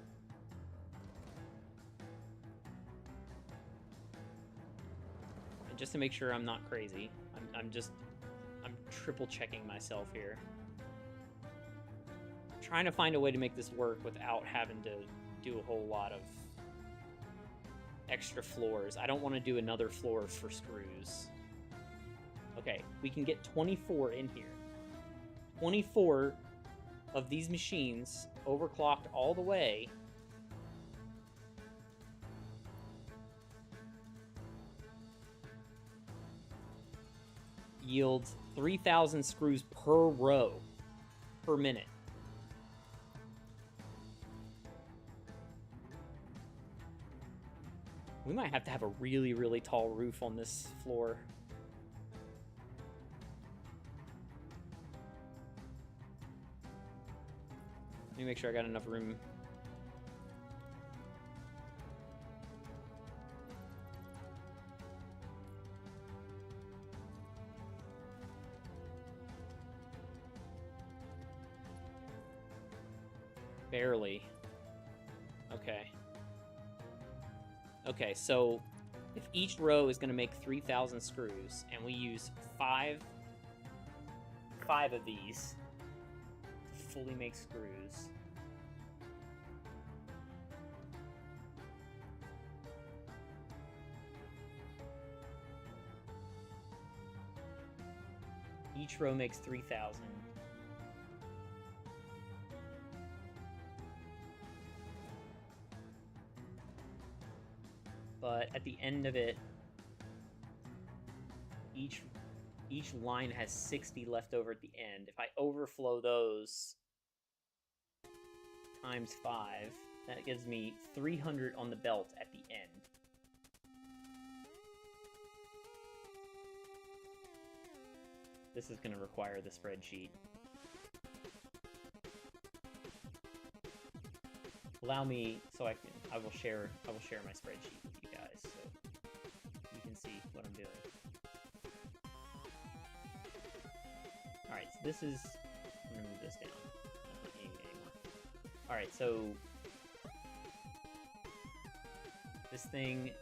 And just to make sure I'm not crazy, I'm triple checking myself here. I'm trying to find a way to make this work without having to do a whole lot of extra floors. I don't want to do another floor for screws. Okay, we can get 24 in here. 24 of these machines overclocked all the way. Yields 3,000 screws per row per minute. We might have to have a really, really tall roof on this floor. Let me make sure I got enough room. Barely. Okay. Okay, so if each row is going to make 3,000 screws, and we use five of these to fully make screws, each row makes 3,000. But at the end of it, each line has 60 left over at the end. If I overflow those times 5, that gives me 300 on the belt at the end. This is going to require the spreadsheet. Allow me so I will share my spreadsheet with you guys so you can see what I'm doing. Alright, so this is... I'm going to move this down. That's not needed anymore. Alright, so... This thing...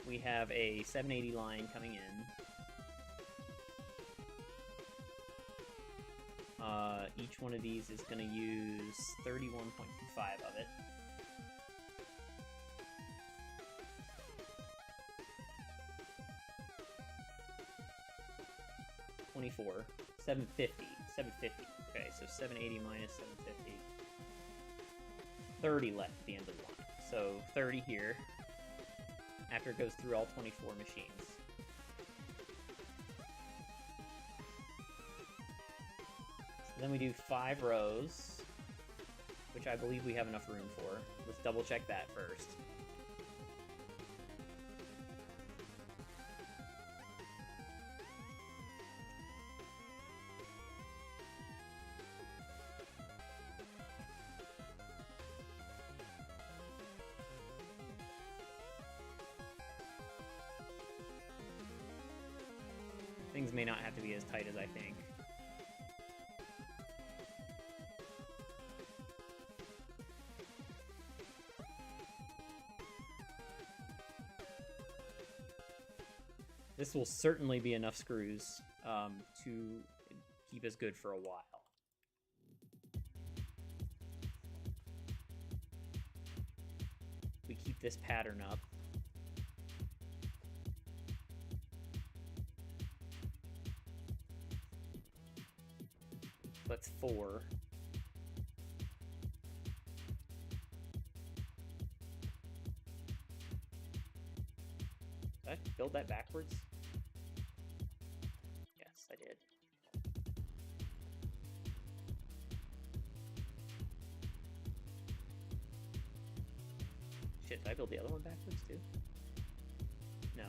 we have a 780 line coming in. Each one of these is going to use 31.25 of it. $750. Okay, so 780 minus 750. 30 left at the end of the line. So 30 here after it goes through all 24 machines. Then we do 5 rows which I believe we have enough room for. Let's double check that first. Things may not have to be as tight as I think. This will certainly be enough screws to keep us good for a while. We keep this pattern up. That's 4. Did I build that backwards? Yes, I did. Shit, did I build the other one backwards too? No.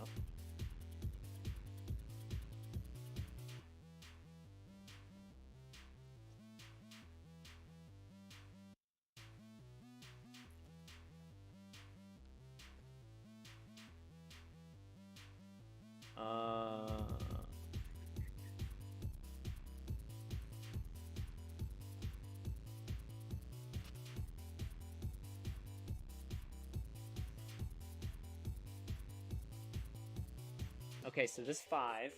Okay, so this 5.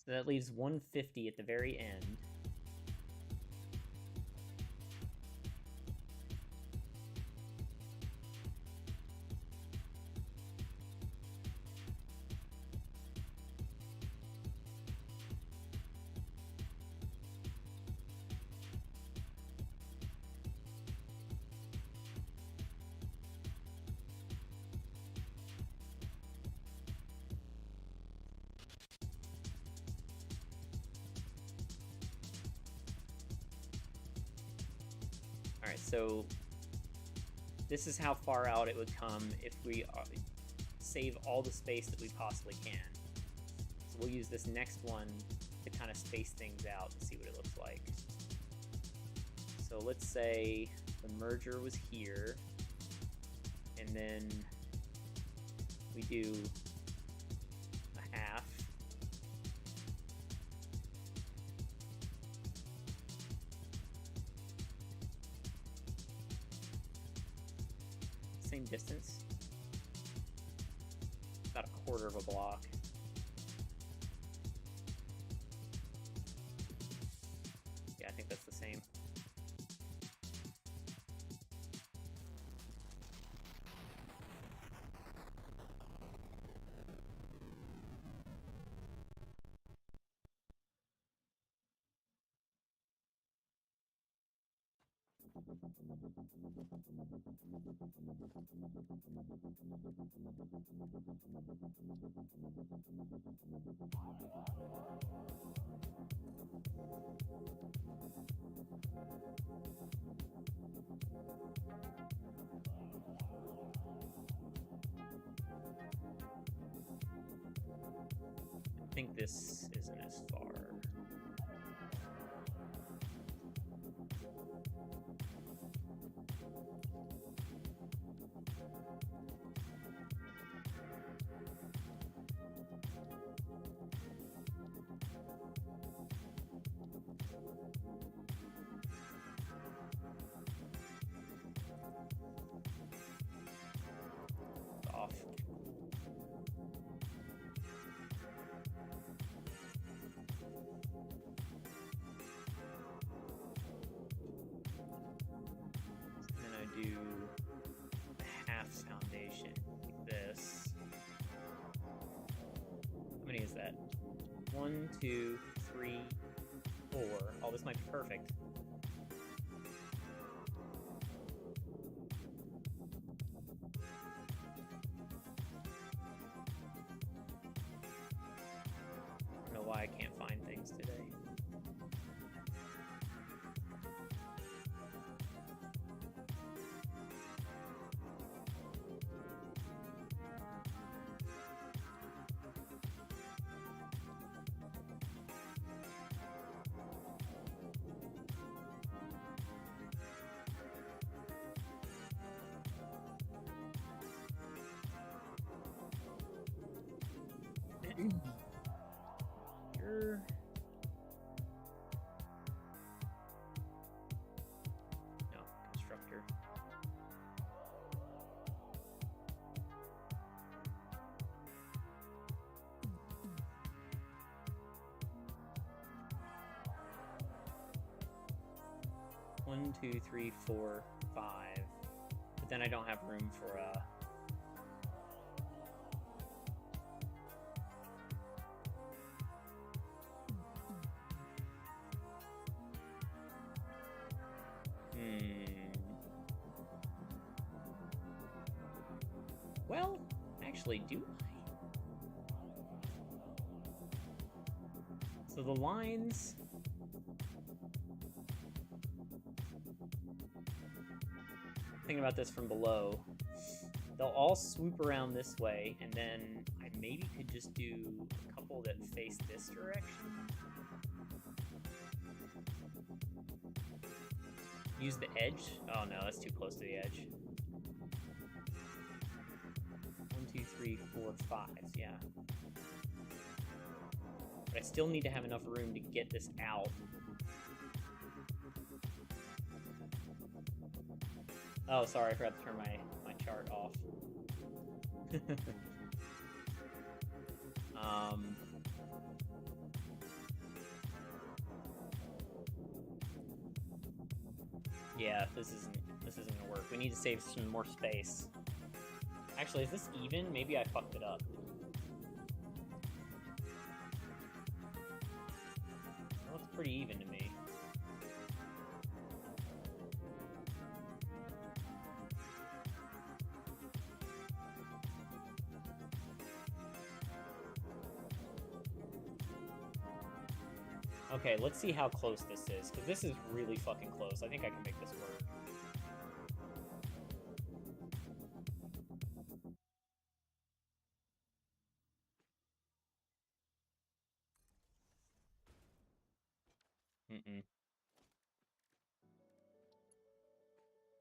So that leaves 150 at the very end. Alright, so this is how far out it would come if we save all the space that we possibly can. So we'll use this next one to kind of space things out and see what it looks like. So let's say the merger was here, and then we do a half. Same distance, about a quarter of a block. Yeah, I think that's the same. I think this isn't as far. Off. Then I do a half foundation like this. How many is that? 1, 2, 3, 4. Oh, this might be perfect. I don't know why I can't find things today. You're... No, constructor. One, two, three, four, 5. But then I don't have room for Well, actually, do I? So the lines... Thinking about this from below, they'll all swoop around this way, and then I maybe could just do a couple that face this direction. Use the edge? Oh no, that's too close to the edge. 1, 2, 3, 4, 5, yeah. But I still need to have enough room to get this out. Oh, sorry, I forgot to turn my chart off. Yeah, this isn't gonna work. We need to save some more space. Actually, is this even? Maybe I fucked it up. It looks pretty even to me. Okay, let's see how close this is, because this is really fucking close. I think I can make this work.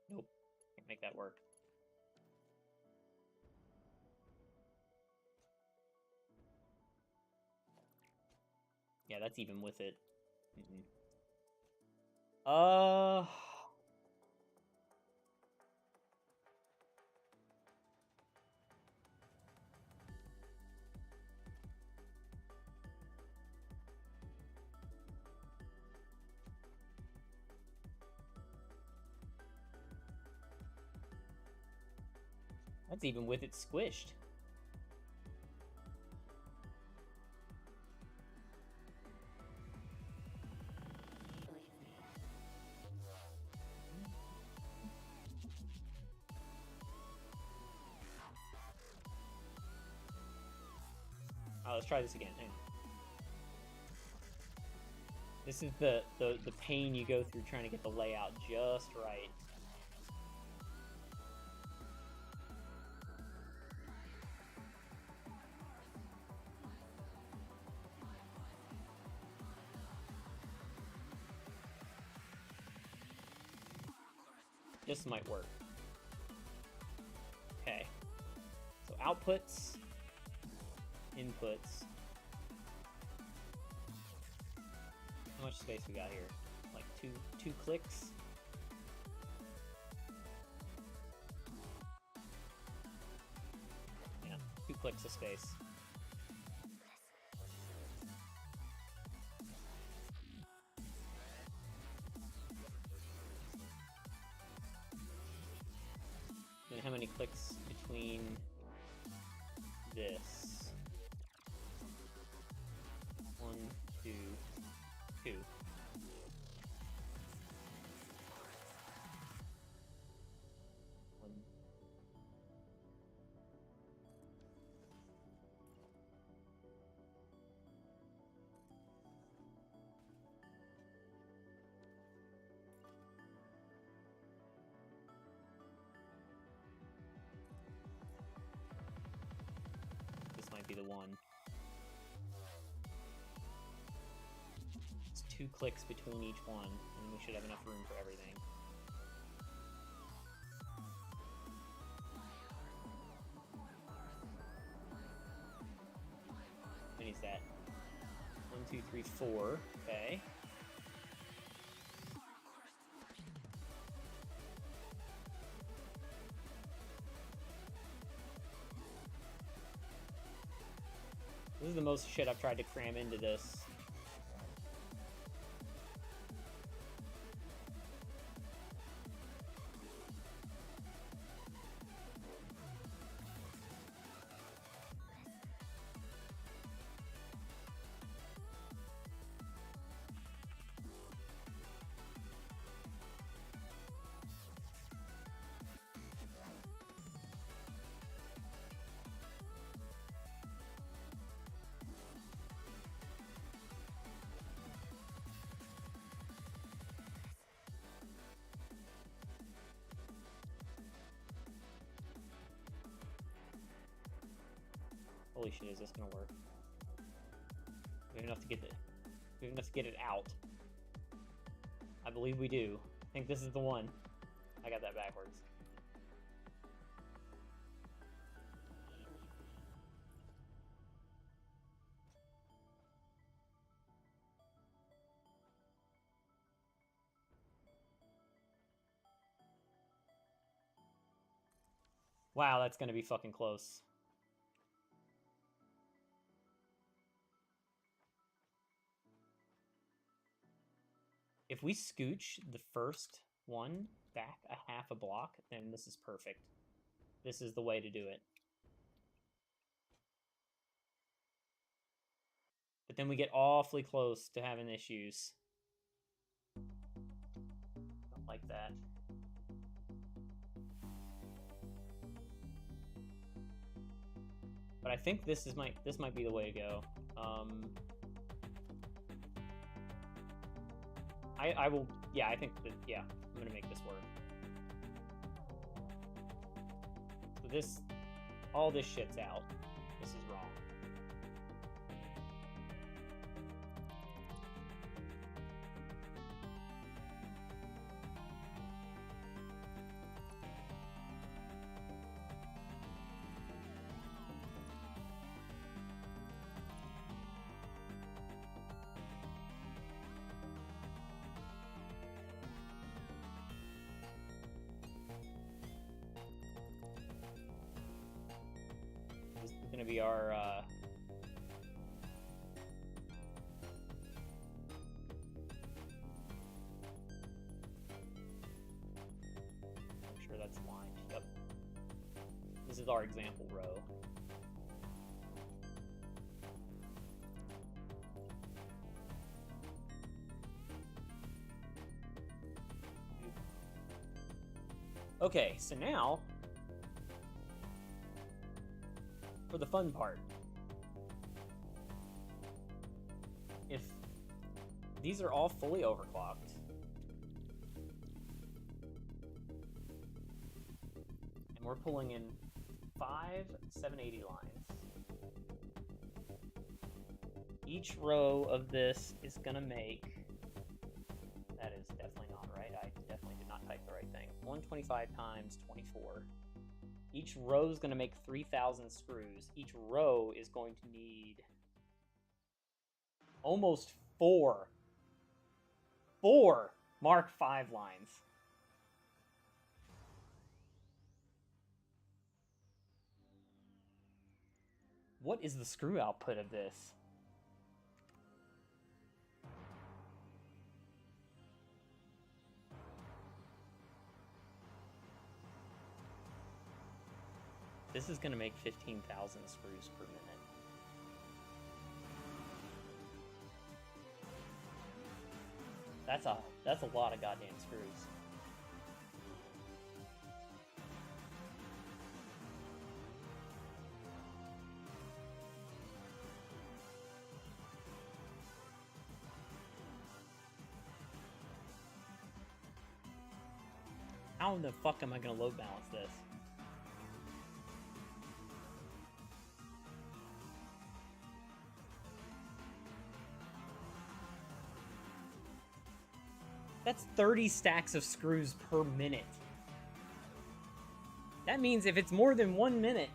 Nope, can't make that work. Yeah, that's even with it. That's even with it squished. Oh, let's try this again. Hang on. This is the pain you go through trying to get the layout just right. This might work. Okay. So outputs, inputs. How much space we got here? Like two clicks? Yeah, 2 clicks of space. Then how many clicks between this? 1, 2, 2. This might be the one. It's 2 clicks between each one, and then we should have enough room for everything. 2, 3, 4. Okay. This is the most shit I've tried to cram into this. Holy shit, is this gonna work? We have enough to get it. We have enough to get it out. I believe we do. I think this is the one. I got that backwards. Wow, that's gonna be fucking close. If we scooch the first one back a half a block, then this is perfect. This is the way to do it. But then we get awfully close to having issues. Don't like that. But I think this might be the way to go. I will, yeah, I think that, yeah, I'm gonna make this work. So this, all this shit's out. This is wrong. This is gonna be our, I'm sure that's lined. Yep. This is our example row. Okay, so now for the fun part. If these are all fully overclocked, and we're pulling in 5 780 lines, each row of this is gonna make, that is definitely not right, I definitely did not type the right thing, 125 times 24. Each row is going to make 3,000 screws. Each row is going to need almost 4 Mark 5 lines. What is the screw output of this? This is going to make 15,000 screws per minute. That's a lot of goddamn screws. How in the fuck am I going to load balance this? That's 30 stacks of screws per minute. That means if it's more than 1 minute,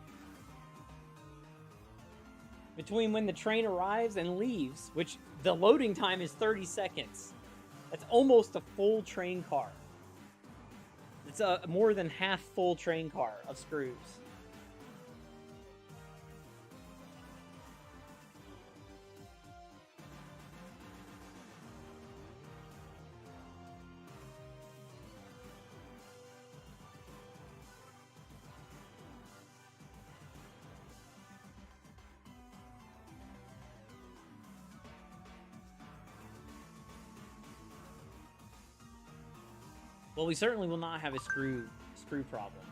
between when the train arrives and leaves, which the loading time is 30 seconds. That's almost a full train car. It's a more than half full train car of screws. Well, we certainly will not have a screw problem.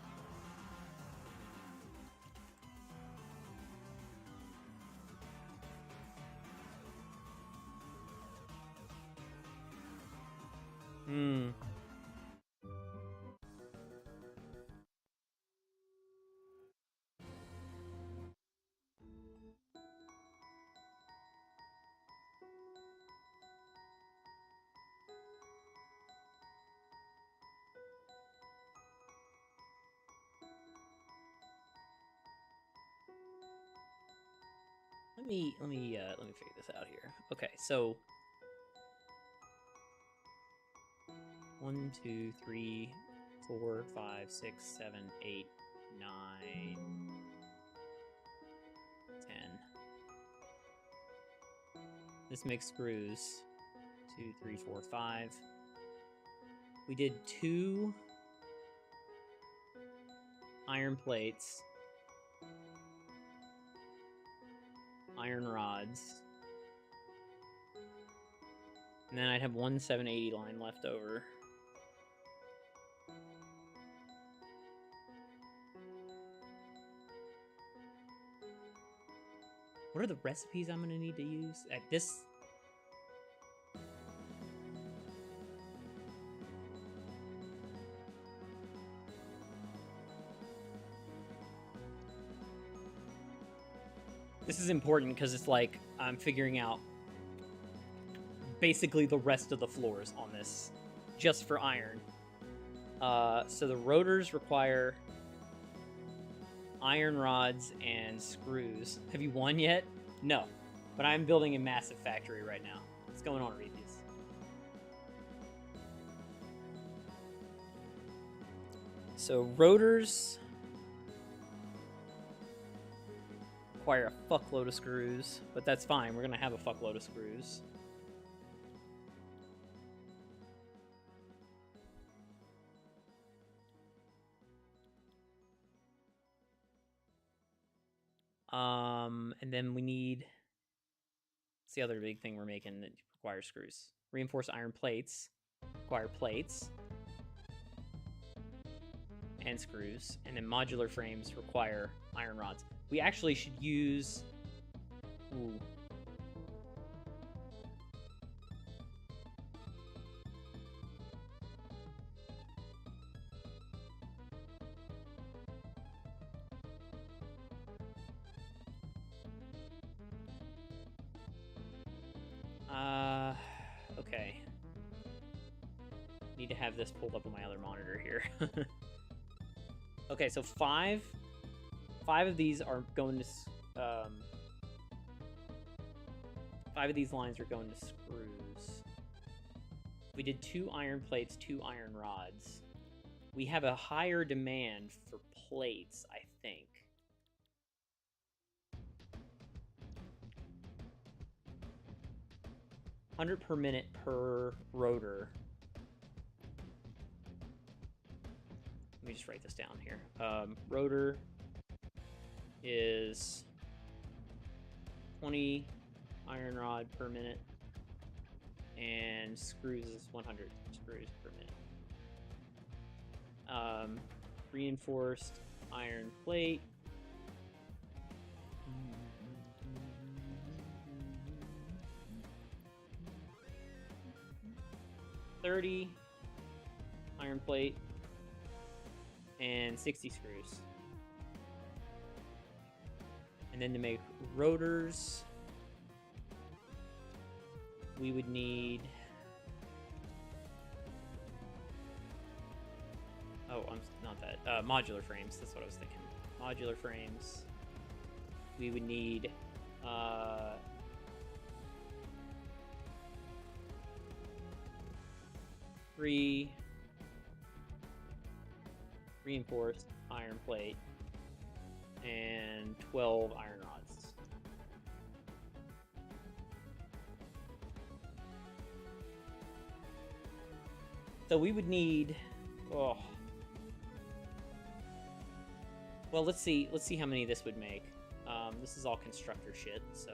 Let me figure this out here. Okay, so 1, 2, 3, 4, 5, 6, 7, 8, 9, 10. This makes screws. 2, 3, 4, 5. We did 2 iron plates, iron rods, and then I'd have 1 780 line left over. What are the recipes I'm going to need to use? At this... This is important because it's like I'm figuring out basically the rest of the floors on this just for iron. So the rotors require iron rods and screws. Have you won yet? No, but I'm building a massive factory right now. What's going on, Arethius? So rotors require a fuckload of screws, but that's fine. We're gonna have a fuckload of screws. And then we need... What's the other big thing we're making that requires screws? Reinforced iron plates require plates and screws, and then modular frames require iron rods. We actually should use... Ooh. Okay. Need to have this pulled up on my other monitor here. Okay, so five of these are going to... 5 of these lines are going to screws. We did 2 iron plates, 2 iron rods. We have a higher demand for plates, I think. $100 per minute per rotor. Let me just write this down here. Rotor is 20 iron rod per minute, and screws is 100 screws per minute. Reinforced iron plate. $30 iron plate and 60 screws. And then to make rotors, we would need... Oh, not that. Modular frames, that's what I was thinking. Modular frames. We would need Three reinforced iron plate and 12 iron rods. So we would need, oh, well, let's see how many this would make. This is all constructor shit, so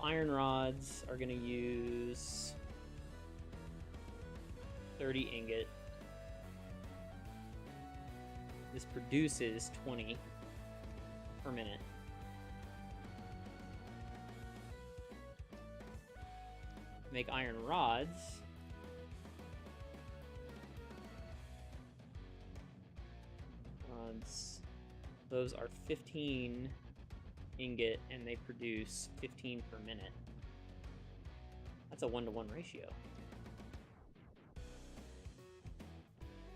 iron rods are gonna use 30 ingot. This produces 20 per minute. Make iron rods. Those are 15 ingot, and they produce 15 per minute. That's a 1-to-1 ratio.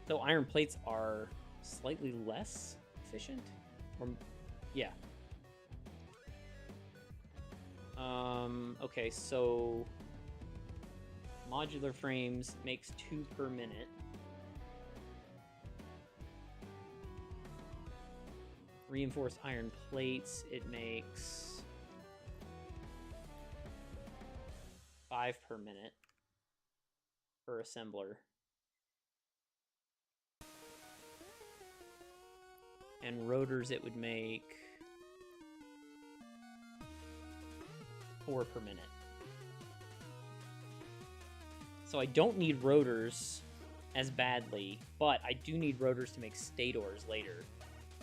So iron plates are slightly less efficient? Or, yeah. Okay, so modular frames makes 2 per minute. Reinforced iron plates, it makes 5 per minute per assembler. And rotors, it would make 4 per minute. So I don't need rotors as badly, but I do need rotors to make stators later.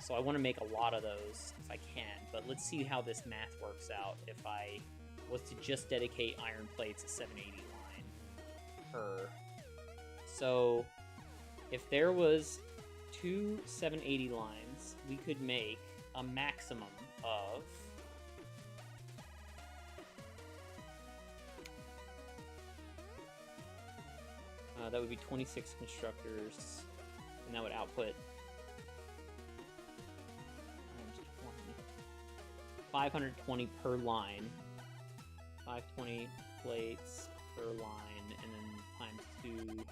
So I want to make a lot of those if I can, but let's see how this math works out if I was to just dedicate iron plates a 780 line per. So if there was 2 780 lines, we could make a maximum of that would be 26 constructors, and that would output 520 per line, 520 plates per line, and then times 2.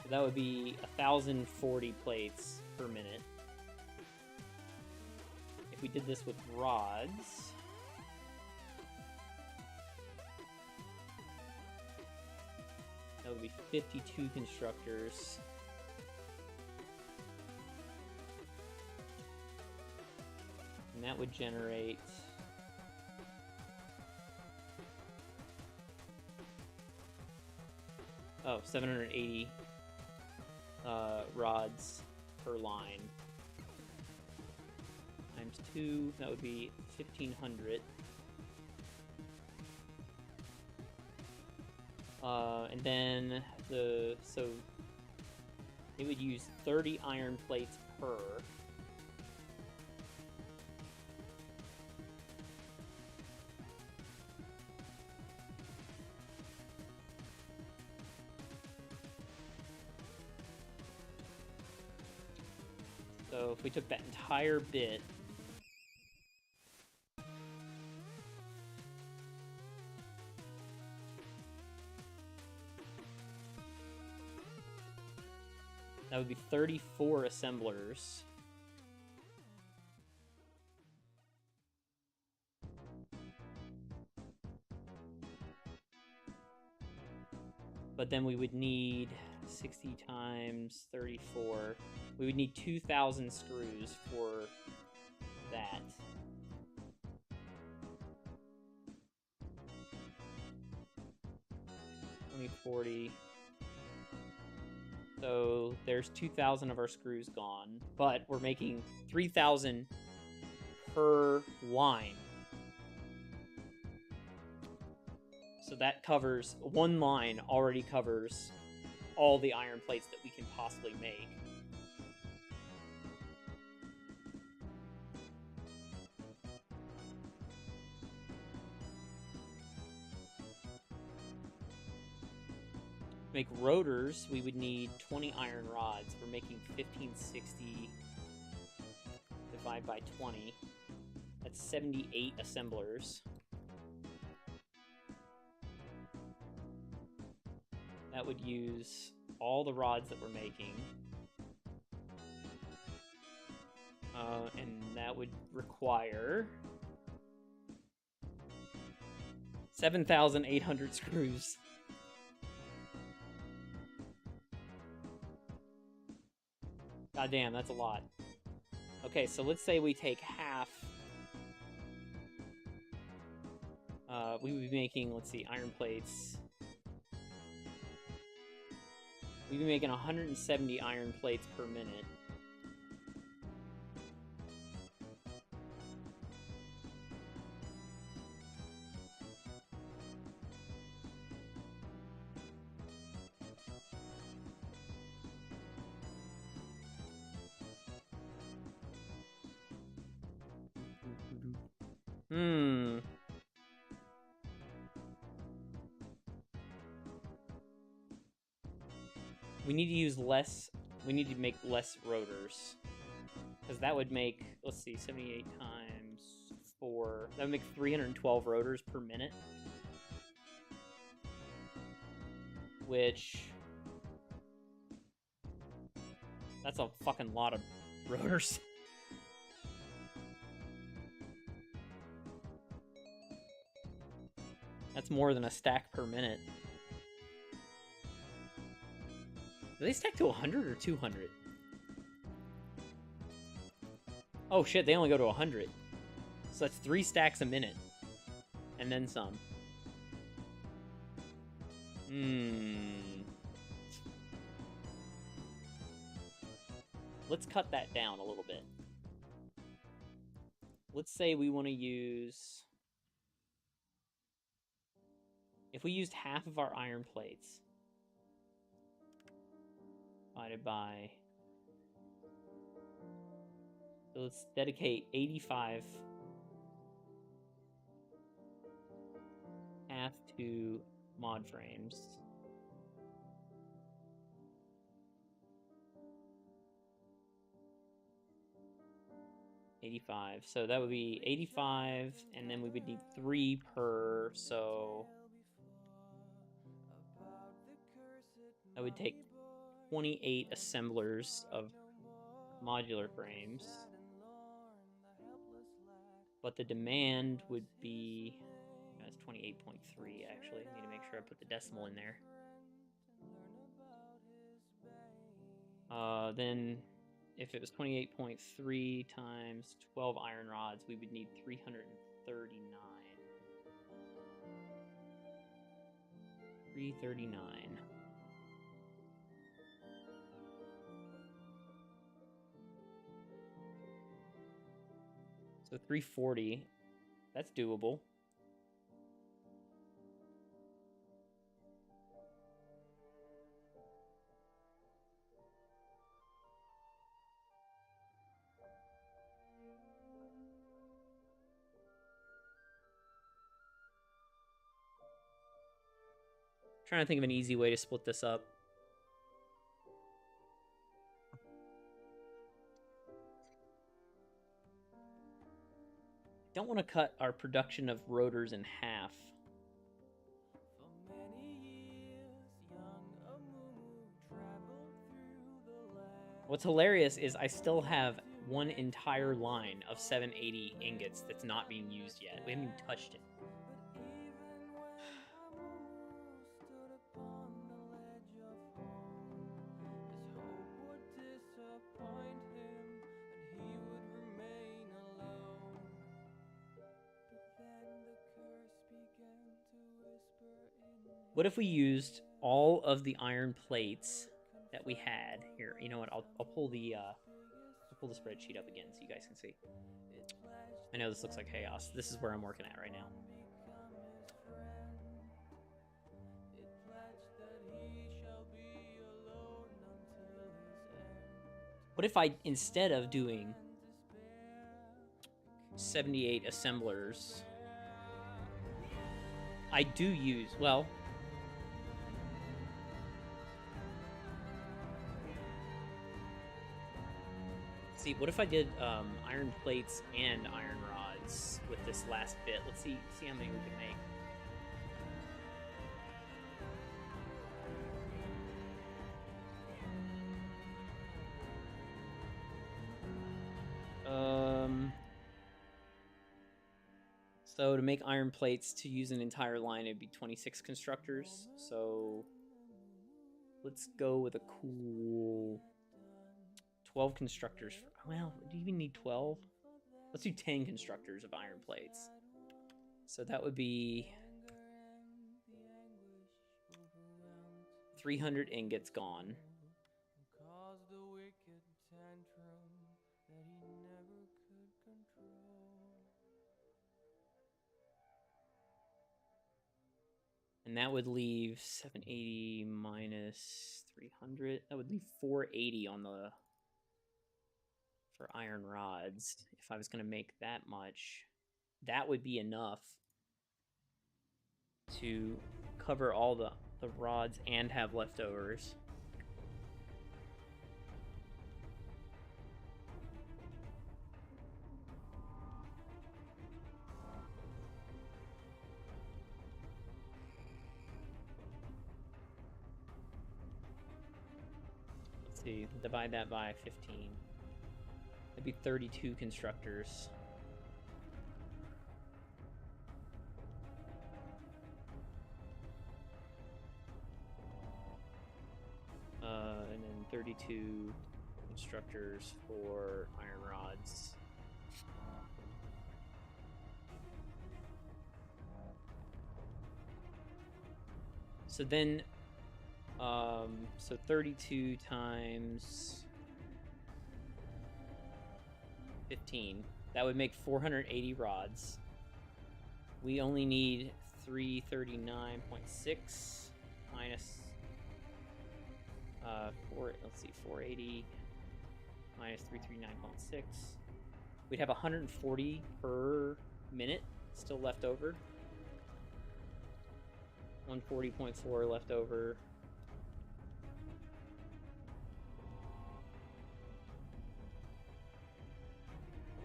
So that would be 1,040 plates per minute. If we did this with rods, that would be 52 constructors. And that would generate 780 rods per line. Times 2, that would be 1,500. And then so it would use 30 iron plates per. So if we took that entire bit, that would be 34 assemblers. But then we would need 60 times 34. We would need 2,000 screws for that. $20.40. So there's 2,000 of our screws gone, but we're making 3,000 per line. So that covers, one line already covers all the iron plates that we can possibly make. make rotors, we would need 20 iron rods. We're making 1560 divided by 20. That's 78 assemblers. That would use all the rods that we're making. And that would require 7,800 screws. God damn, that's a lot. Okay, so let's say we take half. We would be making, let's see, iron plates. We'd be making 170 iron plates per minute. We need to use less. We need to make less rotors. Because that would make, let's see, 78 times 4. That would make 312 rotors per minute. Which... that's a fucking lot of rotors. That's more than a stack per minute. Do they stack to 100 or 200? Oh shit, they only go to 100. So that's 3 stacks a minute. And then some. Let's cut that down a little bit. Let's say we want to use... if we used half of our iron plates divided by... so let's dedicate 85 half to mod frames. $85. So that would be 85, and then we would need 3 per, so that would take 28 assemblers of modular frames. But the demand would be, that's 28.3 actually. I need to make sure I put the decimal in there. Then if it was 28.3 times 12 iron rods, we would need 339. 339. So 340. That's doable. Trying to think of an easy way to split this up. Don't want to cut our production of rotors in half. What's hilarious is I still have one entire line of 780 ingots that's not being used yet. We haven't even touched it. What if we used all of the iron plates that we had here? You know what? I'll pull the spreadsheet up again so you guys can see. I know this looks like chaos. This is where I'm working at right now. What if I, instead of doing 78 assemblers, I do use, well, See, what if I did iron plates and iron rods with this last bit? Let's see how many we can make. So to make iron plates to use an entire line, it'd be 26 constructors. So let's go with a cool 12 constructors. Well, do you even need 12? Let's do 10 constructors of iron plates. So that would be 300 ingots gone. And that would leave 780 minus 300. That would leave 480 on the for iron rods. If I was going to make that much, that would be enough to cover all the rods and have leftovers. Let's see, divide that by 15. That'd be 32 constructors. And then 32 constructors for iron rods. So then, so 32 times 15. That would make 480 rods. We only need 339.6 minus 480 minus 339.6. We'd have 140 per minute still left over. 140.4 left over.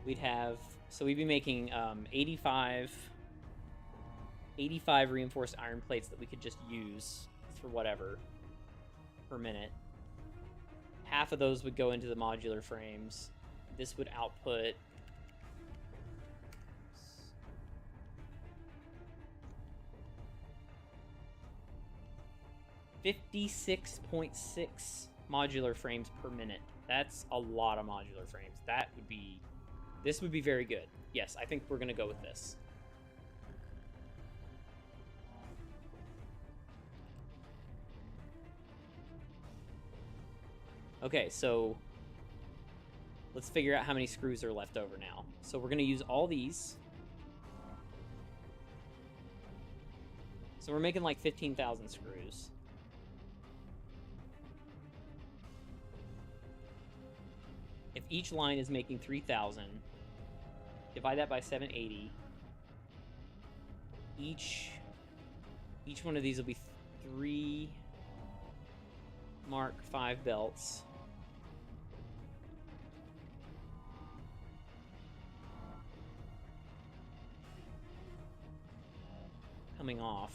We'd have, so we'd be making 85 reinforced iron plates that we could just use for whatever per minute. Half of those would go into the modular frames. This would output 56.6 modular frames per minute. That's a lot of modular frames. This would be very good. Yes, I think we're gonna go with this. Okay, so let's figure out how many screws are left over now. So we're gonna use all these. So we're making like 15,000 screws. If each line is making 3,000, divide that by 780. Each one of these will be 3 Mark 5 belts. Coming off.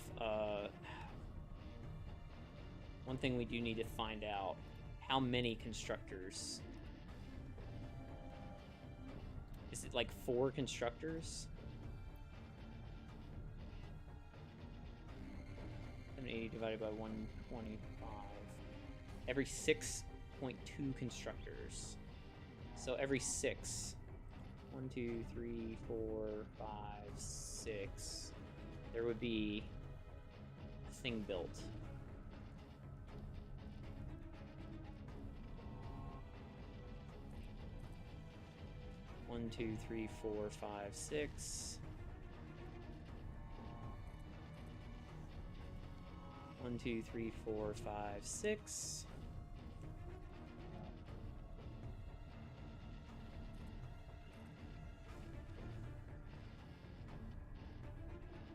One thing we do need to find out, how many constructors? Is it like 4 constructors? 780 divided by 125. Every 6.2 constructors. So every 6. 1, 2, 3, 4, 5, 6. There would be a thing built. One, 2, 3, 4, 5, 6. 1, 2, 3, 4, 5, 6.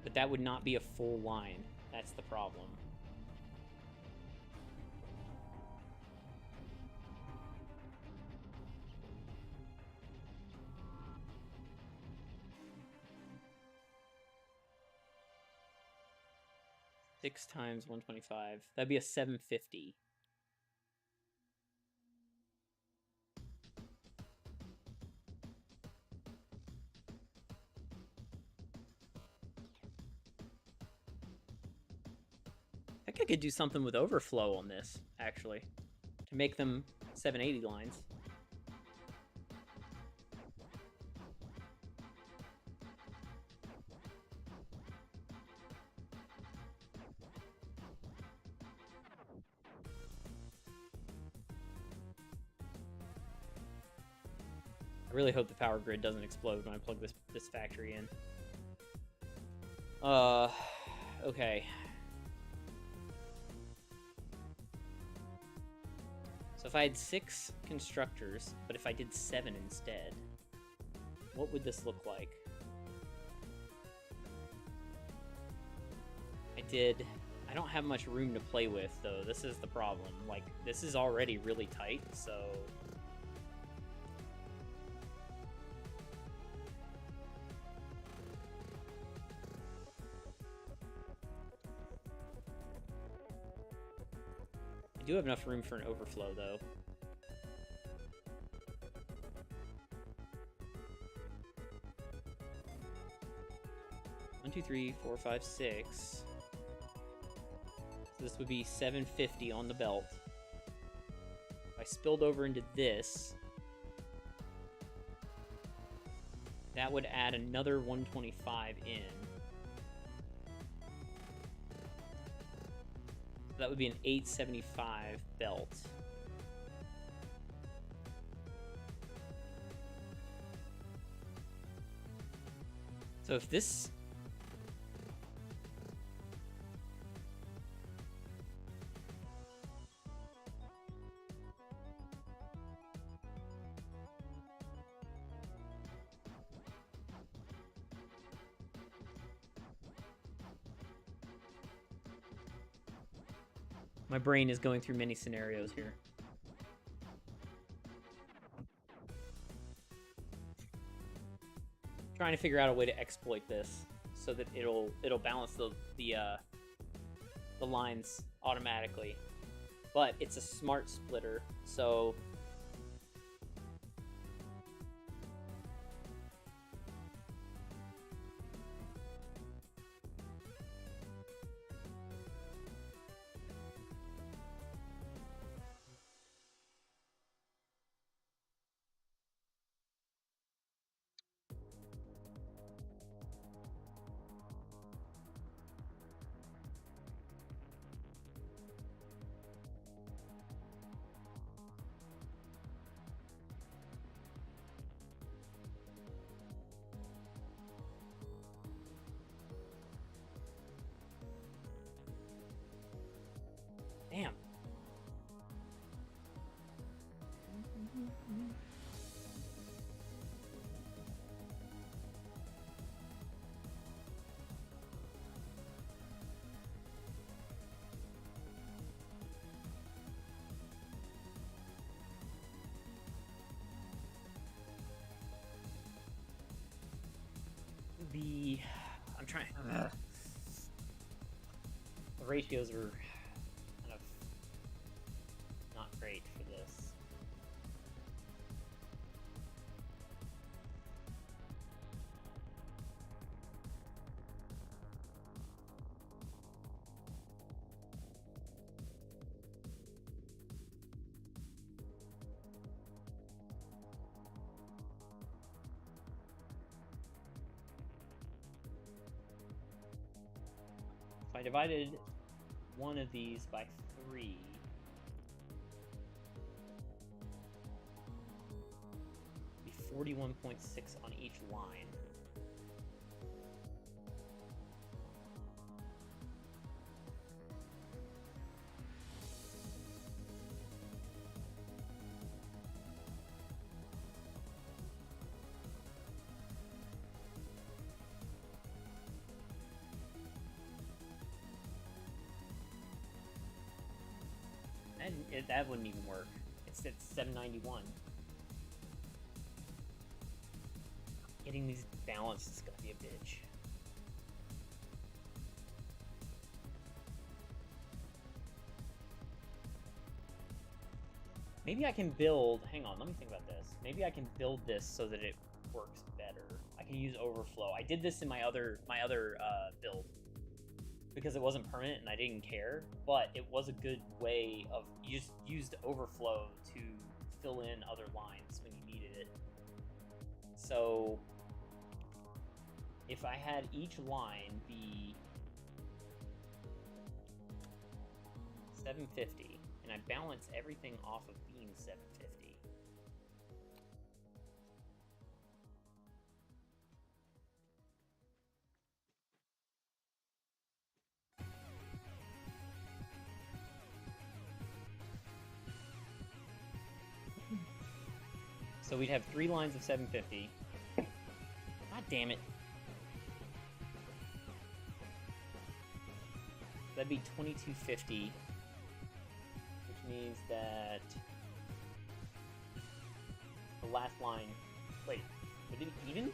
But that would not be a full line. That's the problem. 6 times 125. That'd be a 750. I think I could do something with overflow on this, actually, to make them 780 lines. I really hope the power grid doesn't explode when I plug this factory in. Okay. So if I had 6 constructors, but if I did 7 instead, what would this look like? I don't have much room to play with, though. This is the problem. Like, this is already really tight, so... I do have enough room for an overflow, though. One, two, three, 4, 5, 6. So this would be 750 on the belt. If I spilled over into this, that would add another 125 in. That would be an 875 belt. So if this... My brain is going through many scenarios here. Trying to figure out a way to exploit this so that it'll balance the lines automatically. But it's a smart splitter, so damn. I'm trying. The ratios are kind of not great for this. If I divided one of these by 3, it'd be 41.6 on each line. And that wouldn't even work. It's at 791. Getting these balanced is gonna be a bitch. Maybe I can build... Hang on, let me think about this. Maybe I can build this so that it works better. I can use overflow. I did this in my other build because it wasn't permanent and I didn't care, but it was a good way of... You just used overflow to fill in other lines when you needed it. So if I had each line be 750 and I balance everything off of being 750, so we'd have 3 lines of 750. God damn it. That'd be 2250, which means that the last line... Wait, would it be even?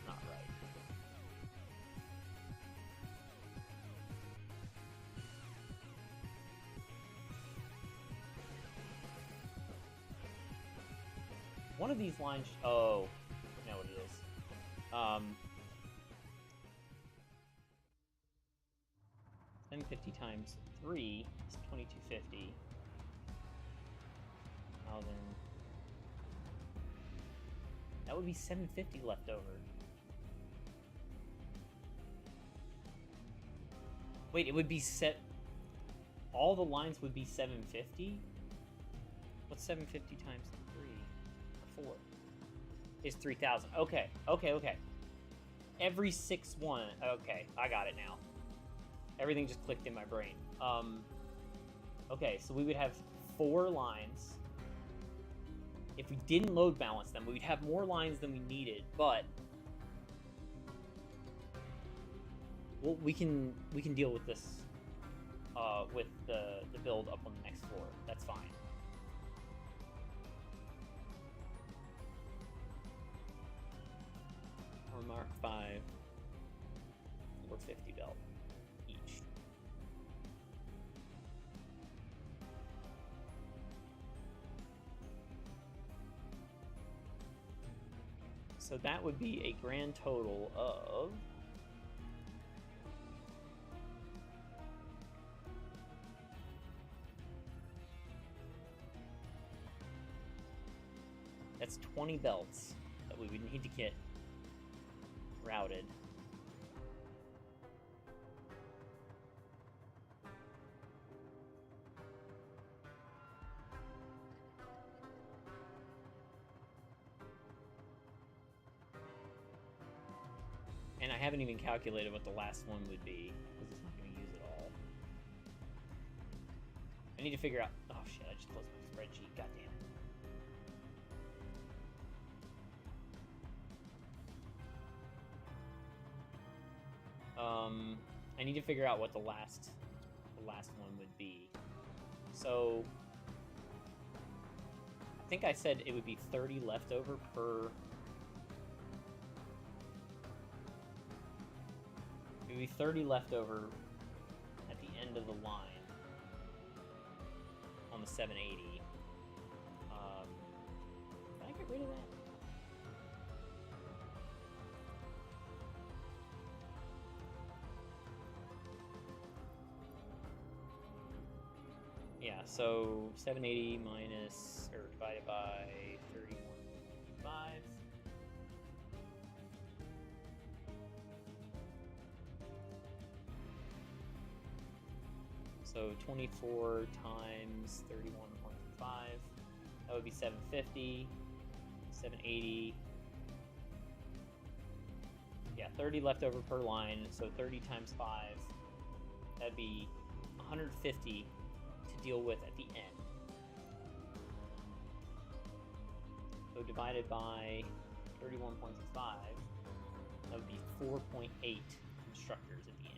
Not right. One of these lines... Oh, I know what it is. 750 times 3 is 2250. Oh, then... That would be 750 left over. Wait, it would be set... All the lines would be 750? What's 750 times 3? Or 4? Is 3,000. Okay, okay, okay. Every 6-1... Okay, I got it now. Everything just clicked in my brain. Okay, so we would have 4 lines. If we didn't load balance them, we'd have more lines than we needed, but... Well, we can deal with this, with the build up on the next floor. That's fine. Or Mark 5, 450 belt each. So that would be a grand total of... That's 20 belts that we would need to get routed. And I haven't even calculated what the last one would be, because it's not going to use it all. I need to figure out... Oh shit, I just closed my spreadsheet. God damn it. I need to figure out what the last one would be. So I think I said it would be 30 left over per... It would be 30 left over at the end of the line on the 780. Can I get rid of that? Yeah, so 780 minus, or divided by 31.5. So 24 times 31.5, that would be 750, 780. Yeah, 30 left over per line, so 30 times 5, that'd be 150 to deal with at the end. So divided by 31.5, that would be 4.8 constructors at the end.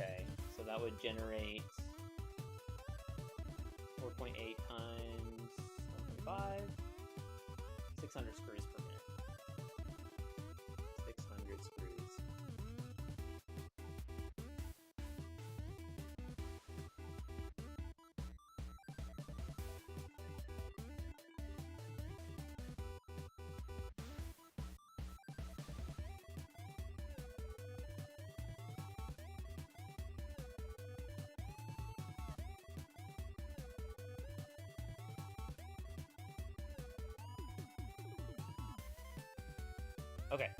Okay, so that would generate 4.8 times 1.5, 600 screws per minute. 600 screws. Okay.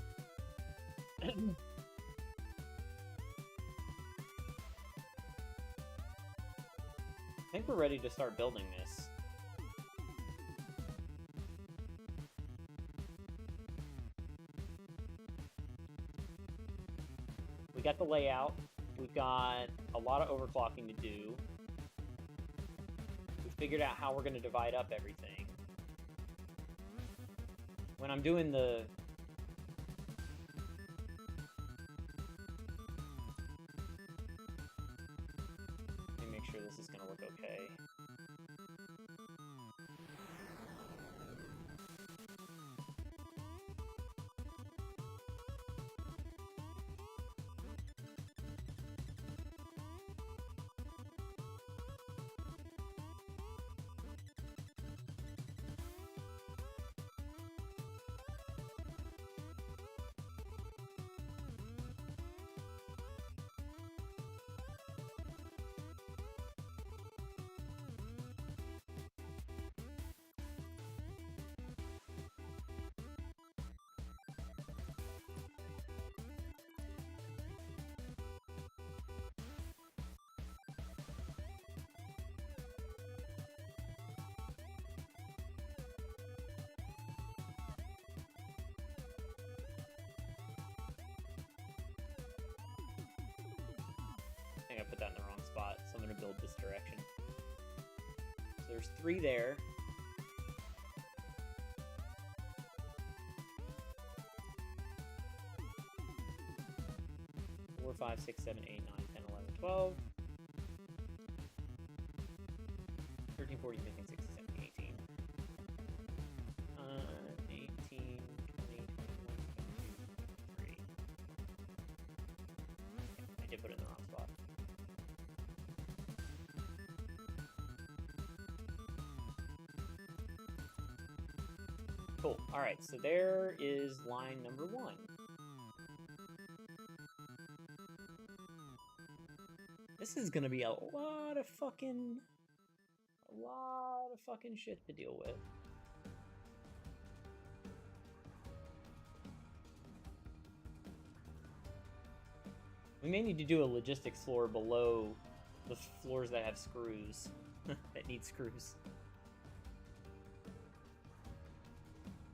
I think we're ready to start building this. We got the layout. We've got a lot of overclocking to do. We figured out how we're going to divide up everything. When I'm doing the... Let me make sure this is going to look okay. I think I put that in the wrong spot, so I'm going to build this direction. So there's 3 there. Four, 5, 6, 7, 8, 9, 10, 11, 12. 13, 14, 15, 16, 17, 18. 18, 20, 21, 22, 23. I did put it in the wrong spot. Cool. Alright, so there is line number 1. This is gonna be a lot of fucking shit to deal with. We may need to do a logistics floor below the floors that have screws. That need screws.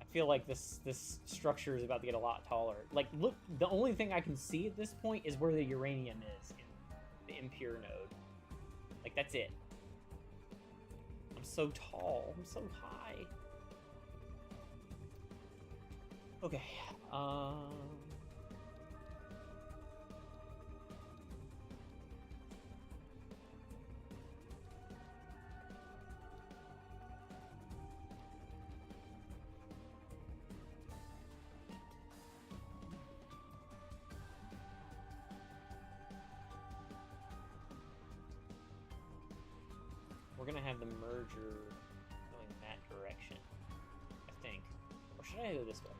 I feel like this structure is about to get a lot taller. Like, look, the only thing I can see at this point is where the uranium is in the impure node. Like, that's it. I'm so tall. I'm so high. Okay. We're gonna have the merger going that direction, I think. Or should I go this way?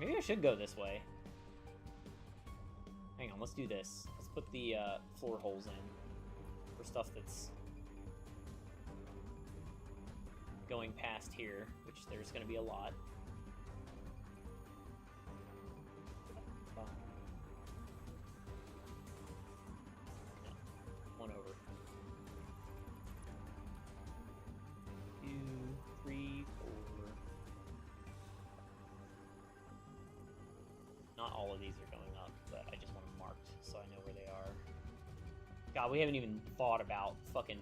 Maybe I should go this way. Hang on, let's do this. Let's put the floor holes in for stuff that's going past here, which there's gonna be a lot. One over. 2, 3, 4. Not all of these are going up, but I just want them marked so I know where they are. God, we haven't even thought about fucking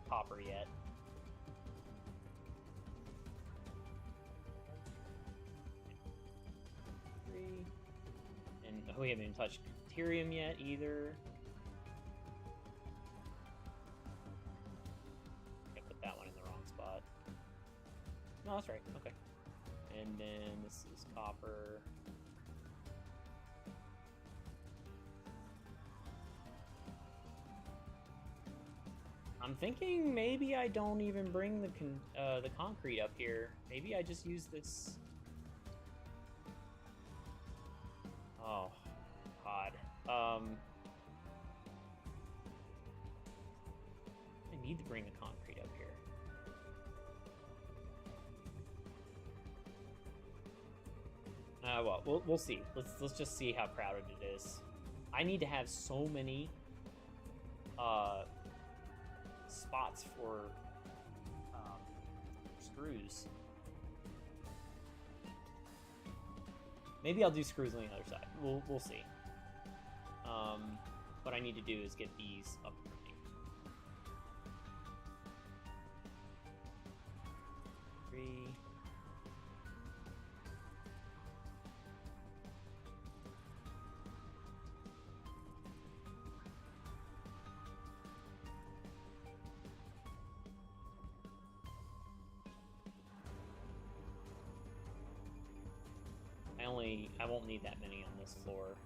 copper yet. Oh, we haven't even touched Tyrium yet either. I put that one in the wrong spot. No, that's right. Okay. And then this is copper. I'm thinking maybe I don't even bring the concrete up here. Maybe I just use this. Oh, God. I need to bring the concrete up here. Well, we'll see. Let's just see how crowded it is. I need to have so many spots for screws. Maybe I'll do screws on the other side. We'll see. What I need to do is get these up and running. 3. I won't need that many on this floor.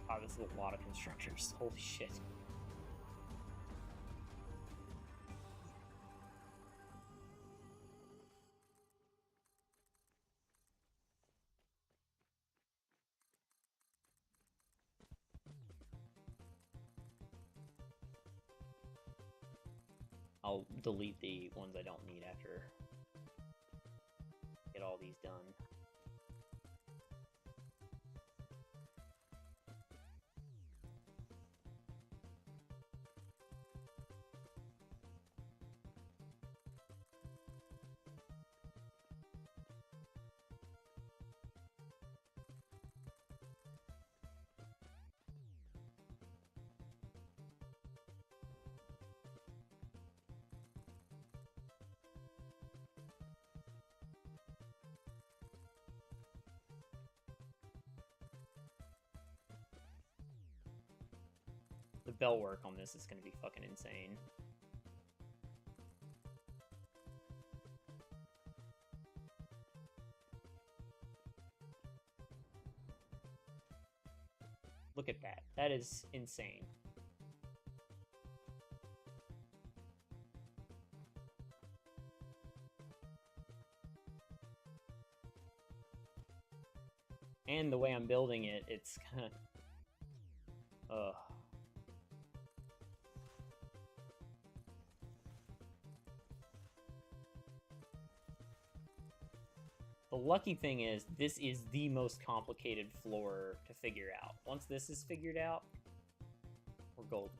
Wow, this is a lot of constructors. Holy shit. I'll delete the ones I don't need after get all these done. The belt work on this is going to be fucking insane. Look at that. That is insane. And the way I'm building it, it's kind of... Ugh. The lucky thing is, this is the most complicated floor to figure out. Once this is figured out, we're golden.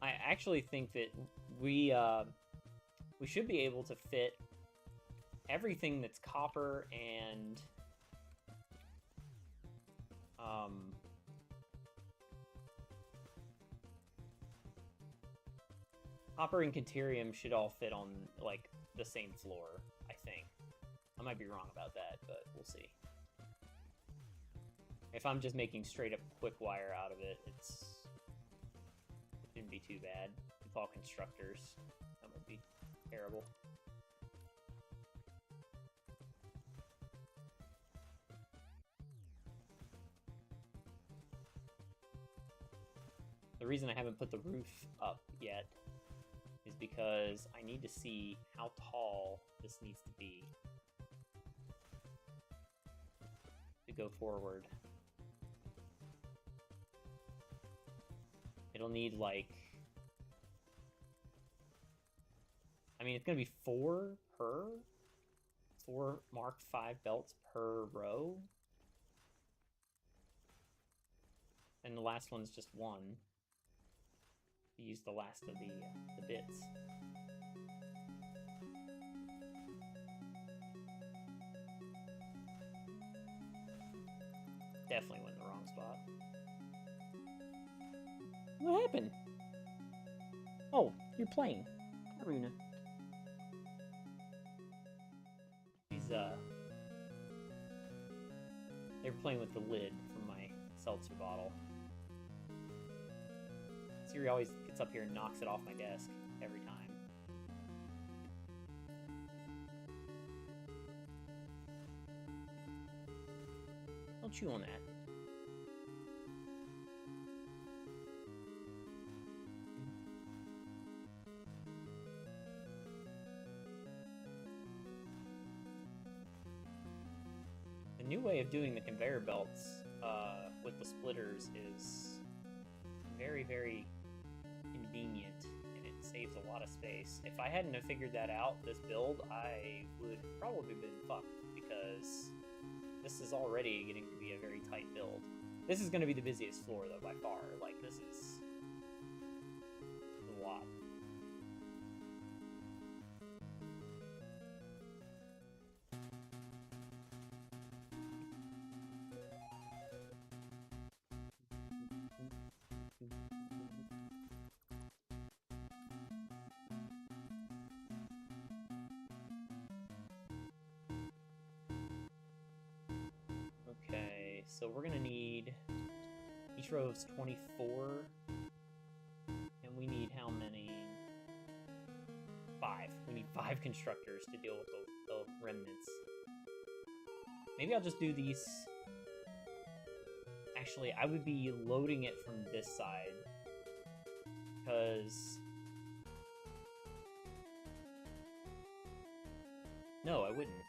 I actually think that we should be able to fit everything that's copper and copper and Caterium should all fit on like the same floor, I think. I might be wrong about that, but we'll see. If I'm just making straight up quick wire out of it, it shouldn't be too bad. It's all constructors. That would be terrible. The reason I haven't put the roof up yet is because I need to see how tall this needs to be to go forward. It'll need like... I mean, it's going to be 4 marked 5 belts per row. And the last one's just one. Use the last of the bits. Definitely went in the wrong spot. What happened? Oh, you're playing. Aruna. These, they were playing with the lid from my seltzer bottle. Siri always gets up here and knocks it off my desk every time. Don't chew on that. The new way of doing the conveyor belts with the splitters is very, very convenient, and it saves a lot of space. If I hadn't have figured that out, this build, I would probably have been fucked, because this is already getting to be a very tight build. This is going to be the busiest floor, though, by far. Like, this is a lot. Okay, so we're gonna need, each row is 24, and we need how many? 5. We need 5 constructors to deal with the remnants. Maybe I'll just do these. Actually, I would be loading it from this side, because... No, I wouldn't.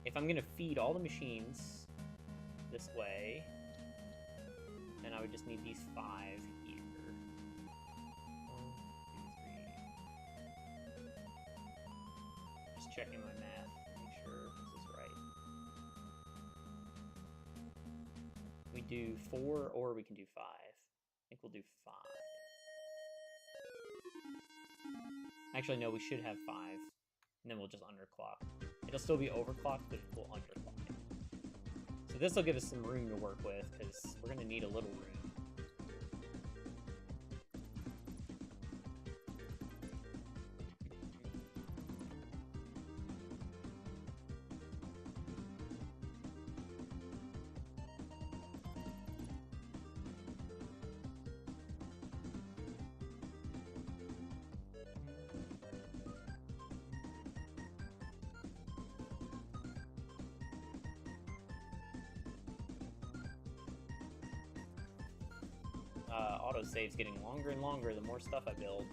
If I'm gonna feed all the machines this way, then I would just need these 5 here. 1, 2, 3. Just checking my math, make sure this is right. We do 4, or we can do 5. I think we'll do 5. Actually, no, we should have 5, and then we'll just underclock. It'll still be overclocked, but it will underclock it. So this will give us some room to work with, because we're going to need a little room. Autosave's getting longer and longer the more stuff I build.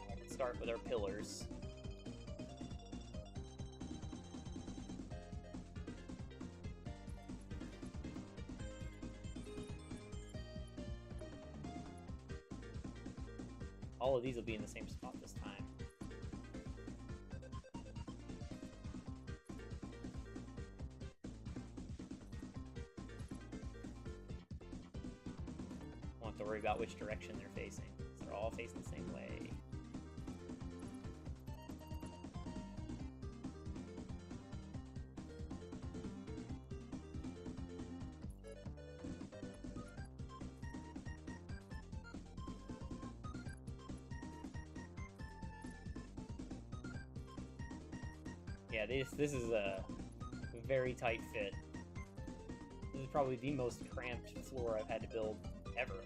Let's start with our pillars. All of these will be in the same spot this time. To worry about which direction they're facing. So they're all facing the same way. Yeah, this is a very tight fit. This is probably the most cramped floor I've had to build ever.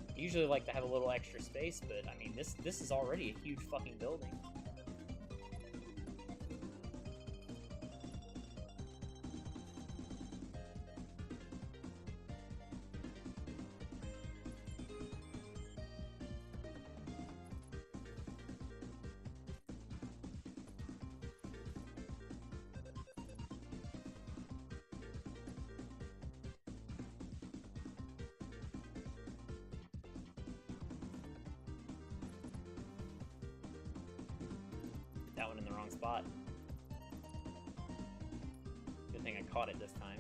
I usually like to have a little extra space, but I mean, this is already a huge fucking building. wrong spot. Good thing I caught it this time.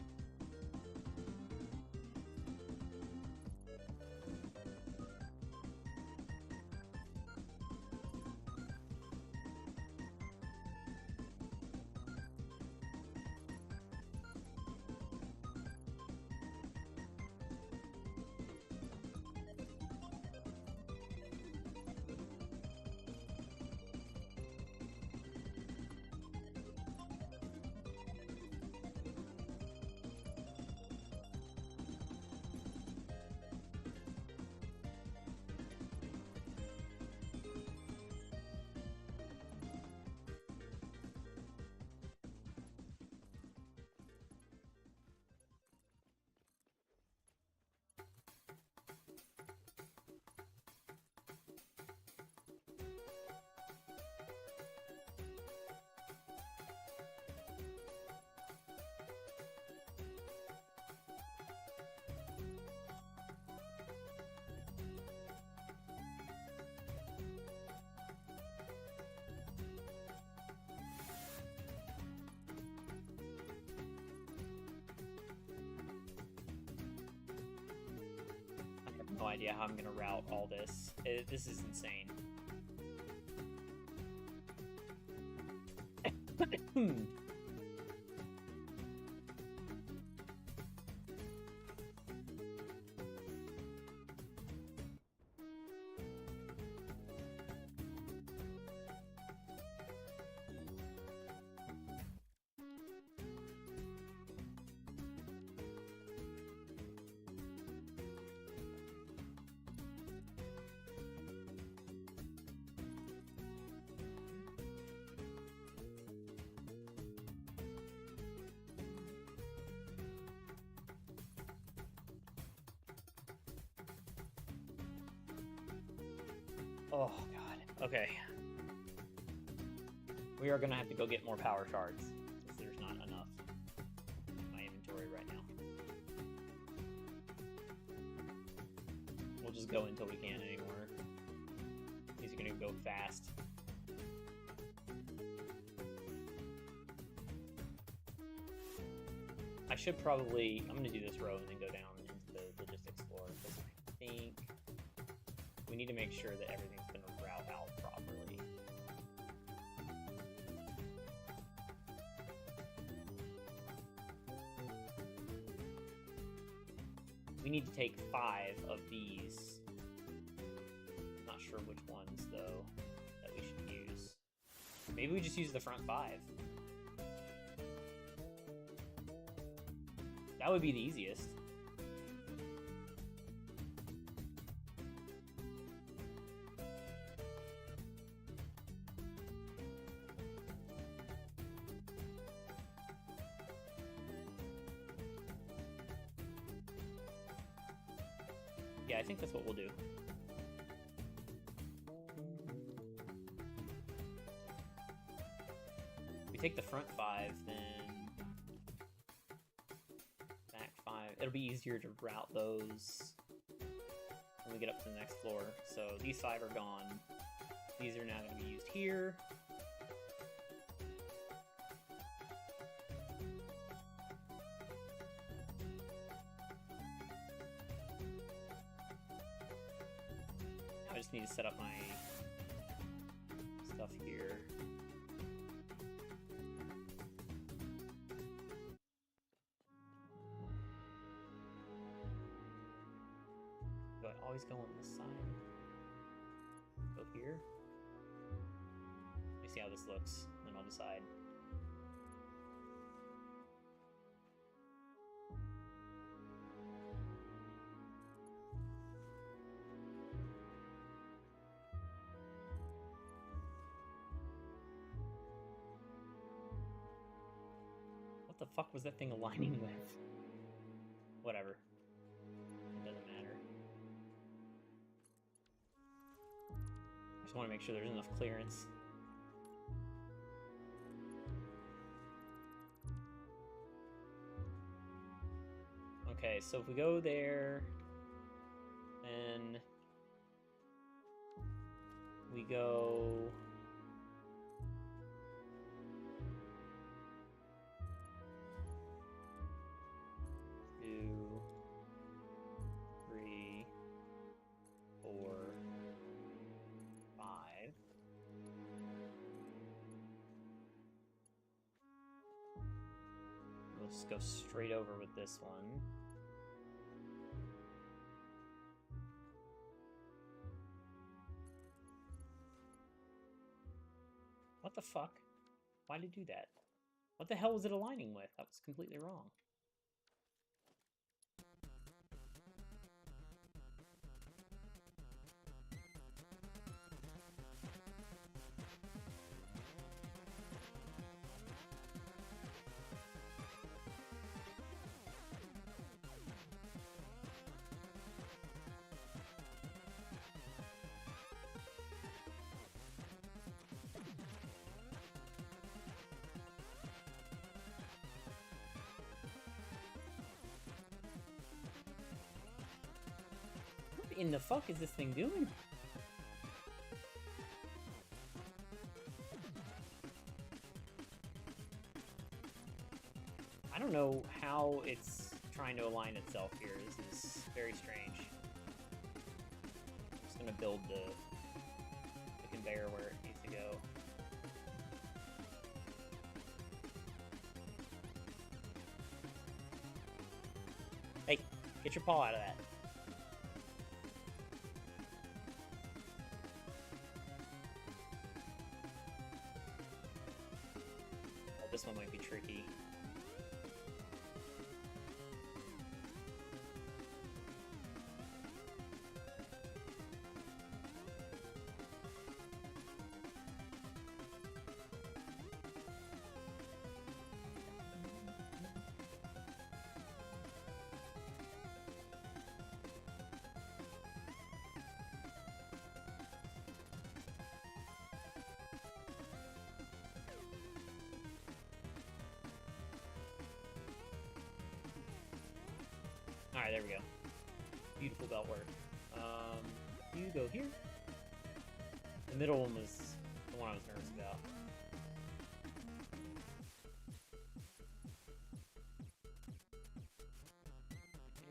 No idea how I'm gonna route all this. This is insane. Oh god. Okay. We are gonna have to go get more power shards, since there's not enough in my inventory right now. We'll just go until we can't anymore. These are gonna go fast. I should probably... I'm gonna do this row and then go down into the logistics floor, because I think we need to make sure that everything's gonna route out properly. We need to take 5 of these. Not sure which ones, though, that we should use. Maybe we just use the front 5. That would be the easiest. Yeah, I think that's what we'll do. If we take the front 5, then back 5. It'll be easier to route those when we get up to the next floor. So these 5 are gone. These are now going to be used here. I just need to set up my stuff here. Do I always go on this side? Go here? Let me see how this looks, then I'll decide. What the fuck was that thing aligning with? Whatever. It doesn't matter. I just want to make sure there's enough clearance. Okay, so if we go there, then we go Let's go straight over with this one. What the fuck? Why did it do that? What the hell was it aligning with? That was completely wrong. What in the fuck is this thing doing? I don't know how it's trying to align itself here. This is very strange. I'm just gonna build the conveyor where it needs to go. Hey, get your paw out of that. Oh, this one might be tricky. Alright, there we go. Beautiful belt work. You go here. The middle one was the one I was nervous about.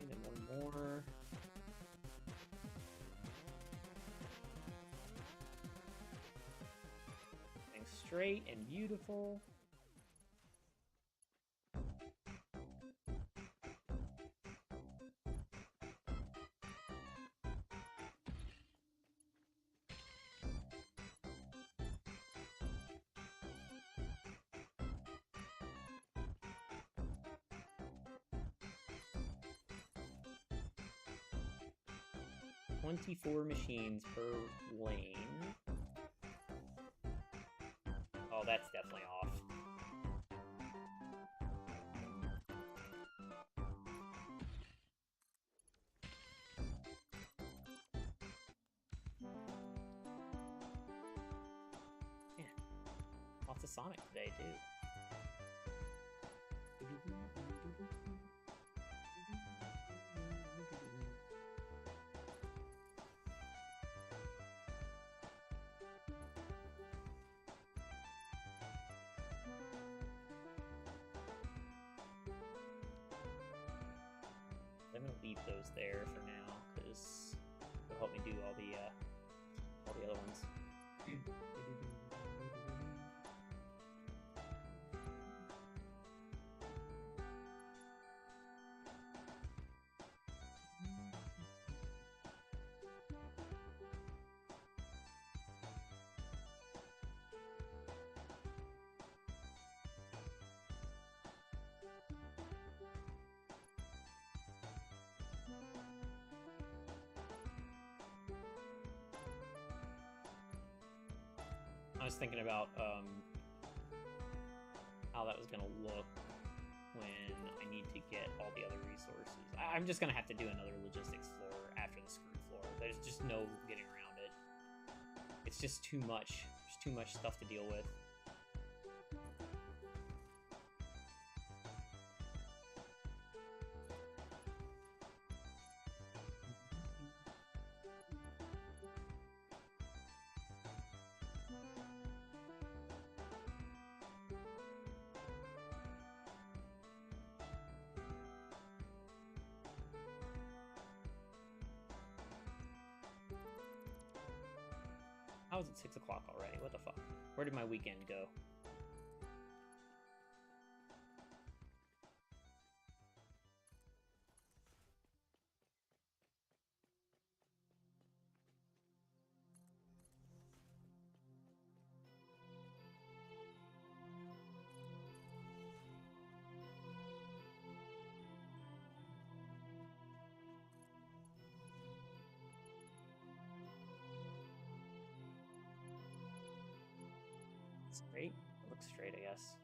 And then one more. Things straight and beautiful. $24 machines per lane. Oh, that's definitely off. Yeah. Lots of Sonic today, too. I'm gonna leave those there for now because it'll help me do all the other ones. I was thinking about how that was gonna look when I need to get all the other resources. I'm just gonna have to do another logistics floor after the screw floor. There's just no getting around it. It's just too much. There's too much stuff to deal with. How is it 6 o'clock already? What the fuck? Where did my weekend go? Straight? It looks straight, I guess.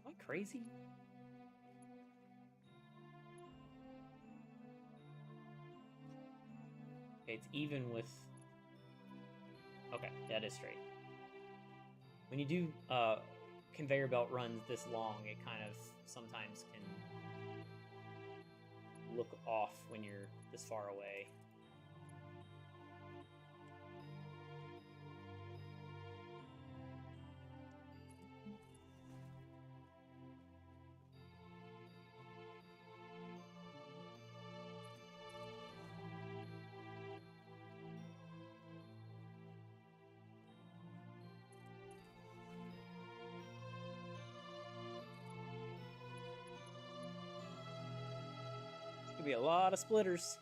Am I crazy? Okay, it's even with... Okay, that is straight. When you do conveyor belt runs this long, it kind of sometimes can look off when you're this far away. Be a lot of splitters.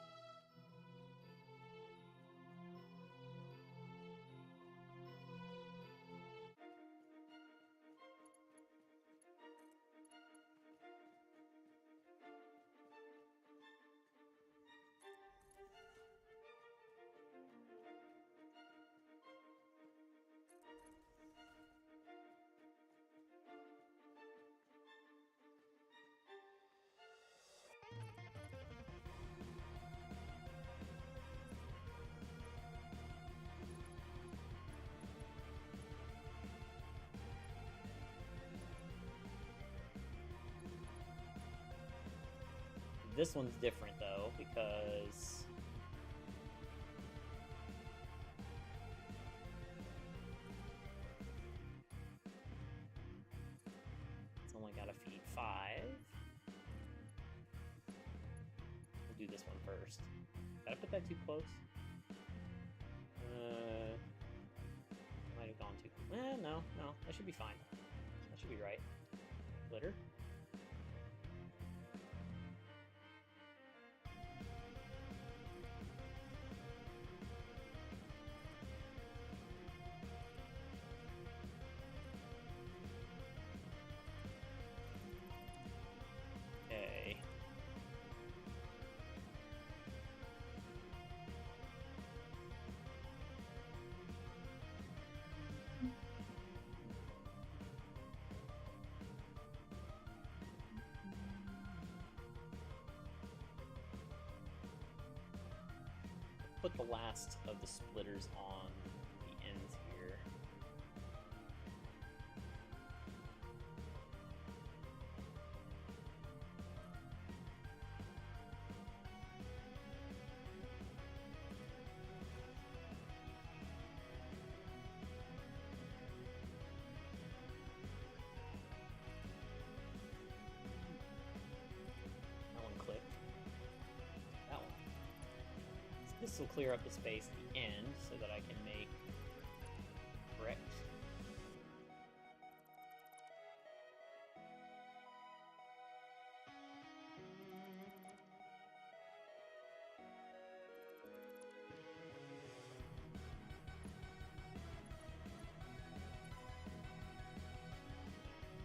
This one's different, though, because... it's only got to feed 5. We'll do this one first. Gotta put that too close. Might have gone too... no. That should be fine. That should be right. Glitter. Put the last of the splitters on the ends here. That one clicked. That one. This will clear up the space at the end so that I can make bricks.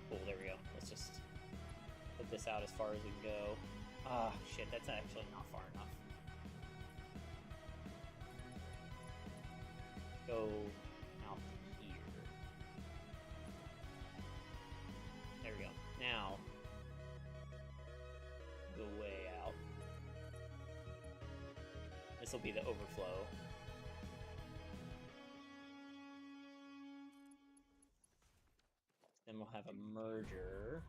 Cool, there we go. Let's just put this out as far as we can go. Ah, shit, that's actually not far enough. Go out here. There we go. Now, go way out. This will be the overflow. Then we'll have a merger.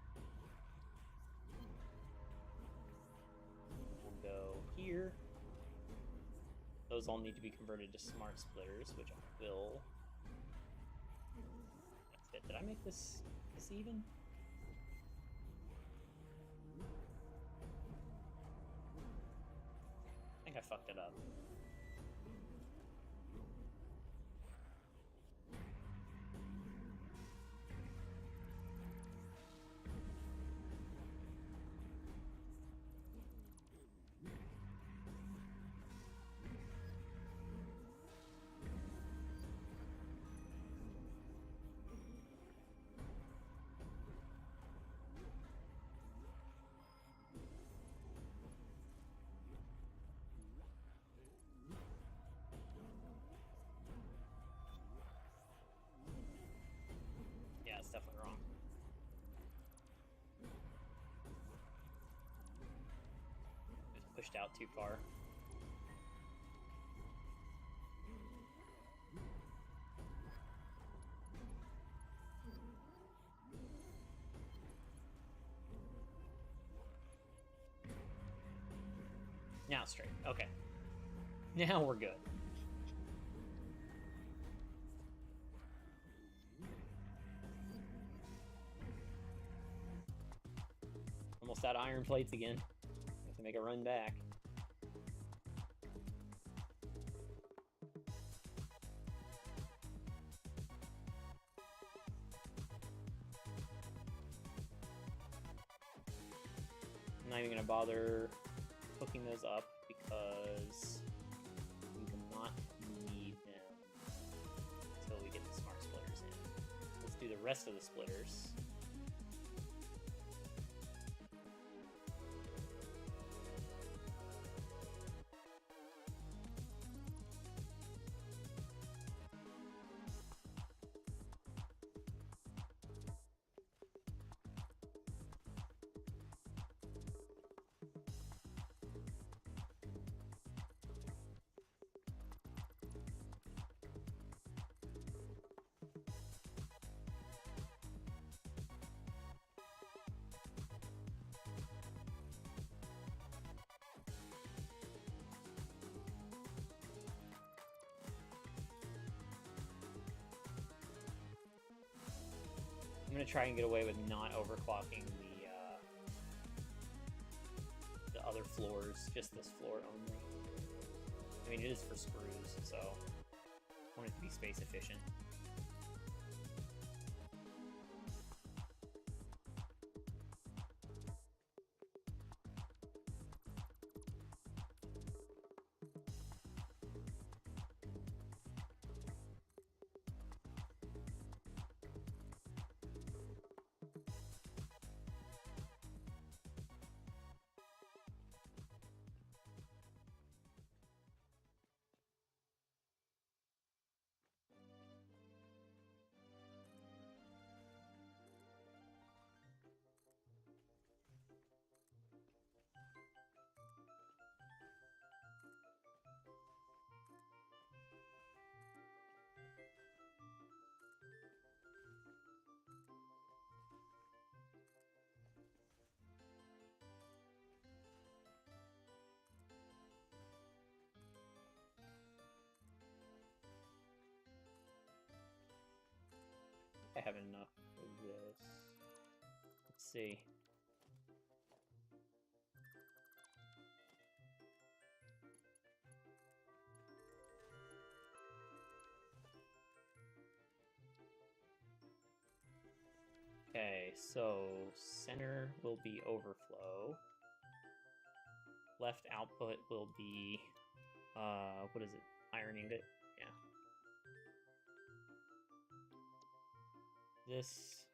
We'll go here. Those all need to be converted to smart splitters, which I will. That's it. Did I make this even? I think I fucked it up. pushed out too far. Now straight. Okay. Now we're good. Almost out of iron plates again. Have to make a run back. I'm not even gonna bother hooking those up because we will not need them until we get the smart splitters in. Let's do the rest of the splitters. I'm gonna try and get away with not overclocking the other floors, just this floor only. I mean, it is for screws, so I want it to be space efficient. I have enough of this. Let's see. Okay, so center will be overflow. Left output will be, what is it? Ironing it? Yeah. This.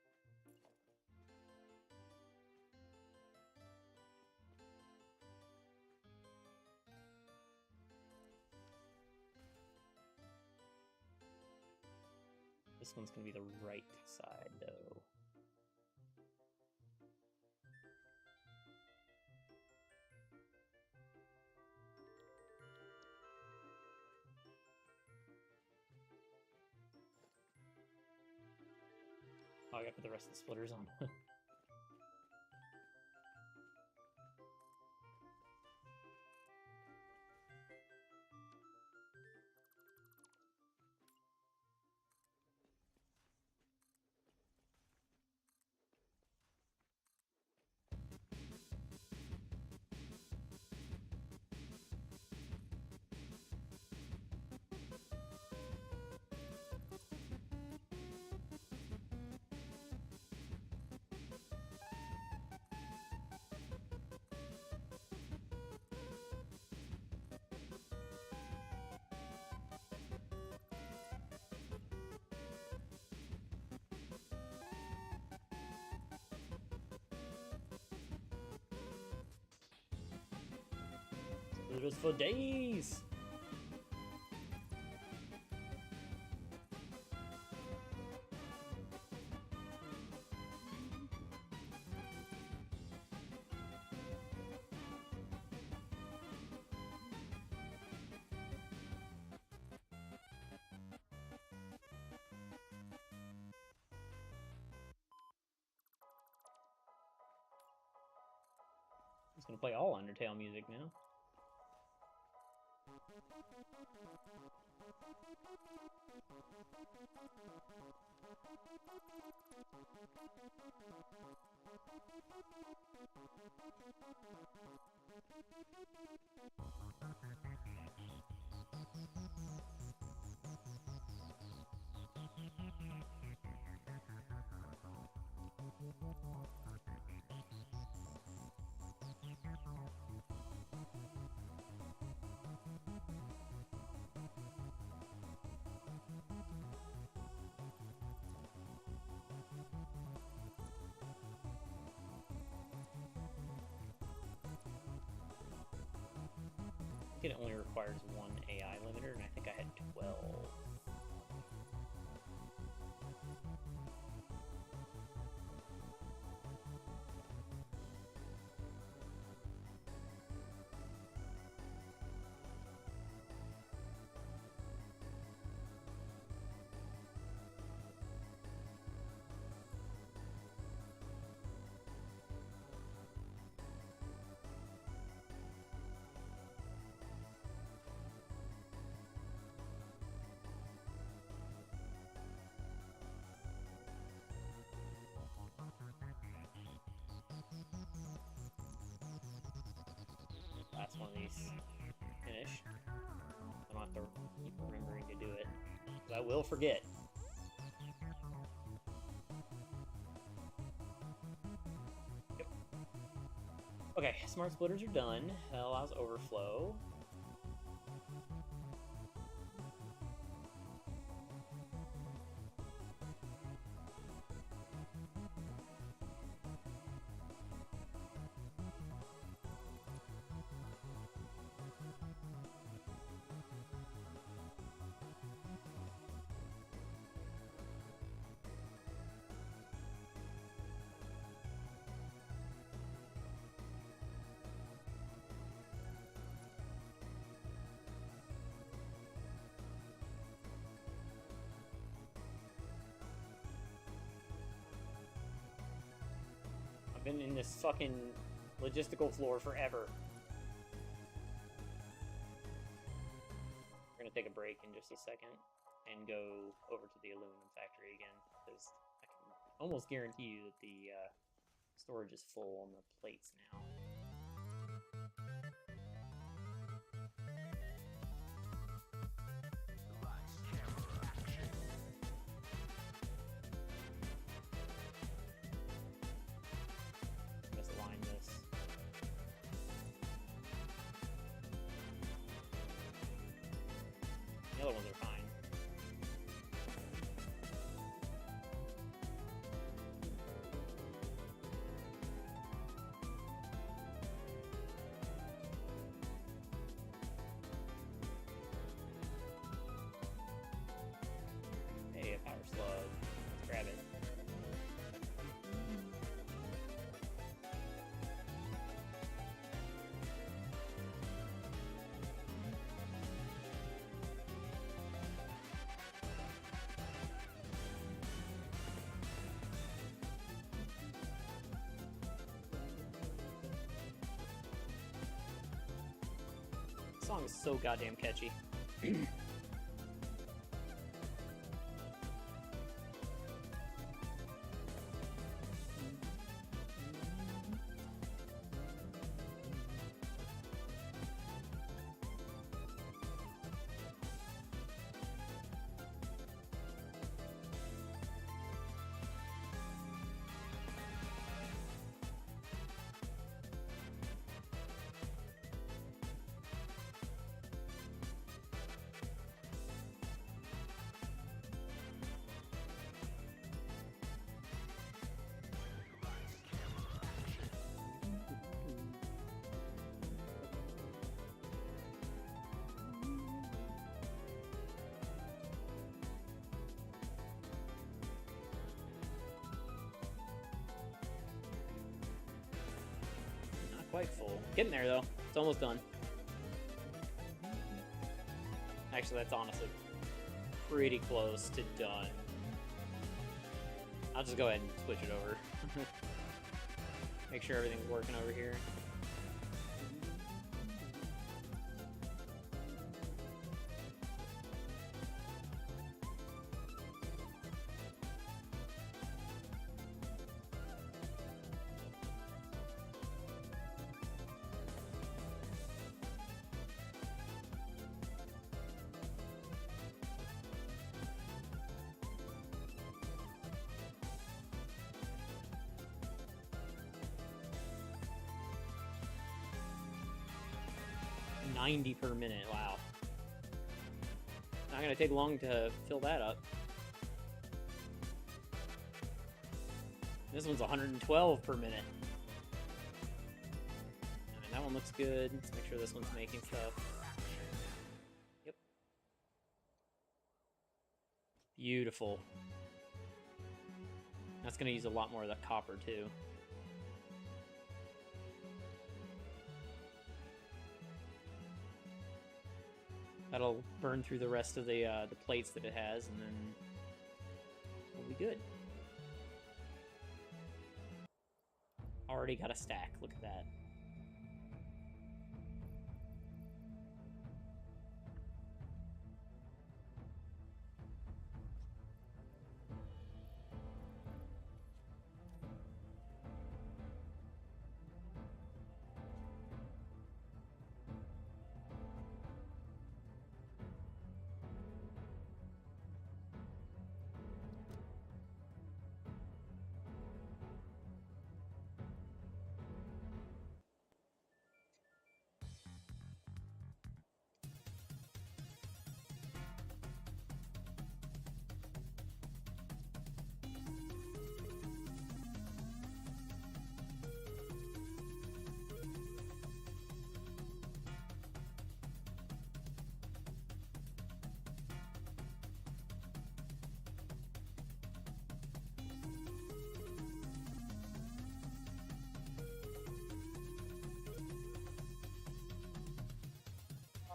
This one's gonna be the right side, though. Oh, I gotta put the rest of the splitters on. Splitters for days! gonna play all Undertale music now. I think it only requires one AI limiter, and I think I had 12. Last one of these finished. I don't have to keep remembering to do it, because I will forget. Yep. Okay, smart splitters are done. That allows overflow. Been in this fucking logistical floor forever. We're gonna take a break in just a second and go over to the aluminum factory again, because I can almost guarantee you that the storage is full on the plates now. Misaligned this. The other ones are fine. Hey, a power slug. Let's grab it. This song is so goddamn catchy. Quite full. Getting there though. It's almost done. Actually, that's honestly pretty close to done. I'll just go ahead and switch it over. Make sure everything's working over here. 90 per minute, wow. Not gonna take long to fill that up. This one's 112 per minute. And that one looks good. Let's make sure this one's making stuff. Yep. Beautiful. That's gonna use a lot more of that copper too. That'll burn through the rest of the plates that it has, and then we'll be good. Already got a stack. Look at that.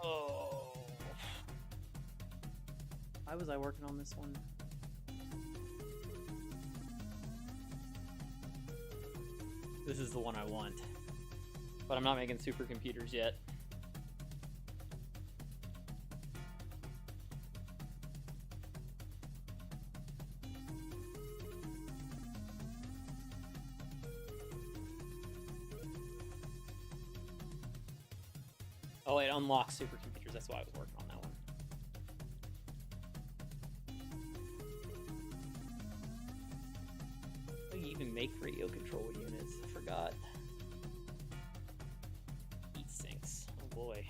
Oh. Why was I working on this one? This is the one I want. But I'm not making supercomputers yet. Oh, it unlocks supercomputers. That's why I was working on that one. How do you even make radio control units? I forgot. Heat sinks. Oh boy.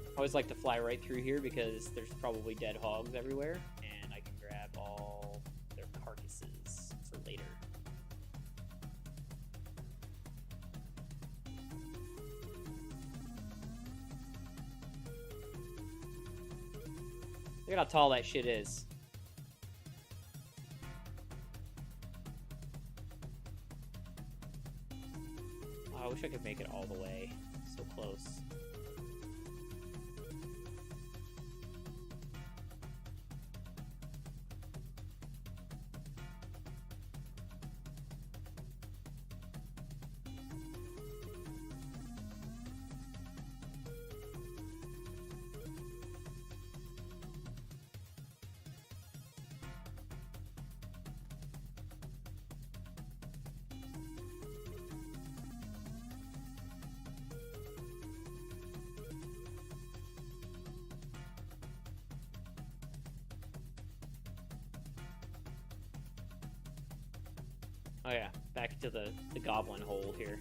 I always like to fly right through here because there's probably dead hogs everywhere, and I can grab all their carcasses for later. Look at how tall that shit is. Oh, I wish I could make it all the way. So close. Oh yeah, back to the goblin hole here.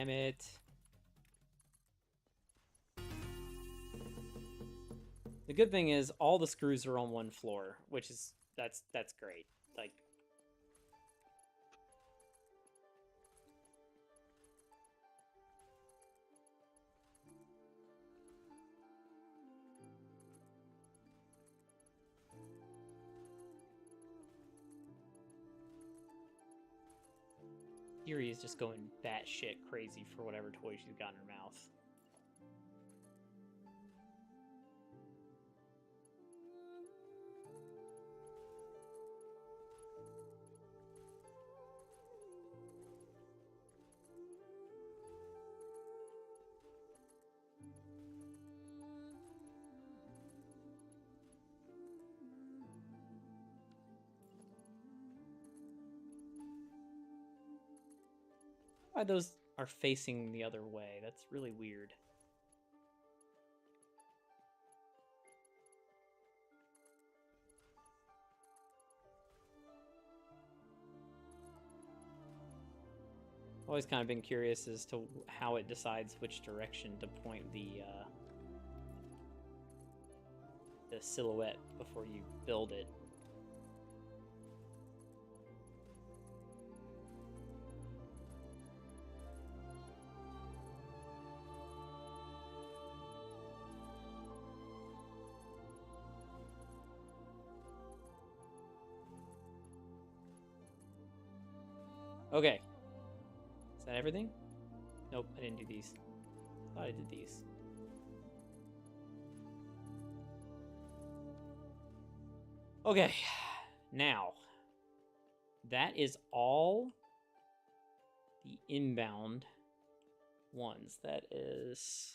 Damn it. The good thing is all the screws are on one floor, which is that's great. Like Yuri is just going batshit crazy for whatever toy she's got in her mouth. Why those are facing the other way? That's really weird. Always kind of been curious as to how it decides which direction to point the silhouette before you build it. Okay. Is that everything? Nope, I didn't do these. I thought I did these. Okay, now that is all the inbound ones. That is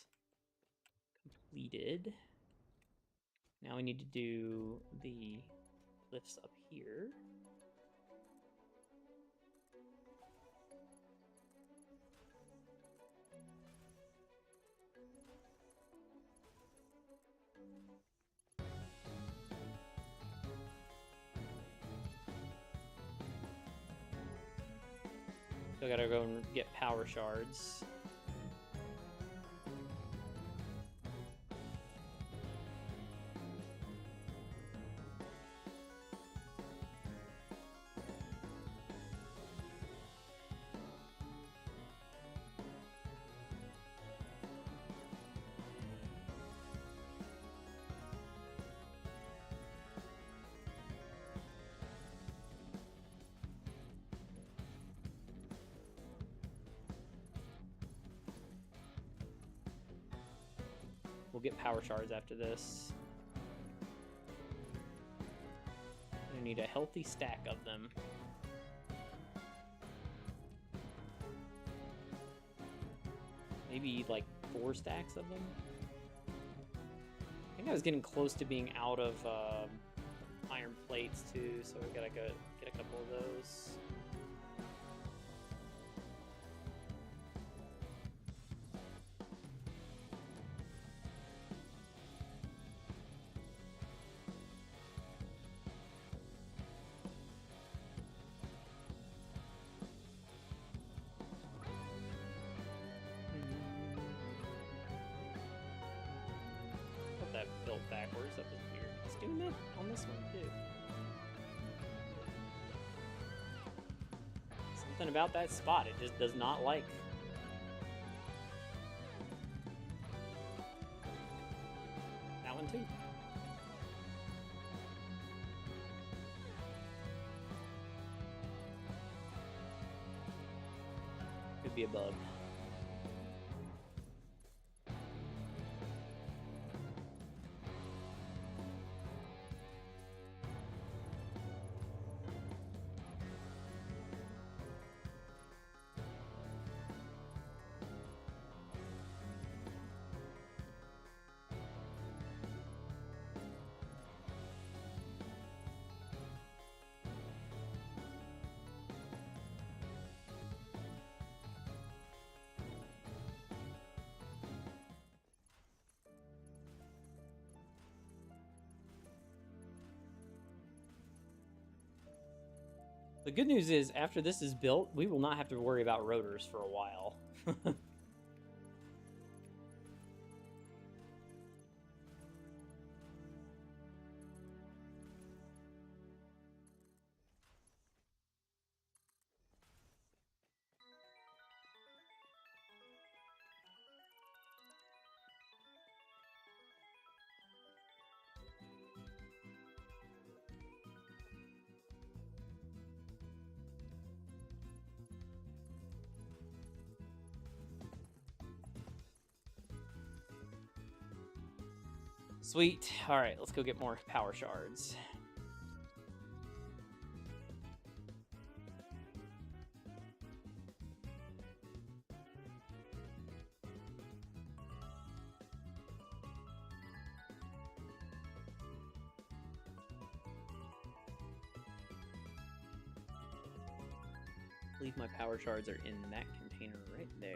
completed. Now we need to do the lifts up here. Still gotta go and get power shards. We'll get power shards after this. We need a healthy stack of them. Maybe like 4 stacks of them. I think I was getting close to being out of iron plates too, so we gotta go get a couple of those. That built backwards. That was weird. It's doing that on this one too. Something about that spot, it just does not like. That one too. Could be a bug. The good news is, after this is built, we will not have to worry about rotors for a while. Sweet. Alright, let's go get more power shards. I believe my power shards are in that container right there.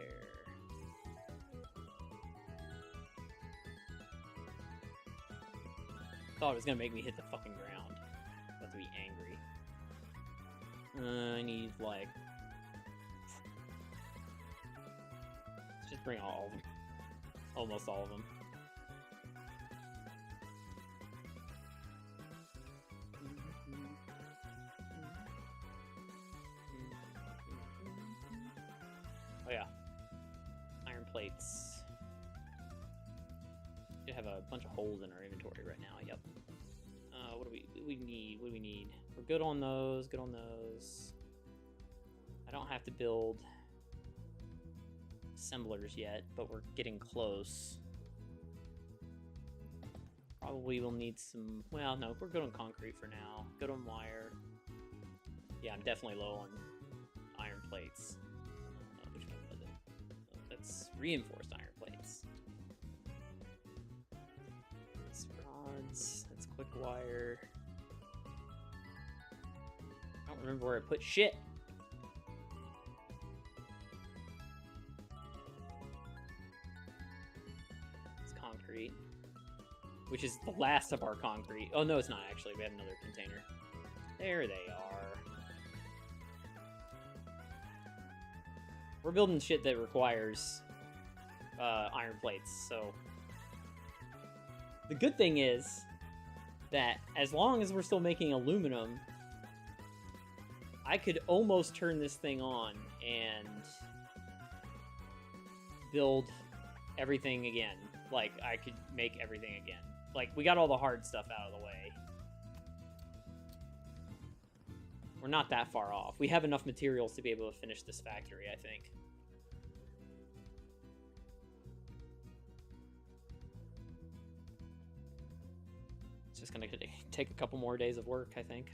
Thought it was gonna make me hit the fucking ground. About to be angry. I need, like... Let's just bring all of them. Almost all of them. Oh yeah. Iron plates. We have a bunch of holes in our inventory right now. Yep. What do we need? What do we need? We're good on those. Good on those. I don't have to build assemblers yet, but we're getting close. Probably will need some... Well, no, we're good on concrete for now. Good on wire. Yeah, I'm definitely low on iron plates. Which one was it? Oh, that's reinforced iron plates. That's rods. That's quick wire. I don't remember where I put shit. It's concrete. Which is the last of our concrete. Oh, no, it's not, actually. We have another container. There they are. We're building shit that requires iron plates, so... The good thing is that as long as we're still making aluminum, I could almost turn this thing on and build everything again. Like, I could make everything again. Like, we got all the hard stuff out of the way. We're not that far off. We have enough materials to be able to finish this factory, I think. It's just gonna take a couple more days of work, I think.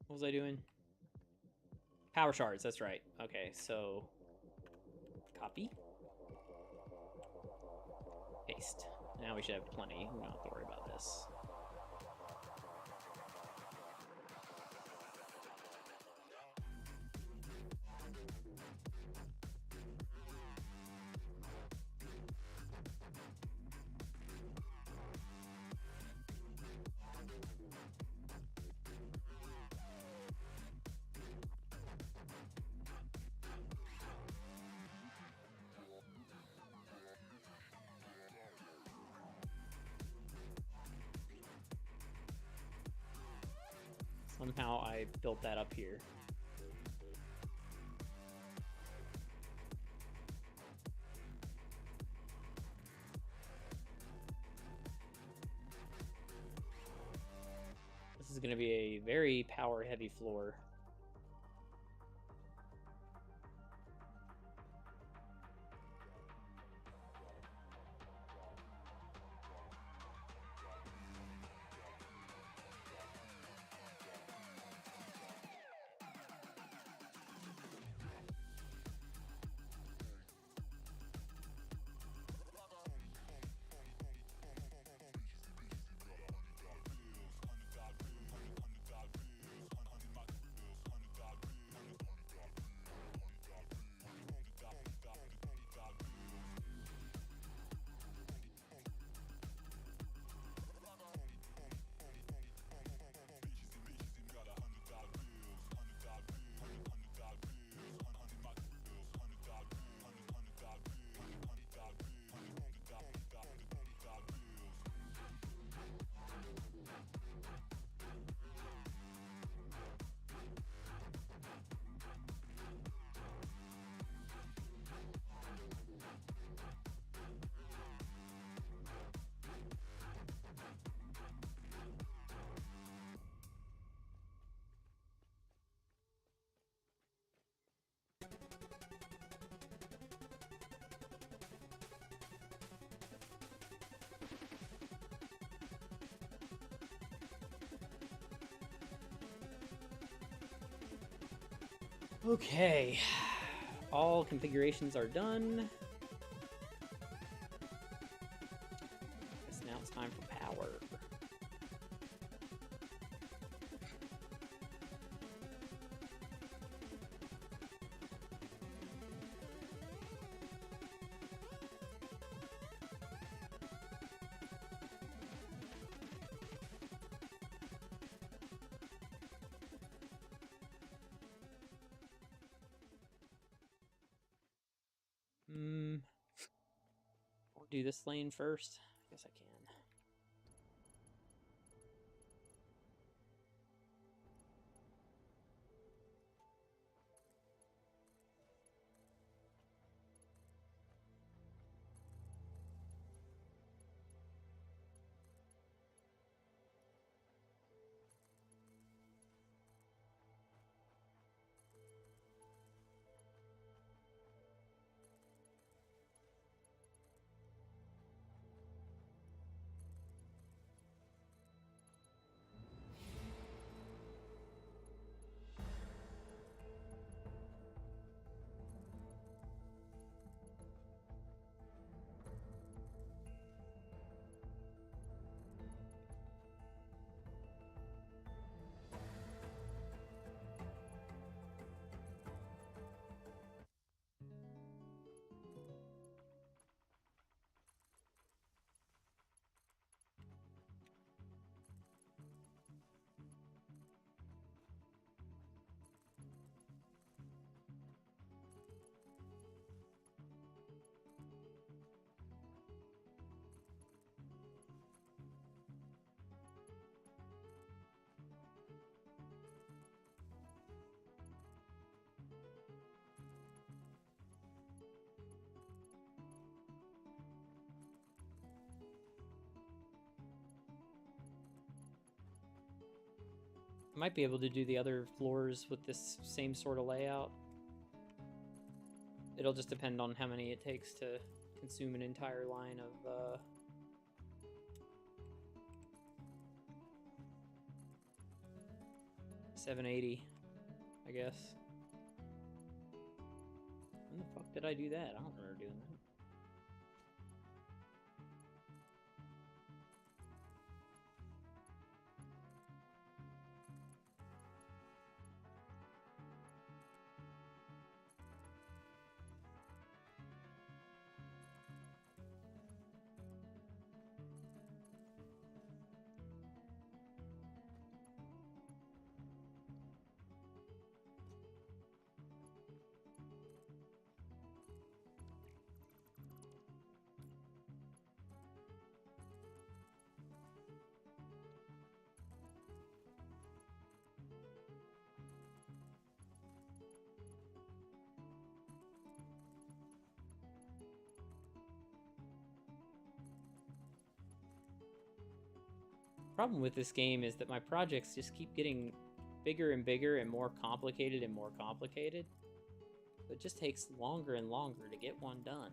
What was I doing? Power shards, that's right. Okay, so... Copy. Paste. Now we should have plenty. We don't have to worry about this. Somehow I built that up here. This is going to be a very power-heavy floor. Okay. All configurations are done. Guess now it's time for power. I'll do this lane first. I guess I can. I might be able to do the other floors with this same sort of layout. It'll just depend on how many it takes to consume an entire line of 780, I guess. When the fuck did I do that? I don't remember doing that. Problem with this game is that my projects just keep getting bigger and bigger and more complicated and more complicated. It just takes longer and longer to get one done.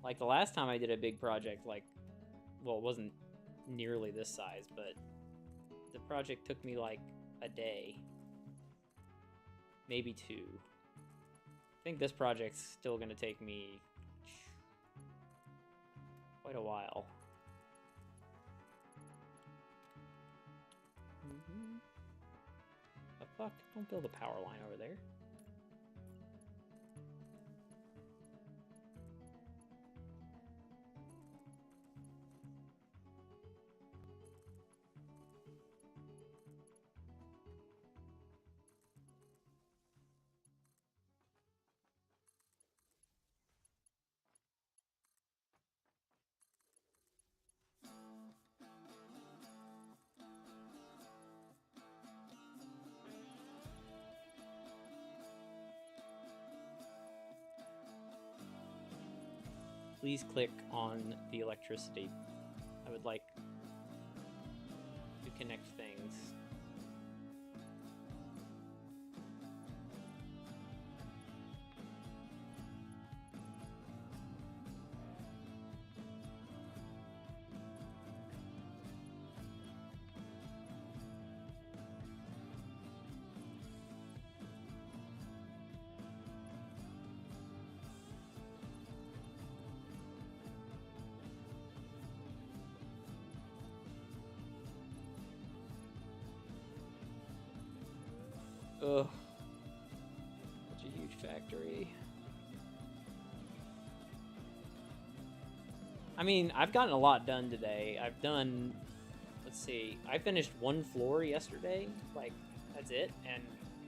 Like the last time I did a big project, like, well, it wasn't nearly this size, but the project took me like a day, maybe two. I think this project's still gonna take me quite a while. The fuck? Don't build a power line over there. Please click on the electricity. I would like to connect things. Ugh. Such a huge factory. I mean, I've gotten a lot done today. I've done, let's see, I finished one floor yesterday. Like, that's it. And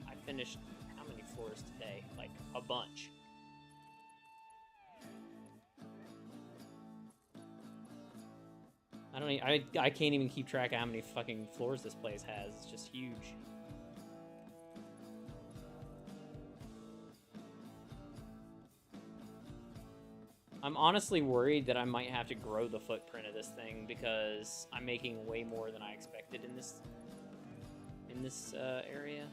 I finished how many floors today? Like, a bunch. I can't even keep track of how many fucking floors this place has. It's just huge. I'm honestly worried that I might have to grow the footprint of this thing because I'm making way more than I expected in this area.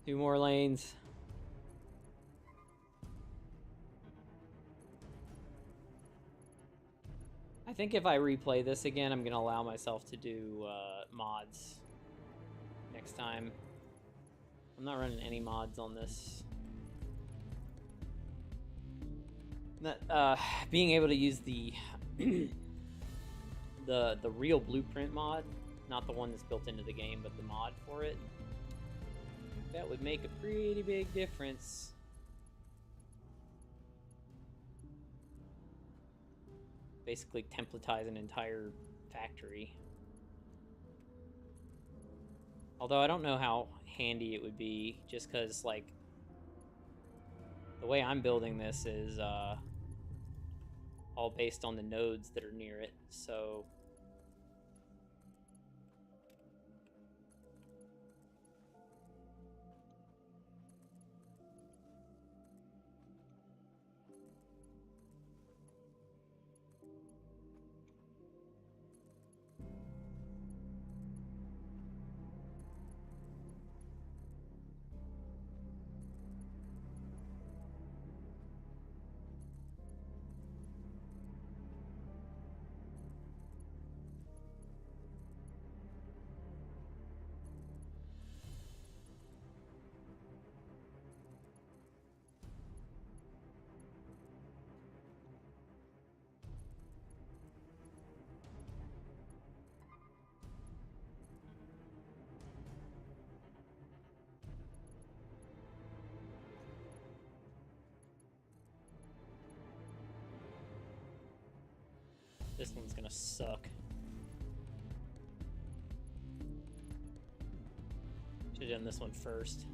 Two more lanes. I think if I replay this again, I'm gonna allow myself to do mods next time. I'm not running any mods on this. Being able to use the the real blueprint mod, not the one that's built into the game, but the mod for it, that would make a pretty big difference. Basically templatize an entire factory. Although I don't know how handy it would be, just because, like, the way I'm building this is all based on the nodes that are near it, so... This one's gonna suck. Should've done this one first.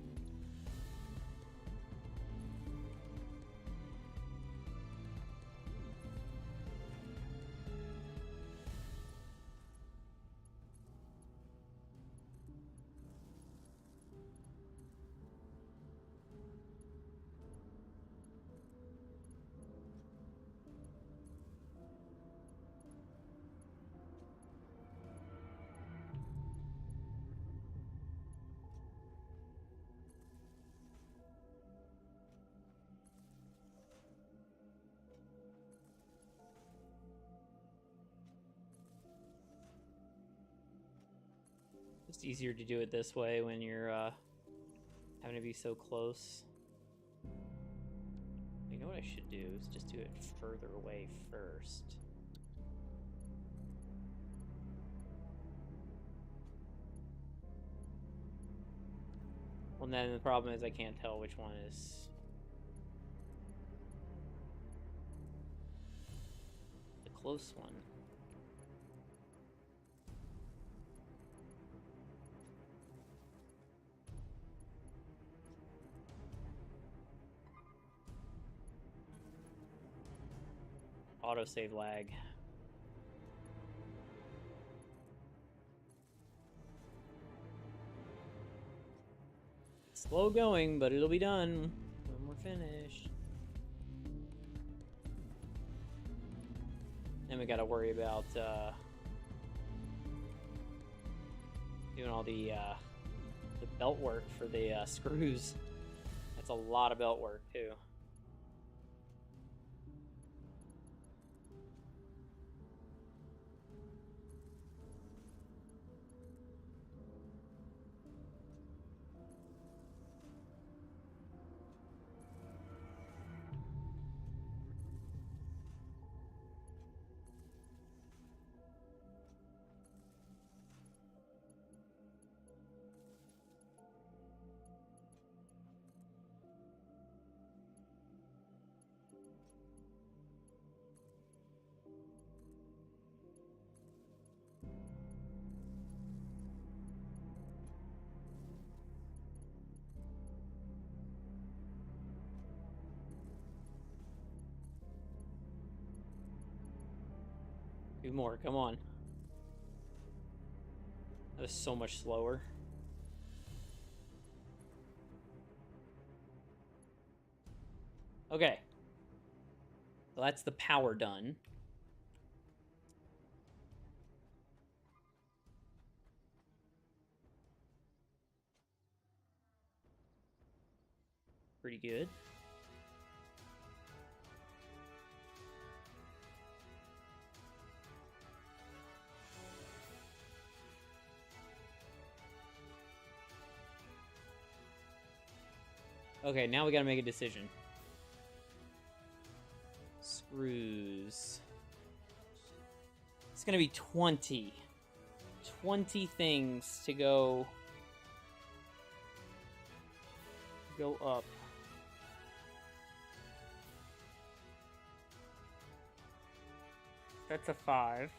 It's easier to do it this way when you're having to be so close. You know what I should do is just do it further away first. Well, then the problem is I can't tell which one is... the close one. Autosave lag. Slow going, but it'll be done when we're finished. Then we gotta worry about doing all the belt work for the screws. That's a lot of belt work too. Do more, come on. That was so much slower. Okay. So that's the power done. Pretty good. Okay, now we gotta make a decision. Screws. It's gonna be 20. 20 things to go up. That's a 5.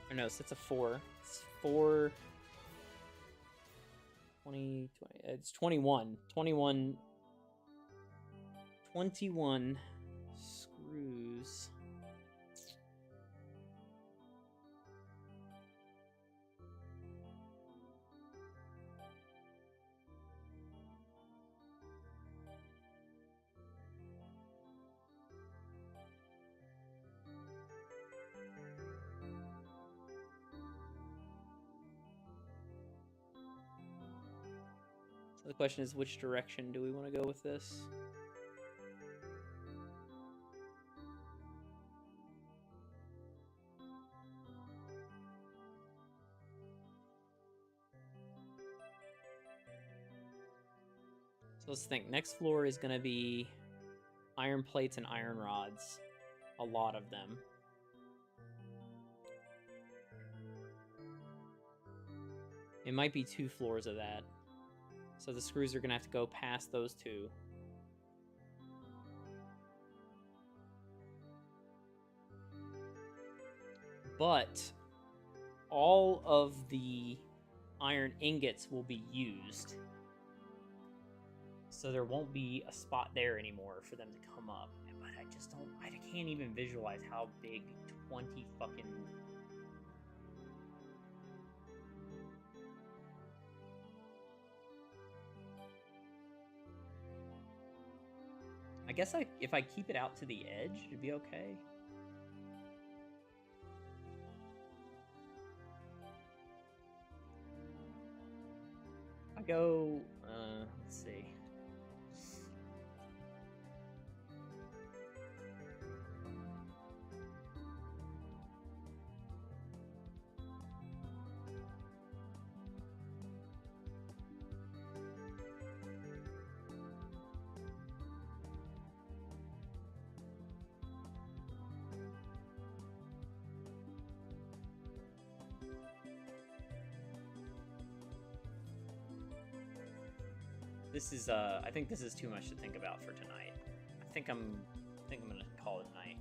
Or no, so it's a 4. It's 4. 20, 20. It's 21. 21. 21 screws. So the question is, which direction do we want to go with this? So let's think. Next floor is going to be iron plates and iron rods. A lot of them. It might be 2 floors of that. So the screws are going to have to go past those 2. But all of the iron ingots will be used. So there won't be a spot there anymore for them to come up. But I just don't... I can't even visualize how big 20 fucking... I guess if I keep it out to the edge, it'd be okay. I go... let's see. This is, I think this is too much to think about for tonight. I think I'm gonna call it a night.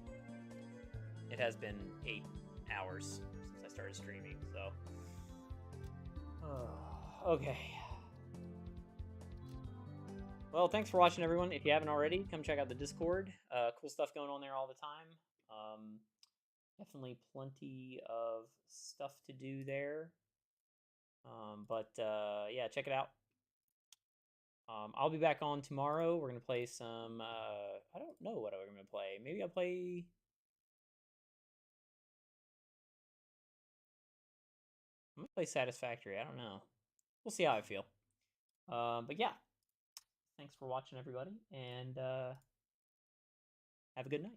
It has been 8 hours since I started streaming. So, okay. Well, thanks for watching, everyone. If you haven't already, come check out the Discord. Cool stuff going on there all the time. Definitely plenty of stuff to do there. Yeah, check it out. I'll be back on tomorrow. We're gonna play some. I don't know what we're gonna play. Maybe I'll play. I'm gonna play Satisfactory. I don't know. We'll see how I feel. But yeah, thanks for watching, everybody, and have a good night.